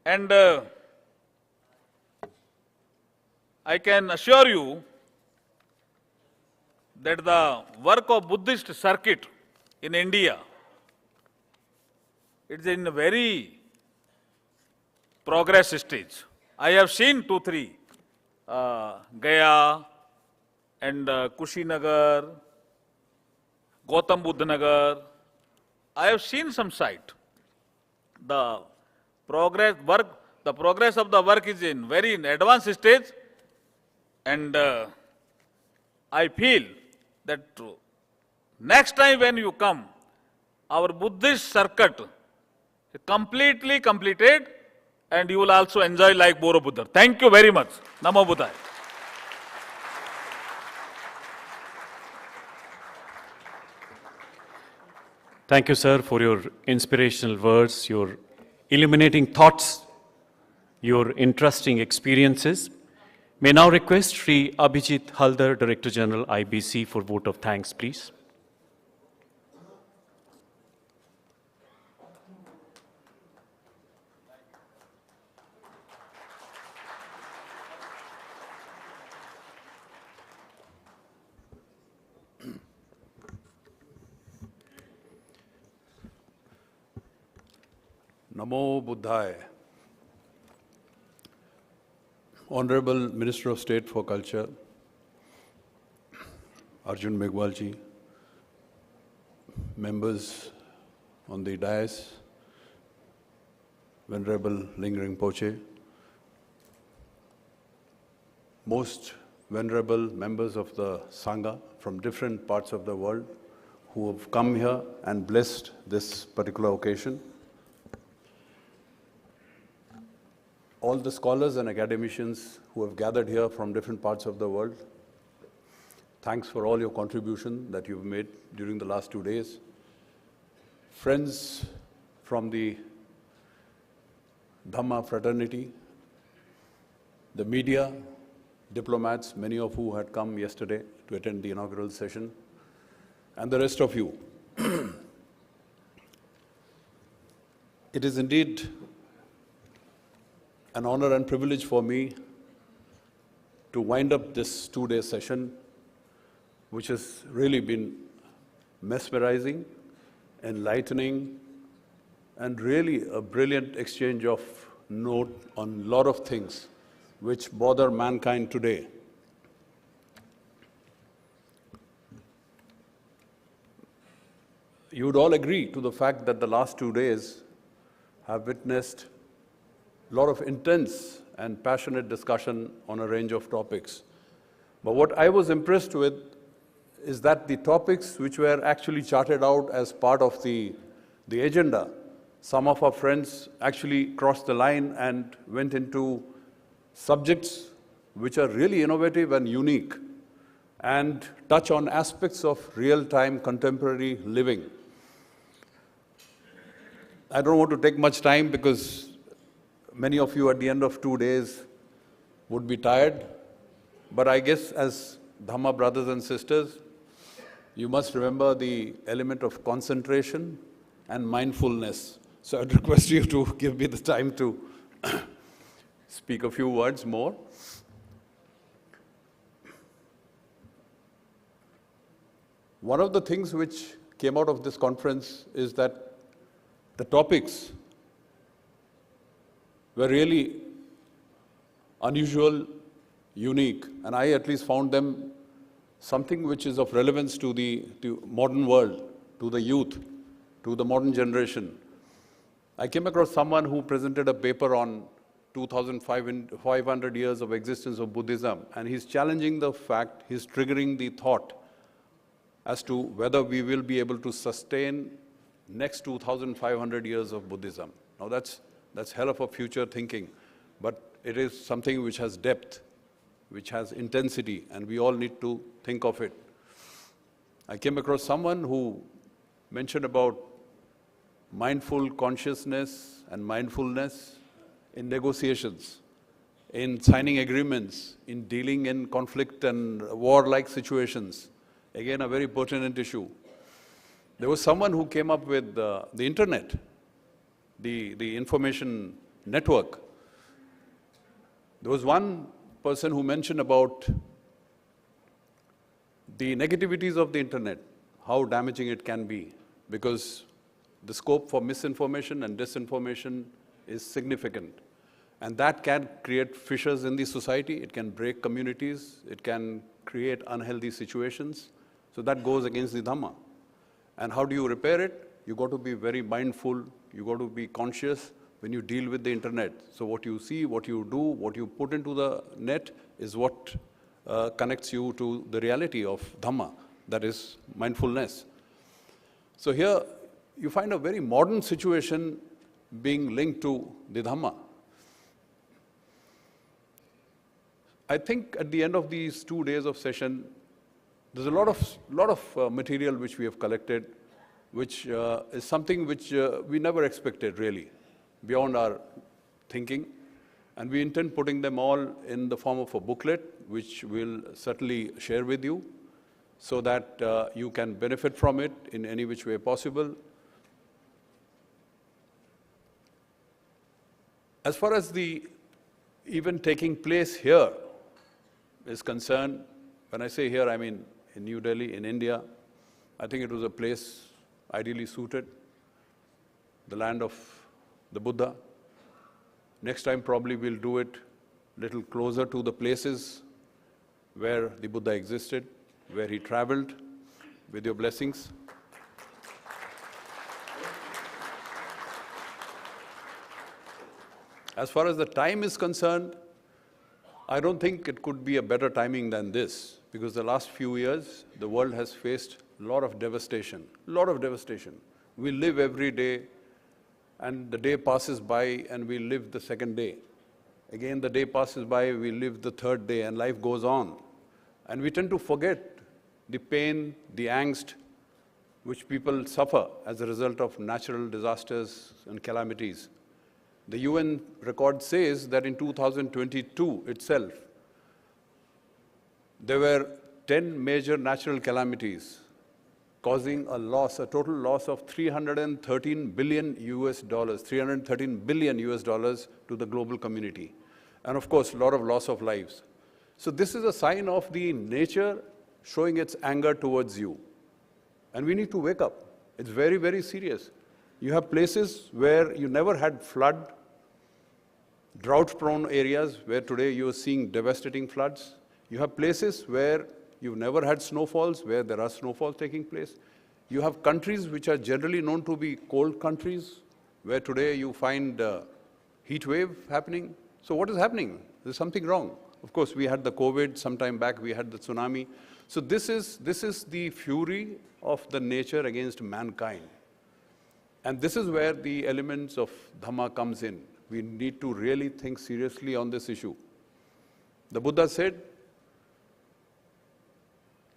And I can assure you that the work of Buddhist circuit in India, it is in a very progress stage. I have seen 2-3, Gaya and Kushinagar, Gautam Buddha Nagar. I have seen some site. The progress of the work is in very advanced stage. And I feel that next time when you come, our Buddhist circuit is completely completed, and you will also enjoy like Borobuddha. Thank you very much. Namo Buddhaya. Thank you, sir, for your inspirational words, your illuminating thoughts, your interesting experiences. May now request Sri Abhijit Haldar, Director General, IBC, for vote of thanks, please. Namo Buddhaya. Honorable Minister of State for Culture, Arjun Megwal ji, members on the dais, Venerable Lingering Poche, most venerable members of the Sangha from different parts of the world who have come here and blessed this particular occasion, all the scholars and academicians who have gathered here from different parts of the world, thanks for all your contribution that you've made during the last 2 days. Friends from the Dhamma fraternity, the media, diplomats, many of who had come yesterday to attend the inaugural session, and the rest of you. It is indeed an honor and privilege for me to wind up this 2-day session, which has really been mesmerizing, enlightening, and really a brilliant exchange of note on a lot of things which bother mankind today. You would all agree to the fact that the last 2 days have witnessed a lot of intense and passionate discussion on a range of topics. But what I was impressed with is that the topics which were actually charted out as part of the agenda, some of our friends actually crossed the line and went into subjects which are really innovative and unique and touch on aspects of real-time contemporary living. I don't want to take much time because many of you at the end of 2 days would be tired, but I guess as Dhamma brothers and sisters, you must remember the element of concentration and mindfulness. So I'd request you to give me the time to speak a few words more. One of the things which came out of this conference is that the topics were really unusual, unique, and I at least found them something which is of relevance to the modern world, to the youth, to the modern generation. I came across someone who presented a paper on 2,500 years of existence of Buddhism, and he's challenging the fact, he's triggering the thought as to whether we will be able to sustain next 2,500 years of Buddhism. Now that's hell of a future thinking, but it is something which has depth, which has intensity, and we all need to think of it. I came across someone who mentioned about mindful consciousness and mindfulness in negotiations, in signing agreements, in dealing in conflict and war-like situations. Again, a very pertinent issue. There was someone who came up with the internet, the information network. There was one person who mentioned about the negativities of the internet, how damaging it can be, because the scope for misinformation and disinformation is significant. And that can create fissures in the society, it can break communities, it can create unhealthy situations. So that goes against the Dhamma. And how do you repair it? You got to be very mindful, you got to be conscious when you deal with the internet. So what you see, what you do, what you put into the net is what connects you to the reality of Dhamma, that is mindfulness. So here you find a very modern situation being linked to the Dhamma. I think at the end of these 2 days of session, there's a lot of material which we have collected, which is something which we never expected really, beyond our thinking. And we intend putting them all in the form of a booklet, which we'll certainly share with you, so that you can benefit from it in any which way possible. As far as the event taking place here is concerned, when I say here, I mean in New Delhi, in India, I think it was a place ideally suited, the land of the Buddha. Next time probably we'll do it a little closer to the places where the Buddha existed, where he traveled, with your blessings. As far as the time is concerned, I don't think it could be a better timing than this, because the last few years, the world has faced a lot of devastation, We live every day, and the day passes by, and we live the second day. Again, the day passes by, we live the third day, and life goes on. And we tend to forget the pain, the angst, which people suffer as a result of natural disasters and calamities. The UN record says that in 2022 itself, there were 10 major natural calamities causing a total loss of $313 billion to the global community. And of course, a lot of loss of lives. So this is a sign of the nature showing its anger towards you. And we need to wake up. It's very, very serious. You have places where you never had flood, drought-prone areas where today you are seeing devastating floods. You have places where you've never had snowfalls, where there are snowfalls taking place. You have countries which are generally known to be cold countries, where today you find heat wave happening. So what is happening? There's something wrong. Of course, we had the COVID some time back, we had the tsunami. So this is the fury of the nature against mankind. And this is where the elements of Dhamma comes in. We need to really think seriously on this issue. The Buddha said,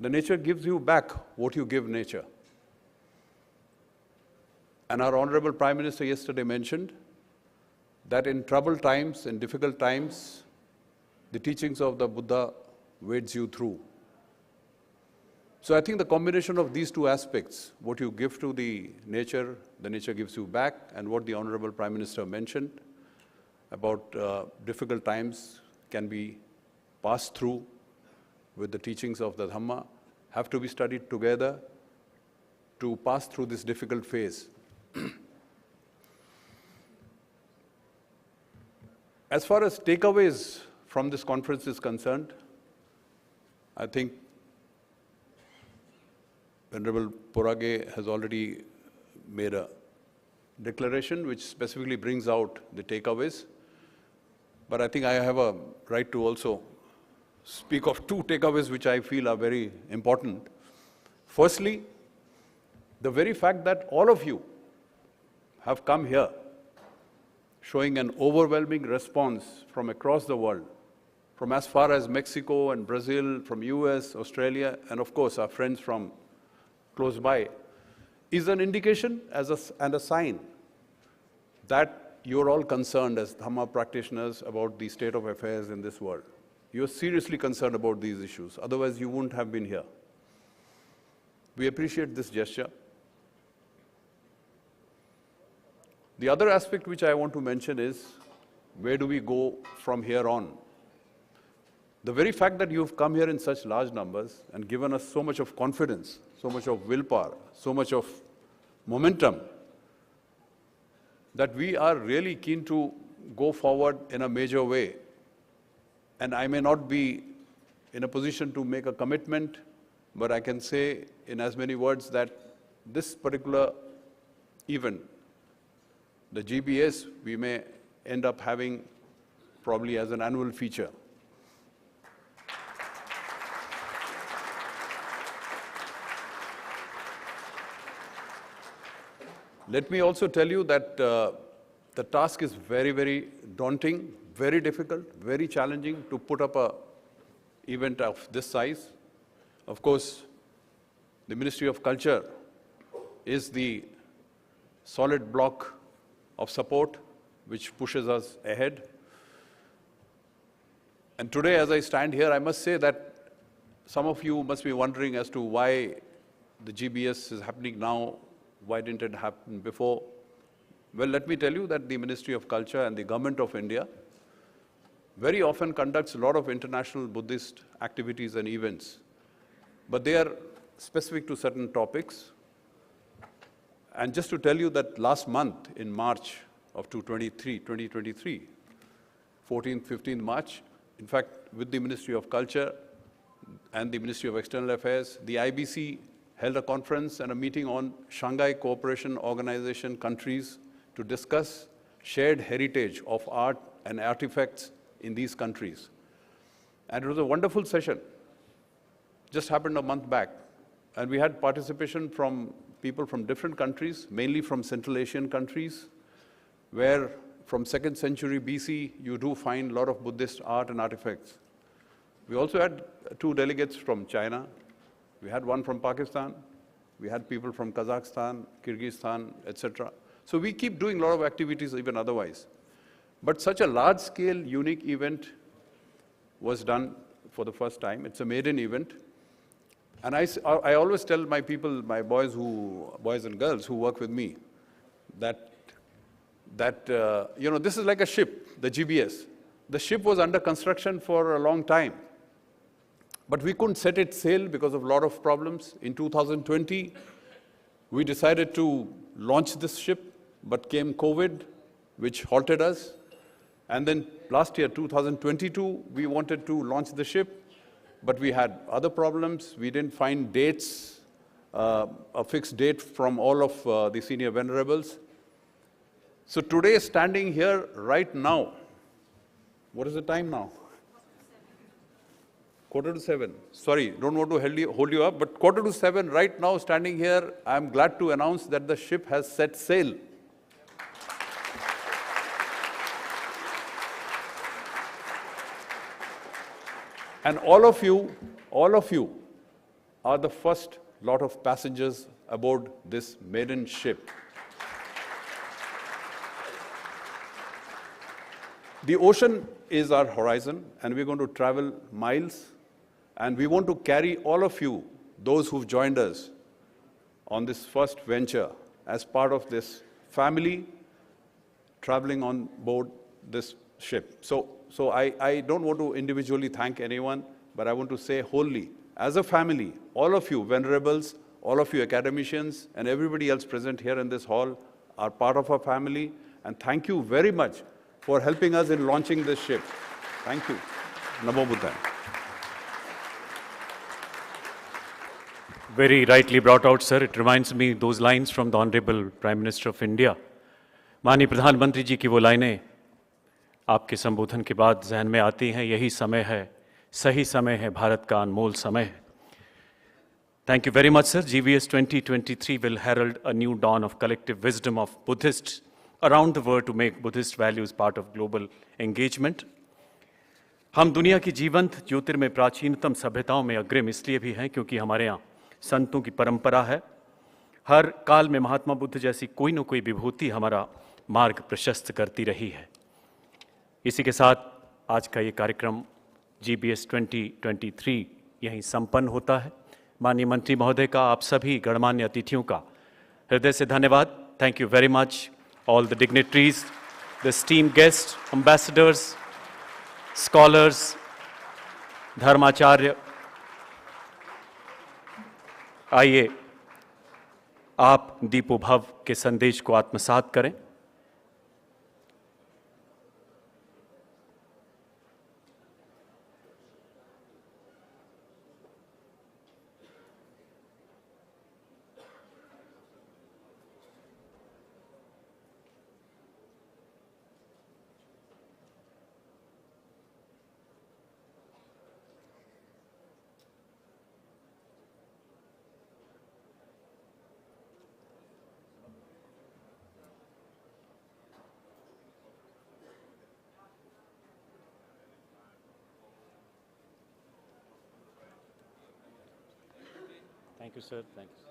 the nature gives you back what you give nature. And our Honorable Prime Minister yesterday mentioned that in troubled times, in difficult times, the teachings of the Buddha wades you through. So I think the combination of these two aspects, what you give to the nature gives you back, and what the Honorable Prime Minister mentioned about difficult times can be passed through with the teachings of the Dhamma, have to be studied together to pass through this difficult phase. As far as takeaways from this conference is concerned, I think Venerable Porage has already made a declaration which specifically brings out the takeaways. But I think I have a right to also speak of two takeaways which I feel are very important. Firstly, the very fact that all of you have come here showing an overwhelming response from across the world, from as far as Mexico and Brazil, from US, Australia, and of course our friends from close by, is an indication and a sign that you're all concerned as Dhamma practitioners about the state of affairs in this world. You're seriously concerned about these issues, otherwise you wouldn't have been here. We appreciate this gesture. The other aspect which I want to mention is, where do we go from here on? The very fact that you've come here in such large numbers and given us so much of confidence, so much of willpower, so much of momentum, that we are really keen to go forward in a major way. And I may not be in a position to make a commitment, but I can say in as many words that this particular event, the GBS, we may end up having probably as an annual feature. Let me also tell you that the task is very, very daunting, very difficult, very challenging to put up an event of this size. Of course, the Ministry of Culture is the solid block of support which pushes us ahead. And today, as I stand here, I must say that some of you must be wondering as to why the GBS is happening now. Why didn't it happen before? Well, let me tell you that the Ministry of Culture and the Government of India very often conducts a lot of international Buddhist activities and events, but they are specific to certain topics. And just to tell you that last month, in March of 2023, 14th, 15th March, in fact, with the Ministry of Culture and the Ministry of External Affairs, the IBC held a conference and a meeting on Shanghai Cooperation Organization countries to discuss shared heritage of art and artifacts in these countries. And it was a wonderful session. Just happened a month back. And we had participation from people from different countries, mainly from Central Asian countries, where from 2nd century BC, you do find a lot of Buddhist art and artifacts. We also had 2 delegates from China. We had one from Pakistan. We had people from Kazakhstan, Kyrgyzstan, etc. So we keep doing a lot of activities even otherwise. But such a large-scale, unique event was done for the first time. It's a maiden event. And I always tell my people, my boys and girls who work with me, that this is like a ship, the GBS. The ship was under construction for a long time. But we couldn't set it sail because of a lot of problems. In 2020, we decided to launch this ship. but came COVID, which halted us. And then last year, 2022, we wanted to launch the ship, but we had other problems. We didn't find dates, a fixed date from all of the senior venerables. So today, standing here right now, what is the time now? 6:45. Sorry, don't want to hold you up, but 6:45 right now, standing here, I'm glad to announce that the ship has set sail. And all of you are the first lot of passengers aboard this maiden ship. The ocean is our horizon, and we're going to travel miles, and we want to carry all of you, those who've joined us on this first venture, as part of this family traveling on board this ship. So I don't want to individually thank anyone, but I want to say wholly, as a family, all of you venerables, all of you academicians, and everybody else present here in this hall are part of our family, and thank you very much for helping us in launching this ship. Thank you. Namo Buddhaya. Very rightly brought out, sir. It reminds me those lines from the Honorable Prime Minister of India. माननीय प्रधानमंत्री जी की वो लाइनें आपके संबोधन के बाद जहन में आती हैं, यही समय है, सही समय है, भारत का अनमोल समय है. Thank you very much, sir. GVS 2023 will herald a new dawn of collective wisdom of Buddhists around the world to make Buddhist values part of global engagement. हम दुनिया की जीवंत ज्योतिर्मय प्राचीनतम सभ्यताओं में अग्रिम इसलिए भी हैं क्योंकि हमारे यहाँ संतों की परंपरा है. हर काल में महात्मा बुद्ध जैसी कोई न कोई विभूति हमारा मार्ग प्रशस्त करती रही है. इसी के साथ आज का ये कार्यक्रम GBS 2023 यहीं संपन्न होता है. माननीय मंत्री महोदय का, आप सभी गणमान्य अतिथियों का हृदय से धन्यवाद. Thank you very much, all the dignitaries, the esteemed guests, ambassadors, scholars, धर्माचार्य. आइए आप दीपोभव के संदेश को आत्मसात करें. Thank you, sir. Thank you.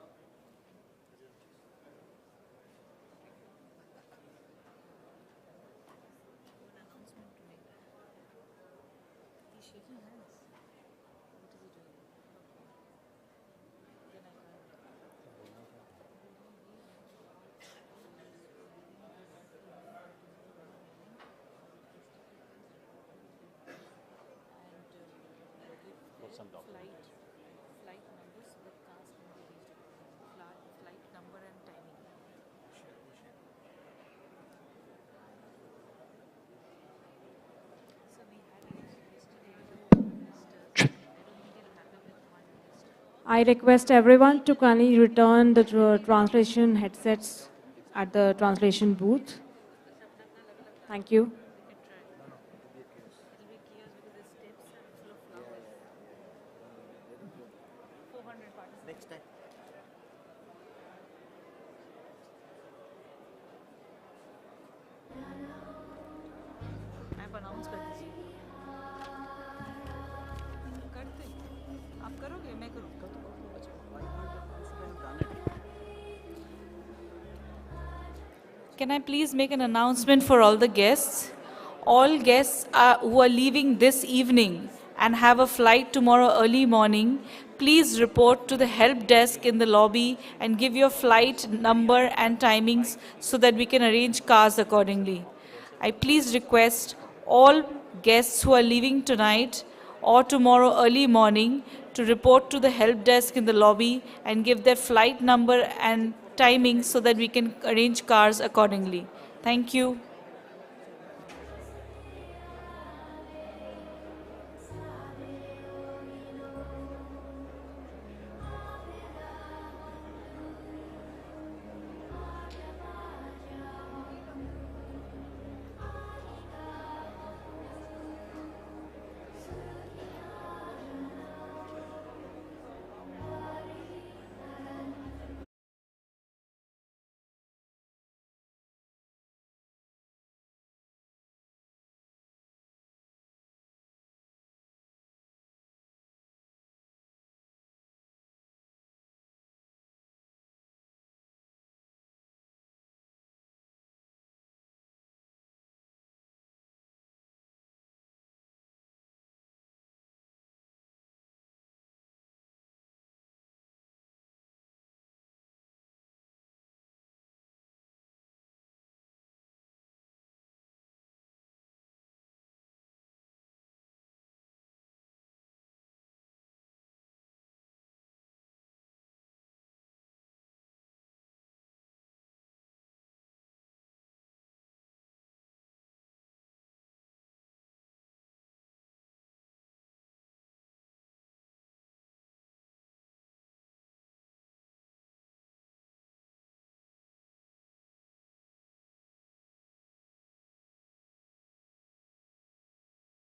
Some document. Flight numbers with cast and flight number and timing. So we had I request everyone to kindly return the translation headsets at the translation booth. Thank you. Can I please make an announcement for all the guests? All guests who are leaving this evening and have a flight tomorrow early morning, please report to the help desk in the lobby and give your flight number and timings so that we can arrange cars accordingly. I please request all guests who are leaving tonight or tomorrow early morning to report to the help desk in the lobby and give their flight number and timing so that we can arrange cars accordingly. Thank you.